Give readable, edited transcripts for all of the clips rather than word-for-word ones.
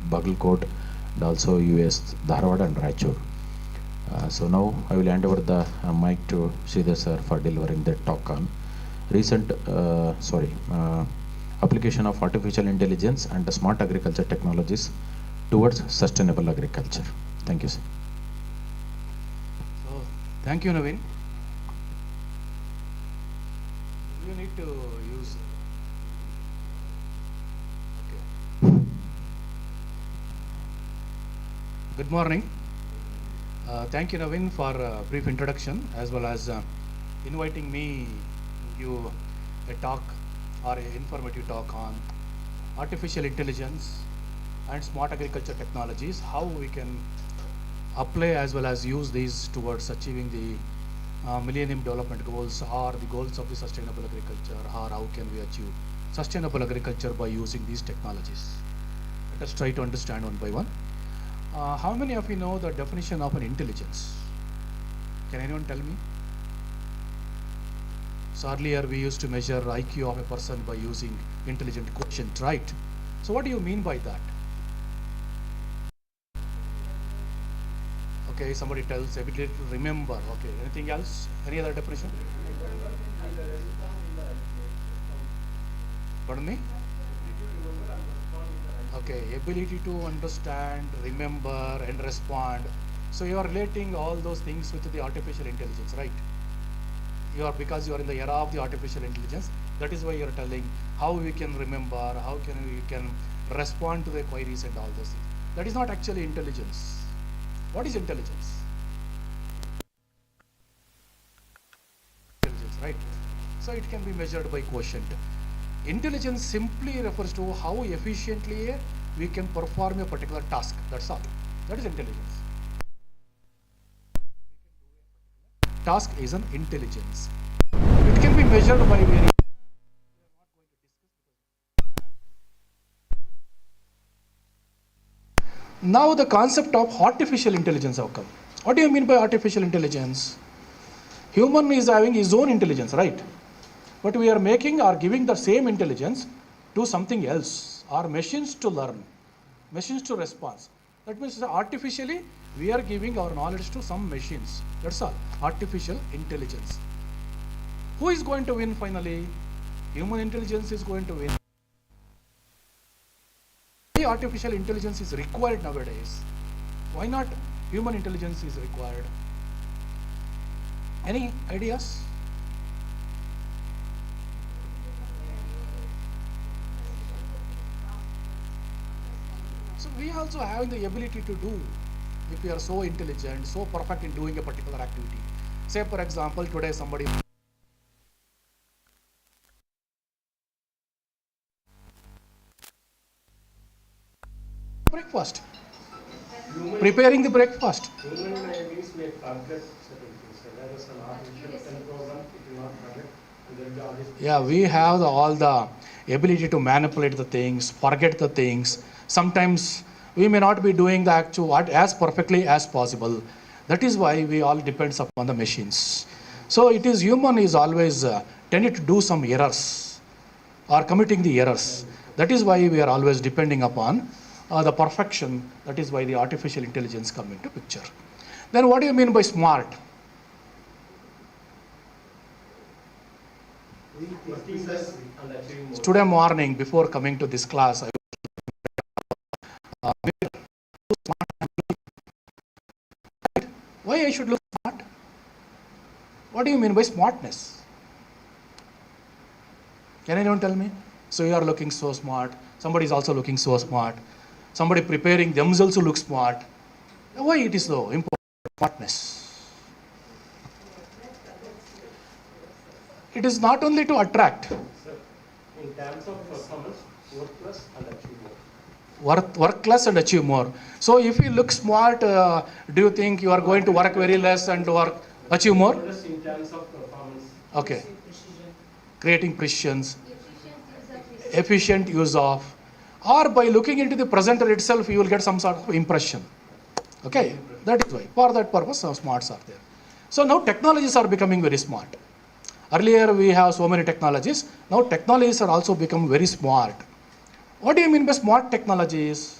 Bagalkot, and also US, Dharwad and Raichur. So now I will hand over the mic to Sridhar sir for delivering the talk on recent, application of artificial intelligence and the smart agriculture technologies towards sustainable agriculture. Thank you, sir. So, thank you, Naveen. You need to use. Okay. Good morning. Thank you, Naveen, for a brief introduction as well as inviting me to give a talk or an informative talk on artificial intelligence and smart agriculture technologies, how we can apply as well as use these towards achieving the Millennium Development Goals or the goals of the sustainable agriculture, or how can we achieve sustainable agriculture by using these technologies. Let us try to understand one by one. How many of you know the definition of an intelligence? Can anyone tell me? So earlier we used to measure IQ of a person by using intelligent quotient, right? So what do you mean by that? Okay, somebody tells ability to remember. Okay, anything else? Any other definition? Pardon me? Okay, ability to understand, remember, and respond. So you are relating all those things with the artificial intelligence, right? Because you are in the era of the artificial intelligence. That is why you are telling how we can remember, how we can respond to the queries and all those things. That is not actually intelligence. What is intelligence? Intelligence, right? So it can be measured by quotient. Intelligence simply refers to how efficiently we can perform a particular task. That's all. That is intelligence. Task is an intelligence. It can be measured by various. Now the concept of artificial intelligence have come. What do you mean by artificial intelligence? Human is having his own intelligence, right? But we are making or giving the same intelligence to something else, or machines to learn, machines to respond. That means artificially we are giving our knowledge to some machines. That's all. Artificial intelligence. Who is going to win finally? Human intelligence is going to win. Why artificial intelligence is required nowadays? Why not human intelligence is required? Any ideas? So we also have the ability to do, if we are so intelligent, so perfect in doing a particular activity. Say for example, today somebody breakfast, preparing the breakfast. Human beings may forget certain things. Whereas an artificial program, it will not forget. And there will be all these. Yeah, we have all the ability to manipulate the things, forget the things. Sometimes we may not be doing the actual as perfectly as possible. That is why we all depends upon the machines. So it is human is always tended to do some errors or committing the errors. That is why we are always depending upon the perfection. That is why the artificial intelligence come into picture. Then what do you mean by smart? Today morning before coming to this class, why I should look smart? What do you mean by smartness? Can anyone tell me? So you are looking so smart. Somebody is also looking so smart. Somebody preparing themselves to look smart. Why it is so important? Smartness. It is not only to attract. Sir, in terms of performance, work less and achieve more. Work less and achieve more. So if you look smart, do you think you are going to work very less and achieve more? Less in terms of performance. Okay. Creating precision, efficient use of, or by looking into the presenter itself, you will get some sort of impression. Okay, that is why. For that purpose, some smarts are there. So now technologies are becoming very smart. Earlier we have so many technologies. Now technologies are also become very smart. What do you mean by smart technologies?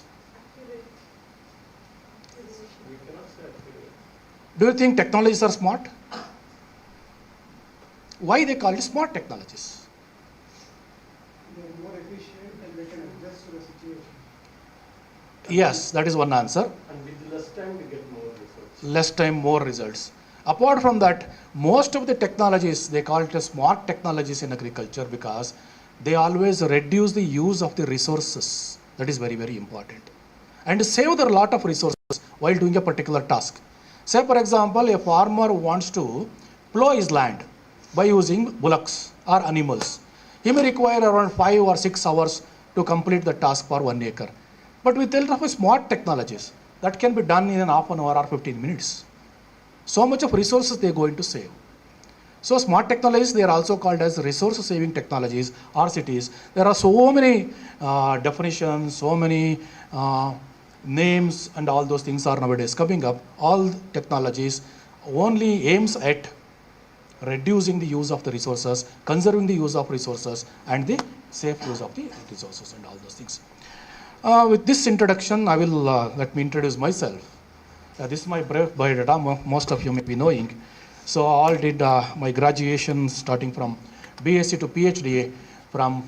Do you think technologies are smart? Why they call it smart technologies? They are more efficient and they can adjust to the situation. Yes, that is one answer. And with less time, we get more results. Less time, more results. Apart from that, most of the technologies, they call it as smart technologies in agriculture because they always reduce the use of the resources. That is very, very important. And save a lot of resources while doing a particular task. Say, for example, a farmer wants to plow his land by using bullocks or animals. He may require around 5 or 6 hours to complete the task for 1 acre. But with the help of smart technologies, that can be done in an half an hour or 15 minutes. So much of resources they are going to save. So smart technologies, they are also called as resource saving technologies, RCTs. There are so many definitions, so many names and all those things are nowadays coming up. All technologies only aims at reducing the use of the resources, conserving the use of resources and the safe use of the resources and all those things. With this introduction, I will let me introduce myself. This is my brief biodata, most of you may be knowing. So I all did my graduation starting from BSc to PhD from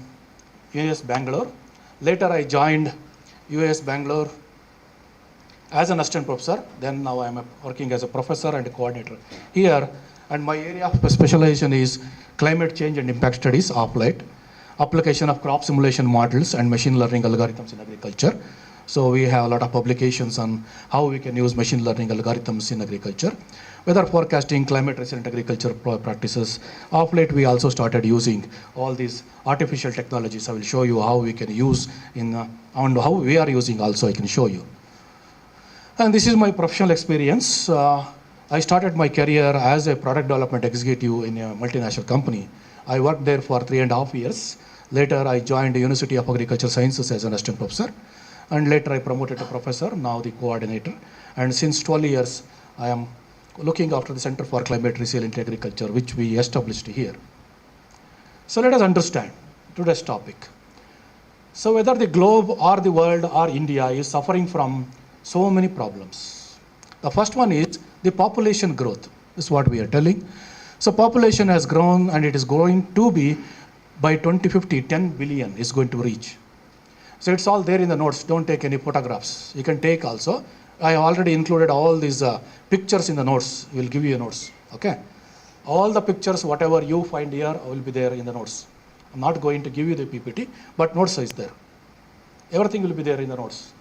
US Bangalore. Later I joined US Bangalore as an assistant professor. Then now I am working as a professor and a coordinator here. And my area of specialization is climate change and impact studies of late, application of crop simulation models and machine learning algorithms in agriculture. So we have a lot of publications on how we can use machine learning algorithms in agriculture, weather forecasting, climate resilient agriculture practices. Of late, we also started using all these artificial technologies. I will show you how we can use in, and how we are using also I can show you. And this is my professional experience. I started my career as a product development executive in a multinational company. I worked there for 3.5 years. Later, I joined the University of Agricultural Sciences as an assistant professor. And later I promoted to professor, now the coordinator. And since 12 years, I am looking after the Center for Climate Resilient Agriculture, which we established here. So let us understand today's topic. So whether the globe or the world or India is suffering from so many problems. The first one is the population growth. This is what we are telling. So population has grown and it is going to be by 2050, 10 billion is going to reach. So it's all there in the notes. Don't take any photographs. You can take also. I already included all these pictures in the notes. We'll give you notes. Okay. All the pictures, whatever you find here, will be there in the notes. I'm not going to give you the PPT, but notes is there. Everything will be there in the notes.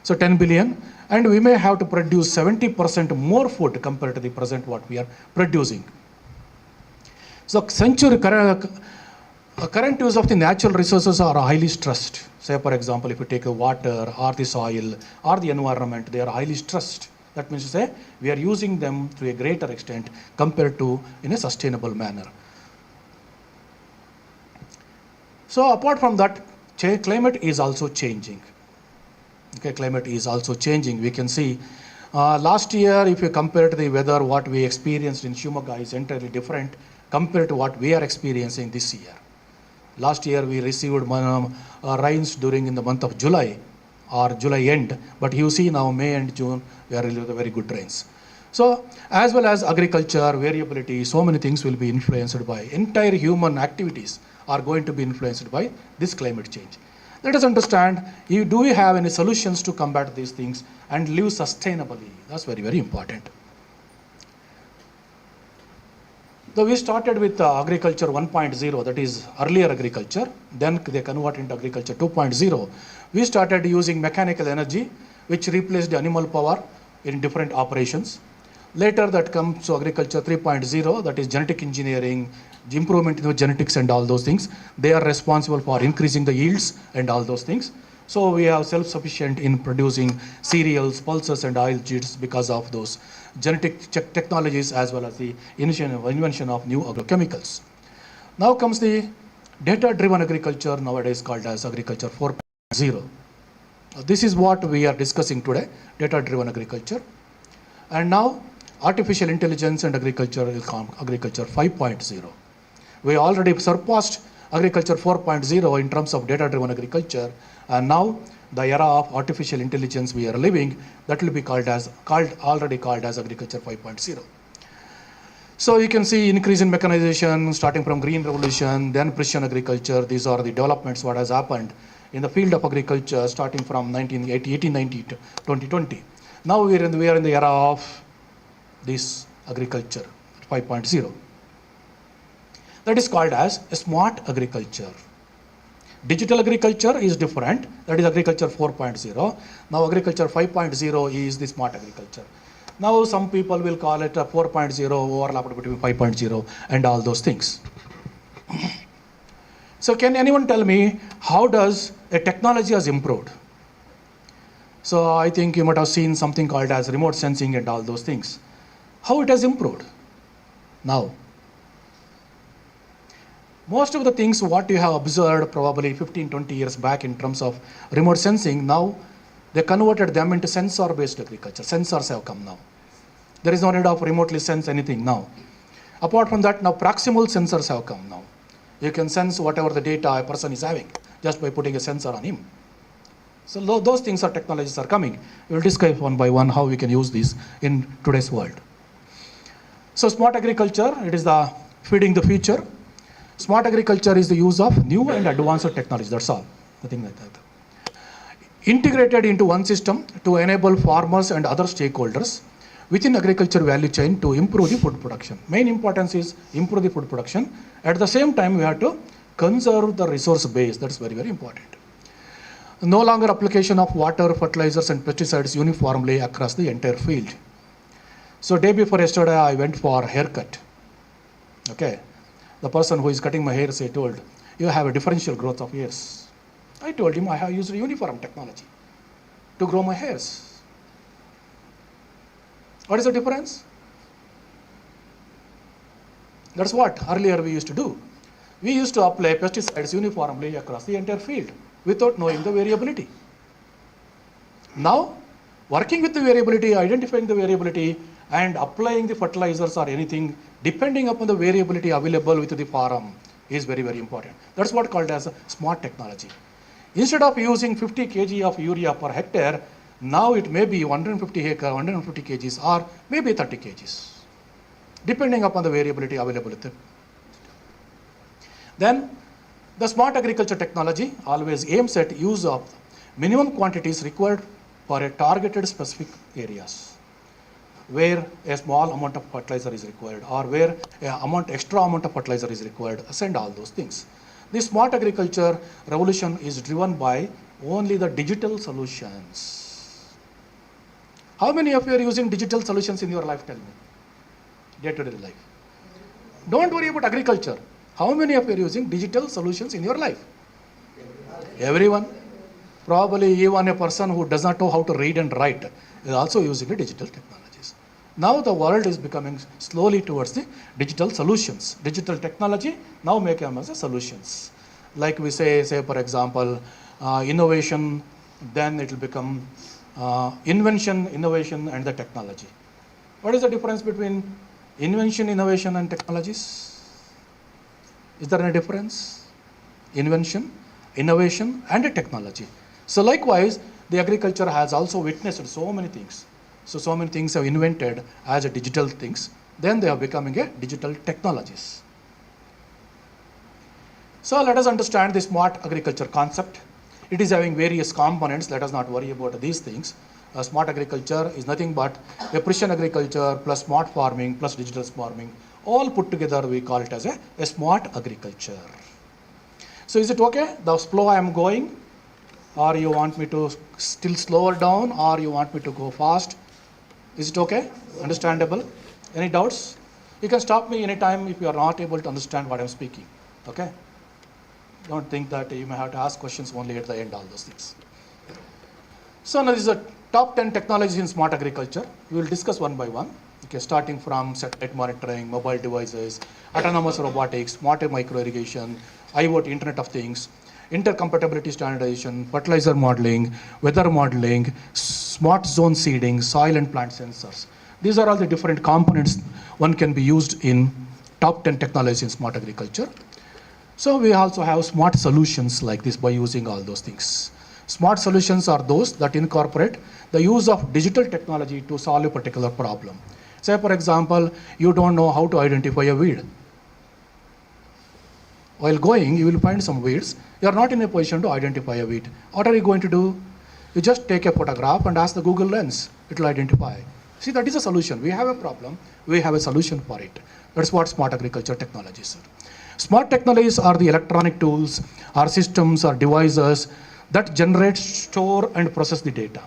So 10 billion, and we may have to produce 70% more food compared to the present what we are producing. So current use of the natural resources are highly stressed. Say, for example, if you take the water or the soil or the environment, they are highly stressed. That means to say we are using them to a greater extent compared to in a sustainable manner. So apart from that, climate is also changing. Okay, climate is also changing. We can see last year, if you compare to the weather, what we experienced in Shimoga is entirely different compared to what we are experiencing this year. Last year we received rains during in the month of July or July end, but you see now May and June we are really very good rains. So as well as agriculture, variability, so many things will be influenced by entire human activities are going to be influenced by this climate change. Let us understand, do we have any solutions to combat these things and live sustainably? That's very, very important. So we started with agriculture 1.0, that is earlier agriculture. Then they converted into agriculture 2.0. We started using mechanical energy, which replaced animal power in different operations. Later that comes to agriculture 3.0, that is genetic engineering, the improvement in the genetics and all those things. They are responsible for increasing the yields and all those things. So we are self-sufficient in producing cereals, pulses and oil seeds because of those genetic technologies as well as the invention of new agrochemicals. Now comes the data-driven agriculture, nowadays called as agriculture 4.0. This is what we are discussing today, data-driven agriculture. And now artificial intelligence and agriculture will come agriculture 5.0. We already surpassed agriculture 4.0 in terms of data-driven agriculture, and now the era of artificial intelligence we are living, that will be already called as agriculture 5.0. So you can see increase in mechanization starting from green revolution, then precision agriculture. These are the developments what has happened in the field of agriculture starting from 1890 to 2020. Now we are in the era of this agriculture 5.0. That is called as a smart agriculture. Digital agriculture is different, that is agriculture 4.0. Now agriculture 5.0 is the smart agriculture. Now some people will call it a 4.0 overlap between 5.0 and all those things. So can anyone tell me how does a technology has improved? So I think you might have seen something called as remote sensing and all those things. How it has improved? Now, most of the things what you have observed probably 15-20 years back in terms of remote sensing, now they converted them into sensor-based agriculture. Sensors have come now. There is no need of remotely sense anything now. Apart from that, now proximal sensors have come now. You can sense whatever the data a person is having just by putting a sensor on him. So those things are technologies are coming. We will discuss one by one how we can use these in today's world. So smart agriculture, it is the feeding the future. Smart agriculture is the use of new and advanced technology, that's all, nothing like that. Integrated into one system to enable farmers and other stakeholders within agriculture value chain to improve the food production. Main importance is improve the food production. At the same time, we have to conserve the resource base, that's very, very important. No longer application of water, fertilizers and pesticides uniformly across the entire field. So day before yesterday, I went for a haircut. Okay. The person who is cutting my hair told, you have a differential growth of hairs. I told him I have used uniform technology to grow my hairs. What is the difference? That's what earlier we used to do. We used to apply pesticides uniformly across the entire field without knowing the variability. Now, working with the variability, identifying the variability, and applying the fertilizers or anything depending upon the variability available with the farm is very, very important. That's what called as smart technology. Instead of using 50 kg of urea per hectare, now it may be 150 kgs or maybe 30 kgs, depending upon the variability available with it. Then the smart agriculture technology always aims at use of minimum quantities required for a targeted specific areas, where a small amount of fertilizer is required or where extra amount of fertilizer is required, send all those things. This smart agriculture revolution is driven by only the digital solutions. How many of you are using digital solutions in your life? Tell me. Day-to-day life. Don't worry about agriculture. How many of you are using digital solutions in your life? Everyone. Probably even a person who does not know how to read and write is also using the digital technologies. Now the world is becoming slowly towards the digital solutions. Digital technology now make them as a solutions. Like we say for example, innovation, then it will become invention, innovation and the technology. What is the difference between invention, innovation and technologies? Is there any difference? Invention, innovation and a technology. So likewise, the agriculture has also witnessed so many things. So many things have invented as a digital things, then they are becoming a digital technologies. So let us understand the smart agriculture concept. It is having various components, let us not worry about these things. Smart agriculture is nothing but a precision agriculture plus smart farming plus digital farming. All put together we call it as a smart agriculture. So is it okay, the flow I am going? Or you want me to still slow down or you want me to go fast? Is it okay? Understandable? Any doubts? You can stop me anytime if you are not able to understand what I am speaking. Okay? Don't think that you may have to ask questions only at the end, all those things. So now this is the top 10 technologies in smart agriculture. We will discuss one by one. Okay, starting from satellite monitoring, mobile devices, autonomous robotics, smart micro irrigation, IoT, Internet of Things, intercompatibility standardization, fertilizer modeling, weather modeling, smart zone seeding, soil and plant sensors. These are all the different components one can be used in top 10 technologies in smart agriculture. So we also have smart solutions like this by using all those things. Smart solutions are those that incorporate the use of digital technology to solve a particular problem. Say, for example, you don't know how to identify a weed. While going, you will find some weeds. You are not in a position to identify a weed. What are you going to do? You just take a photograph and ask the Google Lens. It will identify. See, that is a solution. We have a problem. We have a solution for it. That's what smart agriculture technologies are. Smart technologies are the electronic tools, or systems, or devices that generate, store, and process the data.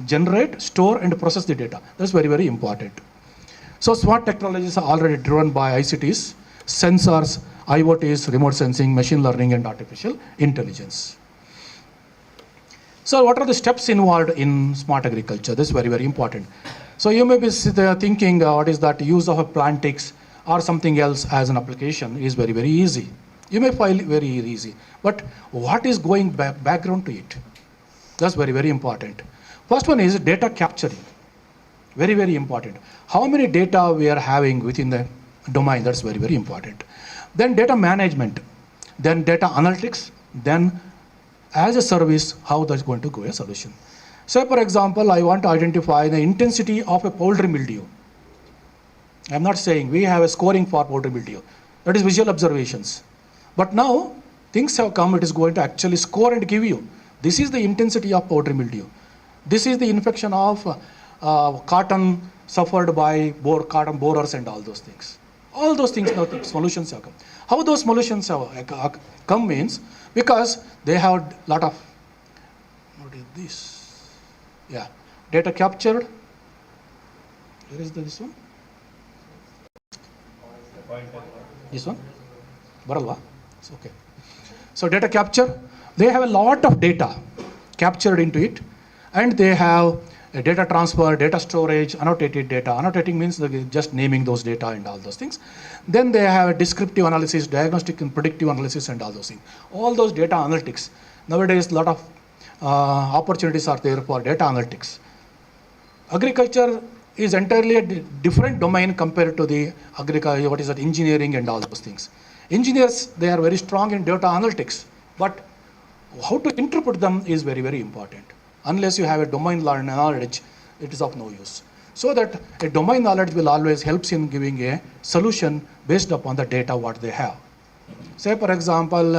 Generate, store, and process the data. That's very, very important. So smart technologies are already driven by ICTs, sensors, IoTs, remote sensing, machine learning, and artificial intelligence. So what are the steps involved in smart agriculture? This is very, very important. So you may be thinking, what is that use of a plantix or something else as an application is very, very easy. You may find it very easy. But what is going background to it? That's very, very important. First one is data capturing. Very, very important. How many data we are having within the domain? That's very, very important. Then data management. Then data analytics. Then as a service, how that's going to go a solution. Say, for example, I want to identify the intensity of a poultry mildew. I'm not saying we have a scoring for poultry mildew. That is visual observations. But now things have come, it is going to actually score and give you. This is the intensity of poultry mildew. This is the infection of cotton suffered by cotton borers and all those things. All those things now solutions have come. How those solutions have come means because they have a lot of, what is this? Yeah, data captured. Where is this one? This one? Baralva? It's okay. So data capture, they have a lot of data captured into it, and they have a data transfer, data storage, annotated data. Annotating means just naming those data and all those things. Then they have a descriptive analysis, diagnostic and predictive analysis and all those things. All those data analytics. Nowadays, a lot of opportunities are there for data analytics. Agriculture is entirely a different domain compared to the engineering and all those things. Engineers, they are very strong in data analytics, but how to interpret them is very, very important. Unless you have a domain knowledge, it is of no use. So that a domain knowledge will always helps in giving a solution based upon the data what they have. Say, for example,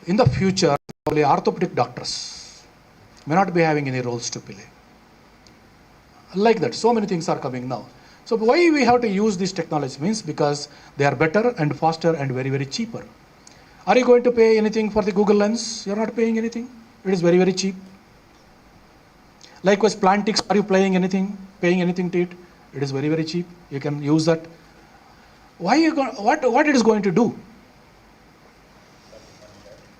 in the future, probably orthopedic doctors may not be having any roles to play. Like that, so many things are coming now. So why we have to use this technology means because they are better and faster and very, very cheaper. Are you going to pay anything for the Google Lens? You're not paying anything. It is very, very cheap. Likewise, plantix, are you paying anything to it? It is very, very cheap. You can use that. Why you what it is going to do?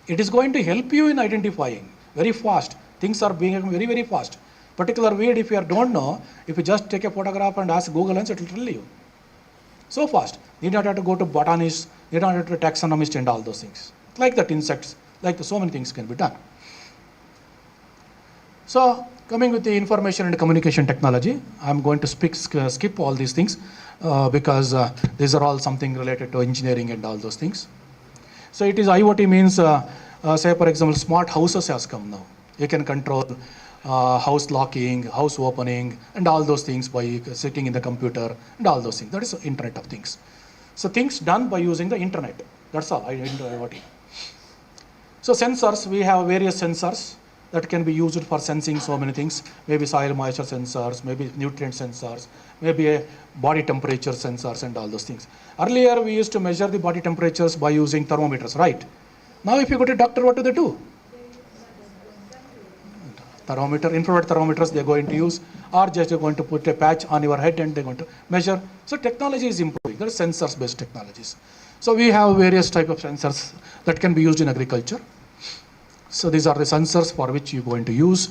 It is going to help you in identifying very fast. Things are being very, very fast. Particular weed, if you don't know, if you just take a photograph and ask Google Lens, it will tell you. So fast. You don't have to go to botanists, you don't have to taxonomists and all those things. Like that, insects, so many things can be done. So coming with the information and communication technology, I'm going to skip all these things because these are all something related to engineering and all those things. So it is IoT means, say for example, smart houses has come now. You can control house locking, house opening, and all those things by sitting in the computer and all those things. That is the Internet of Things. So things done by using the internet. That's all, IoT. So sensors, we have various sensors that can be used for sensing so many things. Maybe soil moisture sensors, maybe nutrient sensors, maybe a body temperature sensors and all those things. Earlier, we used to measure the body temperatures by using thermometers, right? Now, if you go to doctor, what do they do? Thermometer, infrared thermometers they're going to use, or just they're going to put a patch on your head and they're going to measure. So technology is improving. There are sensors-based technologies. So we have various type of sensors that can be used in agriculture. So these are the sensors for which you're going to use,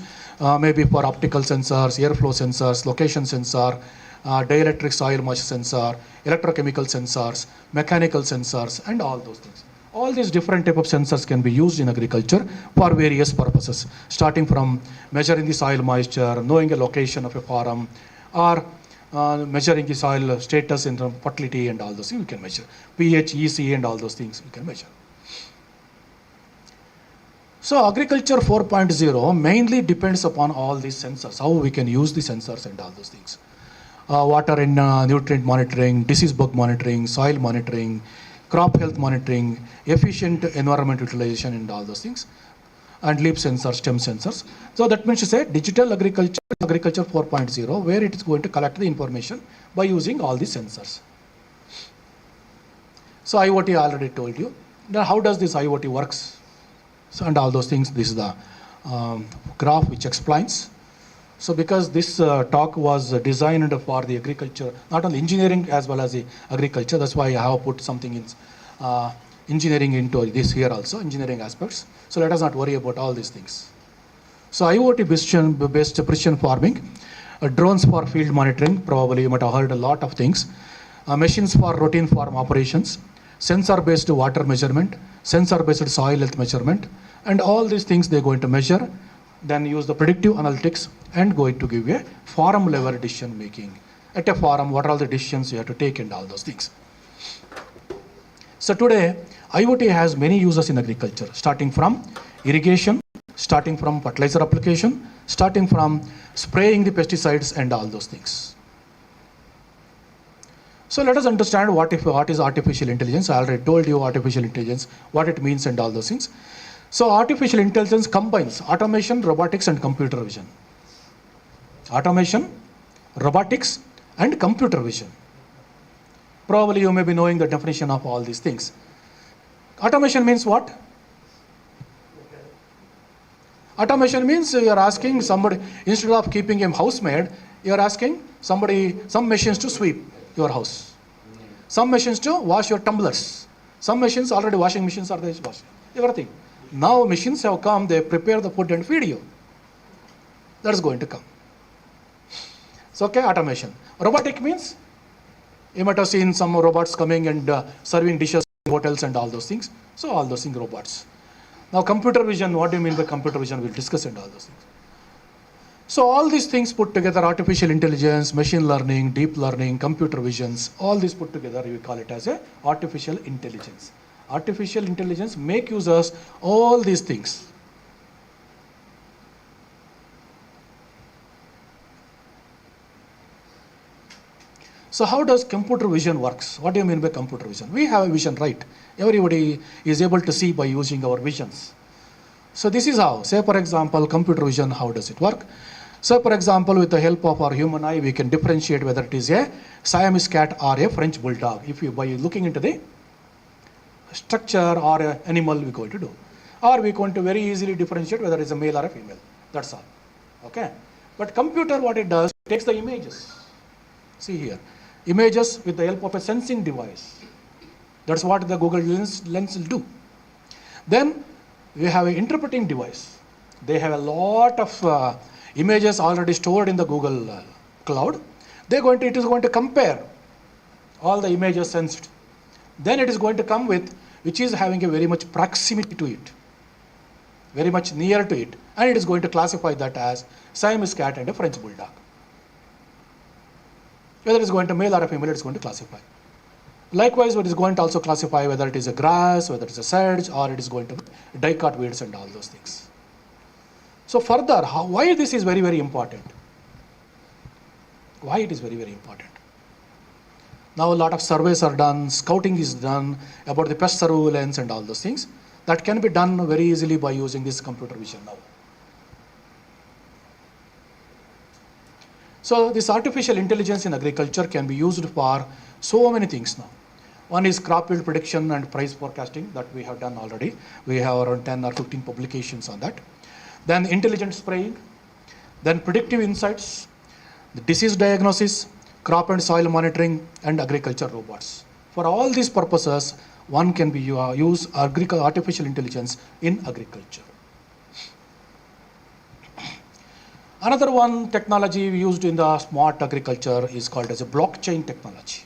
maybe for optical sensors, airflow sensors, location sensor, dielectric soil moisture sensor, electrochemical sensors, mechanical sensors, and all those things. All these different type of sensors can be used in agriculture for various purposes, starting from measuring the soil moisture, knowing the location of a farm, or measuring the soil status in terms of fertility and all those things we can measure. pH, EC and all those things we can measure. So agriculture 4.0 mainly depends upon all these sensors, how we can use the sensors and all those things. Water and nutrient monitoring, disease bug monitoring, soil monitoring, crop health monitoring, efficient environment utilization and all those things, and leaf sensors, stem sensors. So that means to say digital agriculture 4.0, where it is going to collect the information by using all these sensors. So IoT I already told you. Now how does this IoT works? So, and all those things, this is the graph which explains. So because this talk was designed for the agriculture, not only engineering as well as the agriculture, that's why I have put something in engineering into this here also, engineering aspects. So let us not worry about all these things. So IoT based precision farming, drones for field monitoring, probably you might have heard a lot of things, machines for routine farm operations, sensor based water measurement, sensor based soil health measurement, and all these things they're going to measure, then use the predictive analytics and going to give a farm level decision making. At a farm, what are all the decisions you have to take and all those things. So today, IoT has many uses in agriculture, starting from irrigation, starting from fertilizer application, starting from spraying the pesticides and all those things. So let us understand what is artificial intelligence. I already told you artificial intelligence, what it means and all those things. So artificial intelligence combines automation, robotics and computer vision. Automation, robotics and computer vision. Probably you may be knowing the definition of all these things. Automation means what? Automation means you are asking somebody, instead of keeping a housemaid, you are asking somebody, some machines to sweep your house. Some machines to wash your tumblers. Some machines, already washing machines are there to wash everything. Now machines have come, they prepare the food and feed you. That's going to come. So okay, automation. Robotic means, you might have seen some robots coming and serving dishes in hotels and all those things. So all those things robots. Now computer vision, what do you mean by computer vision? We'll discuss and all those things. So all these things put together, artificial intelligence, machine learning, deep learning, computer visions, all these put together, we call it as a artificial intelligence. Artificial intelligence make users all these things. So how does computer vision works? What do you mean by computer vision? We have a vision, right? Everybody is able to see by using our visions. So this is how, say for example, computer vision, how does it work? So for example, with the help of our human eye, we can differentiate whether it is a Siamese cat or a French bulldog. If you, by looking into the structure or an animal, we're going to do. Or we're going to very easily differentiate whether it's a male or a female. That's all. Okay. But computer, what it does, it takes the images. See here. Images with the help of a sensing device. That's what the Google lens will do. Then we have an interpreting device. They have a lot of images already stored in the Google cloud. It is going to compare all the images sensed. Then it is going to come with which is having a very much proximity to it, very much near to it, and it is going to classify that as Siamese cat and a French bulldog. Whether it is going to male or a female, it is going to classify. Likewise, it is going to also classify whether it is a grass, whether it is a sedge, or it is going to dicot weeds and all those things. So further, why this is very, very important? Why it is very, very important? Now a lot of surveys are done, scouting is done about the pest surveillance and all those things. That can be done very easily by using this computer vision now. So this artificial intelligence in agriculture can be used for so many things now. One is crop yield prediction and price forecasting that we have done already. We have around 10 or 15 publications on that. Then intelligent spraying, then predictive insights, the disease diagnosis, crop and soil monitoring, and agriculture robots. For all these purposes, one can be use artificial intelligence in agriculture. Another one technology used in the smart agriculture is called as a blockchain technology.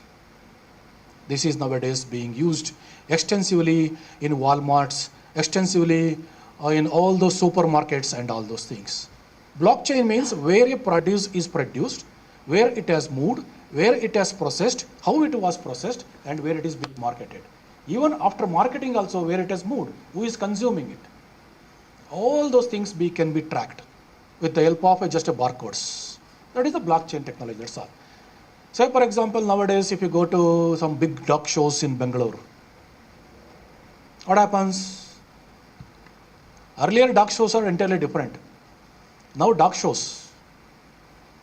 This is nowadays being used extensively in Walmarts, extensively in all those supermarkets and all those things. Blockchain means where a produce is produced, where it has moved, where it has processed, how it was processed, and where it is being marketed. Even after marketing also, where it has moved, who is consuming it. All those things can be tracked with the help of just a barcodes. That is the blockchain technology, that's all. Say for example, nowadays if you go to some big dog shows in Bangalore, what happens? Earlier dog shows are entirely different. Now dog shows.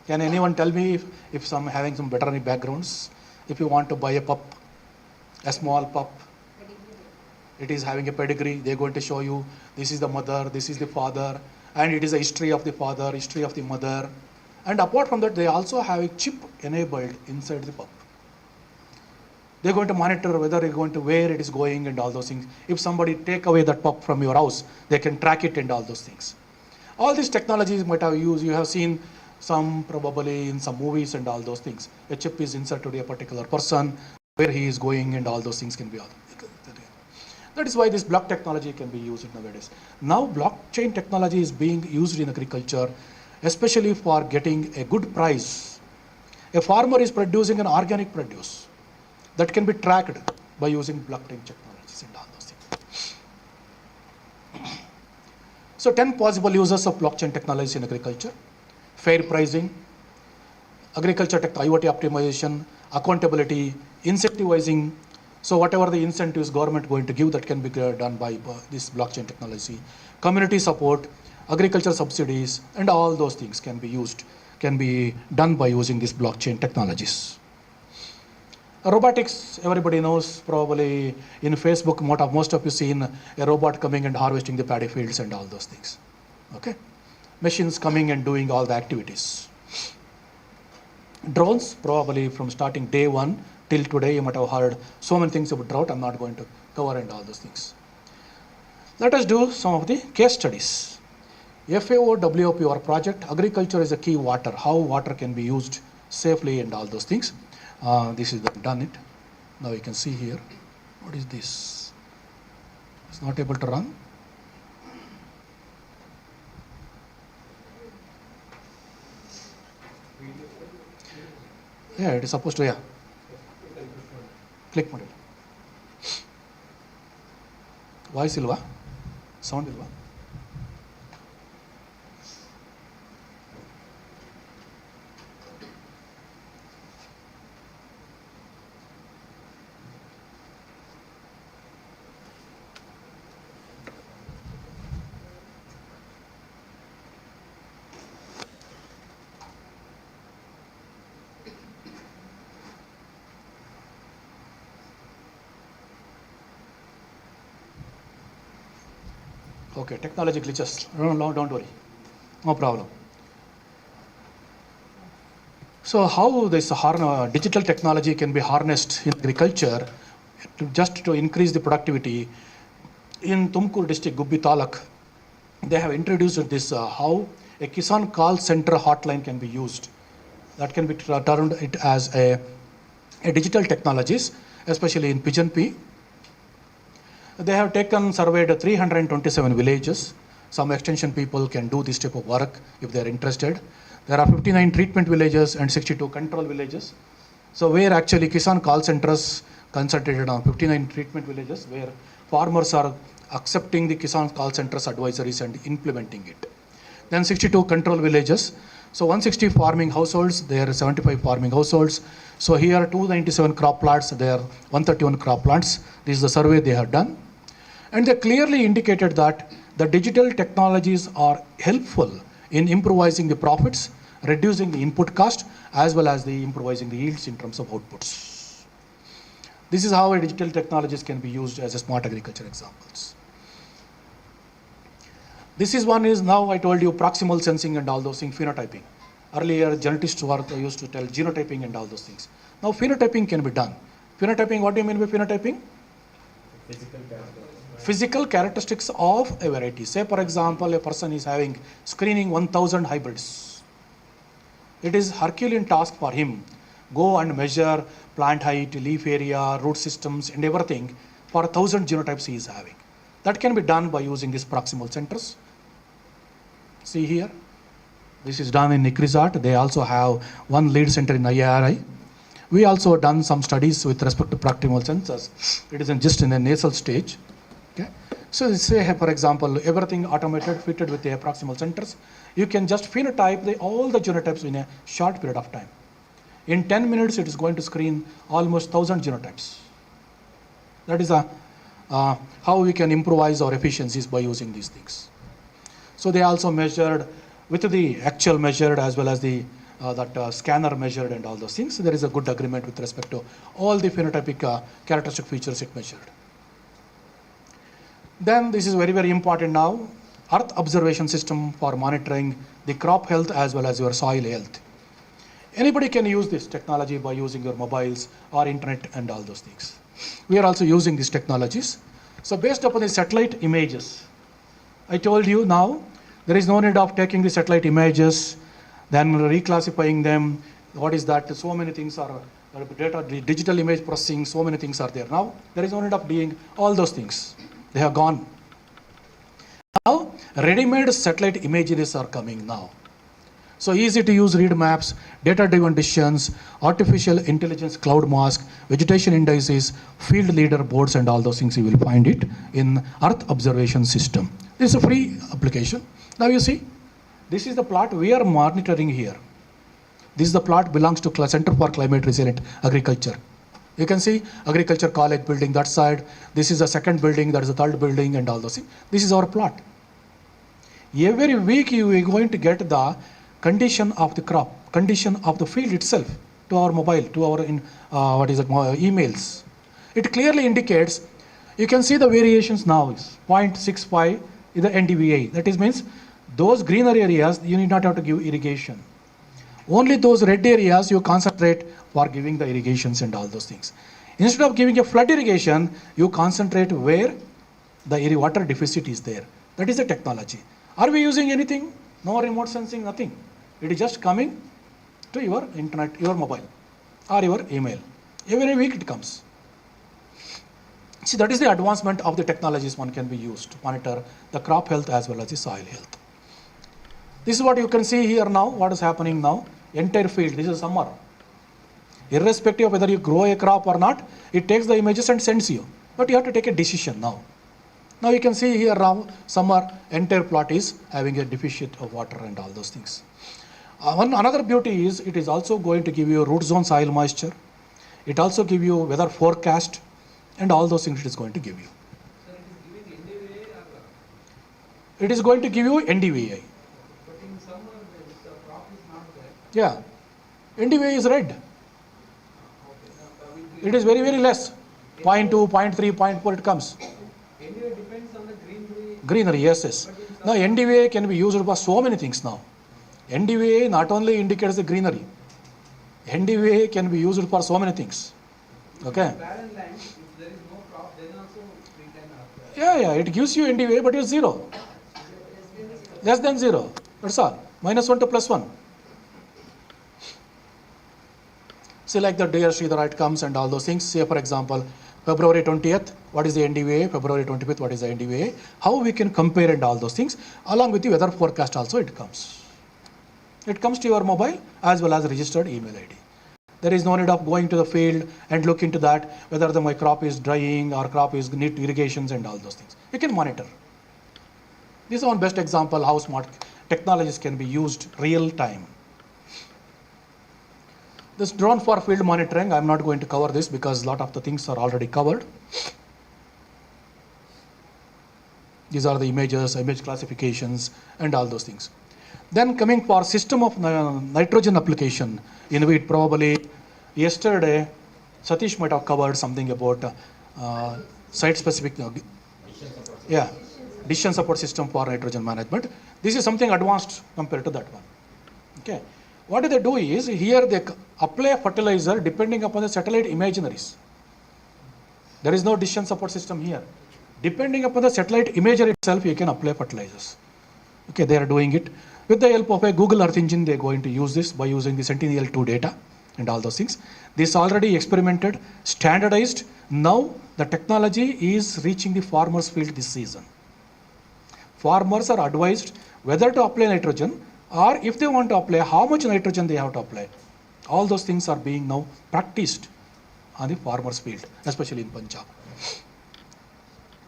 Can anyone tell me if some having some veterinary backgrounds, if you want to buy a pup, a small pup, it is having a pedigree, they're going to show you this is the mother, this is the father, and it is a history of the father, history of the mother. And apart from that, they also have a chip enabled inside the pup. They're going to monitor whether it's going to where it is going and all those things. If somebody take away that pup from your house, they can track it and all those things. All these technologies might have used, you have seen some probably in some movies and all those things. A chip is inserted to a particular person, where he is going and all those things can be all. That is why this block technology can be used nowadays. Now blockchain technology is being used in agriculture, especially for getting a good price. A farmer is producing an organic produce that can be tracked by using blockchain technologies and all those things. So 10 possible uses of blockchain technology in agriculture: fair pricing, agriculture tech, IoT optimization, accountability, incentivizing. So whatever the incentives government going to give, that can be done by this blockchain technology. Community support, agriculture subsidies, and all those things can be done by using these blockchain technologies. Robotics, everybody knows probably in Facebook, most of you seen a robot coming and harvesting the paddy fields and all those things. Okay, machines coming and doing all the activities. Drones, probably from starting day one till today, you might have heard so many things about drought. I'm not going to cover and all those things. Let us do some of the case studies. FAO WOP, our project, agriculture is a key water, how water can be used safely and all those things. This is done it. Now you can see here. What is this? It's not able to run. Yeah, it is supposed to, yeah. Click ಮಾಡಿ. Voice ಇಲ್ವಾ? Sound ಇಲ್ವಾ? Okay, technology glitches. No, don't worry. No problem. So how this digital technology can be harnessed in agriculture to increase the productivity? In Tumkur district, Gubbi Taluk, they have introduced this how a Kisan call center hotline can be used. That can be termed it as a digital technologies, especially in Pigeon P. They have surveyed 327 villages. Some extension people can do this type of work if they are interested. There are 59 treatment villages and 62 control villages. So where actually Kisan call centers concentrated on 59 treatment villages, where farmers are accepting the Kisan call centers advisories and implementing it. Then 62 control villages. So 160 farming households, there are 75 farming households. So here 297 crop plots, there are 131 crop plots. This is the survey they have done. And they clearly indicated that the digital technologies are helpful in improvising the profits, reducing the input cost, as well as the improvising the yields in terms of outputs. This is how digital technologies can be used as a smart agriculture examples. This is one is now I told you proximal sensing and all those things, phenotyping. Earlier genetists used to tell genotyping and all those things. Now phenotyping can be done. Phenotyping, what do you mean by phenotyping? Physical characteristics of a variety. Say for example, a person is having screening 1000 hybrids. It is Herculean task for him. Go and measure plant height, leaf area, root systems and everything for 1000 genotypes he is having. That can be done by using these proximal centers. See here, this is done in ICRISAT. They also have one lead center in IARI. We also done some studies with respect to proximal sensors. It is just in a nasal stage. Okay. So say, for example, everything automated, fitted with the proximal centers. You can just phenotype all the genotypes in a short period of time. In 10 minutes, it is going to screen almost 1,000 genotypes. That is how we can improvise our efficiencies by using these things. So they also measured with the actual measured as well as the scanner measured and all those things. So there is a good agreement with respect to all the phenotypic characteristic features it measured. Then this is very, very important now, Earth observation system for monitoring the crop health as well as your soil health. Anybody can use this technology by using your mobiles or internet and all those things. We are also using these technologies. So based upon the satellite images, I told you now, there is no need of taking the satellite images, then reclassifying them. What is that? So many things are data, digital image processing, so many things are there. Now, there is no need of doing all those things. They have gone. Now, ready-made satellite images are coming now. So easy to use read maps, data-driven decisions, artificial intelligence cloud mask, vegetation indices, field leader boards and all those things you will find it in Earth observation system. This is a free application. Now you see, this is the plot we are monitoring here. This is the plot belongs to Center for Climate Resilient Agriculture. You can see agriculture college building that side. This is the second building, that is the third building and all those things. This is our plot. Every week you are going to get the condition of the crop, condition of the field itself to our mobile, to our emails. It clearly indicates, you can see the variations now is 0.65 is the NDVI. That is means those greener areas you need not have to give irrigation. Only those red areas you concentrate for giving the irrigations and all those things. Instead of giving a flood irrigation, you concentrate where the water deficit is there. That is the technology. Are we using anything? No remote sensing, nothing. It is just coming to your internet, your mobile or your email. Every week it comes. See, that is the advancement of the technologies one can be used to monitor the crop health as well as the soil health. This is what you can see here now, what is happening now. Entire field, this is summer. Irrespective of whether you grow a crop or not, it takes the images and sends you. But you have to take a decision now. Now you can see here now, summer, entire plot is having a deficit of water and all those things. Another beauty is, it is also going to give you root zone soil moisture. It also give you weather forecast and all those things it is going to give you. Sir, it is giving NDVI or? It is going to give you NDVI. But in summer, the crop is not there. Yeah, NDVI is red. It is very, very less. 0.2, 0.3, 0.4 it comes. NDVI depends on the greenery. Greenery, yes. Now NDVI can be used for so many things now. NDVI not only indicates the greenery. NDVI can be used for so many things. Okay. Barren land, if there is no crop, then also we can. Yeah, it gives you NDVI, but it's zero. Less than zero. That's all. -1 to +1. See, like the day the right comes and all those things. Say, for example, February 20th, what is the NDVA? February 25th, what is the NDVA? How we can compare and all those things. Along with the weather forecast also it comes. It comes to your mobile as well as registered email ID. There is no need of going to the field and look into that, whether my crop is drying or crop is need irrigations and all those things. You can monitor. This is one best example how smart technologies can be used real time. This drone for field monitoring, I'm not going to cover this because a lot of the things are already covered. These are the images, image classifications, and all those things. Then coming for system of nitrogen application, in which probably yesterday Satish might have covered something about site-specific, decision support system for nitrogen management. This is something advanced compared to that one. Okay. What they do is, here they apply fertilizer depending upon the satellite imaginaries. There is no decision support system here. Depending upon the satellite imagery itself, you can apply fertilizers. Okay, they are doing it. With the help of a Google Earth Engine, they are going to use this by using the Sentinel-2 data and all those things. This already experimented, standardized. Now the technology is reaching the farmers' field this season. Farmers are advised whether to apply nitrogen, or if they want to apply, how much nitrogen they have to apply. All those things are being now practiced on the farmer's field, especially in Punjab.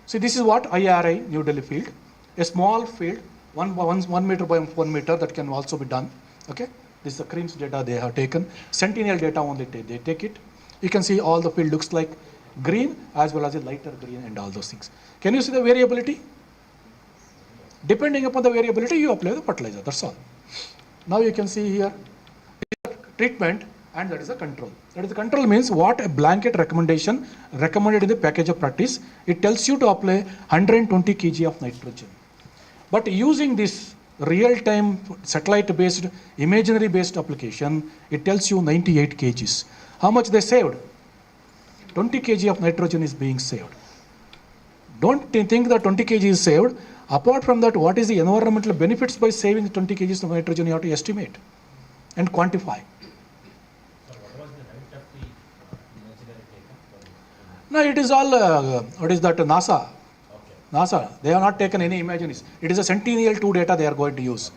See, this is what IRI, New Delhi field, a small field, 1 meter by 1 meter, that can also be done. Okay, this is the CREAMS data they have taken. Sentinel data only they take it. You can see all the field looks like green as well as a lighter green and all those things. Can you see the variability? Depending upon the variability, you apply the fertilizer, that's all. Now you can see here, treatment, and that is a control. That is the control means what a blanket recommendation recommended in the package of practice. It tells you to apply 120 kg of nitrogen. But using this real-time satellite-based, imaginary-based application, it tells you 98 kgs. How much they saved? 20 kg of nitrogen is being saved. Don't think that 20 kg is saved. Apart from that, what is the environmental benefits by saving 20 kgs of nitrogen? You have to estimate and quantify. No, it is all, what is that, NASA. Okay. NASA, they have not taken any images. It is a Sentinel-2 data they are going to use.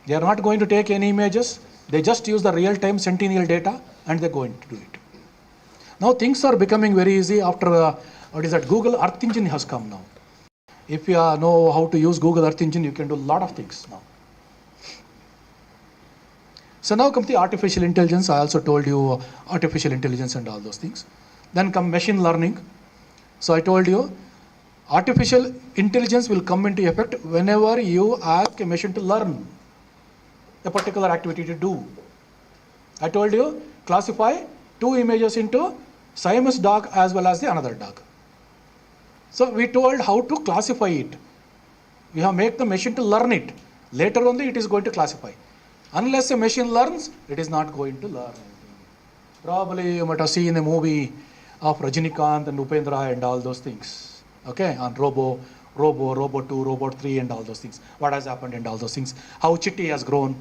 They are not going to take any images. They just use the real-time Sentinel data and they are going to do it. Now things are becoming very easy after, what is that, Google Earth Engine has come now. If you know how to use Google Earth Engine, you can do a lot of things now. So now comes the artificial intelligence. I also told you artificial intelligence and all those things. Then come machine learning. So I told you artificial intelligence will come into effect whenever you ask a machine to learn a particular activity to do. I told you classify 2 images into Siamese dog as well as the another dog. So we told how to classify it. We have made the machine to learn it. Later only it is going to classify. Unless a machine learns, it is not going to learn anything. Probably you might have seen a movie of Rajinikanth and Upendra and all those things. Okay, on Robo 2, Robo 3 and all those things. What has happened and all those things. How Chitti has grown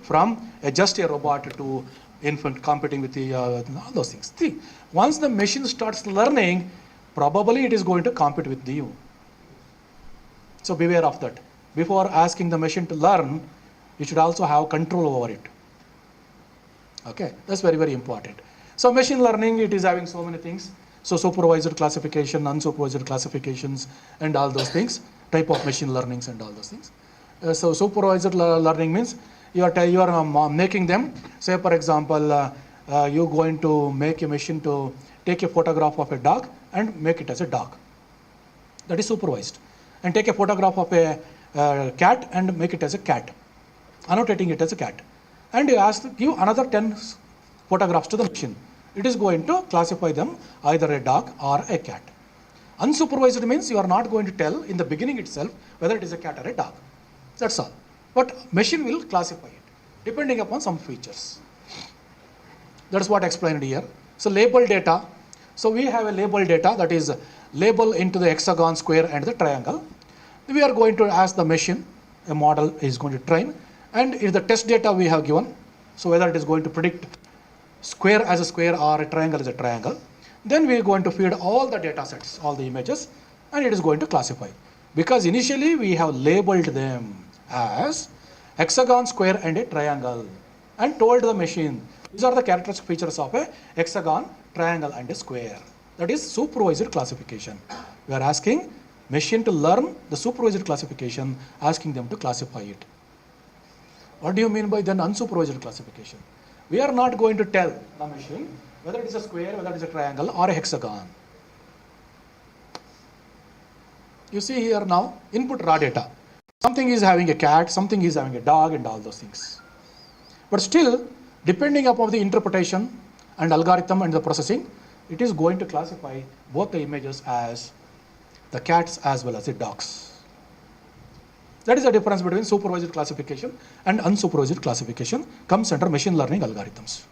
from just a robot to infant competing with the, all those things. See, once the machine starts learning, probably it is going to compete with you. So beware of that. Before asking the machine to learn, you should also have control over it. Okay, that's very, very important. So machine learning, it is having so many things. So supervised classification, unsupervised classifications, and all those things, type of machine learnings and all those things. So supervised learning means you are making them, say for example, you're going to make a machine to take a photograph of a dog and make it as a dog. That is supervised. And take a photograph of a cat and make it as a cat, annotating it as a cat. And you give another 10 photographs to the machine. It is going to classify them either a dog or a cat. Unsupervised means you are not going to tell in the beginning itself whether it is a cat or a dog. That's all. But machine will classify it depending upon some features. That's what I explained here. So label data. So we have a label data, that is label into the hexagon, square and the triangle. We are going to ask the machine, a model is going to train, and if the test data we have given, so whether it is going to predict square as a square or a triangle as a triangle, then we are going to feed all the data sets, all the images, and it is going to classify. Because initially we have labeled them as hexagon, square and a triangle and told the machine these are the characteristic features of a hexagon, triangle and a square. That is supervised classification. We are asking machine to learn the supervised classification, asking them to classify it. What do you mean by then unsupervised classification? We are not going to tell the machine whether it is a square, whether it is a triangle or a hexagon. You see here now, input raw data. Something is having a cat, something is having a dog and all those things. But still, depending upon the interpretation and algorithm and the processing, it is going to classify both the images as the cats as well as the dogs. That is the difference between supervised classification and unsupervised classification, comes under machine learning algorithms.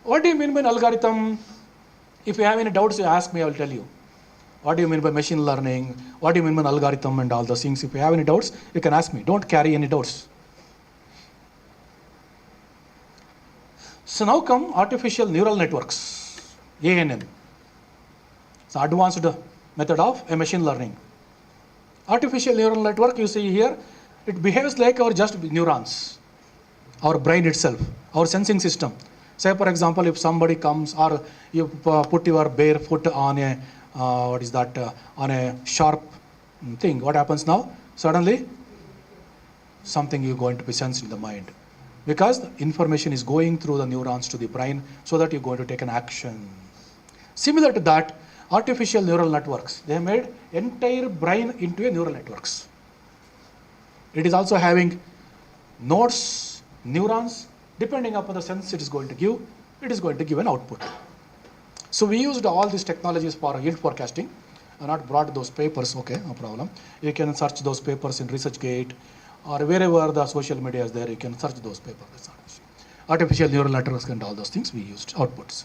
What do you mean by an algorithm? If you have any doubts, you ask me, I will tell you. What do you mean by machine learning? What do you mean by an algorithm and all those things? If you have any doubts, you can ask me. Don't carry any doubts. So now come artificial neural networks, ANN. It's an advanced method of a machine learning. Artificial neural network, you see here, it behaves like our just neurons, our brain itself, our sensing system. Say for example, if somebody comes or you put your bare foot on a, on a sharp thing, what happens now? Suddenly, something is going to be sensed in the mind. Because the information is going through the neurons to the brain so that you're going to take an action. Similar to that, artificial neural networks, they made entire brain into a neural networks. It is also having nodes, neurons, depending upon the sense it is going to give an output. So we used all these technologies for yield forecasting. I not brought those papers, okay, no problem. You can search those papers in ResearchGate or wherever the social media is there, you can search those papers. That's not an issue. Artificial neural networks and all those things we used, outputs.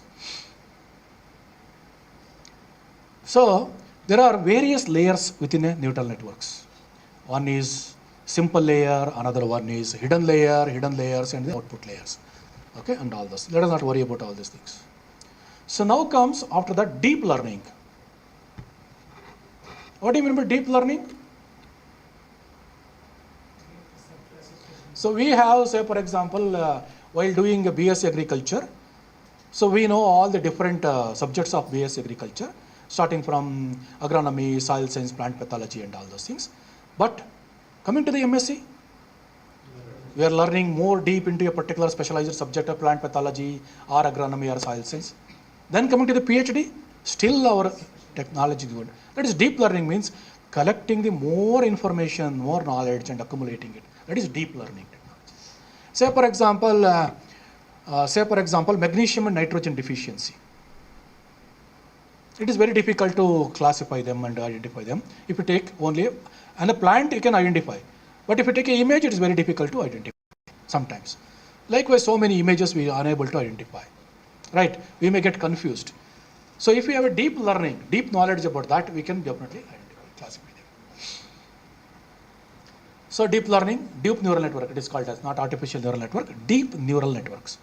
So there are various layers within a neural networks. One is simple layer, another one is hidden layers, and the output layers. Okay, and all those. Let us not worry about all these things. So now comes after that deep learning. What do you mean by deep learning? So we have, say for example, while doing a BS agriculture, so we know all the different subjects of BS agriculture, starting from agronomy, soil science, plant pathology, and all those things. But coming to the MSc, we are learning more deep into a particular specialized subject of plant pathology or agronomy or soil science. Then coming to the PhD, still our technology is good. That is deep learning, means collecting the more information, more knowledge and accumulating it. That is deep learning technology. Say for example, magnesium and nitrogen deficiency. It is very difficult to classify them and identify them. If you take only a plant, you can identify. But if you take an image, it is very difficult to identify sometimes. Likewise, so many images we are unable to identify. Right? We may get confused. So if we have a deep learning, deep knowledge about that, we can definitely identify, classify them. So deep learning, deep neural network, it is called as, not artificial neural network, deep neural networks.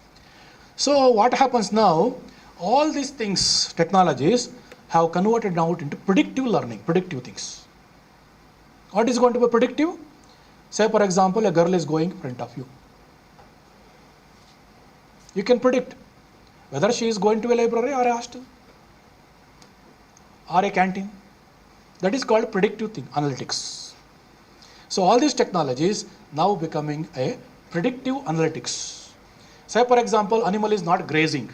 So what happens now, all these things, technologies, have converted now into predictive learning, predictive things. What is going to be predictive? Say for example, a girl is going in front of you. You can predict whether she is going to a library or a hostel or a canteen. That is called predictive analytics. So all these technologies now becoming a predictive analytics. Say for example, animal is not grazing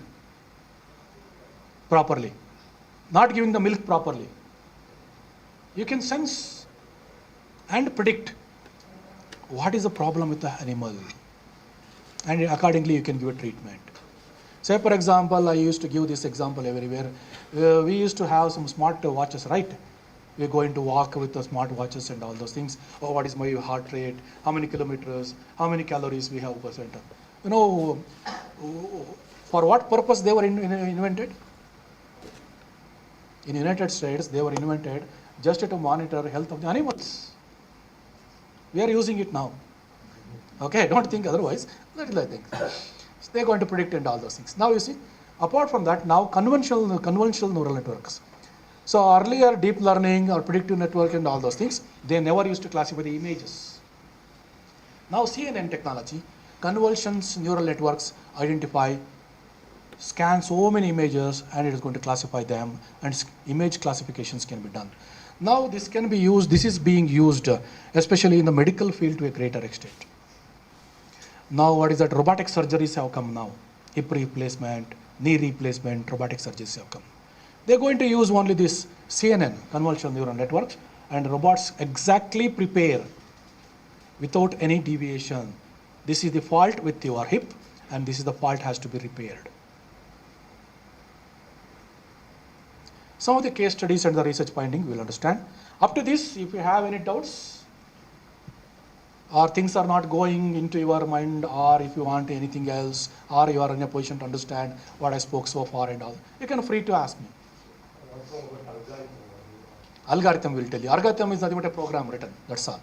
properly, not giving the milk properly. You can sense and predict what is the problem with the animal, and accordingly you can give a treatment. Say for example, I used to give this example everywhere. We used to have some smart watches, right? We're going to walk with the smart watches and all those things. Oh, what is my heart rate? How many kilometers? How many calories we have per cent? You know, for what purpose they were invented? In United States, they were invented just to monitor health of the animals. We are using it now. Okay, don't think otherwise. That is the thing. So they're going to predict and all those things. Now you see, apart from that, now conventional neural networks. So earlier deep learning or predictive network and all those things, they never used to classify the images. Now CNN technology, convolutions neural networks identify, scan so many images, and it is going to classify them, and image classifications can be done. Now this can be used, this is being used especially in the medical field to a greater extent. Now what is that? Robotic surgeries have come now. Hip replacement, knee replacement, robotic surgeries have come. They're going to use only this CNN, convolutional neural networks, and robots exactly prepare without any deviation. This is the fault with your hip, and this is the fault has to be repaired. Some of the case studies and the research finding you will understand. Up to this, if you have any doubts, or things are not going into your mind, or if you want anything else, or you are in a position to understand what I spoke so far and all, you can free to ask me. Algorithm will tell you. Algorithm is nothing but a program written, that's all.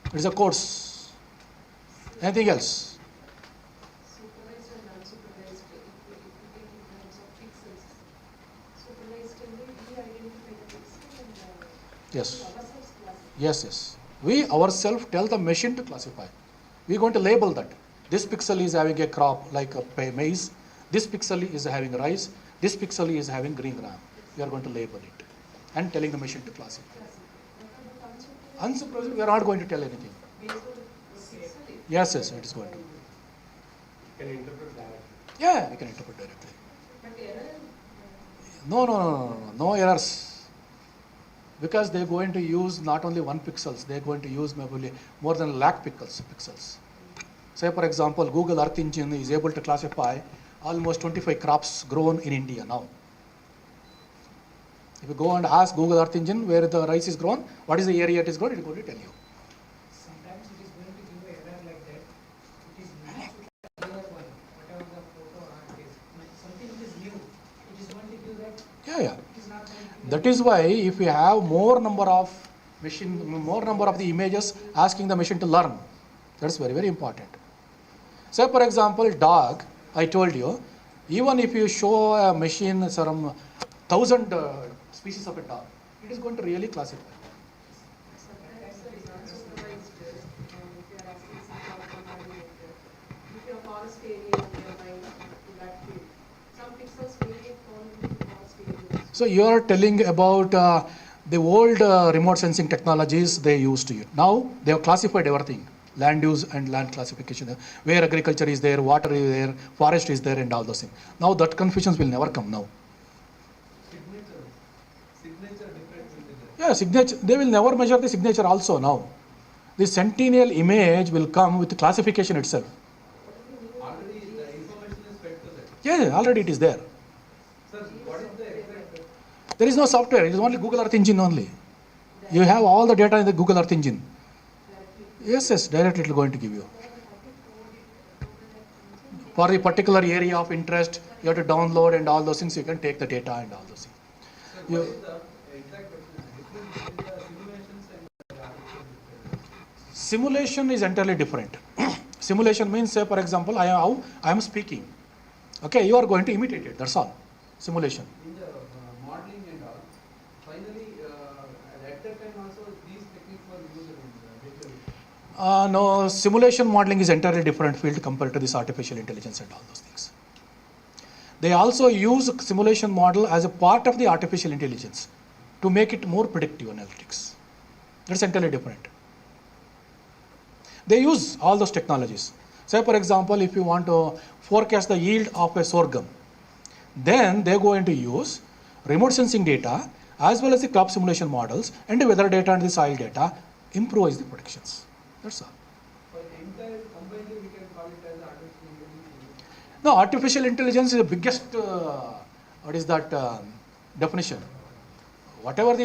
It is a course. Anything else? Supervised and unsupervised, if we take in terms of pixels. Supervised can we identify the pixel and Yes. ourselves classify. Yes. We ourselves tell the machine to classify. We are going to label that. This pixel is having a crop like a maize, This pixel is having rice, this pixel is having green gram. We are going to label it and telling the machine to classify. Unsupervised, we are not going to tell anything. Yes, it is going to. Can interpret that. Yeah, we can interpret directly. No errors. Because they are going to use not only one pixels, they are going to use maybe more than 1,00,000 pixels. Say for example, Google Earth Engine is able to classify almost 25 crops grown in India now. If you go and ask Google Earth Engine where the rice is grown, what is the area it is grown, it is going to tell you. Sometimes it is going to give an error like that. It is matched with the other one, whatever the photo art is. Something which is new, it is going to give that. Yeah. It is not going to give That is why if we have more number of the images asking the machine to learn, that's very, very important. Say for example, dog, I told you, even if you show a machine some 1,000 species of a dog, it is going to really classify. Sometimes it is unsupervised, if you are asking some problem, if your forest area nearby to that field, some pixels may fall into forest area. So you are telling about the old remote sensing technologies they used to use. Now they have classified everything, land use and land classification, where agriculture is there, water is there, forest is there and all those things. Now that confusions will never come now. Signature different will be there. Yeah, signature, they will never measure the signature also now. The sentinel image will come with classification itself. Already the information is fed to that. Yeah, already it is there. Sir, what is the exact? There is no software, it is only Google Earth Engine only. You have all the data in the Google Earth Engine. Yes, directly it is going to give you. For the particular area of interest, you have to download and all those things, you can take the data and all those things. Sir, You- what is the exact difference between the simulations and the artificial intelligence? Simulation is entirely different. Simulation means, say for example, I am speaking. Okay, you are going to imitate it, that's all. Simulation. In the modeling and all, finally, at that time also these techniques were used in digital. No, simulation modeling is entirely different field compared to this artificial intelligence and all those things. They also use simulation model as a part of the artificial intelligence to make it more predictive analytics. That's entirely different. They use all those technologies. Say for example, if you want to forecast the yield of a sorghum, then they're going to use remote sensing data as well as the crop simulation models and the weather data and the soil data, improvise the predictions. That's all. For entire combinedly, we can call it as artificial intelligence. No, artificial intelligence is the biggest, definition. Whatever the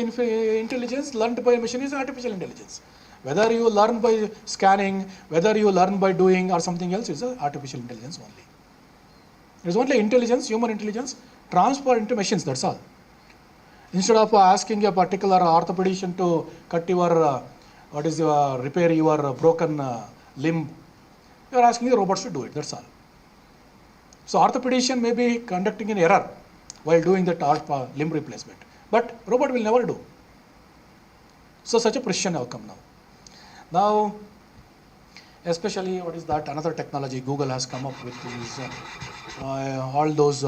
intelligence learned by a machine is artificial intelligence. Whether you learn by scanning, whether you learn by doing or something else is artificial intelligence only. It is only intelligence, human intelligence, transfer into machines, that's all. Instead of asking a particular orthopedician to cut your, repair your broken limb, you are asking the robots to do it, that's all. So orthopedician may be conducting an error while doing that limb replacement, but robot will never do. So such a precision have come now. Now, especially another technology Google has come up with is all those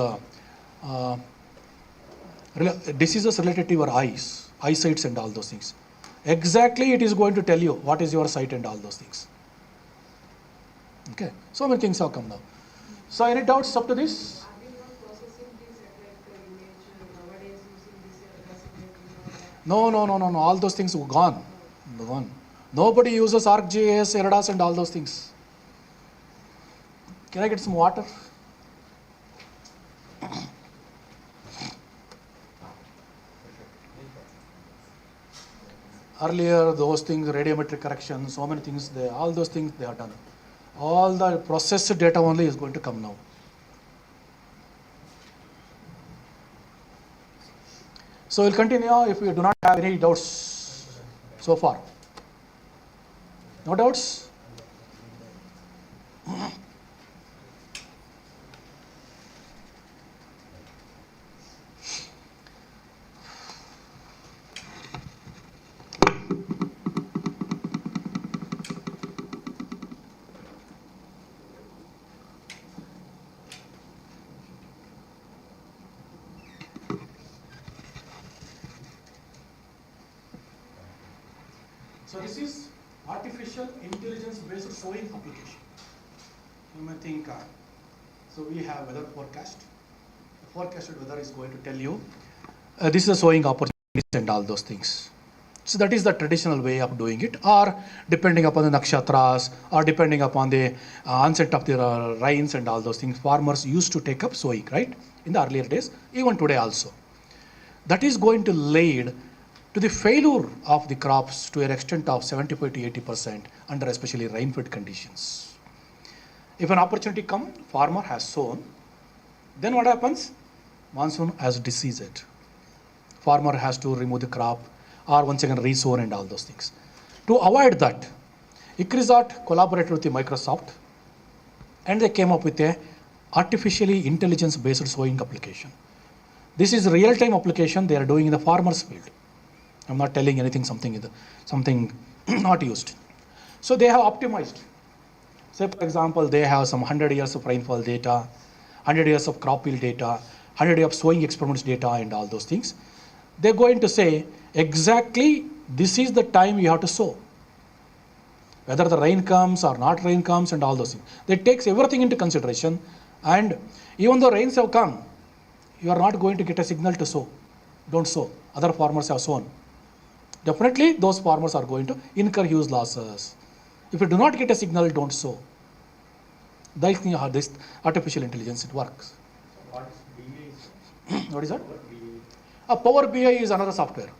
diseases related to your eyes, eyesights and all those things. Exactly, it is going to tell you what is your sight and all those things. Okay, so many things have come now. So any doubts up to this? Are we not processing this at image nowadays using this No. All those things are gone. Nobody uses ArcGIS, ERDAS and all those things. Can I get some water? Earlier, those things, radiometric correction, so many things, all those things they have done. All the processed data only is going to come now. So we'll continue if we do not have any doubts so far. No doubts? this is artificial intelligence based sowing application. You may think, so we have weather forecast. The forecasted weather is going to tell you this is a sowing opportunities and all those things. So that is the traditional way of doing it, or depending upon the nakshatras, or depending upon the onset of the rains and all those things. Farmers used to take up sowing, right? In the earlier days, even today also. That is going to lead to the failure of the crops to an extent of 75 to 80% under especially rain-fed conditions. If an opportunity comes, farmer has sown, then what happens? Monsoon has diseased it. Farmer has to remove the crop or once again resow and all those things. To avoid that, ICRISAT collaborated with the Microsoft and they came up with a artificially intelligence based sowing application. This is real-time application they are doing in the farmer's field. I'm not telling anything, something not used. So they have optimized. Say for example, they have some 100 years of rainfall data, 100 years of crop yield data, 100 years of sowing experiments data and all those things. They're going to say exactly this is the time you have to sow. Whether the rain comes or not rain comes and all those things. They takes everything into consideration, and even though rains have come, you are not going to get a signal to sow. Don't sow. Other farmers have sown. Definitely those farmers are going to incur huge losses. If you do not get a signal, don't sow. That's how this artificial intelligence it works. So what is BA? What is that? What BA? Power BI is another software.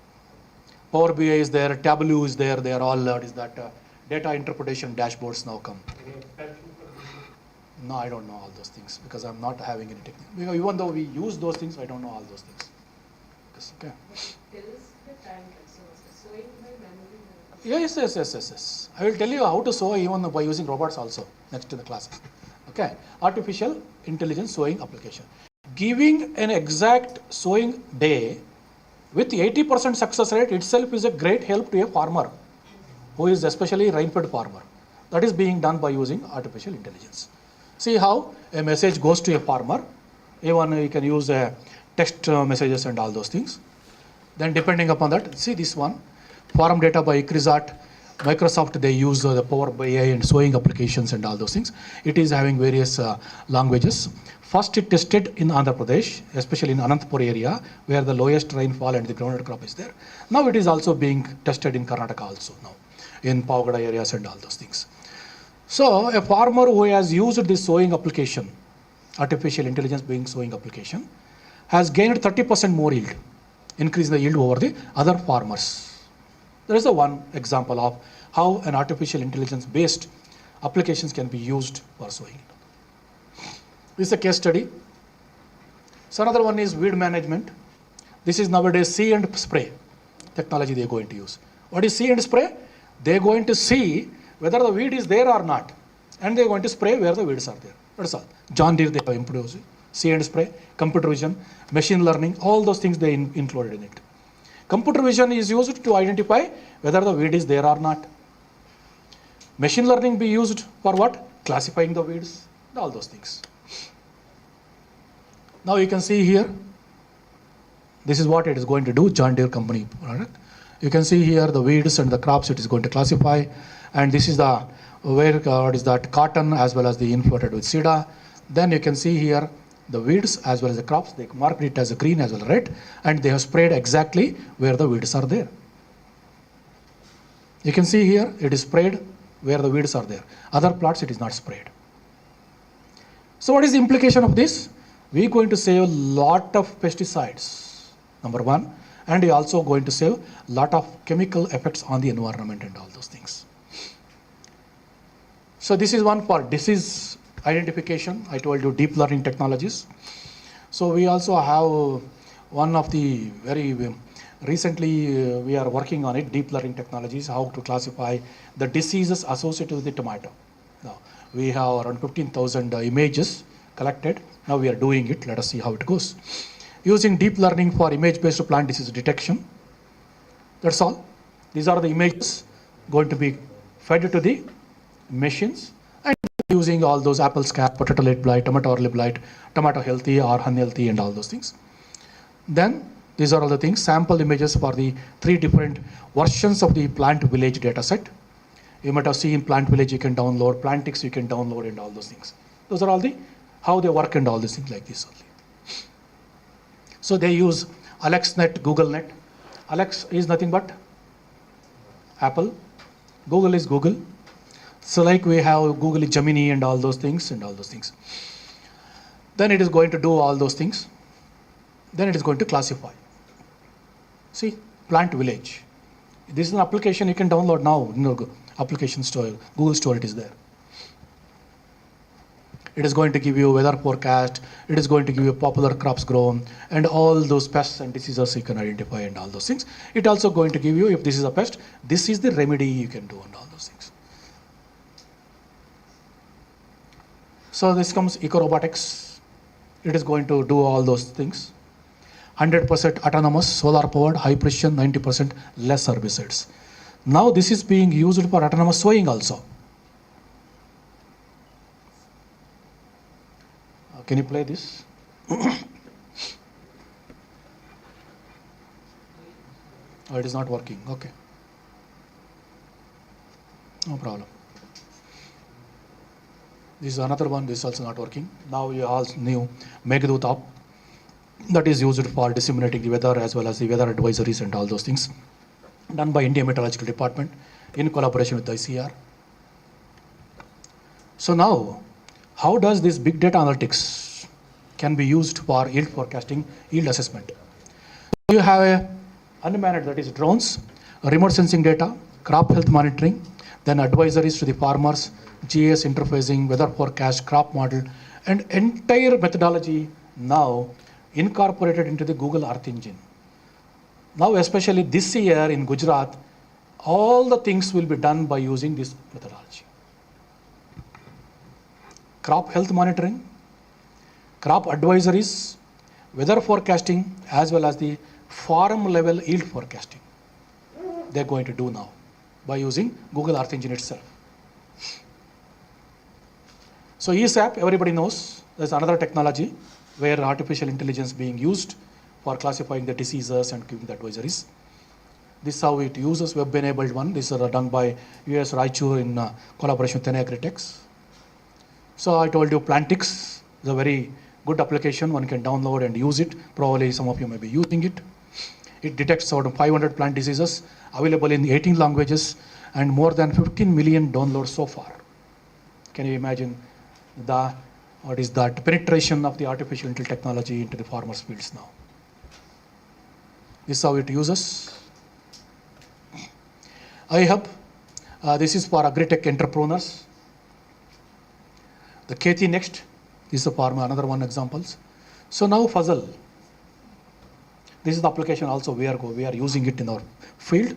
Power BI is there, Tableau is there, they are all data interpretation dashboards now come. Any expansion for BA? No, I don't know all those things because I'm not having any technique. Because even though we use those things, I don't know all those things. Okay. Tells the time, so sowing by manually. Yes. I will tell you how to sow even by using robots also next to the classes. Okay. Artificial intelligence sowing application. Giving an exact sowing day with 80% success rate itself is a great help to a farmer who is especially rain-fed farmer. That is being done by using artificial intelligence. See how a message goes to a farmer. Even you can use text messages and all those things. Then depending upon that, see this one, farm data by ICRISAT, Microsoft, they use the Power BI and sowing applications and all those things. It is having various languages. First it tested in Andhra Pradesh, especially in Anantapur area, where the lowest rainfall and the groundnut crop is there. Now it is also being tested in Karnataka also now, in Pavagada areas and all those things. So a farmer who has used this sowing application, artificial intelligence being sowing application, has gained 30% more yield, increase the yield over the other farmers. There is a one example of how an artificial intelligence based applications can be used for sowing. This is a case study. So another one is weed management. This is nowadays see and spray technology they are going to use. What is see and spray? They are going to see whether the weed is there or not, and they are going to spray where the weeds are there. That's all. John Deere they have introduced see and spray, computer vision, machine learning, all those things they included in it. Computer vision is used to identify whether the weed is there or not. Machine learning be used for what? Classifying the weeds, all those things. Now you can see here, this is what it is going to do, John Deere company product. You can see here the weeds and the crops it is going to classify, and this is the where what is that cotton as well as the inflated with sida. Then you can see here the weeds as well as the crops, they marked it as a green as well as red, and they have sprayed exactly where the weeds are there. You can see here it is sprayed where the weeds are there. Other plots it is not sprayed. So what is the implication of this? We are going to save a lot of pesticides, number one, and we are also going to save a lot of chemical effects on the environment and all those things. So this is one for disease identification. I told you deep learning technologies. So we also have one of the very recently we are working on it, deep learning technologies, how to classify the diseases associated with the tomato. Now we have around 15,000 images collected. Now we are doing it. Let us see how it goes. Using deep learning for image-based plant disease detection. That's all. These are the images going to be fed to the machines, and using all those apple scab, potato late blight, tomato early blight, tomato healthy or unhealthy and all those things. Then These are all the things, sample images for the 3 different versions of the plant village data set. You might have seen plant village you can download, plantix you can download, and all those things. Those are all the how they work and all these things like this only. So they use AlexNet, GoogleNet. Alex is nothing but Apple. Google is Google. So like we have Google Gemini and all those things and all those things. Then it is going to do all those things. Then it is going to classify. See, plant village. This is an application you can download now. Application store, Google Store, it is there. It is going to give you weather forecast. It is going to give you popular crops grown and all those pests and diseases you can identify and all those things. It also going to give you, if this is a pest, this is the remedy you can do and all those things. So this comes eco-robotics. It is going to do all those things. 100% autonomous, solar powered, high precision, 90% less herbicides. Now this is being used for autonomous sowing also. Can you play this? Oh, it is not working. Okay. No problem. This is another one. This is also not working. Now you all knew Meghdut app that is used for disseminating the weather as well as the weather advisories and all those things, done by India Meteorological Department in collaboration with ICR. So now, how does this big data analytics can be used for yield forecasting, yield assessment? So you have a unmanned, that is drones, remote sensing data, crop health monitoring, then advisories to the farmers, GIS interfacing, weather forecast, crop model, and entire methodology now incorporated into the Google Earth Engine. Now, especially this year in Gujarat, all the things will be done by using this methodology. Crop health monitoring, crop advisories, weather forecasting, as well as the farm level yield forecasting. They're going to do now by using Google Earth Engine itself. So ESAP, everybody knows, there's another technology where artificial intelligence being used for classifying the diseases and giving the advisories. This is how it uses web-enabled one. These are done by US Raichur in collaboration with Agritechs. So I told you plantix is a very good application. One can download and use it. Probably some of you may be using it. It detects sort of 500 plant diseases available in 18 languages and more than 15 million downloads so far. Can you imagine what is that penetration of the artificial intelligence technology into the farmers' fields now? This is how it uses. iHub, this is for agri-tech entrepreneurs. The KT Next, this is the farmer, another one examples. So now Fuzzle, this is the application also we are using it in our field.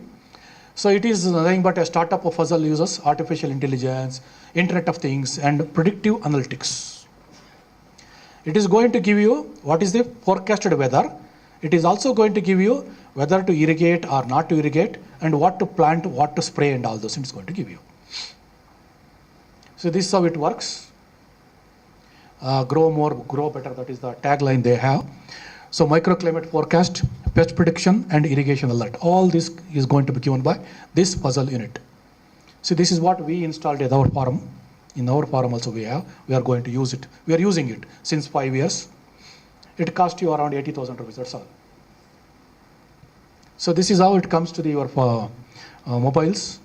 So it is nothing but a startup of Fuzzle uses artificial intelligence, Internet of Things, and predictive analytics. It is going to give you what is the forecasted weather. It is also going to give you whether to irrigate or not to irrigate, and what to plant, what to spray, and all those things it's going to give you. So this is how it works. Grow more, grow better, that is the tagline they have. So microclimate forecast, pest prediction, and irrigation alert. All this is going to be given by this Fuzzle unit. So this is what we installed at our farm. In our farm also we are going to use it. We are using it since 5 years. It cost you around 80,000 rupees, that's all. So this is how it comes to your mobiles.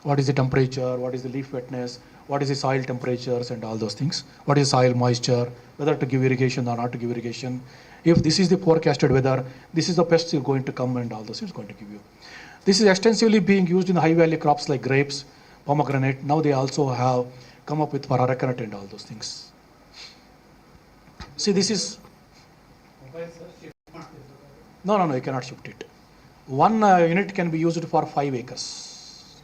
What is the temperature, what is the leaf wetness, what is the soil temperatures and all those things. What is soil moisture, whether to give irrigation or not to give irrigation. If this is the forecasted weather, this is the pests you're going to come and all those it's going to give you. This is extensively being used in high value crops like grapes, pomegranate. Now they also have come up with for arecanut and all those things. See, this is, no, you cannot shift it. One unit can be used for 5 acres.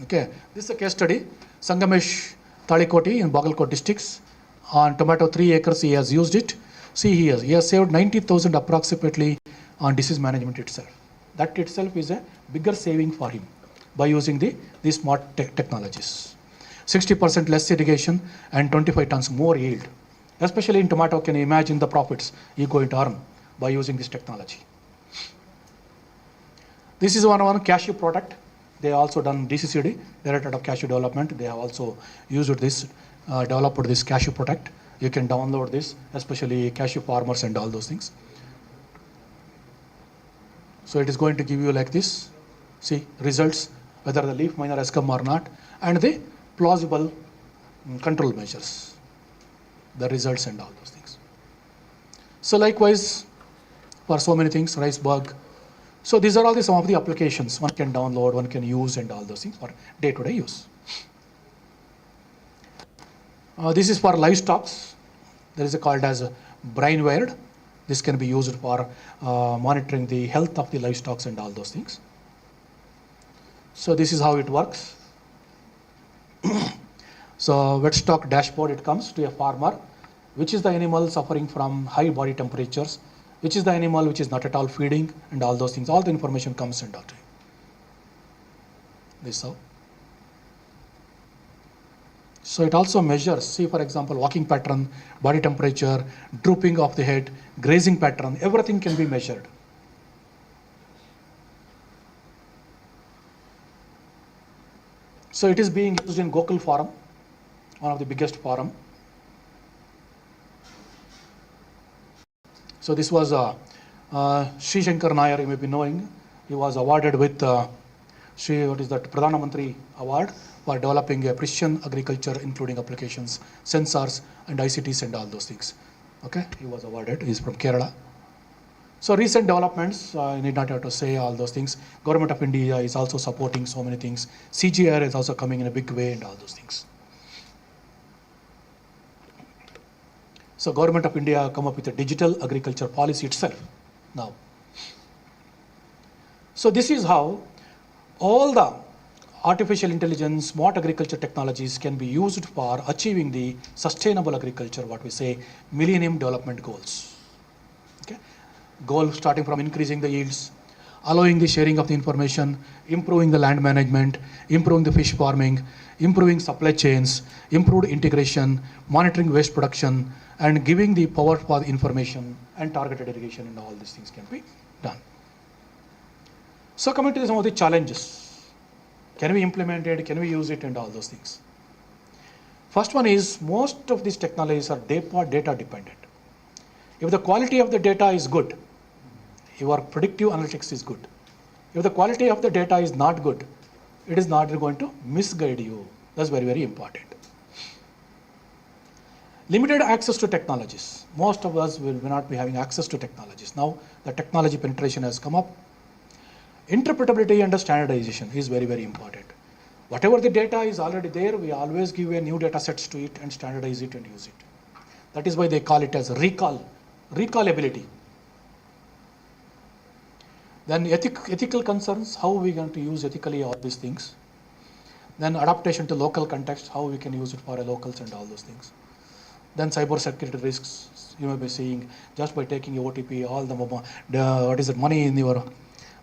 Okay, this is a case study. Sangamesh Talikoti in Bagalkot districts. On tomato 3 acres he has used it. See here, he has saved 90,000 approximately on disease management itself. That itself is a bigger saving for him by using these smart technologies. 60% less irrigation and 25 tons more yield. Especially in tomato, can you imagine the profits you're going to earn by using this technology? This is one cashew product. They also done DCCD, Directorate of Cashew Development. They have also used this, developed this cashew product. You can download this, especially cashew farmers and all those things. So it is going to give you like this. See results, whether the leaf miner has come or not, and the plausible control measures, the results and all those things. So likewise, for so many things, rice bug. So these are all some of the applications one can download, one can use, and all those things for day-to-day use. This is for livestock. There is a called as a brain wired. This can be used for monitoring the health of the livestock and all those things. So this is how it works. So wet stock dashboard, it comes to a farmer, which is the animal suffering from high body temperatures, which is the animal which is not at all feeding, and all those things. All the information comes and out. This how. So it also measures, see for example, walking pattern, body temperature, drooping of the head, grazing pattern, everything can be measured. So it is being used in Gokul Forum, one of the biggest forum. So this was Sri Shankar Nair, you may be knowing. He was awarded with Pradhana Mantri Award for developing a precision agriculture, including applications, sensors, and ICTs and all those things. Okay, he was awarded. He is from Kerala. So recent developments, I need not have to say all those things. Government of India is also supporting so many things. CGR is also coming in a big way and all those things. So Government of India come up with a digital agriculture policy itself now. So this is how all the artificial intelligence, smart agriculture technologies can be used for achieving the sustainable agriculture, what we say, Millennium Development Goals. Okay, goal starting from increasing the yields, allowing the sharing of the information, improving the land management, improving the fish farming, improving supply chains, improved integration, monitoring waste production, and giving the power for the information and targeted irrigation, and all these things can be done. So coming to some of the challenges. Can we implement it? Can we use it? And all those things. First one is most of these technologies are data dependent. If the quality of the data is good, your predictive analytics is good. If the quality of the data is not good, it is not going to misguide you. That's very, very important. Limited access to technologies. Most of us will not be having access to technologies. Now the technology penetration has come up. Interpretability and standardization is very, very important. Whatever the data is already there, we always give a new data sets to it and standardize it and use it. That is why they call it as recallability. Then ethical concerns, how we going to use ethically all these things. Then adaptation to local context, how we can use it for locals and all those things. Then cyber security risks, you may be seeing just by taking your OTP, all the money in your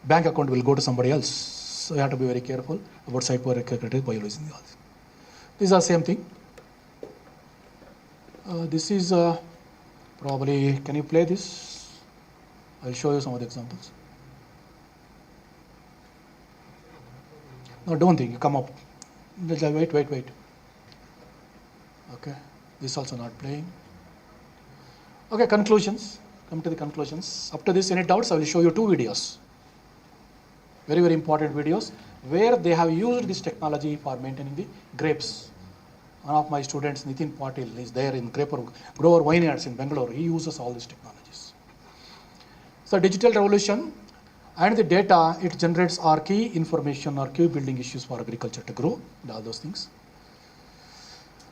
bank account will go to somebody else. So you have to be very careful about cyber security by using all this. These are same thing. This is probably, can you play this? I'll show you some of the examples. No, don't think, you come up. Wait. Okay, this also not playing. Okay, conclusions. Come to the conclusions. Up to this, any doubts? I will show you two videos. Very, very important videos where they have used this technology for maintaining the grapes. One of my students, Nitin Patil, is there in grower vineyards in Bangalore. He uses all these technologies. So digital revolution and the data it generates are key information or key building issues for agriculture to grow, and all those things.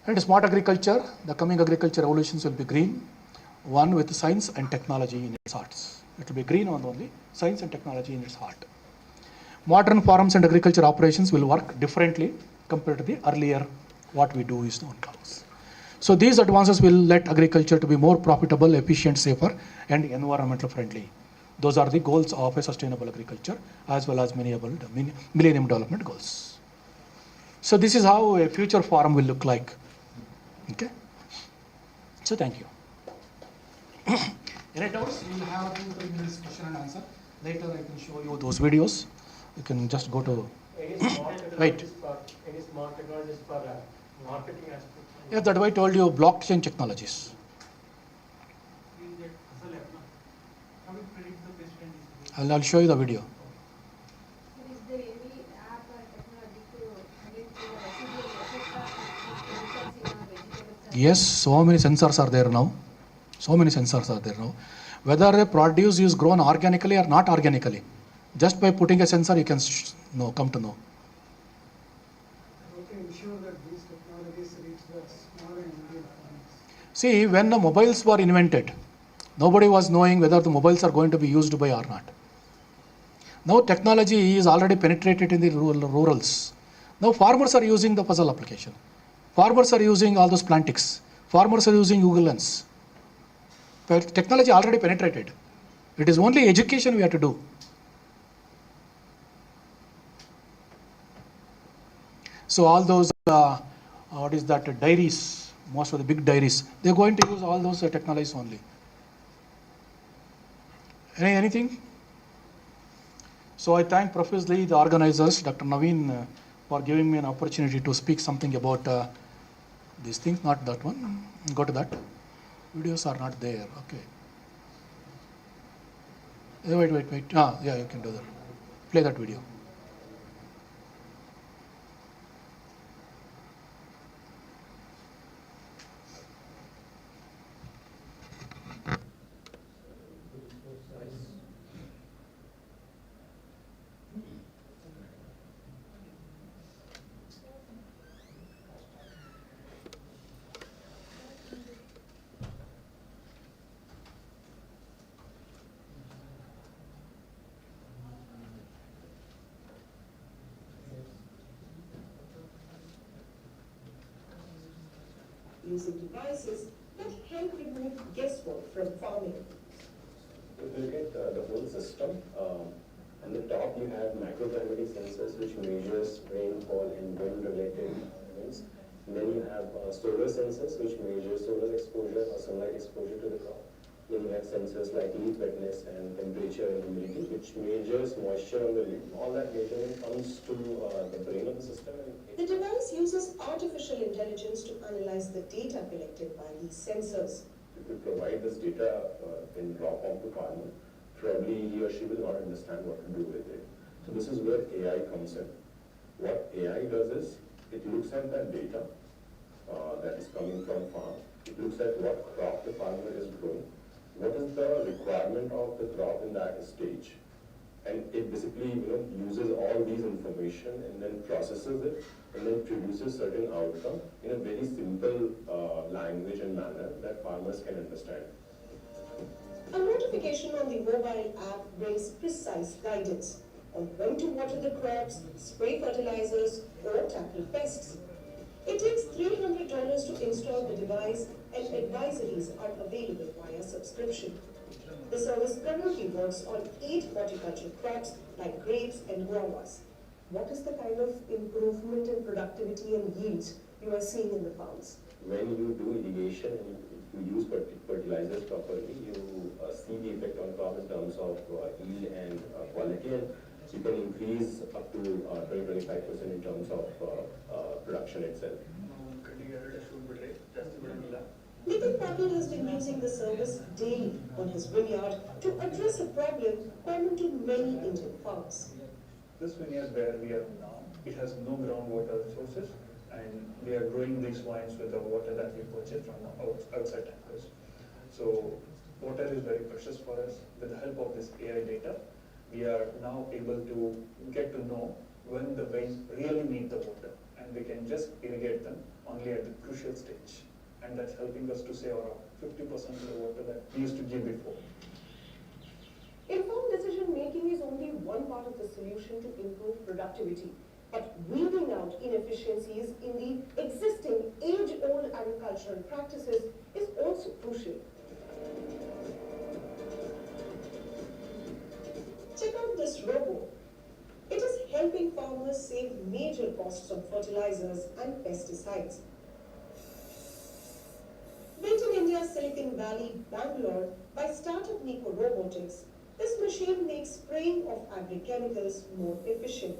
And smart agriculture, the coming agriculture revolutions will be green, one with science and technology in its hearts. It will be green one only, science and technology in its heart. Modern farms and agriculture operations will work differently compared to the earlier what we do is on cows. So these advances will let agriculture to be more profitable, efficient, safer, and environmental friendly. Those are the goals of a sustainable agriculture as well as Millennium Development Goals. So this is how a future farm will look like. Okay. So thank you. Any doubts? We will have 2-3 minutes question and answer. Later I can show you those videos. You can just go to, Any smart Right. technologies for, any smart technologies for marketing aspect? yeah, that I told you, blockchain technologies. I'll show you the video. Sir, is there any app or technology to predict the residual effect of these chemicals in our vegetables? Yes, so many sensors are there now. So many sensors are there now. Whether a produce is grown organically or not organically, just by putting a sensor, you can come to know. How can you ensure that these technologies reach the small and medium farmers? See, when the mobiles were invented, nobody was knowing whether the mobiles are going to be used by or not. Now technology is already penetrated in the rurals. Now farmers are using the puzzle application. Farmers are using all those plantics. Farmers are using Google Lens. But technology already penetrated. It is only education we have to do. So all those, what is that, dairies, most of the big dairies, they're going to use all those technologies only. Anything? So I thank profusely the organizers, Dr. Naveen, for giving me an opportunity to speak something about these things, not that one. Go to that. Videos are not there. Okay. Wait. Yeah, you can do that. Play that video. Using devices that help remove guesswork from farming. If you look at the whole system, on the top you have microclimatic sensors which measures rainfall and wind-related events. And then you have solar sensors which measure solar exposure or sunlight exposure to the crop. Then you have sensors like leaf wetness and temperature and humidity which measures moisture on the leaf. All that measurement comes to the brain of the system. The device uses artificial intelligence to analyze the data collected by these sensors. If you provide this data in raw form to farmer, probably he or she will not understand what to do with it. So this is where AI comes in. What AI does is, it looks at that data that is coming from farm. It looks at what crop the farmer is growing, what is the requirement of the crop in that stage. And it basically uses all these information and then processes it and then produces certain outcome in a very simple language and manner that farmers can understand. A notification on the mobile app brings precise guidance on when to water the crops, spray fertilizers, or tackle pests. It takes $300 to install the device, and advisories are available via subscription. The service currently works on 8 horticultural crops like grapes and guavas. What is the kind of improvement in productivity and yields you are seeing in the farms? When you do irrigation and you use fertilizers properly, you see the effect on crop in terms of yield and quality, and you can increase up to 20-25% in terms of production itself. Nitin Patil has been using the service daily on his vineyard to address a problem common to many Indian farms. This vineyard where we are now, it has no groundwater resources, and we are growing these wines with the water that we purchase from outside tankers. So water is very precious for us. With the help of this AI data, we are now able to get to know when the vines really need the water, and we can just irrigate them only at the crucial stage. And that's helping us to save around 50% of the water that we used to give before. Informed decision making is only one part of the solution to improve productivity, but weeding out inefficiencies in the existing age-old agricultural practices is also crucial. Check out this robo. It is helping farmers save major costs on fertilizers and pesticides. Built in India's Silicon Valley, Bangalore, by startup Nico Robotics, This machine makes spraying of agri-chemicals more efficient.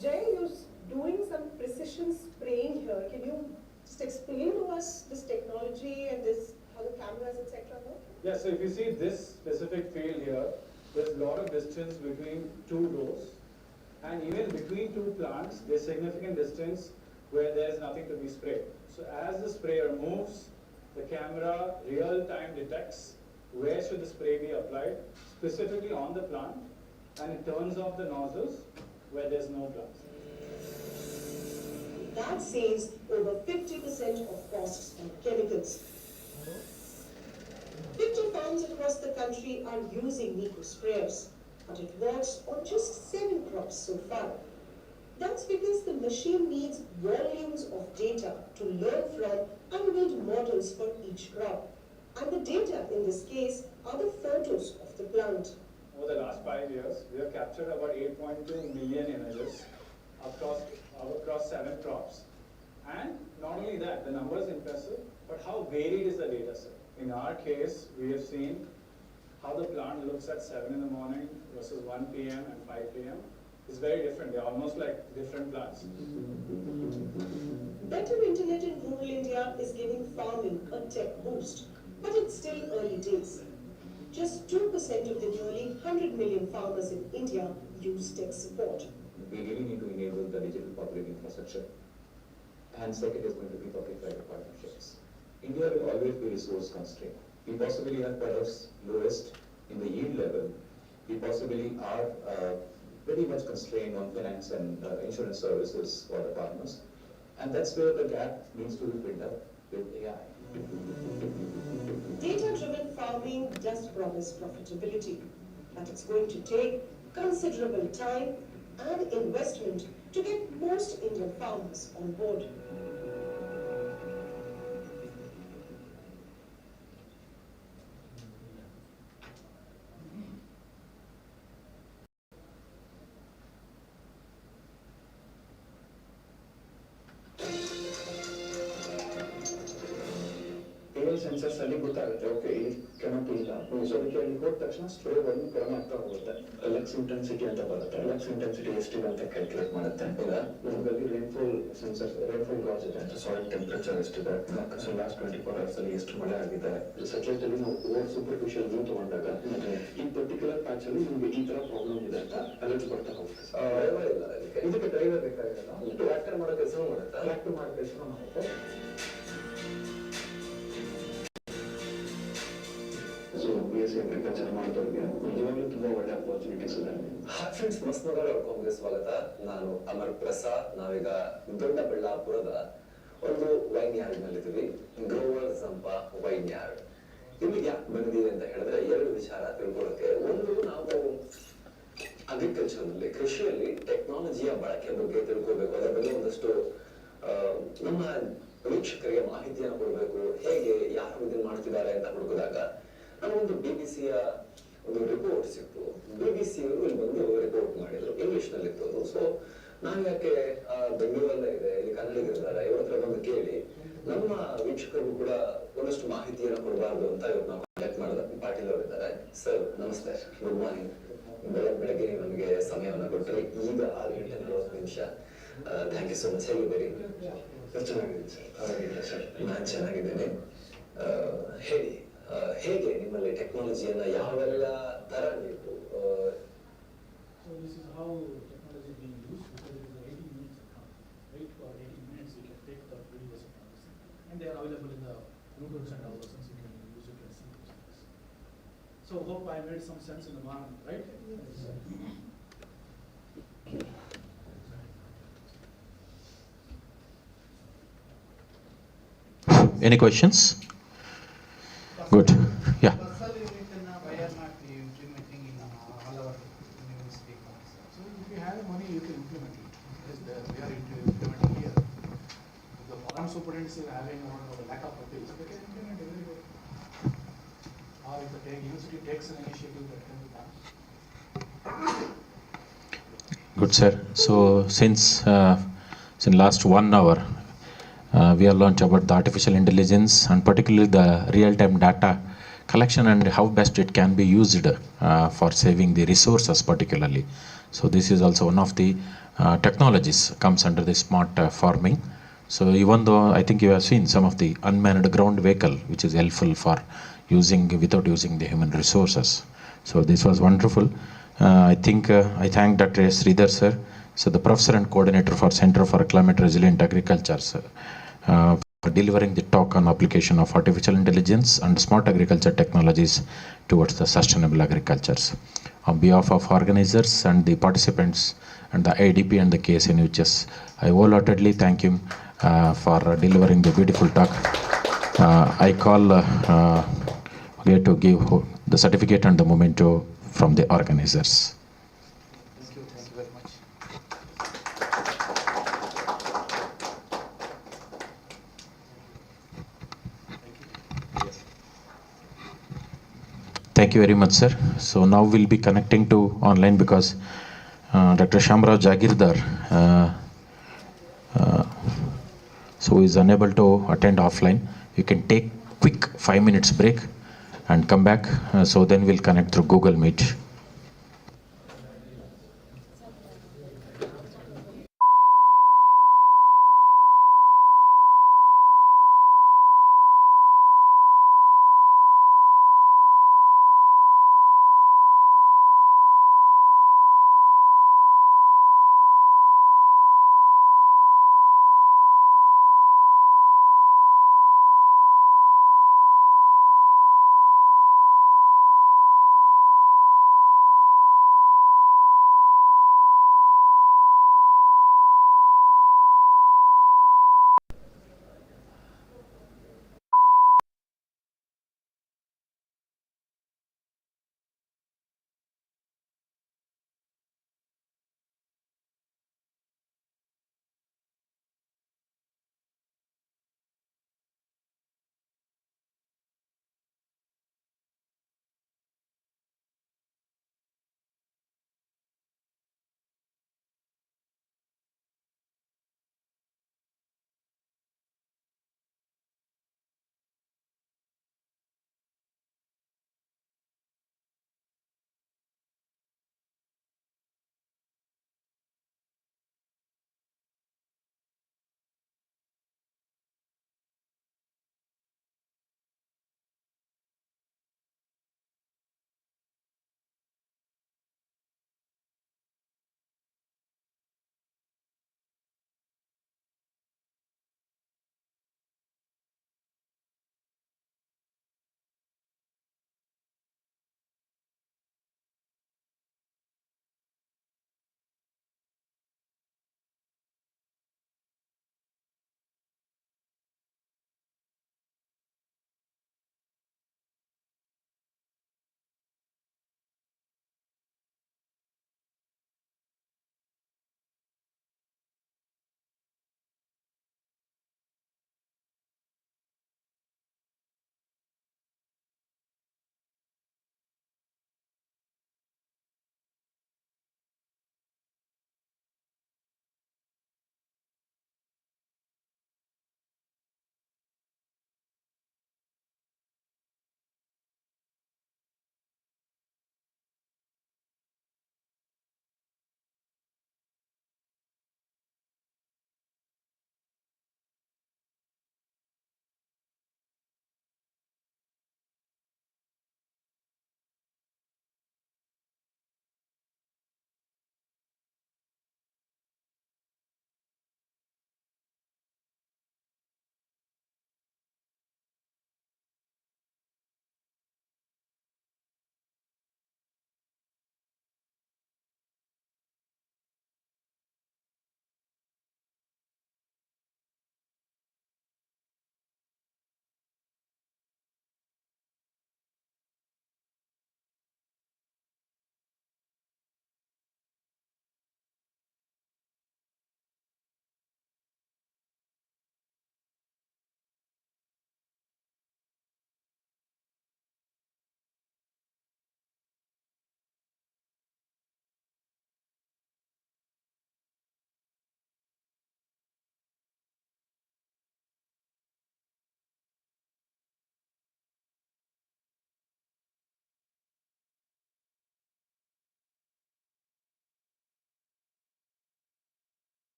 Jay, you're doing some precision spraying here. Can you just explain to us this technology and this, how the cameras, etc. work? Yeah, so if you see this specific field here, there's a lot of distance between two rows, and even between two plants, there's significant distance where there's nothing to be sprayed. So as the sprayer moves, the camera real time detects where should the spray be applied, specifically on the plant, and it turns off the nozzles where there's no plants. That saves over 50% of costs on chemicals. 50 farms across the country are using Nico sprayers, but it works on just 7 crops so far. That's because the machine needs volumes of data to learn from and build models for each crop. And the data in this case are the photos of the plant. Over the last 5 years, we have captured about 8.2 million images across 7 crops. And not only that, the number is impressive, but how varied is the data set? In our case, we have seen how the plant looks at 7 in the morning versus 1 p.m. and 5 p.m. It's very different. They're almost like different plants. Better internet in rural India is giving farming a tech boost, but it's still early days. Just 2% of the nearly 100 million farmers in India use tech support. We really need to enable the digital public infrastructure. And second is going to be public-private partnerships. India will always be resource constrained. We possibly are perhaps lowest in the yield level. We possibly are very much constrained on finance and insurance services for the farmers. And that's where the gap needs to be filled up with AI. Data-driven farming does promise profitability, but it's going to take considerable time and investment to get most Indian farmers on board. Sensors ಅಲ್ಲಿ ಗೊತ್ತಾಗುತ್ತೆ okay ಇಲ್ಲಿ canopy ಇಲ್ಲ so ಅದಕ್ಕೆ ಅಲ್ಲಿ ಹೋದ ತಕ್ಷಣ slow ಆಗಿ ಕಡಿಮೆ ಆಗ್ತಾ ಹೋಗುತ್ತೆ ಲಕ್ಸ್ ಇಂಟೆನ್ಸಿಟಿ ಅಂತ ಬರುತ್ತೆ ಲಕ್ಸ್ ಇಂಟೆನ್ಸಿಟಿ ಎಷ್ಟಿದೆ ಅಂತ ಕ್ಯಾಲ್ಕುಲೇಟ್ ಮಾಡುತ್ತೆ ಈಗ ನಮಗಲ್ಲಿ ರೈನ್ಫಾಲ್ ಸೆನ್ಸರ್ ರೈನ್ಫಾಲ್ ಲಾಸ್ ಇದೆ ಅಂತ ಸಾಯಿಲ್ ಟೆಂಪರೇಚರ್ ಎಷ್ಟಿದೆ ಸೊ ಲಾಸ್ಟ್ 24 hours ಅಲ್ಲಿ ಎಷ್ಟು ಮಳೆ ಆಗಿದೆ ಸೆಟಲೈಟ್ ಅಲ್ಲಿ ನಾವು ಓವರ್ ಸೂಪರ್ಫಿಷಿಯಲ್ ವ್ಯೂ ತಗೊಂಡಾಗ ಈ ಪರ್ಟಿಕ್ಯುಲರ್ ಪ್ಯಾಚ್ ಅಲ್ಲಿ ನಿಮಗೆ ಈ ತರ ಪ್ರಾಬ್ಲಮ್ ಇದೆ ಅಂತ ಅಲರ್ಟ್ ಬರ್ತಾ ಹೋಗುತ್ತೆ ಇದಕ್ಕೆ ಡ್ರೈವರ್ ಬೇಕಾಗಿರಲ್ಲ ಟ್ರ್ಯಾಕ್ಟರ್ ಮಾಡೋ ಕೆಲಸ ಮಾಡುತ್ತೆ ಟ್ರ್ಯಾಕ್ಟರ್ ಮಾಡೋ ಕೆಲಸ ಮಾಡುತ್ತೆ So BSc agriculture ಮಾಡಿದವರಿಗೆ ನಿಜವಾಗ್ಲೂ ತುಂಬಾ ಒಳ್ಳೆ ಅಪರ್ಚುನಿಟೀಸ್ ಇದೆ. ಫ್ರೆಂಡ್ಸ್ ಮಸ್ನಗರ ಕಾಂಗ್ರೆಸ್ಗೆ ಸ್ವಾಗತ. ನಾನು ಅಮರ್ ಪ್ರಸಾದ್. ನಾವೀಗ ದೊಡ್ಡಬಳ್ಳಾಪುರದ ಒಂದು ವೈನ್ ಯಾರ್ಡ್ ನಲ್ಲಿದ್ದೀವಿ. Grover Zampa vineyard. ಇಲ್ಲಿಗೆ ಯಾಕೆ ಬಂದಿದ್ದೀವಿ ಅಂತ ಹೇಳಿದ್ರೆ ಎರಡು ವಿಚಾರ ತಿಳ್ಕೊಳ್ಳೋಕೆ. ಒಂದು ನಾವು ಅಗ್ರಿಕಲ್ಚರ್ ನಲ್ಲಿ ಕೃಷಿಯಲ್ಲಿ ಟೆಕ್ನಾಲಜಿಯ ಬಳಕೆ ಬಗ್ಗೆ ತಿಳ್ಕೋಬೇಕು. ಅದರ ಬಗ್ಗೆ ಒಂದಷ್ಟು ನಮ್ಮ ವೀಕ್ಷಕರಿಗೆ ಮಾಹಿತಿಯನ್ನು ಕೊಡಬೇಕು. ಹೇಗೆ ಯಾರು ಇದನ್ನು ಮಾಡ್ತಿದ್ದಾರೆ ಅಂತ ಹುಡುಕಿದಾಗ ನಮಗೊಂದು BBC-ಯ ಒಂದು ರಿಪೋರ್ಟ್ ಸಿಕ್ತು. BBC ಅವರು ಇಲ್ಲಿ ಬಂದು ರಿಪೋರ್ಟ್ ಮಾಡಿದ್ರು, ಇಂಗ್ಲಿಷ್ ನಲ್ಲಿ ಇತ್ತು ಅದು. ಸೊ ನಾವು ಯಾಕೆ ಬೆಂಗಳೂರಲ್ಲೇ ಇದೆ, ಇಲ್ಲಿ ಕನ್ನಡಿಗರಿದ್ದಾರೆ, ಇವ್ರ ಹತ್ರ ಬಂದು ಕೇಳಿ ನಮ್ಮ ವೀಕ್ಷಕರಿಗೂ ಕೂಡ ಒಂದಷ್ಟು ಮಾಹಿತಿಯನ್ನು ಕೊಡಬಾರ್ದು ಅಂತ ಇವತ್ತು ನಾವು ಕಾಂಟ್ಯಾಕ್ಟ್ ಮಾಡಿದ. ಪಾಟೀಲ್ ಅವರು ಇದ್ದಾರೆ. ಸರ್ ನಮಸ್ತೆ, ಗುಡ್ ಮಾರ್ನಿಂಗ್. ಬೆಳಗ್ಗೆ ನಮಗೆ ಸಮಯವನ್ನು ಕೊಟ್ಟರೆ ಈಗ 6:40 ಥ್ಯಾಂಕ್ ಯು ಸೋ ಮಚ್. ಹೇಗಿದ್ದೀರಿ? ಚೆನ್ನಾಗಿದ್ದೀನಿ ಸರ್. ನಾನು ಚೆನ್ನಾಗಿದ್ದೇನೆ. ಹೇಳಿ, ಹೇಗೆ ನಿಮ್ಮಲ್ಲಿ ಟೆಕ್ನಾಲಜಿಯನ್ನ ಯಾವೆಲ್ಲ ತರ ನೀವು So this is how technology is being used, because it is a 80 minutes account, right? For 80 minutes you can take the videos of all this, and they are available in the Bluetooth and all those things. You can use it and see those things. So hope I made some sense in the morning, right? Yes. Any questions? Good. Yeah. So if you have money, you can implement it. Yes, we are implementing here. If the foreign superintendents are having a lack of purpose, they can implement everywhere. Or if the university takes an initiative, that can be done. Good, sir. So since last 1 hour, we have learnt about the artificial intelligence and particularly the real-time data collection and how best it can be used for saving the resources particularly. So this is also one of the technologies comes under the smart farming. So even though I think you have seen some of the unmanned ground vehicle, which is helpful for using without using the human resources. So this was wonderful. I think I thank Dr. S. Sridhar sir, so the professor and coordinator for Center for Climate Resilient Agriculture, sir, for delivering the talk on application of artificial intelligence and smart agriculture technologies towards the sustainable agricultures. On behalf of organizers and the participants and the IDP and the KSNUHS, I wholeheartedly thank him for delivering the beautiful talk. I call here to give the certificate and the memento from the organizers. Thank you very much. Thank you very much, sir. So now we'll be connecting to online because Dr. Shamrao Jagirdar so is unable to attend offline. You can take quick 5 minutes break and come back. So then we'll connect through Google Meet.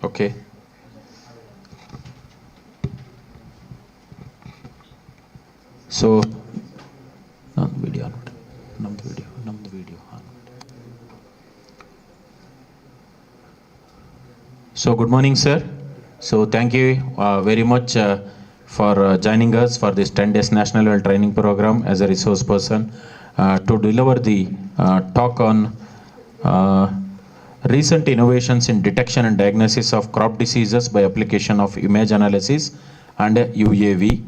Okay. So, video. So, good morning, sir. So, thank you very much for joining us for this 10 days national level training program as a resource person to deliver the talk on recent innovations in detection and diagnosis of crop diseases by application of image analysis and UAV.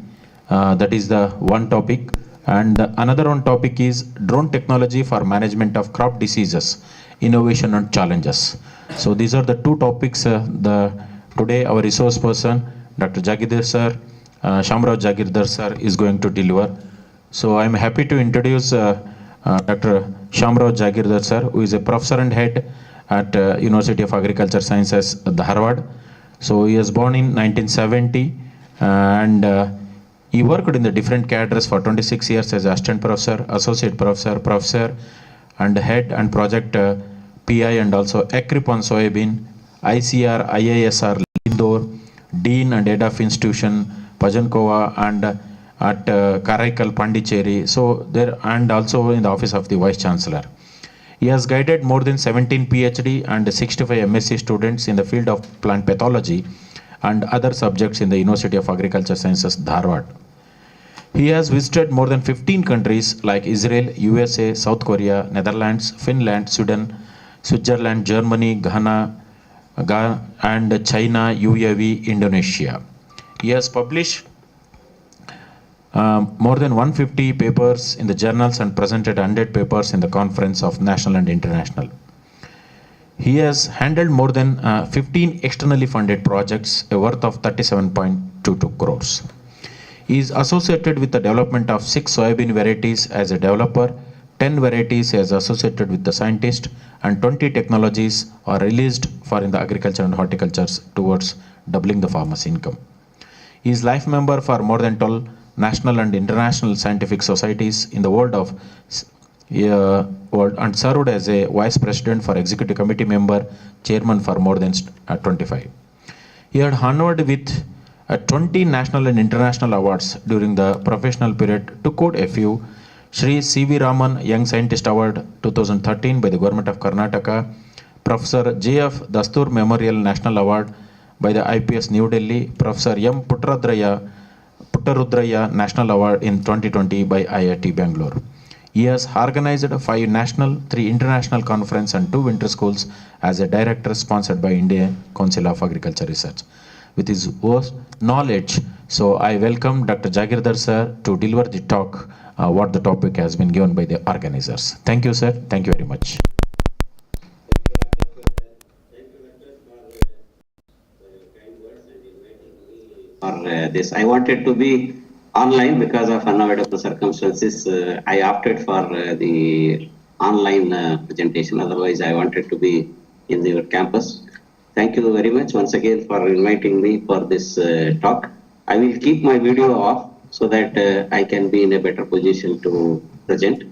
That is the one topic. And another one topic is drone technology for management of crop diseases, innovation and challenges. So these are the two topics today our resource person, Dr. Jagirdar sir, Shamrao Jagirdar sir is going to deliver. So I'm happy to introduce Dr. Shamrao Jagirdar sir, who is a professor and head at University of Agriculture Sciences, Dharwad. So he was born in 1970 and he worked in the different cadres for 26 years as assistant professor, associate professor, professor and head and project PI and also ECRIP on soybean, ICR, IISR, Indore, Dean and Head of Institution, Pajankova and at Karaikal, Pondicherry. So there and also in the office of the Vice Chancellor. He has guided more than 17 PhD and 65 MSc students in the field of plant pathology and other subjects in the University of Agriculture Sciences, Dharwad. He has visited more than 15 countries like Israel, USA, South Korea, Netherlands, Finland, Sweden, Switzerland, Germany, Ghana, and China, UAE, Indonesia. He has published more than 150 papers in the journals and presented 100 papers in the conference of national and international. He has handled more than 15 externally funded projects, a worth of 37.22 crores. He is associated with the development of 6 soybean varieties as a developer, 10 varieties as associated with the scientist, and 20 technologies are released for in the agriculture and horticulture towards doubling the farmer's income. He is life member for more than 12 national and international scientific societies in the world and served as a vice president for executive committee member, chairman for more than 25. He had honored with 20 national and international awards during the professional period. To quote a few, Shri C.V. Raman Young Scientist Award 2013 by the Government of Karnataka, Professor J.F. Dastur Memorial National Award by the IPS New Delhi, Professor M. Puttarudraya National Award in 2020 by IIT Bangalore. He has organized 5 national, 3 international conference and 2 winter schools as a director sponsored by Indian Council of Agriculture Research. With his vast knowledge, so I welcome Dr. Jagirdar sir to deliver the talk, what the topic has been given by the organizers. Thank you, sir. Thank you very much. This I wanted to be online because of unavoidable circumstances. I opted for the online presentation. Otherwise, I wanted to be in your campus. Thank you very much once again for inviting me for this talk. I will keep my video off so that I can be in a better position to present.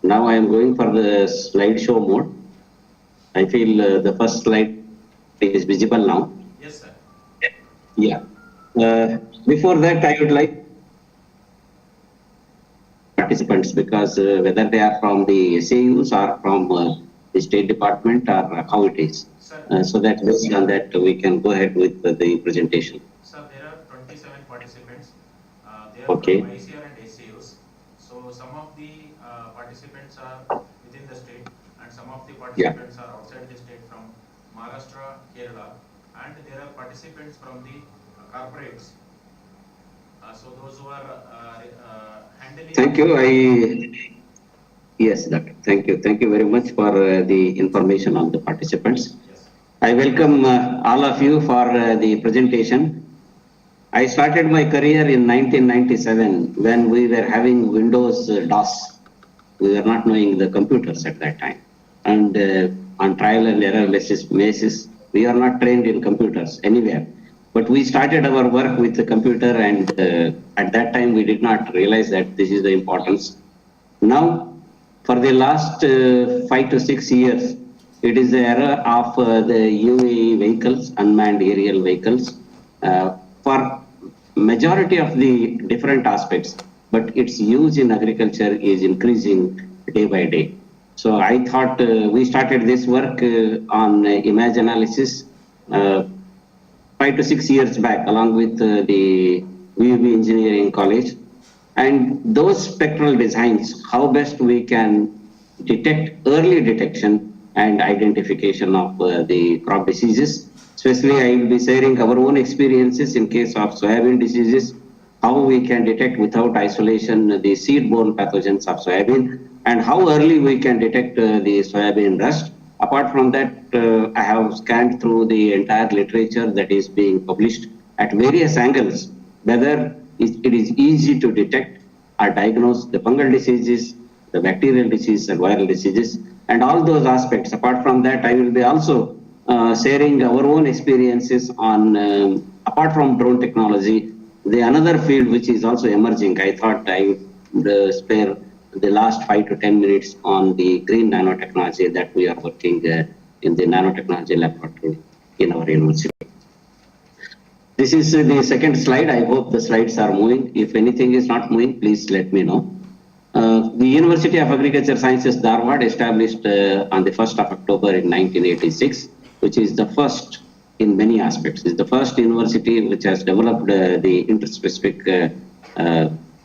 Now I am going for the slideshow mode. I feel the first slide is visible now. Yes, sir. Yeah. Before that, I would like participants because whether they are from the SAUs or from the State Department or how it is. So that based on that we can go ahead with the presentation. Sir, there are 27 participants. They are Okay. from ICR and SAUs. So some of the participants are within the state and some of the participants are outside the state from Maharashtra, Kerala, and there are participants from the corporates. So those who are handling... Thank you. Yes, Doctor. Thank you. Thank you very much for the information on the participants. Yes. I welcome all of you for the presentation. I started my career in 1997 when we were having Windows DOS. We were not knowing the computers at that time. And on trial and error basis, we are not trained in computers anywhere. But we started our work with the computer and at that time we did not realize that this is the importance. Now, for the last 5 to 6 years, It is the era of the UAE vehicles, unmanned aerial vehicles, for majority of the different aspects, but its use in agriculture is increasing day by day. So I thought we started this work on image analysis 5 to 6 years back, along with the VUB Engineering College. And those spectral designs, how best we can detect early detection and identification of the crop diseases. Especially, I will be sharing our own experiences in case of soybean diseases, how we can detect without isolation the seed-borne pathogens of soybean, and how early we can detect the soybean rust. Apart from that, I have scanned through the entire literature that is being published at various angles, whether it is easy to detect or diagnose the fungal diseases, the bacterial disease and viral diseases, and all those aspects. Apart from that, I will be also sharing our own experiences on, apart from drone technology, the another field which is also emerging. I thought I would spare the last 5 to 10 minutes on the green nanotechnology that we are working in the nanotechnology laboratory in our university. This is the second slide. I hope the slides are moving. If anything is not moving, please let me know. The University of Agriculture Sciences, Dharwad, established on the 1st of October in 1986, which is the first in many aspects. It's the first university which has developed the interspecific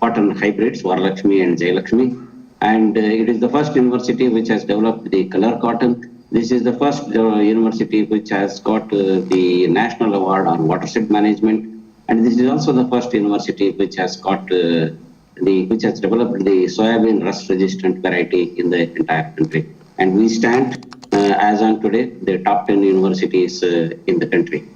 cotton hybrids, Varalakshmi and Jayalakshmi. And it is the first university which has developed the color cotton. This is the first university which has got the National Award on watershed management. And this is also the first university which has got which has developed the soybean rust resistant variety in the entire country. And we stand as on today, the top 10 universities in the country.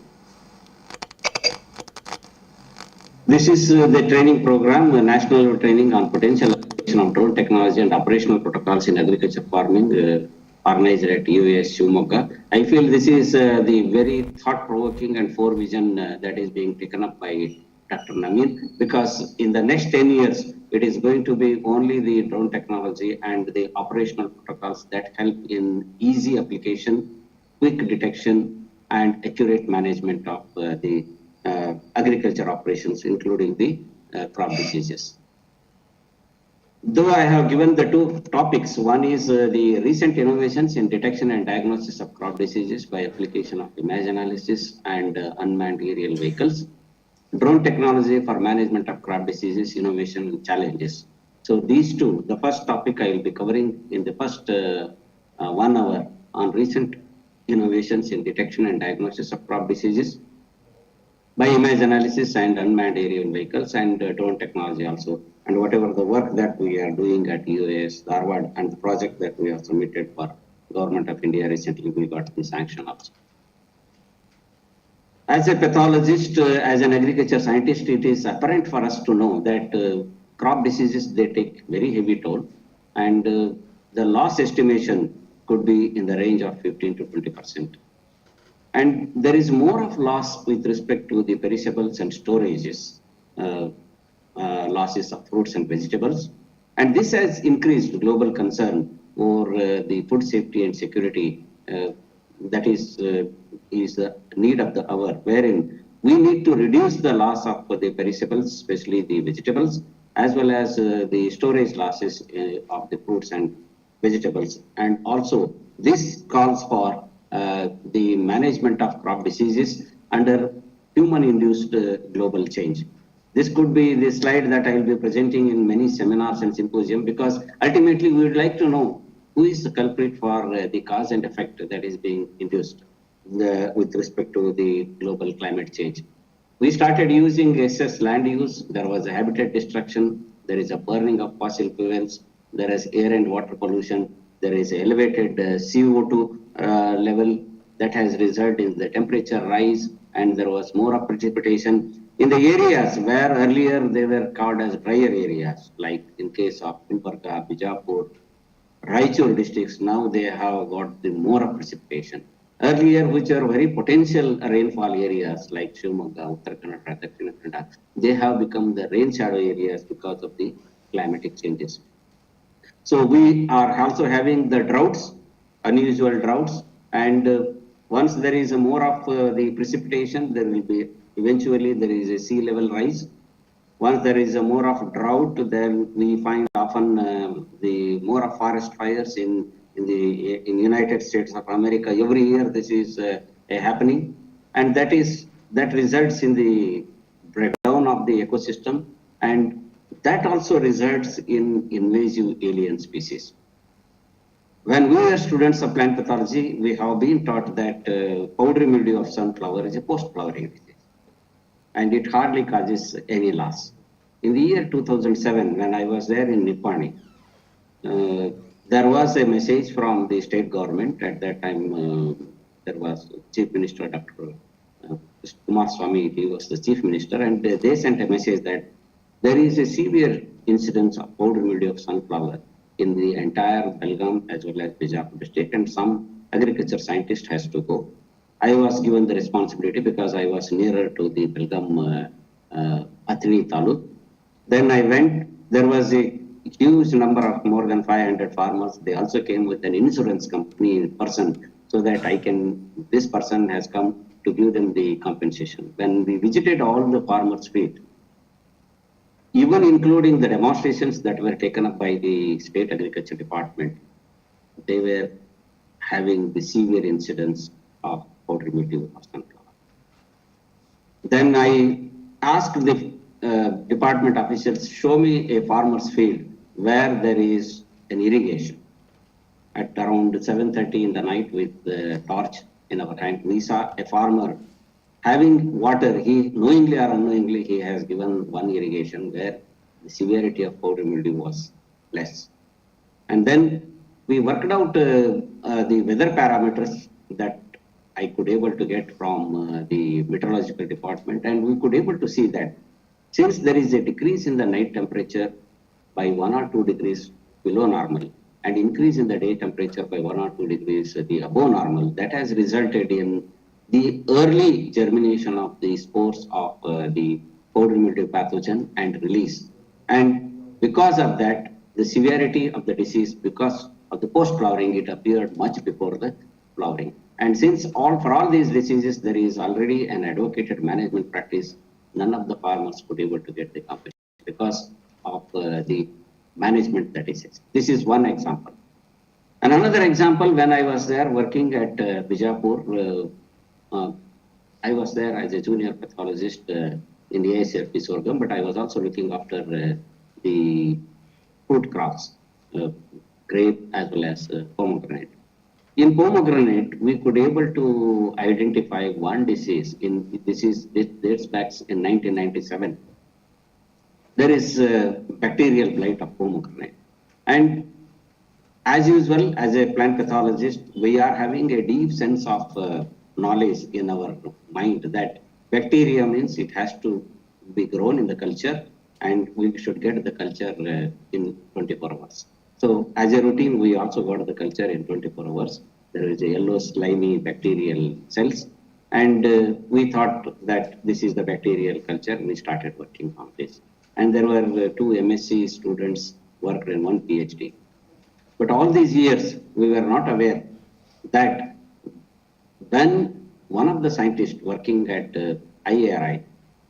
This is the training program, the national training on potential application of drone technology and operational protocols in agriculture farming, organized at UAS Shivamogga. I feel this is the very thought-provoking and forevision that is being taken up by Dr. Naveen, because in the next 10 years, it is going to be only the drone technology and the operational protocols that help in easy application, quick detection, and accurate management of the agriculture operations, including the crop diseases. Though I have given the two topics, one is the recent innovations in detection and diagnosis of crop diseases by application of image analysis and unmanned aerial vehicles, drone technology for management of crop diseases, innovation and challenges. So these two, the first topic I will be covering in the first 1 hour on recent innovations in detection and diagnosis of crop diseases by image analysis and unmanned aerial vehicles and drone technology also, and whatever the work that we are doing at UAS Dharwad and the project that we have submitted for Government of India recently, we got the sanction also. As a pathologist, as an agriculture scientist, it is apparent for us to know that crop diseases, they take very heavy toll, and the loss estimation could be in the range of 15 to 20%. And there is more of loss with respect to the perishables and storages, losses of fruits and vegetables. And this has increased global concern over the food safety and security that is the need of the hour, wherein we need to reduce the loss of the perishables, especially the vegetables, as well as the storage losses of the fruits and vegetables. And also, this calls for the management of crop diseases under human-induced global change. This could be the slide that I will be presenting in many seminars and symposium, because ultimately we would like to know who is the culprit for the cause and effect that is being induced with respect to the global climate change. We started using excess land use. There was a habitat destruction. There is a burning of fossil fuels. There is air and water pollution. There is elevated CO2 level that has resulted in the temperature rise, and there was more of precipitation in the areas where earlier they were called as drier areas, like in case of Gulbarga, Bijapur, Raichur districts. Now they have got the more of precipitation. Earlier, which are very potential rainfall areas like Shivamogga, Uttar Kannada, Dakshina Kannada, they have become the rain shadow areas because of the climatic changes. So we are also having the droughts, unusual droughts, And once there is a more of the precipitation, there will be eventually there is a sea level rise. Once there is a more of drought, then we find often the more of forest fires in United States of America. Every year this is a happening, and that results in the breakdown of the ecosystem, and that also results in invasive alien species. When we were students of plant pathology, we have been taught that powdery mildew of sunflower is a post-flowering disease, and it hardly causes any loss. In the year 2007, when I was there in Nippani, there was a message from the state government. At that time, there was Chief Minister Dr. Kumar Swami, he was the Chief Minister, and they sent a message that there is a severe incidence of powdery mildew of sunflower in the entire Belgaum as well as Bijapur district, and some agriculture scientist has to go. I was given the responsibility because I was nearer to the Belgaum Athini Taluk. Then I went, there was a huge number of more than 500 farmers. They also came with an insurance company person so that this person has come to give them the compensation. When we visited all the farmers' field, even including the demonstrations that were taken up by the state agriculture department, they were having the severe incidence of powdery mildew of sunflower. Then I asked the department officials, show me a farmer's field where there is an irrigation. At around 7:30 in the night with the torch in our hand, we saw a farmer having water. He knowingly or unknowingly, he has given one irrigation where the severity of powdery mildew was less. And then we worked out the weather parameters that I could able to get from the meteorological department, and we could able to see that since there is a decrease in the night temperature by 1 or 2 degrees below normal and increase in the day temperature by 1 or 2 degrees above normal, that has resulted in the early germination of the spores of the powdery mildew pathogen and release. And because of that, the severity of the disease, because of the post-flowering, it appeared much before the flowering. And since for all these diseases, there is already an advocated management practice, none of the farmers could able to get the compensation because of the management that is. This is one example. And another example, when I was there working at Bijapur, I was there as a junior pathologist in the ASRP sorghum, but I was also looking after the fruit crops, grape as well as pomegranate. In pomegranate, we could able to identify one disease. This dates back in 1997. There is bacterial blight of pomegranate, and as usual, as a plant pathologist, we are having a deep sense of knowledge in our mind that bacteria means it has to be grown in the culture, and we should get the culture in 24 hours. So as a routine, we also got the culture in 24 hours. There is a yellow slimy bacterial cells, and we thought that this is the bacterial culture. We started working on this, and there were 2 MSc students worked in 1 PhD. But all these years, we were not aware that when one of the scientists working at IARI,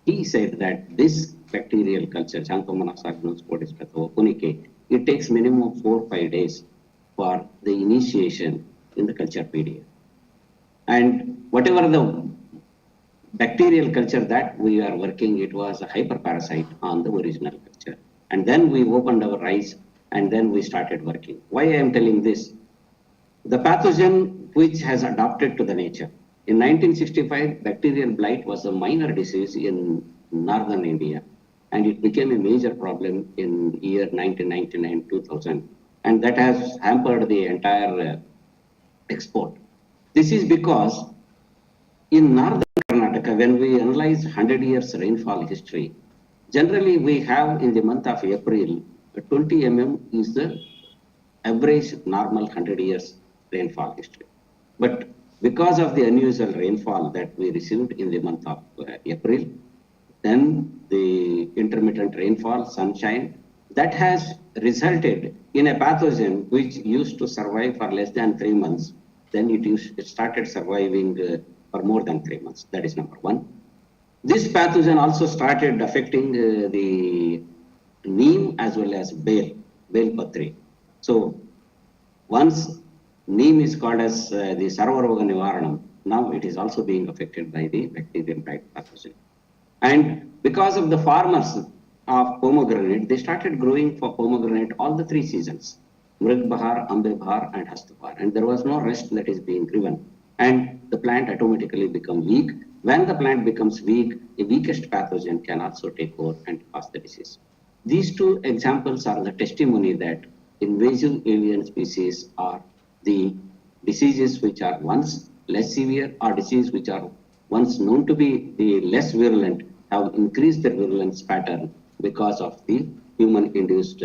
he said that this bacterial culture, Xanthomonas aeruginosporis punicate, it takes minimum of 4 or 5 days for the initiation in the culture period. And whatever the bacterial culture that we are working, it was a hyperparasite on the original culture. And then we opened our eyes and then we started working. Why I am telling this? The pathogen which has adapted to the nature. In 1965, bacterial blight was a minor disease in northern India, and it became a major problem in year 1999-2000, and that has hampered the entire export. This is because in northern Karnataka, when we analyze 100 years rainfall history, generally we have in the month of April, 20 mm is the average normal 100 years rainfall history. But because of the unusual rainfall that we received in the month of April, then the intermittent rainfall, sunshine, that has resulted in a pathogen which used to survive for less than 3 months. then it started surviving for more than 3 months. That is number one. This pathogen also started affecting the neem as well as bale patri. So once neem is called as the Sarvaroga Nivaranam, now it is also being affected by the bacterial blight pathogen. And because of the farmers of pomegranate, they started growing for pomegranate all the 3 seasons, Mrig Bahar, Ambe Bahar and Hast Bahar. And there was no rest that is being given. And the plant automatically becomes weak. When the plant becomes weak, the weakest pathogen can also take over and cause the disease. These 2 examples are the testimony that invasive alien species are the diseases which are once less severe or diseases which are once known to be the less virulent have increased their virulence pattern because of the human-induced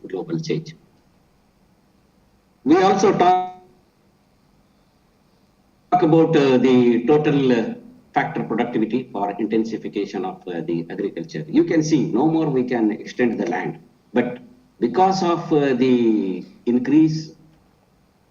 global change. We also talk about the total factor productivity for intensification of the agriculture. You can see no more we can extend the land, but because of the decrease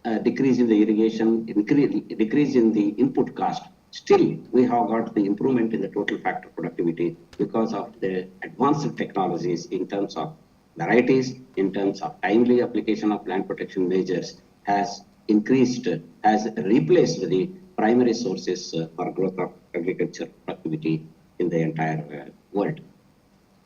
in the irrigation, decrease in the input cost, still we have got the improvement in the total factor productivity because of the advanced technologies in terms of varieties, in terms of timely application of plant protection measures has increased, has replaced the primary sources for growth of agriculture productivity in the entire world.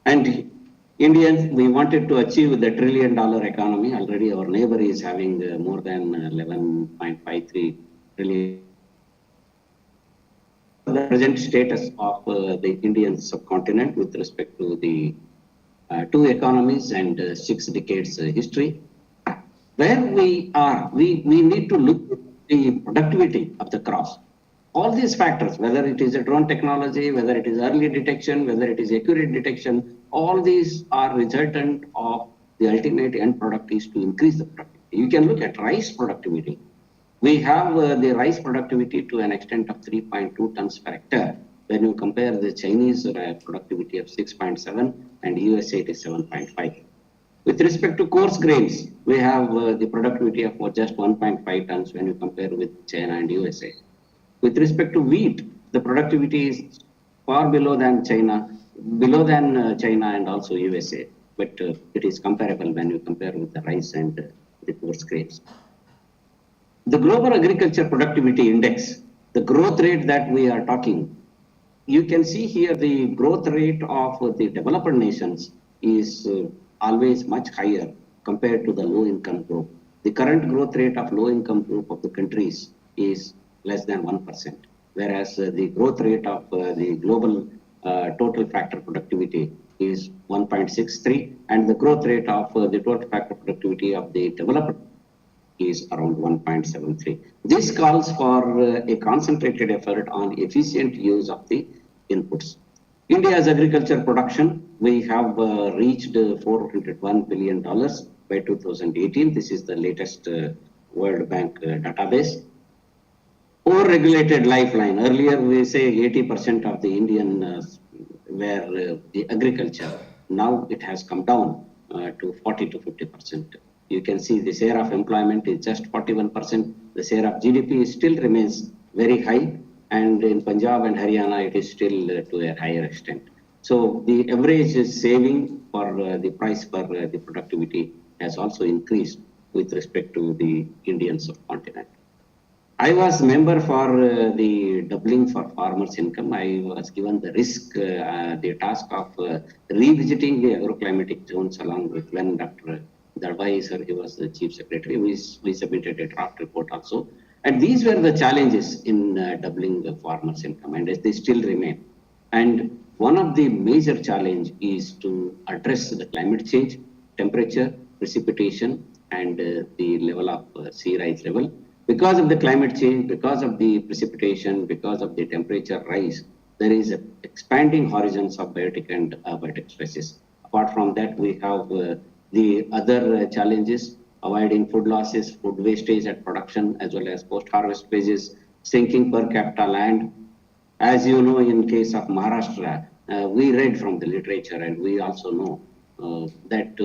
And Indians, we wanted to achieve the $1 trillion economy. Already our neighbor is having more than 11.53 trillion. The present status of the Indian subcontinent with respect to the 2 economies and 6 decades history. Where we are, we need to look at the productivity of the crops. All these factors, whether it is a drone technology, whether it is early detection, whether it is accurate detection, all these are resultant of the ultimate end product is to increase the productivity. You can look at rice productivity. We have the rice productivity to an extent of 3.2 tons per hectare. When you compare the Chinese productivity of 6.7 and USA it is 7.5. With respect to coarse grains, we have the productivity of just 1.5 tons when you compare with China and USA. With respect to wheat, the productivity is far below than China and also USA, but it is comparable when you compare with the rice and the coarse grains. The Global Agriculture Productivity Index, the growth rate that we are talking, you can see here the growth rate of the developed nations is always much higher compared to the low-income group. The current growth rate of low-income group of the countries is less than 1%, whereas the growth rate of the global total factor productivity is 1.63, and the growth rate of the total factor productivity of the developed is around 1.73. This calls for a concentrated effort on efficient use of the inputs. India's agriculture production, we have reached $401 billion by 2018. This is the latest World Bank database. Over-regulated lifeline. Earlier we say 80% of the Indian were the agriculture. Now it has come down to 40 to 50%. You can see the share of employment is just 41%. The share of GDP still remains very high, and in Punjab and Haryana it is still to a higher extent. So the average saving for the price per the productivity has also increased with respect to the Indian subcontinent. I was member for the doubling for farmers' income. I was given the risk, the task of revisiting the agroclimatic zones along with when Dr. Darbai sir, he was the chief secretary. We submitted a draft report also. And these were the challenges in doubling the farmers' income, and they still remain. And one of the major challenge is to address the climate change, temperature, precipitation, and the level of sea rise level. Because of the climate change, because of the precipitation, because of the temperature rise, there is expanding horizons of biotic and abiotic stresses. Apart from that, we have the other challenges, avoiding food losses, food wastage at production, as well as post-harvest wages, sinking per capita land. As you know, in case of Maharashtra, we read from the literature and we also know that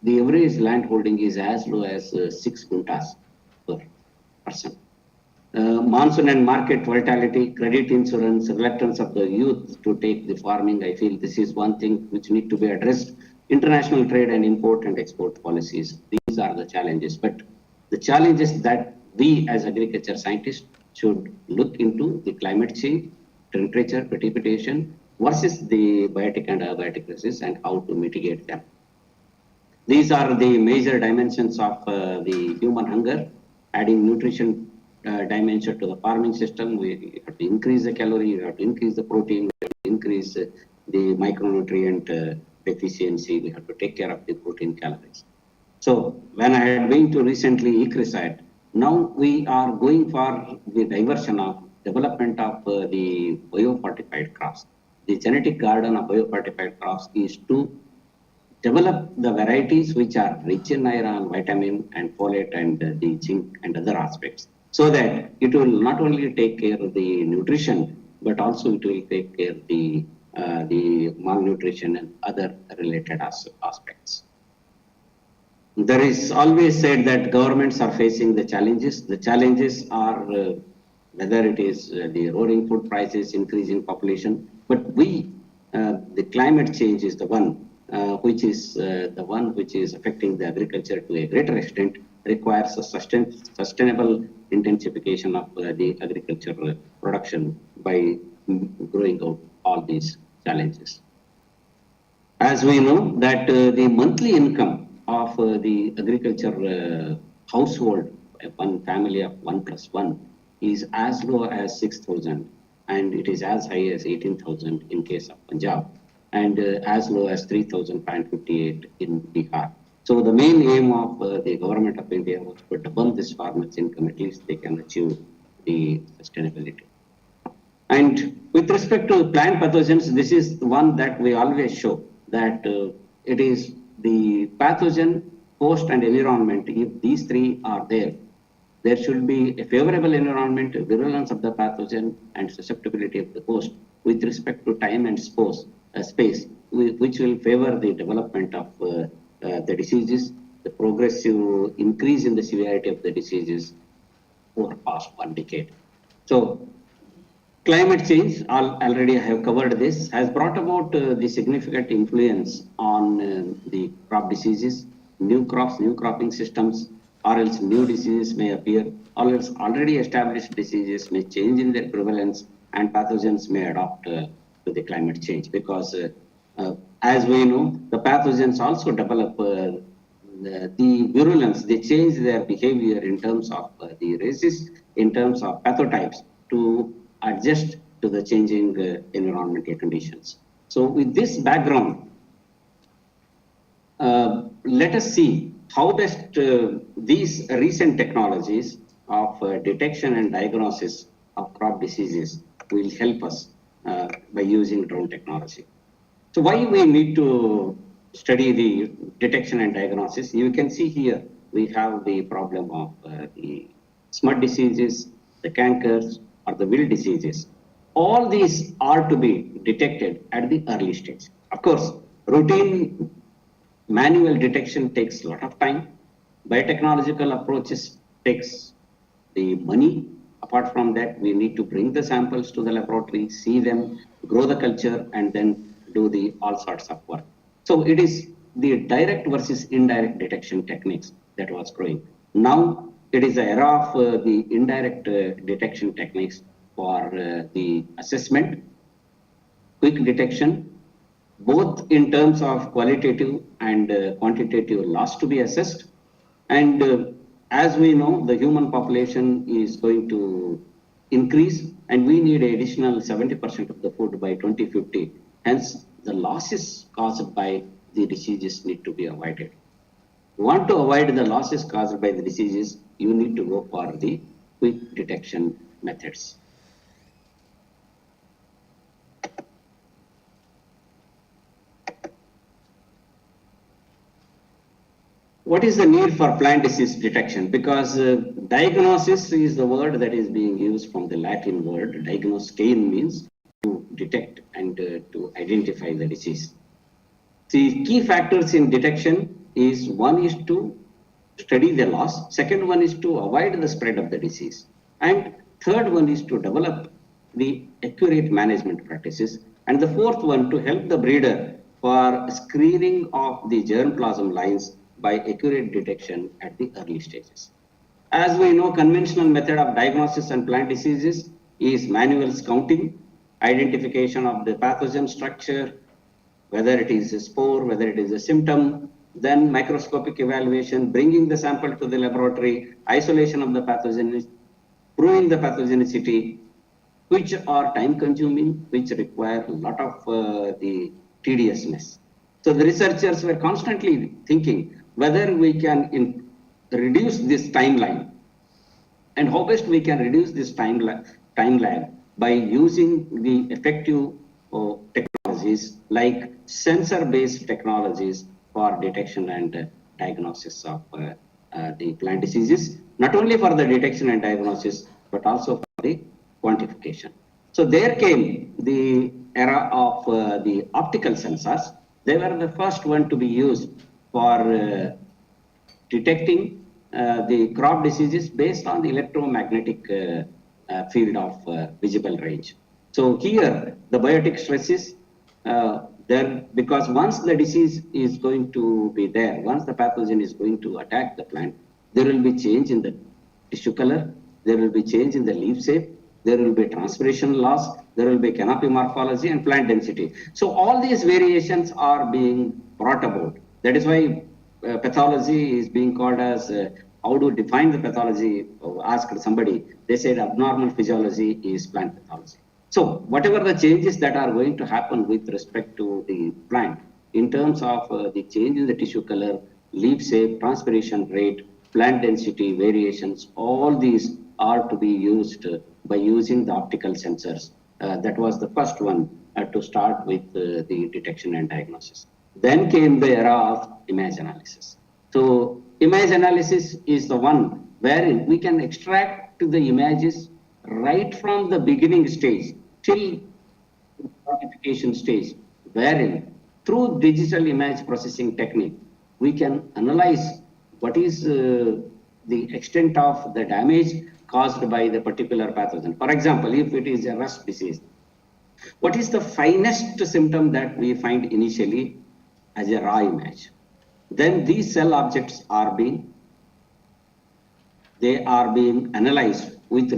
the average land holding is as low as 6 quintas per person. monsoon and market volatility, credit insurance, reluctance of the youth to take the farming. I feel this is one thing which need to be addressed. International trade and import and export policies. These are the challenges. But the challenges that we as agriculture scientists should look into the climate change, temperature, precipitation versus the biotic and abiotic risks and how to mitigate them. These are the major dimensions of the human hunger, adding nutrition dimension to the farming system. We have to increase the calorie, we have to increase the protein, we have to increase the micronutrient deficiency, we have to take care of the protein calories. So when I had been to recently ICRISAT, now we are going for the diversion of development of the biofortified crops. The genetic garden of biofortified crops is to develop the varieties which are rich in iron, vitamin and folate and the zinc and other aspects, so that it will not only take care of the nutrition, but also it will take care of the malnutrition and other related aspects. There is always said that governments are facing the challenges. The challenges are whether it is the roaring food prices, increasing population, but the climate change is the one which is affecting the agriculture to a greater extent, requires a sustainable intensification of the agricultural production by growing out all these challenges. As we know that the monthly income of the agriculture household, one family of 1+1, is as low as 6,000, and it is as high as 18,000 in case of Punjab, and as low as 3,558 in Bihar. So the main aim of the government of India was to double this farmers' income, at least they can achieve the sustainability. And with respect to plant pathogens, this is the one that we always show that it is the pathogen, host and environment. If these three are there, there should be a favorable environment, virulence of the pathogen and susceptibility of the host with respect to time and space, which will favor the development of the diseases, the progressive increase in the severity of the diseases over past 1 decade. So climate change, already I have covered this, has brought about the significant influence on the crop diseases, new crops, new cropping systems, or else new diseases may appear, or else already established diseases may change in their prevalence, and pathogens may adapt to the climate change, because as we know, the pathogens also develop the virulence, they change their behavior in terms of the resist, in terms of pathotypes to adjust to the changing environmental conditions. So with this background, let us see how best these recent technologies of detection and diagnosis of crop diseases will help us by using drone technology. So why we need to study the detection and diagnosis? You can see here we have the problem of the smut diseases, the cankers, or the wilt diseases. All these are to be detected at the early stage. Of course, routine manual detection takes a lot of time. Biotechnological approaches takes the money. Apart from that, we need to bring the samples to the laboratory, see them, grow the culture, and then do the all sorts of work. So it is the direct versus indirect detection techniques that was growing. Now it is the era of the indirect detection techniques for the assessment, quick detection, both in terms of qualitative and quantitative loss to be assessed. And as we know, the human population is going to increase, and we need an additional 70% of the food by 2050. Hence, the losses caused by the diseases need to be avoided. You want to avoid the losses caused by the diseases, you need to go for the quick detection methods. What is the need for plant disease detection? Because diagnosis is the word that is being used from the Latin word. Diagnoskein means to detect and to identify the disease. The key factors in detection is, one is to study the loss, second one is to avoid the spread of the disease. And Third one is to develop the accurate management practices. And the fourth one to help the breeder for screening of the germplasm lines by accurate detection at the early stages. As we know, conventional method of diagnosis and plant diseases is manual scouting, identification of the pathogen structure, whether it is a spore, whether it is a symptom, then microscopic evaluation, bringing the sample to the laboratory, isolation of the pathogen, proving the pathogenicity, which are time consuming, which require a lot of the tediousness. So the researchers were constantly thinking whether we can reduce this timeline and how best we can reduce this time lag by using the effective technologies like sensor-based technologies for detection and diagnosis of the plant diseases, not only for the detection and diagnosis, but also for the quantification. So there came the era of the optical sensors. They were the first one to be used for detecting the crop diseases based on the electromagnetic field of visible range. So here the biotic stresses there, because once the disease is going to be there, once the pathogen is going to attack the plant, there will be change in the tissue color, there will be change in the leaf shape, there will be transpiration loss, there will be canopy morphology and plant density. So all these variations are being brought about. That is why pathology is being called as how to define the pathology. Asked somebody, they said abnormal physiology is plant pathology. So whatever the changes that are going to happen with respect to the plant in terms of the change in the tissue color, leaf shape, transpiration rate, plant density variations, all these are to be used by using the optical sensors. That was the first one to start with the detection and diagnosis. Then came the era of image analysis. So image analysis is the one wherein we can extract the images right from the beginning stage till quantification stage, wherein through digital image processing technique, we can analyze what is the extent of the damage caused by the particular pathogen. For example, if it is a rust disease, what is the finest symptom that we find initially as a raw image? Then these cell objects are being analyzed with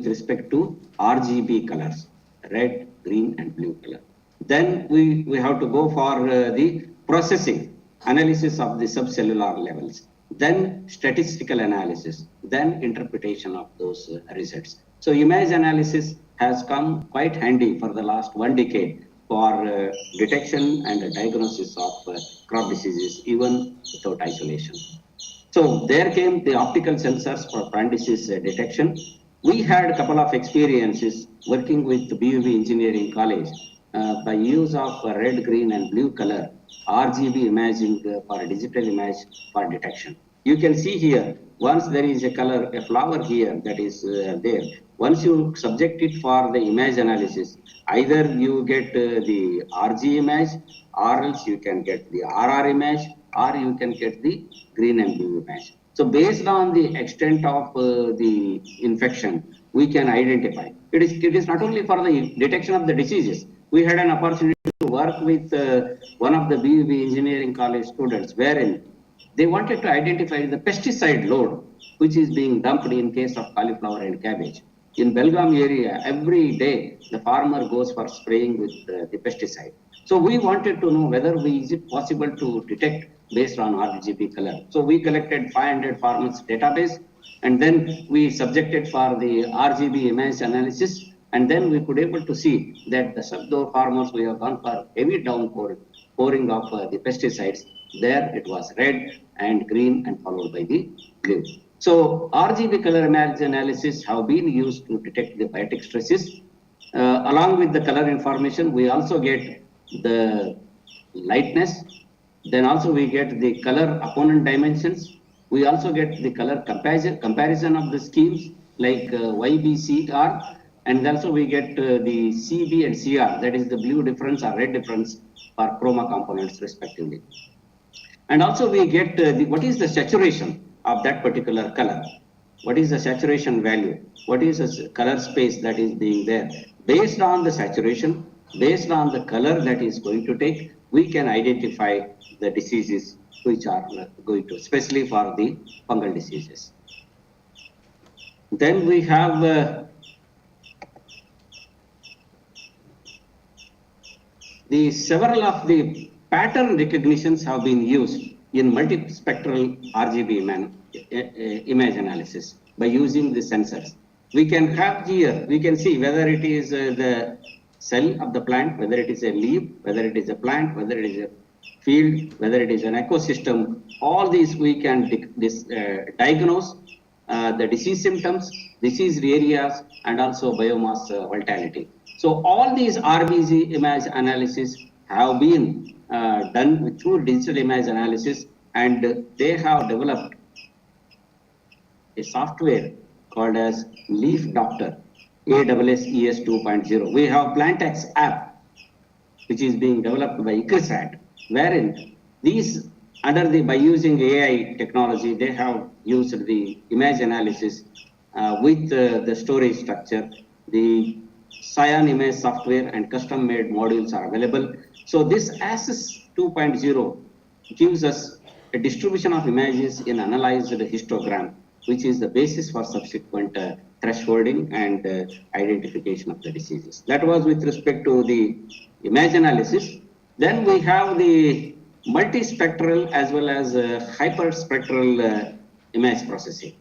respect to RGB colors, red, green, and blue color. Then we have to go for the processing, analysis of the subcellular levels, then statistical analysis, then interpretation of those results. So image analysis has come quite handy for the last 1 decade for detection and diagnosis of crop diseases, even without isolation. So there came the optical sensors for plant disease detection. We had a couple of experiences working with BUV Engineering College by use of red, green, and blue color RGB imaging for digital image for detection. You can see here, once there is a color, a flower here that is there, once you subject it for the image analysis, either you get the RG image, or else you can get the RR image, or you can get the green and blue image. So based on the extent of the infection, we can identify. It is not only for the detection of the diseases. We had an opportunity to work with one of the BUB Engineering College students, wherein they wanted to identify the pesticide load, which is being dumped in case of cauliflower and cabbage. In Belgaum area, every day the farmer goes for spraying with the pesticide. So we wanted to know whether is it possible to detect based on RGB color. So we collected 500 farmers database, and then we subjected for the RGB image analysis, and then we could able to see that the subdoor farmers, we have gone for heavy pouring of the pesticides. There it was red and green and followed by the blue. So RGB color image analysis have been used to detect the biotic stresses. Along with the color information, we also get the lightness. Then also we get the color opponent dimensions. We also get the color comparison of the schemes like YBCR, and also we get the CB and CR, that is the blue difference or red difference for chroma components respectively. And also we get what is the saturation of that particular color. what is the saturation value, what is the color space that is being there. Based on the saturation, based on the color that is going to take, we can identify the diseases which are going to, especially for the fungal diseases. Then we have the several of the pattern recognitions have been used in multispectral RGB image analysis by using the sensors. We can have here, we can see whether it is the cell of the plant, whether it is a leaf, whether it is a plant, whether it is a field, whether it is an ecosystem. All these we can diagnose the disease symptoms, disease areas, and also biomass volatility. So all these RBC image analysis have been done through digital image analysis, and they have developed a software called as Leaf Doctor, AWS 2.0. We have PlantX app, which is being developed by ICRISAT, wherein these by using AI technology, they have used the image analysis with the storage structure. The Cyan image software and custom made modules are available. So this ASIS 2.0 gives us a distribution of images in analyzed histogram, which is the basis for subsequent thresholding and identification of the diseases. That was with respect to the image analysis. Then we have the multispectral as well as hyperspectral image processing.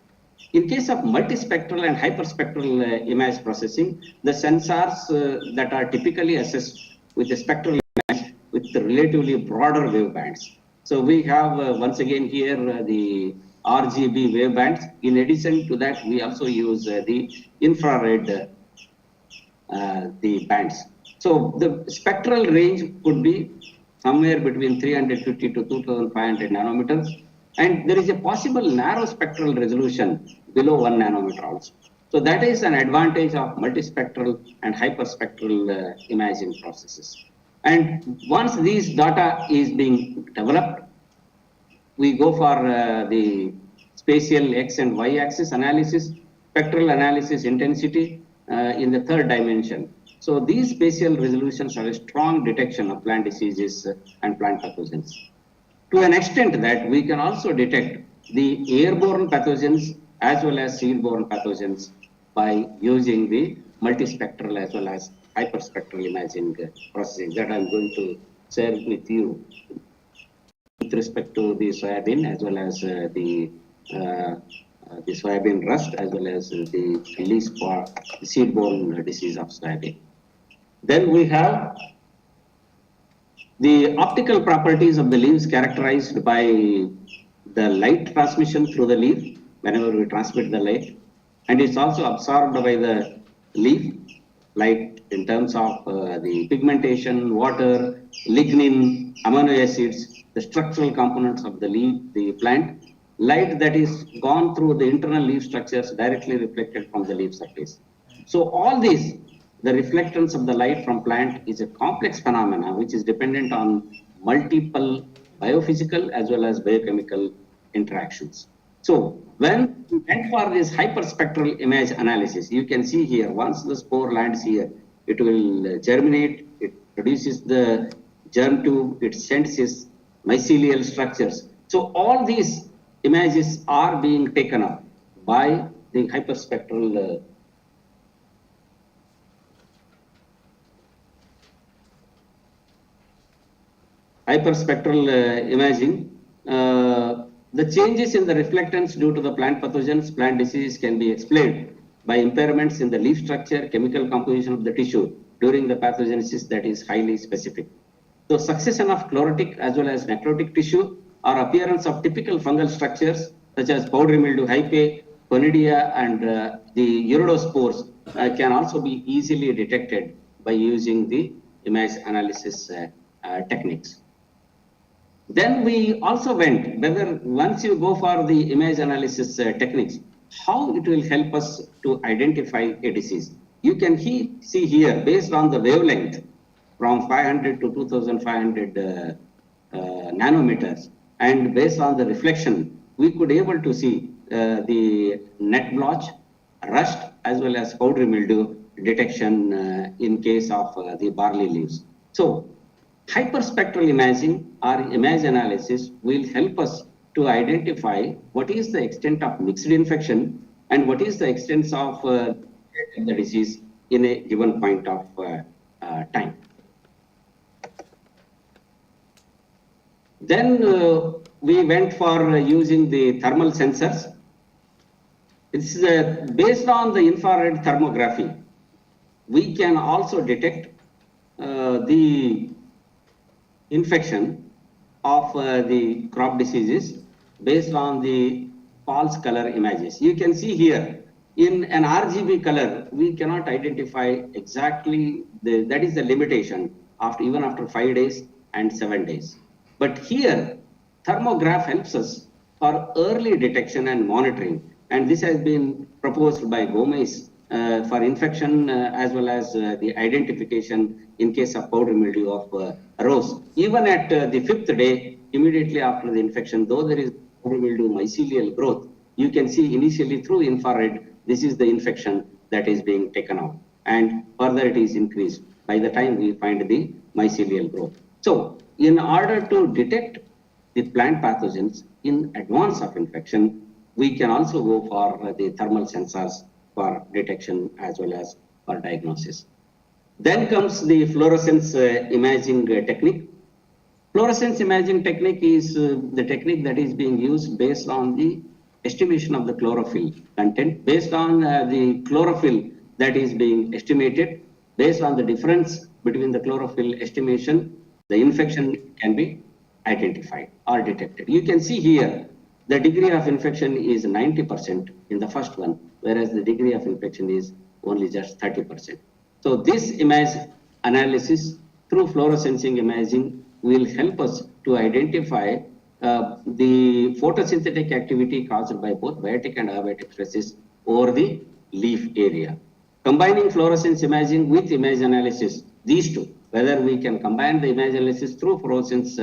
In case of multispectral and hyperspectral image processing, the sensors that are typically assessed with the spectral image with the relatively broader wavebands. So we have once again here the RGB wavebands. In addition to that, we also use the infrared the bands. So the spectral range could be somewhere between 350 to 2500 nanometers. And there is a possible narrow spectral resolution below 1 nanometer also. So that is an advantage of multispectral and hyperspectral imaging processes. And once these data is being developed, we go for the spatial X and Y axis analysis, spectral analysis intensity in the third dimension. So these spatial resolutions have a strong detection of plant diseases and plant pathogens. To an extent that we can also detect the airborne pathogens as well as seed-borne pathogens by using the multispectral as well as hyperspectral imaging processing that I'm going to share with you with respect to the soybean as well as the soybean rust as well as the leaf spot, the seed-borne disease of soybean. Then we have the optical properties of the leaves characterized by the light transmission through the leaf whenever we transmit the light, and it's also absorbed by the leaf light in terms of the pigmentation, water, lignin, amino acids, the structural components of the leaf, the plant, light that is gone through the internal leaf structures directly reflected from the leaf surface. So all these, the reflectance of the light from plant is a complex phenomena which is dependent on multiple biophysical as well as biochemical interactions. So when we went for this hyperspectral image analysis, you can see here, once the spore lands here, it will germinate, it produces the germ tube, it sends its mycelial structures. So all these images are being taken up by the hyperspectral imaging. The changes in the reflectance due to the plant pathogens, plant disease can be explained by impairments in the leaf structure, chemical composition of the tissue during the pathogenesis that is highly specific. So succession of chlorotic as well as necrotic tissue or appearance of typical fungal structures such as powdery mildew, hyphae, conidia, and the iridospores can also be easily detected by using the image analysis techniques. Then we also went whether once you go for the image analysis techniques, how it will help us to identify a disease. You can see here based on the wavelength from 500 to 2500 nanometers, and based on the reflection, we could able to see the net blotch, rust, as well as powdery mildew detection in case of the barley leaves. So hyperspectral imaging or image analysis will help us to identify what is the extent of mixed infection and what is the extent of the disease in a given point of time. Then we went for using the thermal sensors. It's based on the infrared thermography. We can also detect the infection of the crop diseases based on the false color images. You can see here in an RGB color, we cannot identify exactly that is the limitation even after 5 days and 7 days. But here, thermograph helps us for early detection and monitoring. And this has been proposed by Gomez for infection as well as the identification in case of powdery mildew of rose. Even at the 5th day, immediately after the infection, though there is powdery mildew mycelial growth, you can see initially through infrared, this is the infection that is being taken out. And further it is increased by the time we find the mycelial growth. So in order to detect the plant pathogens in advance of infection, we can also go for the thermal sensors for detection as well as for diagnosis. Then comes the fluorescence imaging technique. Fluorescence imaging technique is the technique that is being used based on the estimation of the chlorophyll content, based on the chlorophyll that is being estimated, based on the difference between the chlorophyll estimation, the infection can be identified or detected. You can see here the degree of infection is 90% in the first one, whereas the degree of infection is only just 30%. So this image analysis through fluorescensing imaging will help us to identify the photosynthetic activity caused by both biotic and abiotic stresses over the leaf area. Combining fluorescence imaging with image analysis, these two, whether we can combine the image analysis through fluorescence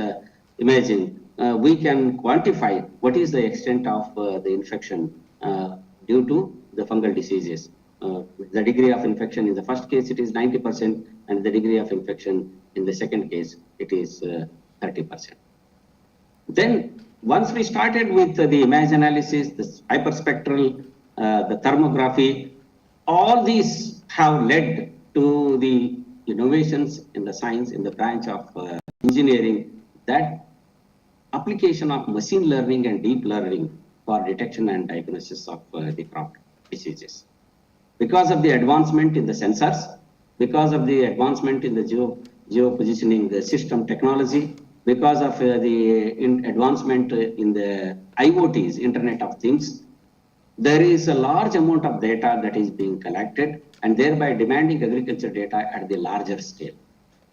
imaging, we can quantify what is the extent of the infection due to the fungal diseases. The degree of infection in the first case, it is 90%, and the degree of infection in the second case, it is 30%. Then once we started with the image analysis, the hyperspectral, the thermography, all these have led to the innovations in the science, in the branch of engineering, that application of machine learning and deep learning for detection and diagnosis of the crop diseases. Because of the advancement in the sensors, because of the advancement in the geo-positioning the system technology, because of the advancement in the IoTs, Internet of Things, there is a large amount of data that is being collected and thereby demanding agriculture data at the larger scale.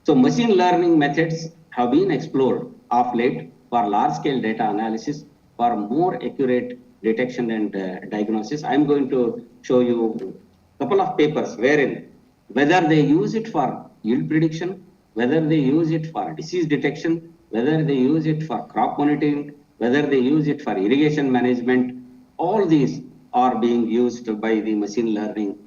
So machine learning methods have been explored of late for large-scale data analysis for more accurate detection and diagnosis. I'm going to show you a couple of papers wherein whether they use it for yield prediction, whether they use it for disease detection, whether they use it for crop monitoring, whether they use it for irrigation management, all these are being used by the machine learning,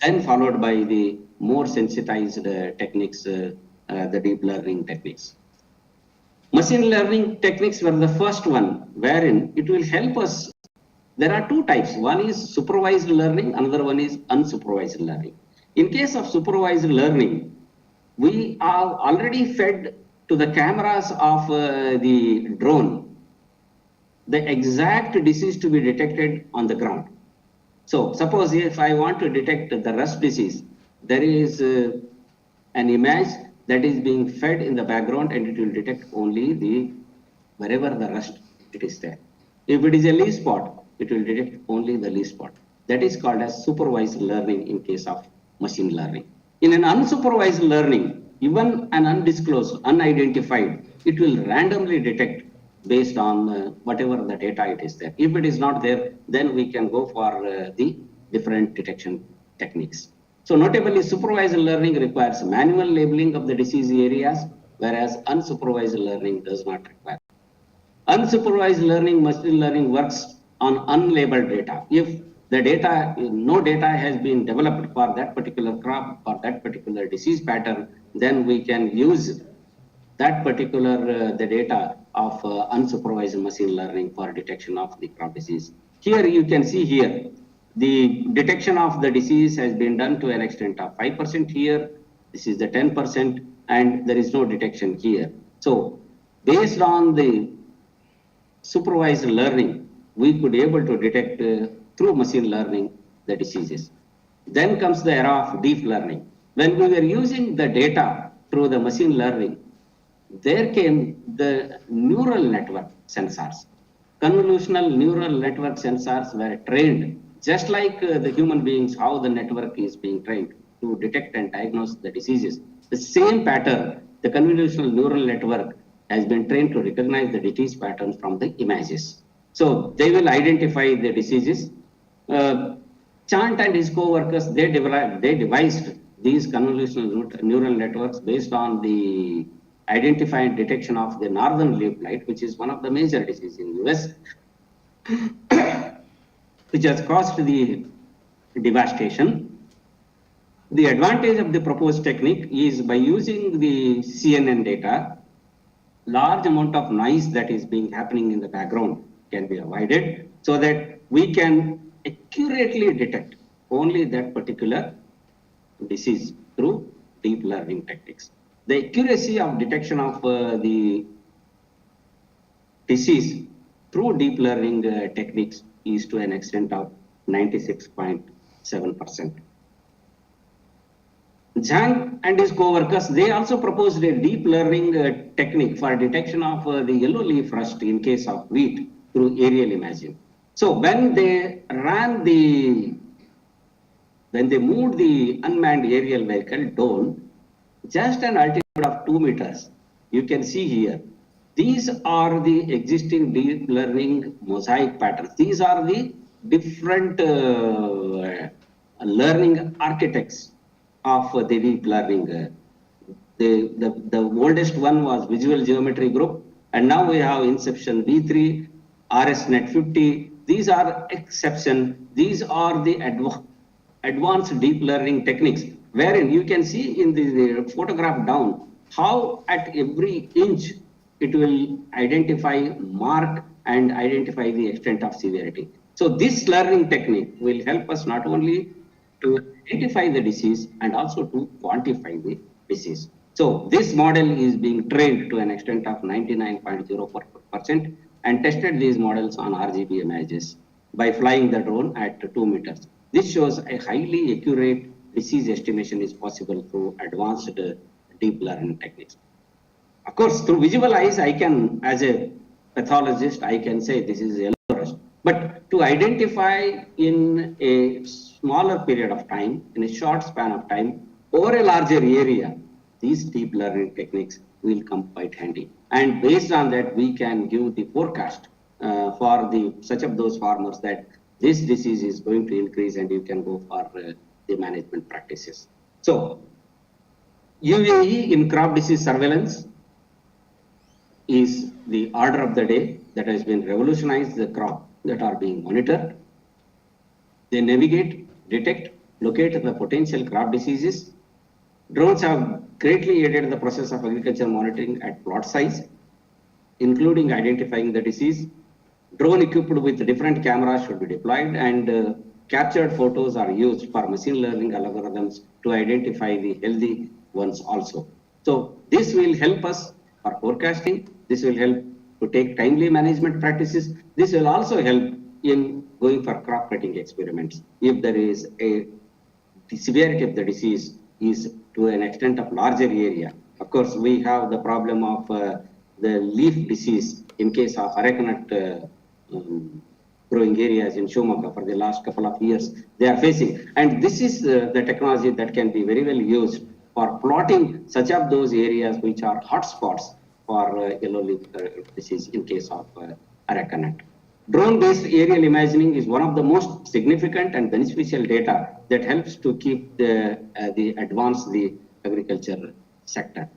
then followed by the more sensitized techniques, the deep learning techniques. Machine learning techniques were the first one wherein it will help us. There are two types. One is supervised learning, another one is unsupervised learning. In case of supervised learning, we are already fed to the cameras of the drone the exact disease to be detected on the ground. So suppose if I want to detect the rust disease, there is an image that is being fed in the background and it will detect only wherever the rust it is there. If it is a leaf spot, it will detect only the leaf spot. That is called as supervised learning in case of machine learning. In an unsupervised learning, even an undisclosed, unidentified, it will randomly detect based on whatever the data it is there. If it is not there, then we can go for the different detection techniques. So notably, supervised learning requires manual labeling of the disease areas, whereas unsupervised learning does not require. Unsupervised learning, machine learning works on unlabeled data. If the data, no data has been developed for that particular crop or that particular disease pattern, then we can use that particular the data of unsupervised machine learning for detection of the crop disease. Here you can see here, the detection of the disease has been done to an extent of 5% here. This is the 10%, and there is no detection here. So based on the supervised learning, we could able to detect through machine learning the diseases. Then comes the era of deep learning. When we were using the data through the machine learning, there came the neural network sensors. Convolutional neural network sensors were trained just like the human beings, how the network is being trained to detect and diagnose the diseases. The same pattern, the convolutional neural network has been trained to recognize the disease patterns from the images. So they will identify the diseases. Chant and his co-workers, they devised these convolutional neural networks based on the identified detection of the northern leaf blight, which is one of the major diseases in US, which has caused the devastation. The advantage of the proposed technique is by using the CNN data, large amount of noise that is being happening in the background can be avoided so that we can accurately detect only that particular disease through deep learning techniques. The accuracy of detection of the disease through deep learning techniques is to an extent of 96.7%. Zhang and his co-workers, they also proposed a deep learning technique for detection of the yellow leaf rust in case of wheat through aerial imaging. So when they moved the unmanned aerial vehicle drone, just an altitude of 2 meters, you can see here, these are the existing deep learning mosaic patterns. These are the different learning architects of the deep learning. The oldest one was visual geometry group, and now we have Inception V3, RSNet 50. These are exception. These are the advanced deep learning techniques, wherein you can see in the photograph down how at every inch it will identify, mark, and identify the extent of severity. So this learning technique will help us not only to identify the disease and also to quantify the disease. So this model is being trained to an extent of 99.04% and tested these models on RGB images by flying the drone at 2 meters. This shows a highly accurate disease estimation is possible through advanced deep learning techniques. Of course, through visual eyes, I can, as a pathologist, I can say this is yellow rust. But to identify in a smaller period of time, in a short span of time, over a larger area, these deep learning techniques will come quite handy. And based on that, we can give the forecast for such of those farmers that this disease is going to increase and you can go for the management practices. So, UAE in crop disease surveillance is the order of the day that has been revolutionized the crop that are being monitored. They navigate, detect, locate the potential crop diseases. Drones have greatly aided the process of agriculture monitoring at plot size, including identifying the disease. Drone equipped with different cameras should be deployed, and captured photos are used for machine learning algorithms to identify the healthy ones also. So this will help us for forecasting. This will help to take timely management practices. This will also help in going for crop cutting experiments. If there is the severity of the disease is to an extent of larger area. Of course, we have the problem of the leaf disease in case of arecanut growing areas in Shumaka for the last couple of years they are facing. And this is the technology that can be very well used for plotting such of those areas which are hotspots for yellow leaf disease in case of arecanut. Drone-based aerial imaging is one of the most significant and beneficial data that helps to keep the advance the agriculture sector.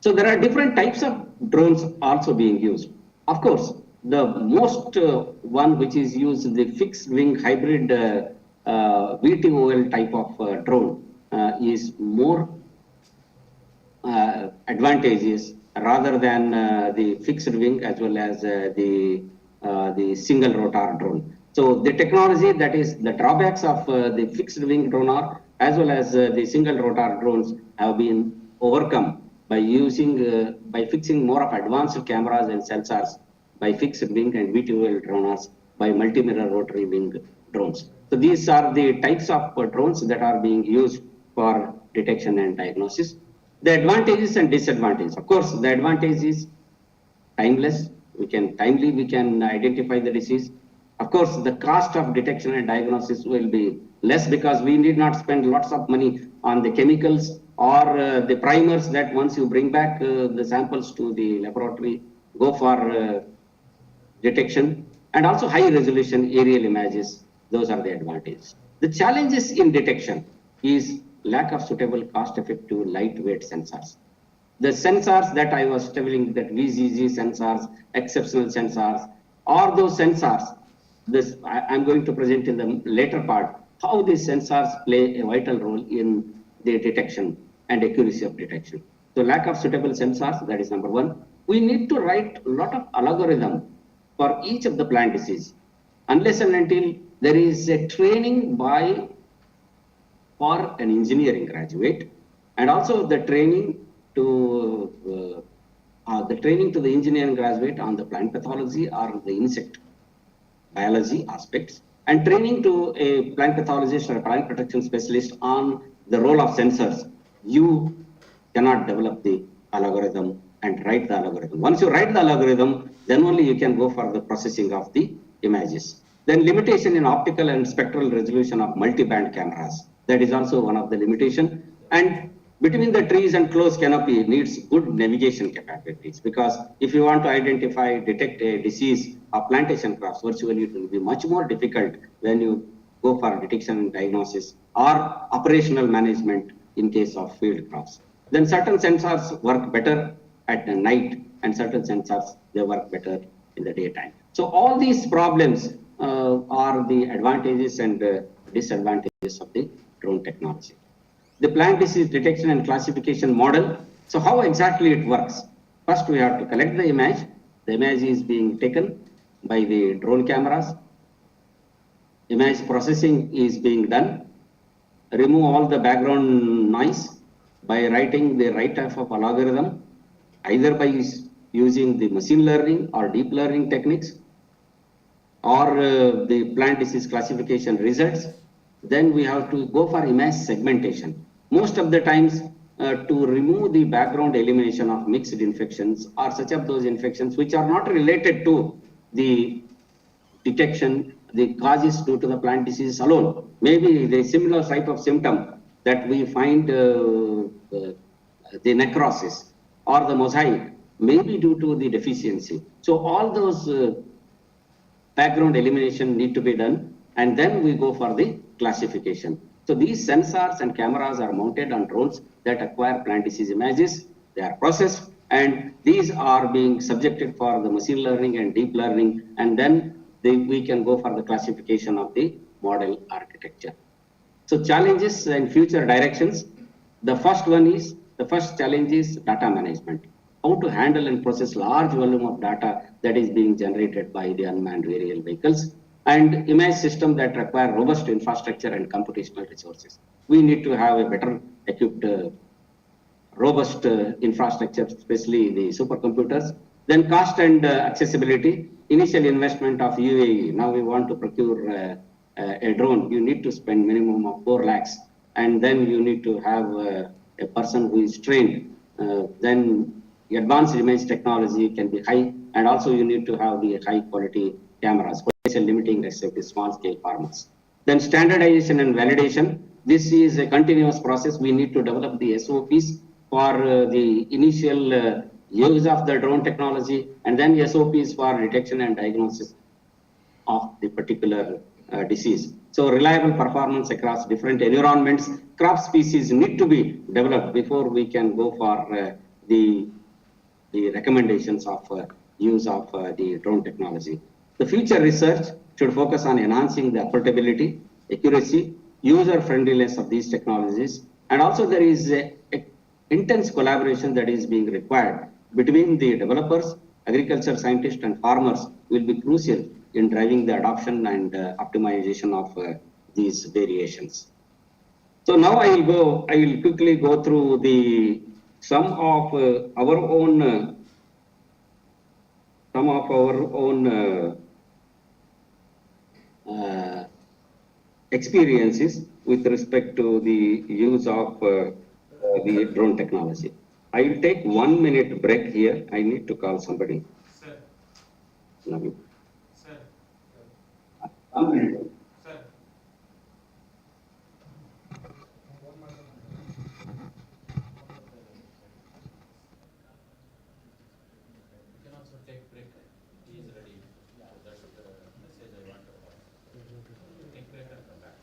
So there are different types of drones also being used. Of course, the most one which is used, the fixed wing hybrid VTOL type of drone is more advantages rather than the fixed wing as well as the single rotor drone. So the technology, that is the drawbacks of the fixed wing drone are, as well as the single rotor drones have been overcome by using by fixing more of advanced cameras and sensors by fixed wing and VTOL drones by multi-mirror rotary wing drones. So these are the types of drones that are being used for detection and diagnosis. The advantages and disadvantages. Of course, the advantage is timeless. We can identify the disease. Of course, the cost of detection and diagnosis will be less because we need not spend lots of money on the chemicals or the primers that once you bring back the samples to the laboratory, go for detection, and also high resolution aerial images. Those are the advantages. The challenges in detection is lack of suitable cost-effective lightweight sensors. The sensors that I was telling, that VZG sensors, exceptional sensors, or those sensors, this I'm going to present in the later part, how these sensors play a vital role in the detection and accuracy of detection. So lack of suitable sensors, that is number one. We need to write a lot of algorithm for each of the plant disease. Unless and until there is a training for an engineering graduate, and also the training to the engineering graduate on the plant pathology or the insect biology aspects, and training to a plant pathologist or a plant protection specialist on the role of sensors. You cannot develop the algorithm and write the algorithm. Once you write the algorithm, then only you can go for the processing of the images. Then limitation in optical and spectral resolution of multi-band cameras. That is also one of the limitation. And between the trees and close canopy needs good navigation capabilities, because if you want to identify, detect a disease of plantation crops, virtually it will be much more difficult when you go for detection and diagnosis or operational management in case of field crops. Then certain sensors work better at night and certain sensors, they work better in the daytime. So all these problems are the advantages and disadvantages of the drone technology. The plant disease detection and classification model. So how exactly it works? First, we have to collect the image. The image is being taken by the drone cameras. Image processing is being done. Remove all the background noise by writing the right type of algorithm, either by using the machine learning or deep learning techniques, or the plant disease classification results. Then we have to go for image segmentation. Most of the times to remove the background elimination of mixed infections or such of those infections which are not related to the detection, the causes due to the plant disease alone. Maybe the similar type of symptom that we find the necrosis or the mosaic may be due to the deficiency. So all those background elimination need to be done, and then we go for the classification. So these sensors and cameras are mounted on drones that acquire plant disease images. They are processed, and these are being subjected for the machine learning and deep learning, and then we can go for the classification of the model architecture. So challenges and future directions. The first challenge is data management. How to handle and process large volume of data that is being generated by the unmanned aerial vehicles, and image system that require robust infrastructure and computational resources. We need to have a better equipped, robust infrastructure, especially the supercomputers. Then cost and accessibility. Initial investment of UAE. Now we want to procure a drone. You need to spend minimum of 4 lakhs, and then you need to have a person who is trained. Then advanced image technology can be high, and also you need to have the high quality cameras, potential limiting respect to small scale farmers. Then standardization and validation. This is a continuous process. We need to develop the SOPs for the initial use of the drone technology, and then SOPs for detection and diagnosis of the particular disease. So reliable performance across different environments, crop species need to be developed before we can go for the recommendations of use of the drone technology. The future research should focus on enhancing the affordability, accuracy, user friendliness of these technologies, and also there is a intense collaboration that is being required between the developers, agriculture scientists, and farmers will be crucial in driving the adoption and optimization of these variations. So now I will quickly go through some of our own experiences with respect to the use of the drone technology. I will take 1 minute break here. I need to call somebody. Sir. Navi. Sir. 1 minute. Sir. You can also take break. He is ready. So that's the message I want to pass. Take break and come back.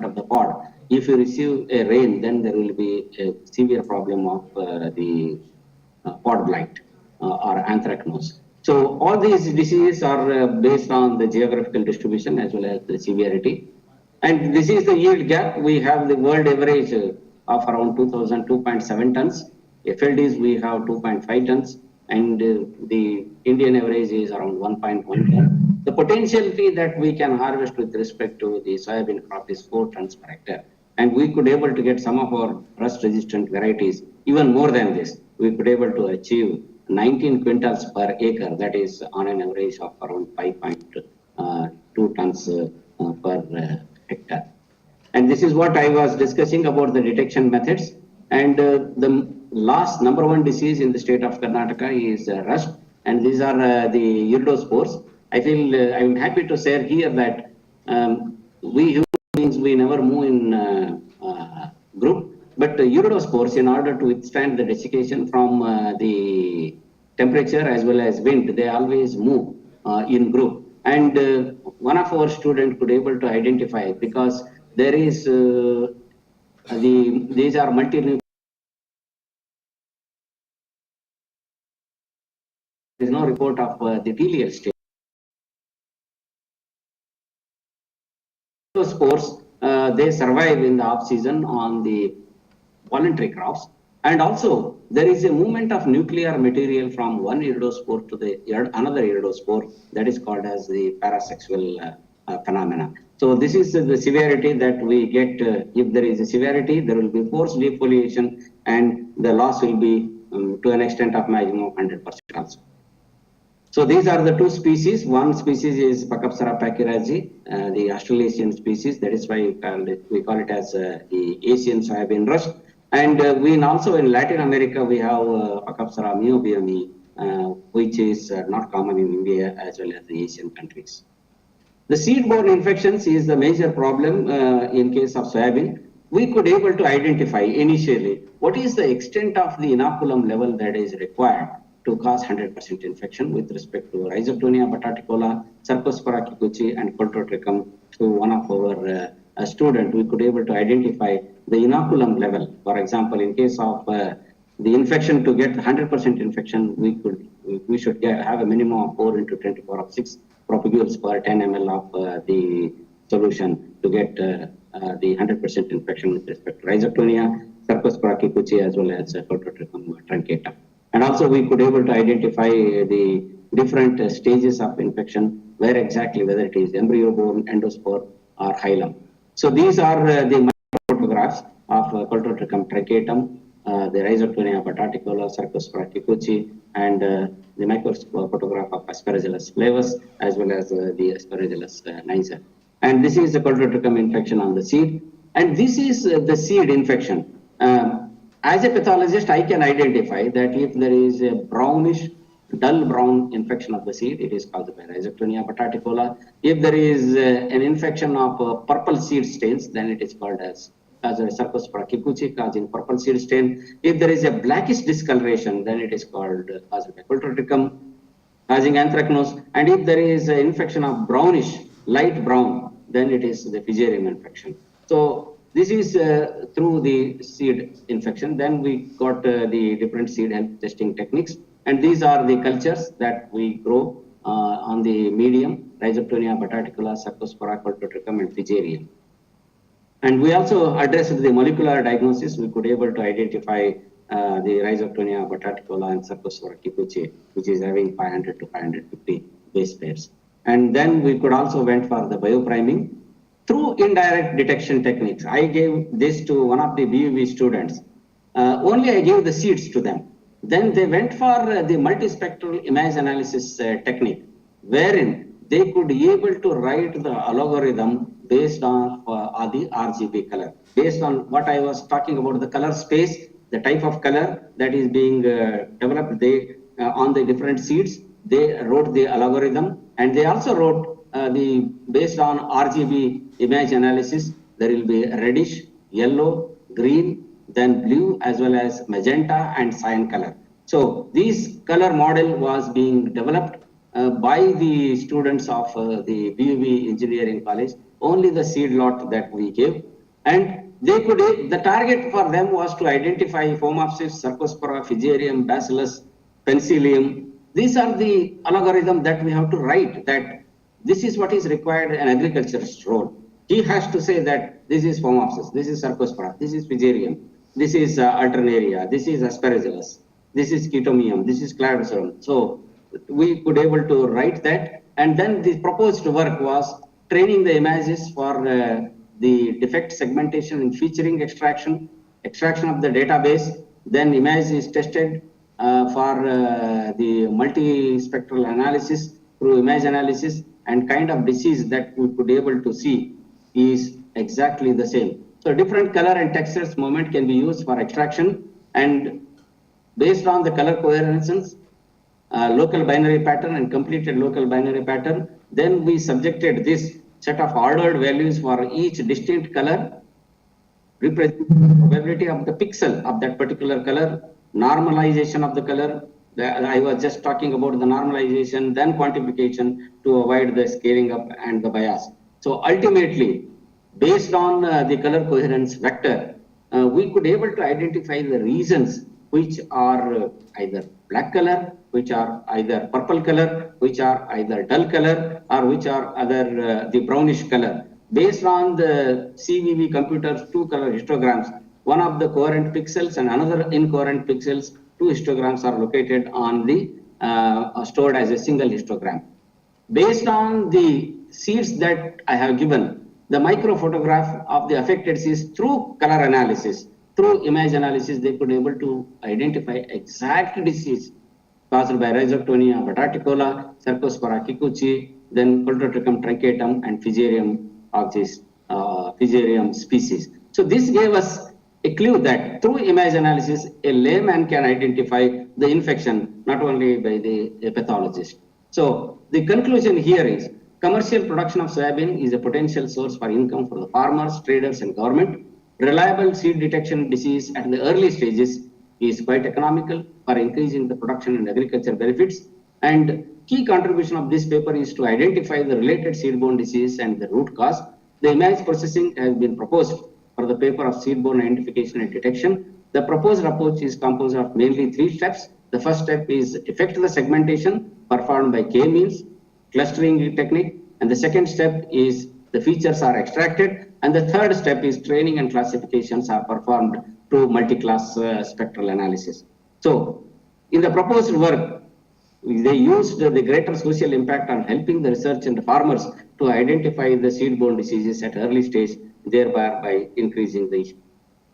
of the pod. If you receive a rain, then there will be a severe problem of the pod blight or anthracnose. So all these diseases are based on the geographical distribution as well as the severity. And this is the yield gap. We have the world average of around 2,002.7 tons. FLDs we have 2.5 tons, and the Indian average is around 1.1 ton. The potentiality that we can harvest with respect to the soybean crop is 4 tons per hectare. And we could able to get some of our rust resistant varieties, even more than this. We could able to achieve 19 quintals per acre, that is on an average of around 5.2 tons per hectare. And this is what I was discussing about the detection methods. And the last number one disease in the state of Karnataka is rust. And these are the iridospores. I feel I'm happy to share here that we human beings, we never move in group, but iridospores, in order to withstand the desiccation from the temperature as well as wind, they always move in group. And one of our students could able to identify, because there is these are multi. There is no report of the telial state. Spores, they survive in the off season on the voluntary crops. And also there is a movement of nuclear material from one iridospore to the another iridospore, that is called as the parasexual phenomena. So this is the severity that we get. If there is a severity, there will be forced defoliation, and the loss will be to an extent of maximum of 100% also. So these are the two species. One species is Pachypsera pachyrazi, the Australasian species. That is why we call it as the Asian soybean rust. And we also in Latin America, we have Pachypsera myobiomi, which is not common in India as well as the Asian countries. The seed-borne infections is the major problem in case of soybean. We could able to identify initially what is the extent of the inoculum level that is required to cause 100% infection with respect to Rhizoctonia bataticola, Cercospora kikuchi, and Coltotrichum. To one of our student, we could able to identify the inoculum level. For example, in case of the infection, to get 100% infection, we should have a minimum of 4 into 10 to the power of 6 propagules per 10 ml of the solution to get the 100% infection with respect to Rhizoctonia, Cercospora kikuchi, as well as Coltotrichum truncatum. And also we could able to identify the different stages of infection, where exactly, whether it is embryo-borne, endospore, or hilum. So these are the photographs of Coltotrichum truncatum, the Rhizoctonia bataticola, Cercospora kikuchi, and the micro photograph of Aspergillus flavus, as well as the Aspergillus niger. And this is the Coltotrichum infection on the seed. And this is the seed infection. As a pathologist, I can identify that if there is a brownish, dull brown infection of the seed, it is caused by Rhizoctonia bataticola. If there is an infection of purple seed stains, then it is called as Cercospora kikuchi, causing purple seed stain. If there is a blackish discoloration, then it is called caused by Coltotrichum, causing anthracnose. And if there is an infection of brownish, light brown, then it is the Fusarium infection. So this is through the seed infection. Then we got the different seed health testing techniques. And these are the cultures that we grow on the medium, Rhizoctonia bataticola, Cercospora, Coltotrichum, and Fusarium. And we also addressed the molecular diagnosis. We could able to identify the Rhizoctonia bataticola and Cercospora kikuchi, which is having 500 to 550 base pairs. And then we could also went for the biopriming through indirect detection techniques. I gave this to one of the BUV students. Only I gave the seeds to them. Then they went for the multispectral image analysis technique, wherein they could be able to write the algorithm based on the RGB color. Based on what I was talking about, the color space, the type of color that is being developed, they on the different seeds, they wrote the algorithm, and they also wrote based on RGB image analysis, there will be reddish, yellow, green, then blue, as well as magenta and cyan color. So this color model was being developed by the students of the BUV Engineering College. Only the seed lot that we gave, And they could, the target for them was to identify Phomopsis, Cercospora, Fusarium, Bacillus, Penicillium. These are the algorithm that we have to write, that this is what is required an agriculturist role. He has to say that this is Phomopsis, this is Cercospora, this is Fusarium, this is Alternaria, this is Aspergillus, this is Chaetomium, this is Cladocerum. So we could able to write that, and then the proposed work was training the images for the defect segmentation and featuring extraction of the database. Then image is tested for the multispectral analysis through image analysis, and kind of disease that we could able to see is exactly the same. So different color and textures moment can be used for extraction, and based on the color coherence, local binary pattern and completed local binary pattern, then we subjected this set of ordered values for each distinct color, represent the probability of the pixel of that particular color, normalization of the color. I was just talking about the normalization, then quantification to avoid the scaling up and the bias. So ultimately, based on the color coherence vector, we could able to identify the regions which are either black color, which are either purple color, which are either dull color, or which are other the brownish color. Based on the CVV computer's two color histograms, one of the coherent pixels and another incoherent pixels, two histograms are located on the stored as a single histogram. Based on the seeds that I have given, the micro photograph of the affected seeds through color analysis, through image analysis, they could able to identify exact disease caused by Rhizoctonia, Bataticola, Cercospora kikuchi, then Coltotrichum truncatum, and Fusarium of this Fusarium species. So this gave us a clue that through image analysis, a layman can identify the infection not only by the pathologist. So the conclusion here is commercial production of soybean is a potential source for income for the farmers, traders, and government. Reliable seed detection disease at the early stages is quite economical for increasing the production and agriculture benefits. And key contribution of this paper is to identify the related seed-borne disease and the root cause. The image processing has been proposed for the paper of seed-borne identification and detection. The proposed approach is composed of mainly 3 steps. The first step is effect the segmentation performed by k-means clustering technique, and the second step is the features are extracted, and the third step is training and classifications are performed through multi-class spectral analysis. So in the proposed work, they used the greater social impact on helping the research and the farmers to identify the seed-borne diseases at early stage, thereby by increasing the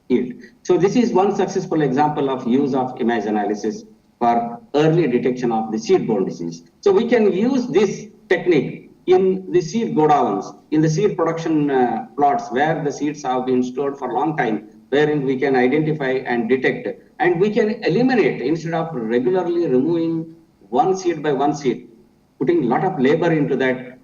yield. So this is one successful example of use of image analysis for early detection of the seed-borne disease. So we can use this technique in the seed godowns, in the seed production plots where the seeds have been stored for a long time, wherein we can identify and detect, and we can eliminate instead of regularly removing one seed by one seed, putting a lot of labor into that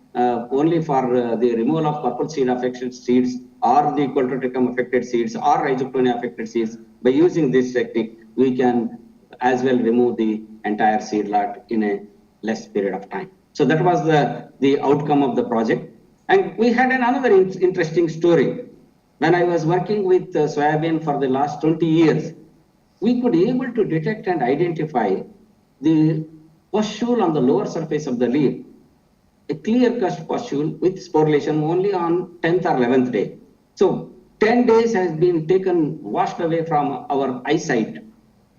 only for the removal of purple seed affected seeds or the Coltotrichum affected seeds or Rhizoctonia affected seeds. By using this technique, we can as well remove the entire seed lot in a less period of time. So that was the outcome of the project. And we had another interesting story. When I was working with soybean for the last 20 years, we could be able to detect and identify the pustule on the lower surface of the leaf, a clear-cut pustule with sporulation only on 10th or 11th day. So 10 days has been taken, washed away from our eyesight,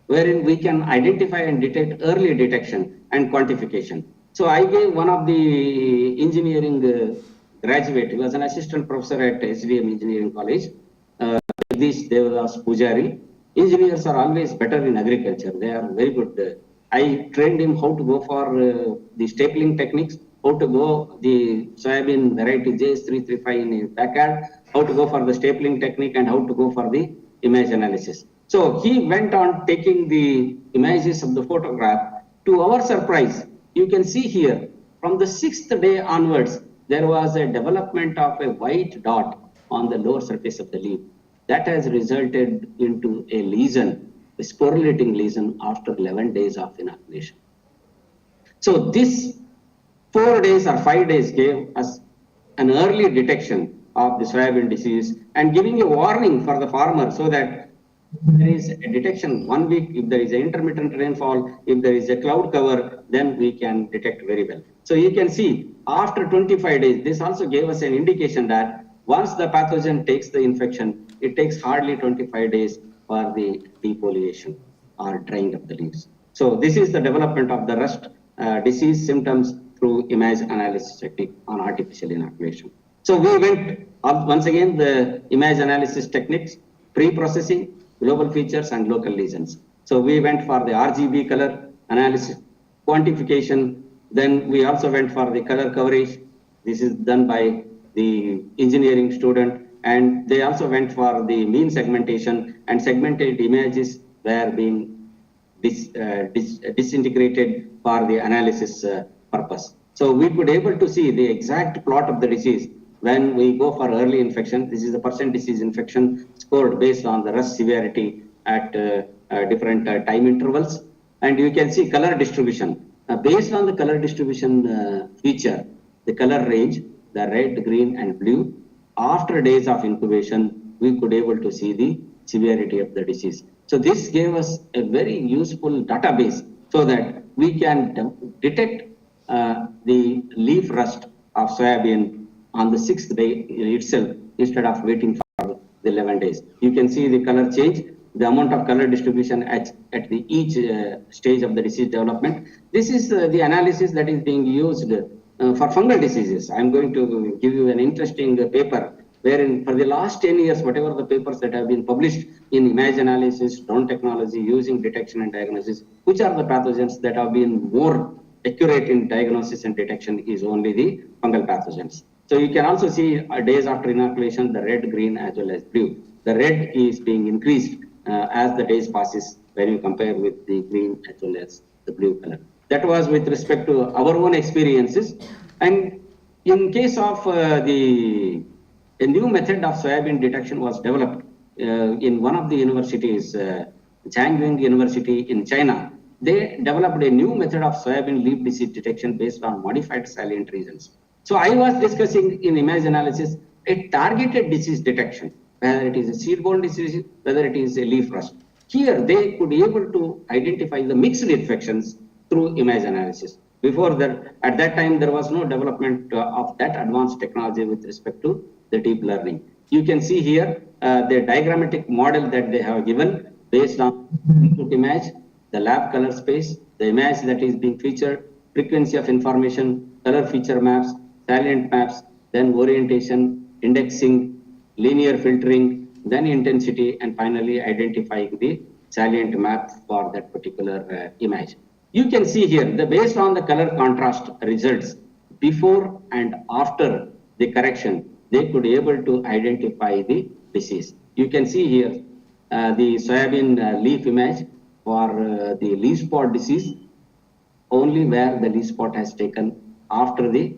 wherein we can identify and detect early detection and quantification. So I gave one of the engineering graduate, he was an assistant professor at SVM Engineering College, Jagdish Devdas Pujari. Engineers are always better in agriculture, they are very good. I trained him how to go for the stapling techniques, how to go the soybean variety JS335 in his backyard, how to go for the stapling technique, and how to go for the image analysis. So he went on taking the images of the photograph. To our surprise, you can see here, from the 6th day onwards, there was a development of a white dot on the lower surface of the leaf. That has resulted into a lesion, a sporulating lesion after 11 days of inoculation. So this 4 days or 5 days gave us an early detection of the soybean disease and giving a warning for the farmer so that there is a detection 1 week, if there is an intermittent rainfall, if there is a cloud cover, then we can detect very well. So you can see after 25 days, this also gave us an indication that once the pathogen takes the infection, it takes hardly 25 days for the defoliation or drying of the leaves. So this is the development of the rust disease symptoms through image analysis technique on artificial inoculation. So we went up once again the image analysis techniques, pre-processing, global features and local lesions. So we went for the RGB color analysis, quantification. Then we also went for the color coverage. This is done by the engineering student, and they also went for the mean segmentation, and segmented images were being disintegrated for the analysis purpose. So we could able to see the exact plot of the disease when we go for early infection. This is the percent disease infection scored based on the rust severity at different time intervals. And you can see color distribution. Based on the color distribution feature, the color range, the red, green and blue, after days of incubation, we could able to see the severity of the disease. So this gave us a very useful database so that we can detect the leaf rust of soybean on the 6th day itself instead of waiting for the 11 days. You can see the color change, the amount of color distribution at the each stage of the disease development. This is the analysis that is being used for fungal diseases. I'm going to give you an interesting paper wherein for the last 10 years, whatever the papers that have been published in image analysis, drone technology, using detection and diagnosis, which are the pathogens that have been more accurate in diagnosis and detection is only the fungal pathogens. So you can also see days after inoculation, the red, green as well as blue. The red is being increased as the days passes when you compare with the green as well as the blue color. That was with respect to our own experiences. And in case of a new method of soybean detection was developed in one of the universities, Jiangyin University in China. They developed a new method of soybean leaf disease detection based on modified salient regions. So I was discussing in image analysis a targeted disease detection, whether it is a seed-borne disease, whether it is a leaf rust. Here they could be able to identify the mixed infections through image analysis. Before that, at that time, there was no development of that advanced technology with respect to the deep learning. You can see here the diagrammatic model that they have given based on input image, the lab color space, the image that is being featured, frequency of information, color feature maps, salient maps, then orientation, indexing, linear filtering, then intensity, and finally identifying the salient map for that particular image. You can see here, based on the color contrast results, before and after the correction, they could be able to identify the disease. You can see here the soybean leaf image for the leaf spot disease, only where the leaf spot has taken after the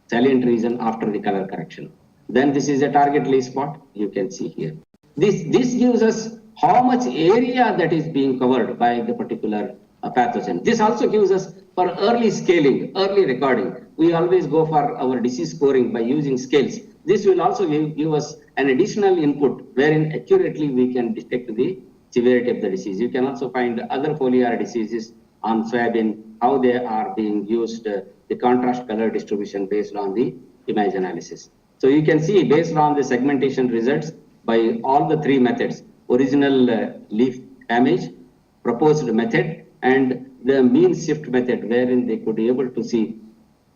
salient region after the color correction. Then this is a target leaf spot, you can see here. This gives us how much area that is being covered by the particular pathogen. This also gives us for early scaling, early recording. We always go for our disease scoring by using scales. This will also give us an additional input wherein accurately we can detect the severity of the disease. You can also find other foliar diseases on soybean, how they are being used, the contrast color distribution based on the image analysis. So you can see based on the segmentation results by all the three methods, original leaf damage, proposed method, and the mean shift method, wherein they could be able to see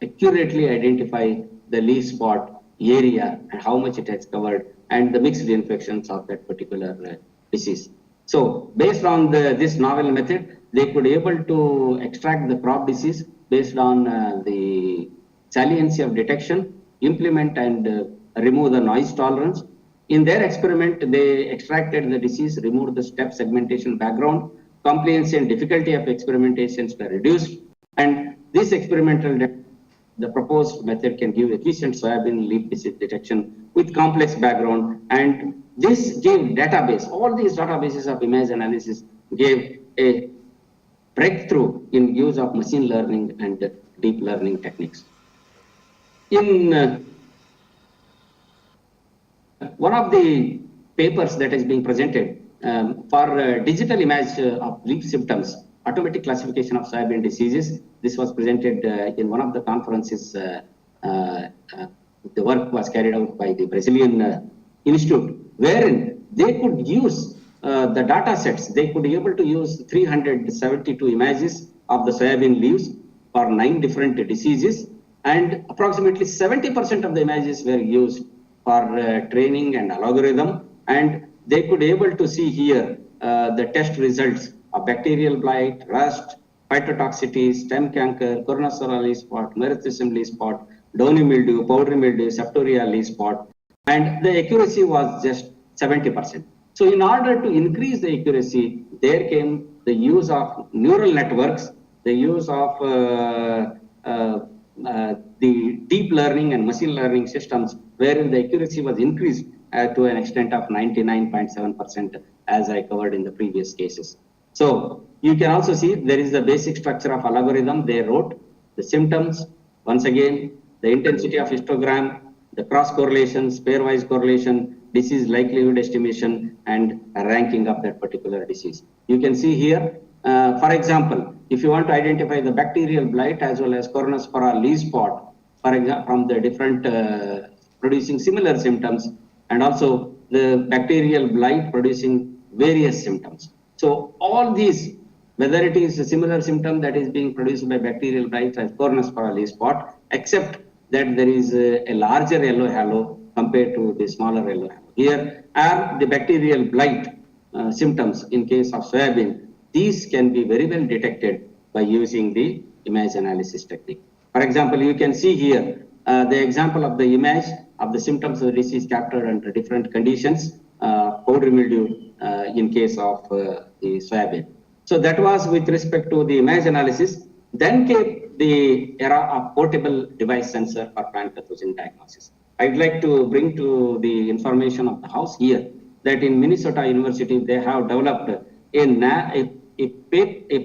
accurately identify the leaf spot area and how much it has covered and the mixed infections of that particular disease. So based on this novel method, they could be able to extract the crop disease based on the saliency of detection, implement and remove the noise tolerance. In their experiment, they extracted the disease, removed the step segmentation background, compliance and difficulty of experimentations were reduced, and this experimental the proposed method can give efficient soybean leaf disease detection with complex background, and this gave database. All these databases of image analysis gave a breakthrough in use of machine learning and deep learning techniques. In one of the papers that is being presented for digital image of leaf symptoms, automatic classification of soybean diseases. This was presented in one of the conferences. The work was carried out by the Brazilian institute, wherein they could use the data sets. They could be able to use 372 images of the soybean leaves for 9 different diseases, and approximately 70% of the images were used for training and algorithm, and they could be able to see here the test results of bacterial blight, rust, phytotoxicity, stem canker, Cornasora leaf spot, Merythrism leaf spot, downy mildew, powdery mildew, septoria leaf spot, and the accuracy was just 70%. So in order to increase the accuracy, there came the use of neural networks, the use of the deep learning and machine learning systems, wherein the accuracy was increased to an extent of 99.7%, as I covered in the previous cases. So you can also see there is the basic structure of algorithm. They wrote the symptoms, once again, the intensity of histogram, the cross correlations, pairwise correlation, disease likelihood estimation, and ranking of that particular disease. You can see here, for example, if you want to identify the bacterial blight as well as Cornospora leaf spot, for example, from the different producing similar symptoms, and also the bacterial blight producing various symptoms. So all these, whether it is a similar symptom that is being produced by bacterial blight as Cornospora leaf spot, except that there is a larger yellow halo compared to the smaller yellow halo. Here are the bacterial blight symptoms in case of soybean. These can be very well detected by using the image analysis technique. For example, you can see here the example of the image of the symptoms of the disease captured under different conditions, powdery mildew in case of the soybean. So that was with respect to the image analysis. Then came the era of portable device sensor for plant pathogen diagnosis. I'd like to bring to the information of the house here that in Minnesota University, they have developed a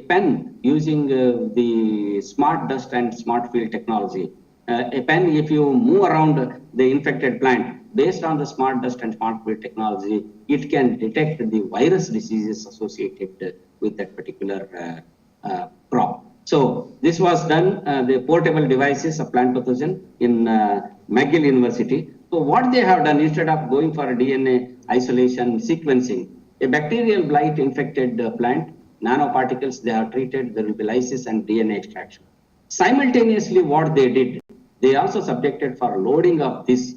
pen using the smart dust and smart field technology. A pen, if you move around the infected plant, based on the smart dust and smart field technology, it can detect the virus diseases associated with that particular crop. So this was done, the portable devices of plant pathogen in McGill University. So what they have done, instead of going for a DNA isolation sequencing, a bacterial blight infected plant, nanoparticles they have treated, there will be lysis and DNA extraction. Simultaneously, what they did, they also subjected for loading of this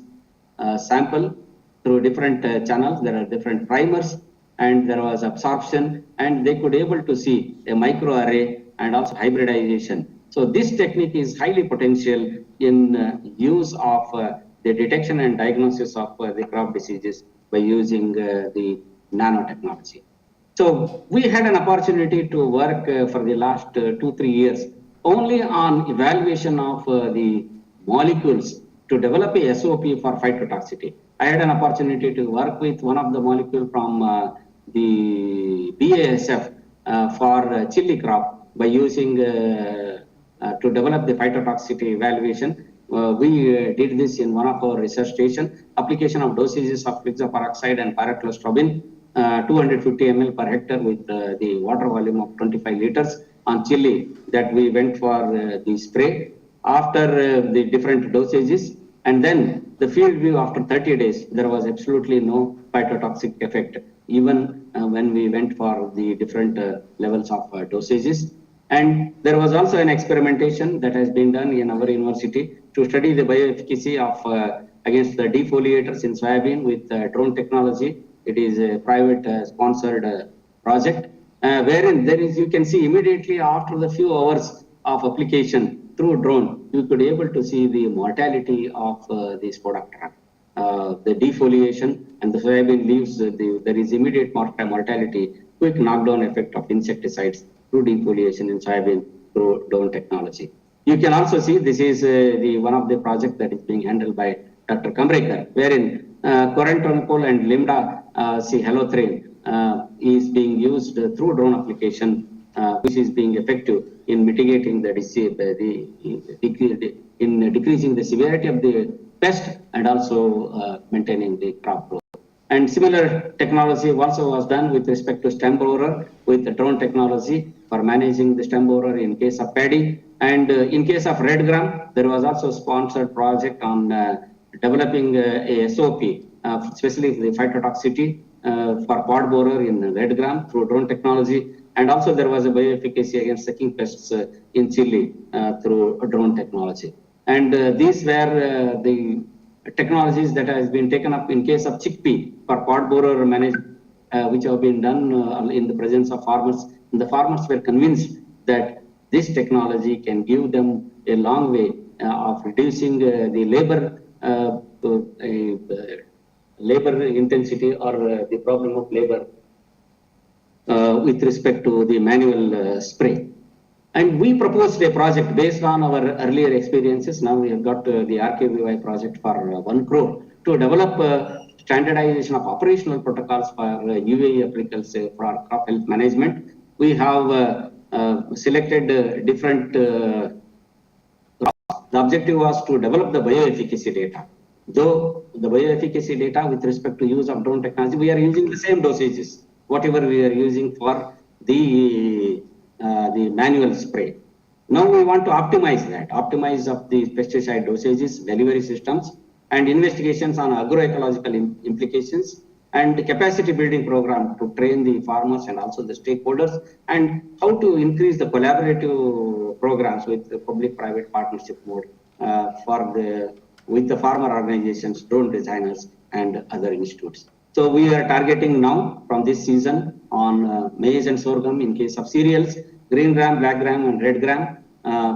sample through different channels. There are different primers, and there was absorption, and they could able to see a microarray and also hybridization. So this technique is highly potential in use of the detection and diagnosis of the crop diseases by using the nanotechnology. So we had an opportunity to work for the last 2-3 years only on evaluation of the molecules to develop a SOP for phytotoxicity. I had an opportunity to work with one of the molecule from the BASF for chili crop by using to develop the phytotoxicity evaluation. We did this in one of our research station. Application of dosages of hexaperoxide and pyraclostrobin, 250 ml per hectare with the water volume of 25 liters on chili that we went for the spray after the different dosages, and then the field view after 30 days, there was absolutely no phytotoxic effect, even when we went for the different levels of dosages. And there was also an experimentation that has been done in our university to study the bioefficacy of against the defoliators in soybean with drone technology. It is a private sponsored project wherein there is, you can see immediately after the few hours of application through drone, you could be able to see the mortality of the Spodoptera. The defoliation and the soybean leaves, there is immediate mortality, quick knockdown effect of insecticides through defoliation in soybean through drone technology. You can also see this is the one of the projects that is being handled by Dr. Kamrekar, wherein Corentonpol and Lambda halothrane is being used through drone application, which is being effective in mitigating the disease, in decreasing the severity of the pest and also maintaining the crop growth. And similar technology also was done with respect to stem borer with the drone technology for managing the stem borer in case of paddy. And in case of red gram, there was also sponsored project on developing a SOP, especially the phytotoxicity for pod borer in red gram through drone technology. And also there was a bioefficacy against sucking pests in chili through drone technology. And these were the technologies that has been taken up in case of chickpea for pod borer management, which have been done in the presence of farmers. And the farmers were convinced that this technology can give them a long way of reducing the labor intensity or the problem of labor with respect to the manual spray. And we proposed a project based on our earlier experiences. Now we have got the RKVY project for 1 crore to develop standardization of operational protocols for UAE applicants for crop health management. We have selected different crops. The objective was to develop the bioefficacy data. Though the bioefficacy data with respect to use of drone technology, we are using the same dosages, whatever we are using for the manual spray. Now we want to optimize that, optimize of the pesticide dosages, delivery systems, and investigations on agroecological implications, and the capacity building program to train the farmers and also the stakeholders, and how to increase the collaborative programs with the public-private partnership mode with the farmer organizations, drone designers, and other institutes. So we are targeting now from this season on maize and sorghum in case of cereals, green gram, black gram, and red gram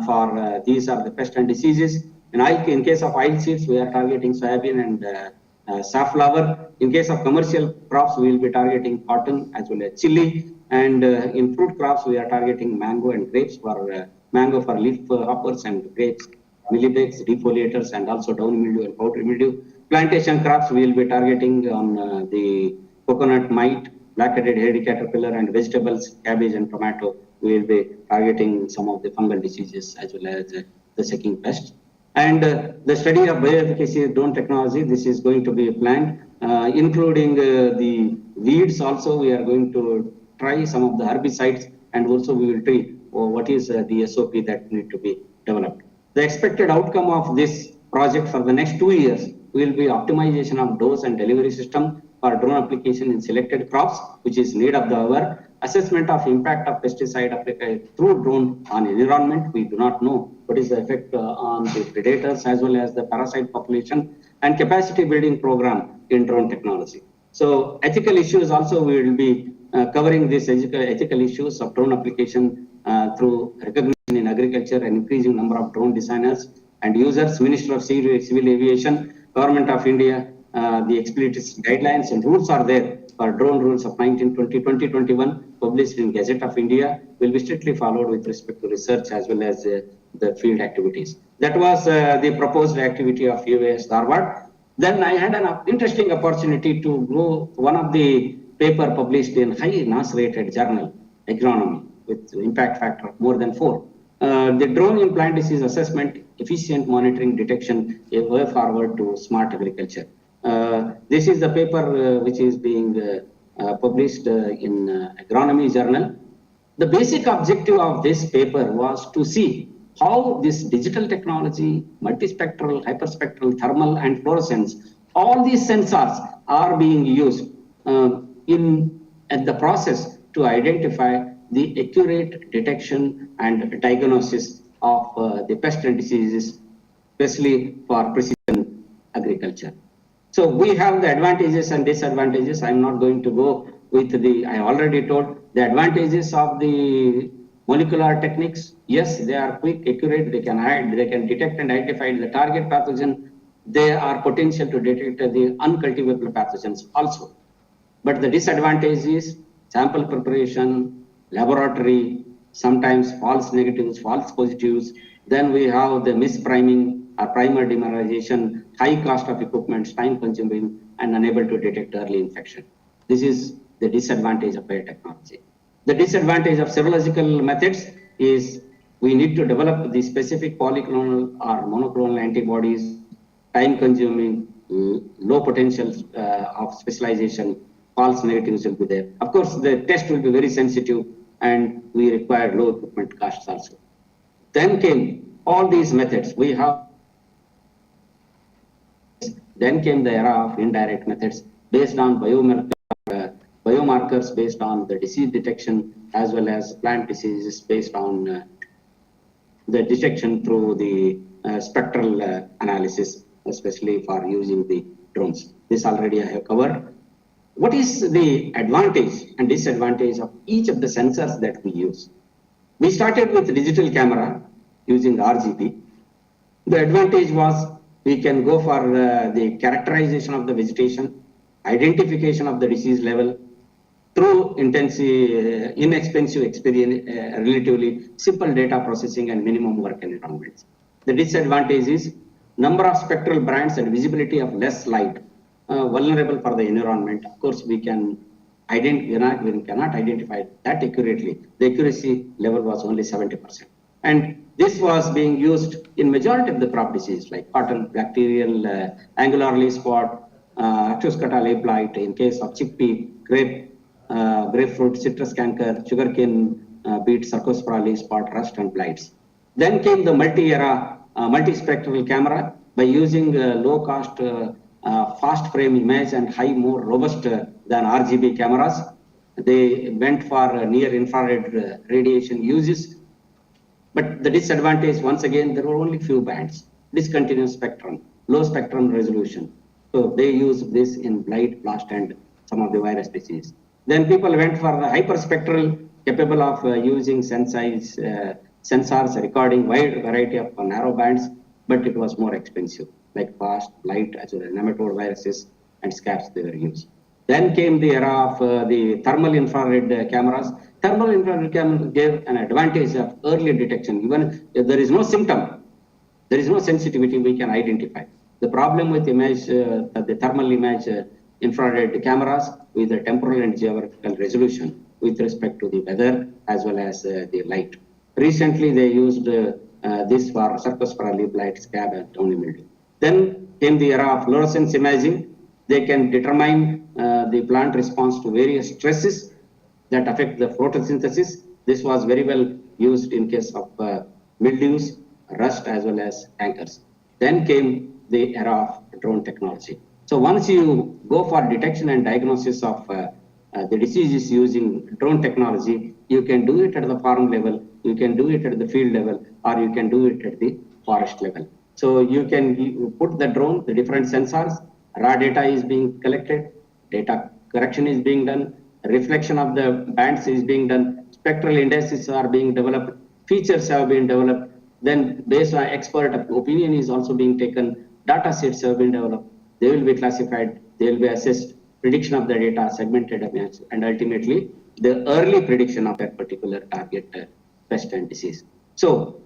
for these are the pests and diseases. In case of oilseeds, we are targeting soybean and safflower. In case of commercial crops, we will be targeting cotton as well as chili. And in fruit crops, we are targeting mango and grapes for mango for leaf hoppers and grapes, millibakes, defoliators, and also downy mildew and powdery mildew. Plantation crops, we will be targeting on the coconut mite, black-headed hairy caterpillar, and vegetables, cabbage and tomato. We will be targeting some of the fungal diseases as well as the sucking pests. And the study of bioefficacy drone technology, this is going to be planned, including the weeds also. We are going to try some of the herbicides, and also we will treat what is the SOP that need to be developed. The expected outcome of this project for the next 2 years will be optimization of dose and delivery system for drone application in selected crops, which is need of the hour, assessment of impact of pesticide applied through drone on environment. We do not know what is the effect on the predators as well as the parasite population, and capacity building program in drone technology. So ethical issues also we will be covering these ethical issues of drone application through recognition in agriculture and increasing number of drone designers and users. Minister of Civil Aviation, Government of India, the explicit guidelines and rules are there for drone rules of 2021 published in Gazette of India will be strictly followed with respect to research as well as the field activities. That was the proposed activity of UAS Dharwad. Then I had an interesting opportunity to go one of the paper published in high NAS rated journal, Agronomy, with impact factor of more than 4. The drone in plant disease assessment, efficient monitoring detection, a way forward to smart agriculture. This is the paper which is being published in Agronomy journal. The basic objective of this paper was to see how this digital technology, multispectral, hyperspectral, thermal, and fluorescence, all these sensors are being used at the process to identify the accurate detection and diagnosis of the pest and diseases, especially for precision agriculture. So we have the advantages and disadvantages. I'm not going to go with I already told the advantages of the molecular techniques. Yes, they are quick, accurate, they can detect and identify the target pathogen. They are potential to detect the uncultivable pathogens also. But the disadvantage is sample preparation, laboratory, sometimes false negatives, false positives. Then we have the mispriming or primer dimerization, high cost of equipment, time consuming, and unable to detect early infection. This is the disadvantage of biotechnology. The disadvantage of serological methods is we need to develop the specific polyclonal or monoclonal antibodies, time consuming, low potential of specialization, false negatives will be there. Of course, the test will be very sensitive and we require low equipment costs also. Then came all these methods. Then came the era of indirect methods based on biomarkers based on the disease detection as well as plant diseases based on the detection through the spectral analysis, especially for using the drones. This already I have covered. What is the advantage and disadvantage of each of the sensors that we use? We started with digital camera using RGB. The advantage was we can go for the characterization of the vegetation, identification of the disease level through inexpensive experience, relatively simple data processing and minimum work environments. The disadvantage is number of spectral bands and visibility of less light, vulnerable for the environment. Of course, we cannot identify that accurately. The accuracy level was only 70%. And this was being used in majority of the crop disease like cotton, bacterial, angular leaf spot, Actuscata leaf blight, in case of chickpea, grapefruit, citrus canker, sugarcane beet, Sarcospora leaf spot, rust and blights. Then came the multispectral camera by using low-cost fast frame image and more robust than RGB cameras. They went for near infrared radiation uses. But the disadvantage, once again, there were only few bands, discontinuous spectrum, low spectrum resolution. So they use this in blight, blast, and some of the virus disease. Then people went for the hyperspectral, capable of using sensors recording wide variety of narrow bands, but it was more expensive, like fast, blight, as well as nematode viruses and scabs they were used. Then came the era of the thermal infrared cameras. Thermal infrared camera gave an advantage of early detection. Even if there is no symptom, there is no sensitivity, we can identify. The problem with image, the thermal image infrared cameras with the temporal and geographical resolution with respect to the weather as well as the light. Recently, they used this for Sarcospora leaf blight, scab, and downy mildew. Then came the era of fluorescence imaging. They can determine the plant response to various stresses that affect the photosynthesis. This was very well used in case of mildews, rust, as well as cankers. Then came the era of drone technology. So once you go for detection and diagnosis of the diseases using drone technology, you can do it at the farm level, you can do it at the field level, or you can do it at the forest level. So you can put the drone, the different sensors, raw data is being collected, data correction is being done, reflection of the bands is being done, spectral indices are being developed, features have been developed, then based on expert opinion is also being taken, data sets have been developed, they will be classified, they will be assessed, prediction of the data, segmented and ultimately the early prediction of that particular target pest and disease. So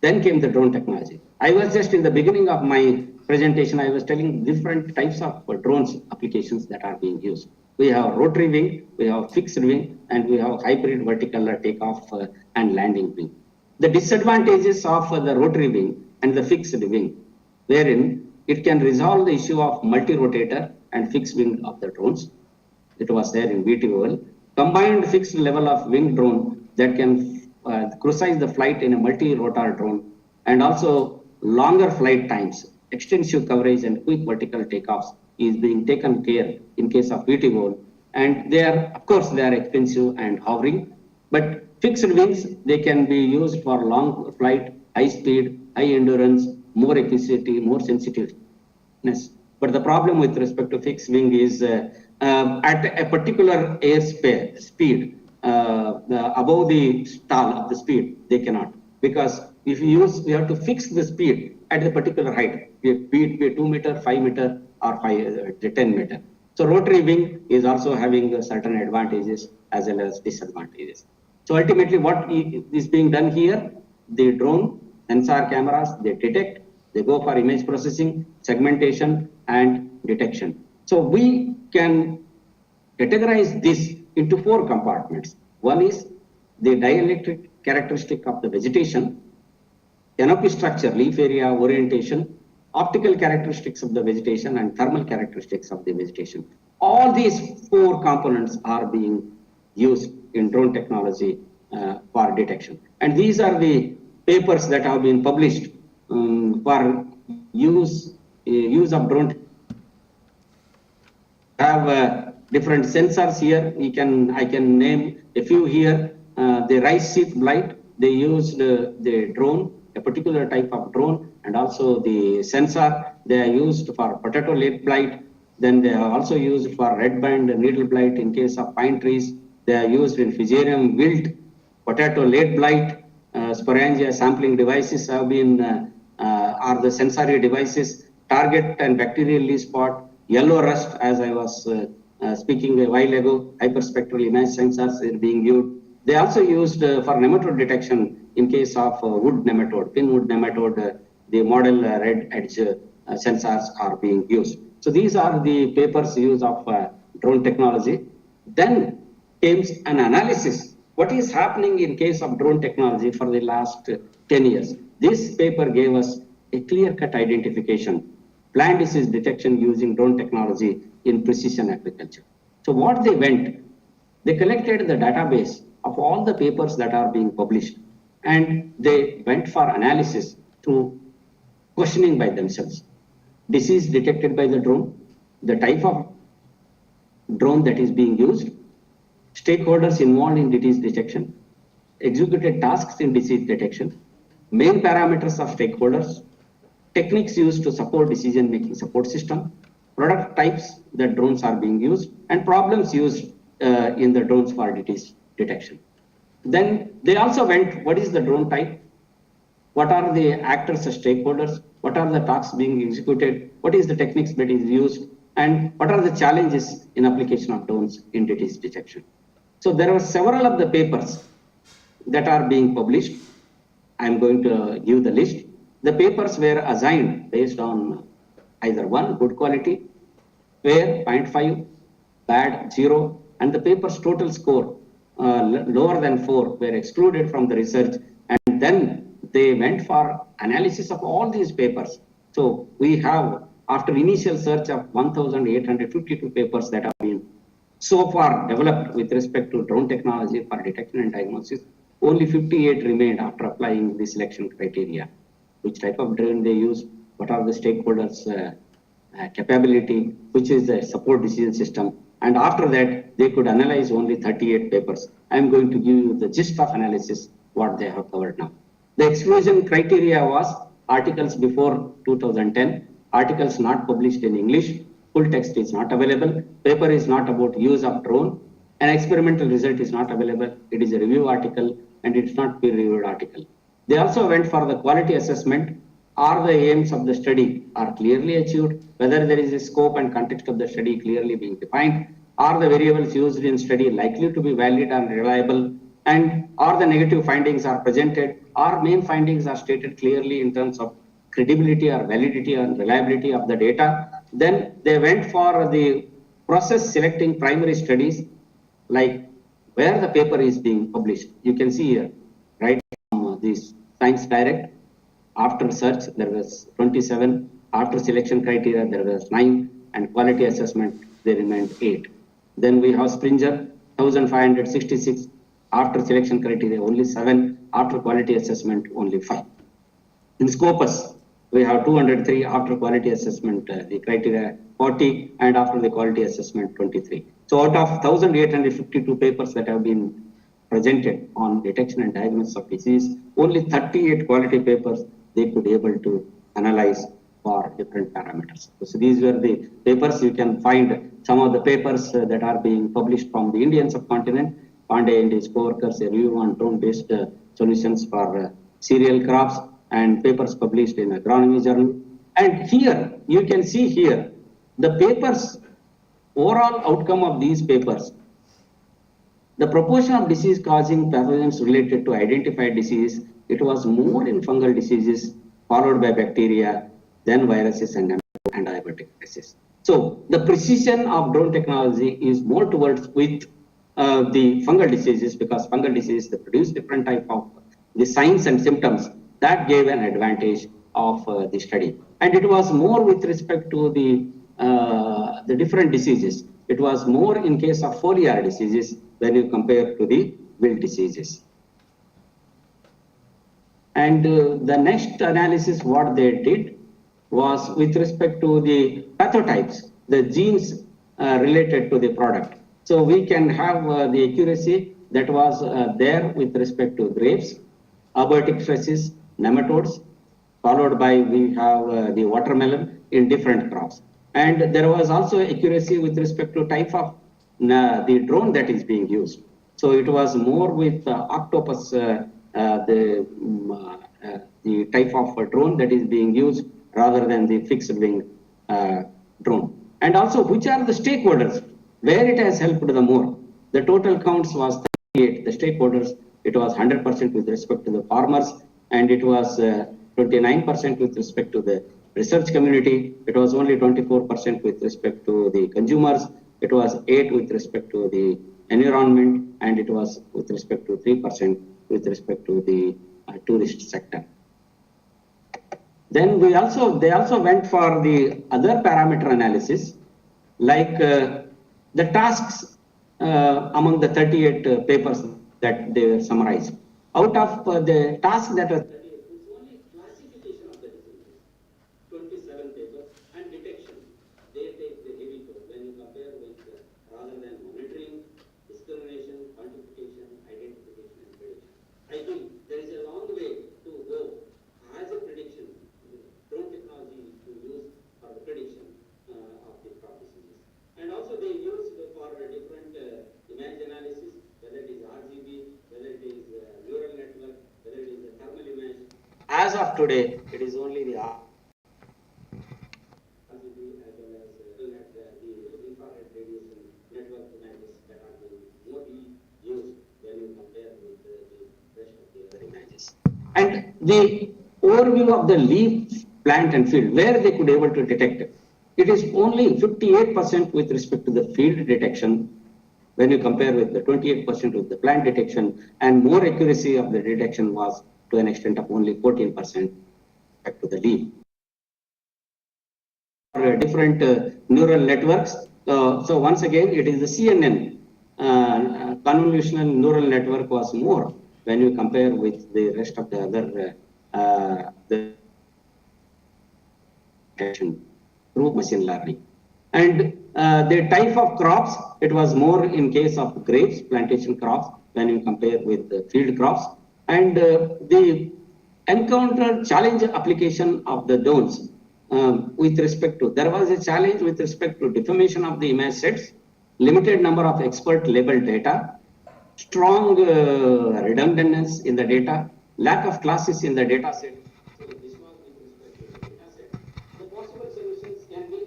then came the drone technology. I was just in the beginning of my presentation, I was telling different types of drones applications that are being used. We have rotary wing, we have fixed wing, and we have hybrid vertical takeoff and landing wing. The disadvantages of the rotary wing and the fixed wing, wherein it can resolve the issue of multi-rotator and fixed wing of the drones. It was there in VTOL. Combined fixed level of wing drone that can cruise the flight in a multi-rotor drone, and also longer flight times, extensive coverage and quick vertical takeoffs is being taken care in case of VTOL. And they are, of course, they are expensive and hovering, but fixed wings, they can be used for long flight, high speed, high endurance, more accuracy, more sensitiveness. But the problem with respect to fixed wing is at a particular airspace speed, above the stall of the speed, they cannot. Because if you use, you have to fix the speed at the particular height, be it 2 meter, 5 meter, or 10 meter. So rotary wing is also having certain advantages as well as disadvantages. So ultimately what is being done here, the drone sensor cameras, they detect, they go for image processing, segmentation, and detection. So we can categorize this into 4 compartments. One is the dielectric characteristic of the vegetation, canopy structure, leaf area, orientation, optical characteristics of the vegetation and thermal characteristics of the vegetation. All these 4 components are being used in drone technology for detection. And these are the papers that have been published for use of drone. Have different sensors here. I can name a few here. The rice seed blight, they used the drone, a particular type of drone, and also the sensor. They are used for potato leaf blight. Then they are also used for red band needle blight in case of pine trees. They are used in fusarium wilt, potato leaf blight, sporangia sampling devices have been are the sensory devices. Target and bacterial leaf spot, yellow rust, as I was speaking a while ago, hyperspectral image sensors are being used. They also used for nematode detection in case of wood nematode, pin wood nematode, the model red edge sensors are being used. So these are the papers used of drone technology. Then came an analysis. What is happening in case of drone technology for the last 10 years? This paper gave us a clear-cut identification, plant disease detection using drone technology in precision agriculture. So what they went, they collected the database of all the papers that are being published, and they went for analysis through questioning by themselves. Disease detected by the drone, the type of drone that is being used, stakeholders involved in disease detection, executed tasks in disease detection, main parameters of stakeholders, techniques used to support decision-making support system, product types that drones are being used, and problems used in the drones for disease detection. Then they also went, what is the drone type? What are the actors as stakeholders? What are the tasks being executed? What is the techniques that is used? And what are the challenges in application of drones in disease detection? So there are several of the papers that are being published. I'm going to give the list. The papers were assigned based on either 1, good quality, fair, 0.5, bad, 0, and the paper's total score lower than 4 were excluded from the research, and then they went for analysis of all these papers. So we have, after initial search of 1,852 papers that have been so far developed with respect to drone technology for detection and diagnosis, only 58 remained after applying the selection criteria. Which type of drone they use, what are the stakeholders' capability, which is the support decision system. And after that, they could analyze only 38 papers. I'm going to give you the gist of analysis, what they have covered now. The exclusion criteria was articles before 2010, articles not published in English, full text is not available, paper is not about use of drone, an experimental result is not available, it is a review article and it's not peer-reviewed article. They also went for the quality assessment. Are the aims of the study are clearly achieved? Whether there is a scope and context of the study clearly being defined? Are the variables used in study likely to be valid and reliable? And are the negative findings are presented? Are main findings are stated clearly in terms of credibility or validity or reliability of the data? Then they went for the process selecting primary studies, like where the paper is being published. You can see here, right? This Science Direct, after search there was 27, after selection criteria there was 9, and quality assessment there remained 8. Then we have Springer, 1566, after selection criteria only 7, after quality assessment only 5. In Scopus, we have 203, after quality assessment the criteria 40, and after the quality assessment 23. So out of 1852 papers that have been presented on detection and diagnosis of disease, only 38 quality papers they could able to analyze for different parameters. So these were the papers. You can find some of the papers that are being published from the Indian subcontinent. Pandey and his co-workers, a review on drone-based solutions for cereal crops, and papers published in agronomy journal. And here, you can see here, the papers, overall outcome of these papers, the proportion of disease causing pathogens related to identified disease, it was more in fungal diseases, followed by bacteria, then viruses and antibiotic disease. So the precision of drone technology is more towards with the fungal diseases, because fungal diseases they produce different type of the signs and symptoms that gave an advantage of the study. and it was more with respect to the different diseases. It was more in case of foliar diseases when you compare to the wilt diseases. And the next analysis what they did was with respect to the pathotypes, the genes related to the product. So we can have the accuracy that was there with respect to grapes, abortic stresses, nematodes, followed by we have the watermelon in different crops. And there was also accuracy with respect to type of the drone that is being used. So it was more with octopus, the type of drone that is being used rather than the fixed wing drone. And also, which are the stakeholders, where it has helped the more. The total counts was 38. The stakeholders, it was 100% with respect to the farmers, and it was 29% with respect to the research community. It was only 24% with respect to the consumers. It was 8 with respect to the environment, and it was with respect to 3% with respect to the tourist sector. Then they also went for the other parameter analysis, like the tasks among the 38 papers that they summarized. Out of the tasks that are 38, it's only classification of the diseases, 27 papers, and detection. They take the heavy toll when you compare with rather than monitoring, discrimination, quantification, identification, and prediction. I think there is a long way to go as a prediction. Drone technology to use for the prediction of the crop diseases. And also they use for different image analysis, whether it is RGB, whether it is neural network, whether it is a thermal image. As of today, it is only the RGB as well as the infrared radiation network images that are being more used when you compare with the rest of the other images. And the overview of the leaf, plant and field, where they could able to detect it. It is only 58% with respect to the field detection when you compare with the 28% with the plant detection, and more accuracy of the detection was to an extent of only 14% back to the leaf. Different neural networks. So once again, it is the CNN, convolutional neural network was more when you compare with the rest of the other through machine learning. And the type of crops, it was more in case of grapes, plantation crops, when you compare with the field crops. And the encountered challenge application of the drones with respect to, there was a challenge with respect to deformation of the image sets, limited number of expert labeled data, strong redundancy in the data, lack of classes in the data set. So this was with respect to the data set. The possible solutions can be,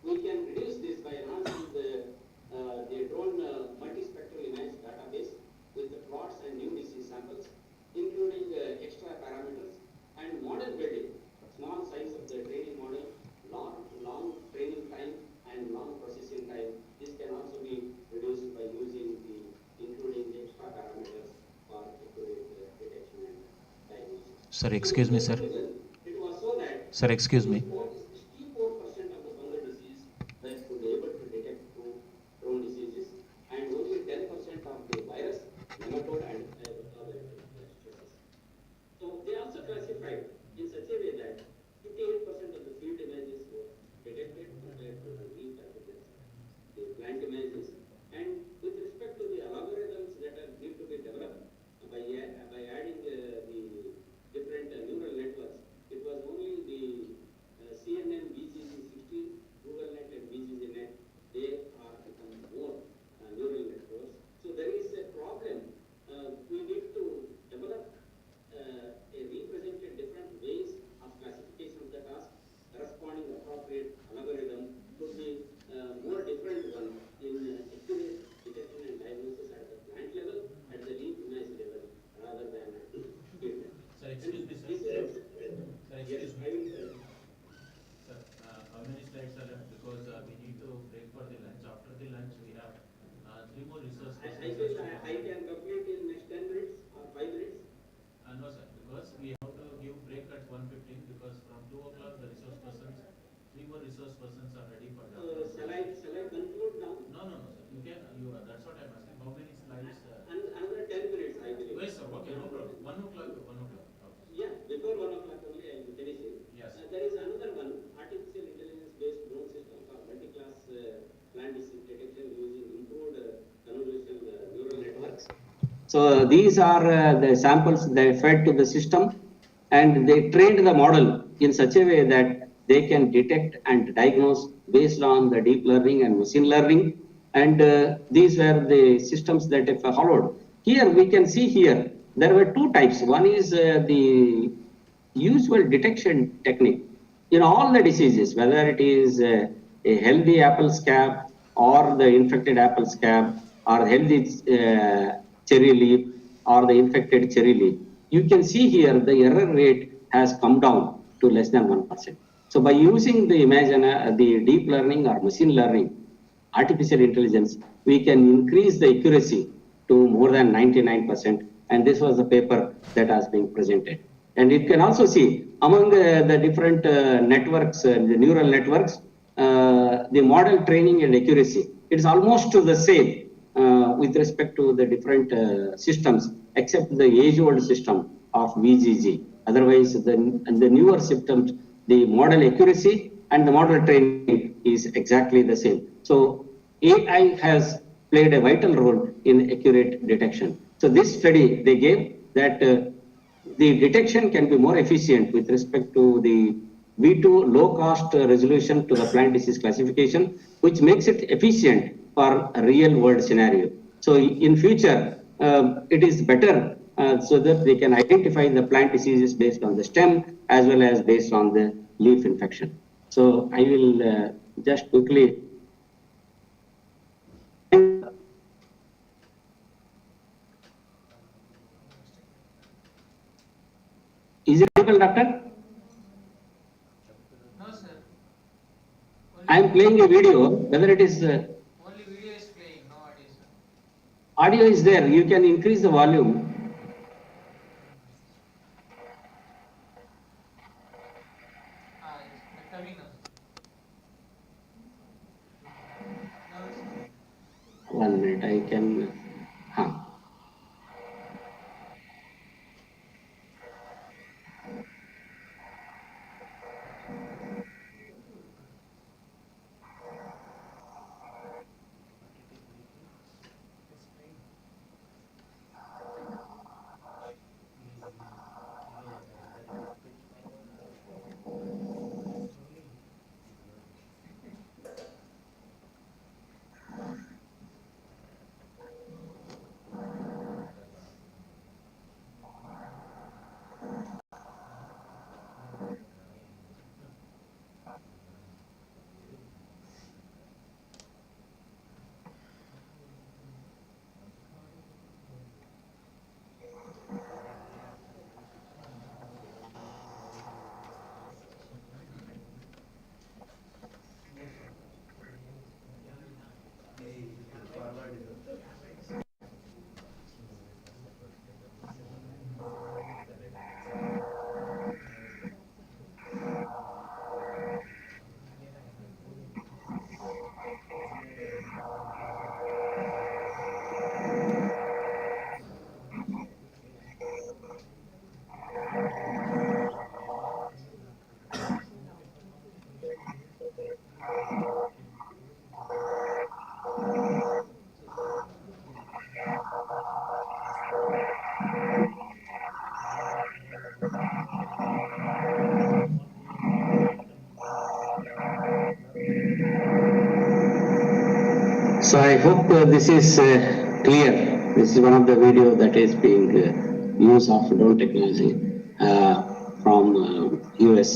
we can reduce this by enhancing the drone multispectral image database with the plots and new disease samples, including extra parameters and model building, small size of the training model, long training time and long processing time. This can also be reduced by using including the extra parameters for accurate detection and diagnosis. Sir, excuse me, sir. It was so that Sir, excuse me. 64% of the fungal disease that could be able to detect through drone diseases, and only 10% of the virus, nematode, and other stresses. So they also classified in such a way that 58% of the field images were detected compared to the leaf pathogens, the plant images, and with respect to the algorithms that need to be developed by adding the different neural networks, it was only the So these are the samples they fed to the system, and they trained the model in such a way that they can detect and diagnose based on the deep learning and machine learning. And these were the systems that if followed. Here we can see here, there were two types. One is the usual detection technique in all the diseases, whether it is a healthy apple scab or the infected apple scab or healthy cherry leaf or the infected cherry leaf. You can see here the error rate has come down to less than 1%. So by using the the deep learning or machine learning, artificial intelligence, we can increase the accuracy to more than 99%. And this was the paper that has been presented. And it can also see among the different networks, the neural networks, the model training and accuracy, it's almost the same with respect to the different systems, except the age-old system of VGG. Otherwise, the newer systems, the model accuracy and the model training is exactly the same. So AI has played a vital role in accurate detection. So this study, they gave that the detection can be more efficient with respect to the V2 low cost resolution to the plant disease classification, which makes it efficient for a real world scenario. So in future, it is better so that they can identify the plant diseases based on the stem as well as based on the leaf infection. So I will just quickly. Is it able, doctor? No, sir. I am playing a video, whether it is. Only video is playing, no audio, sir. Audio is there, you can increase the volume. It's coming now. Now it's coming. 1 minute, I can. So I hope this is clear. This is one of the video that is being used of drone technology from US.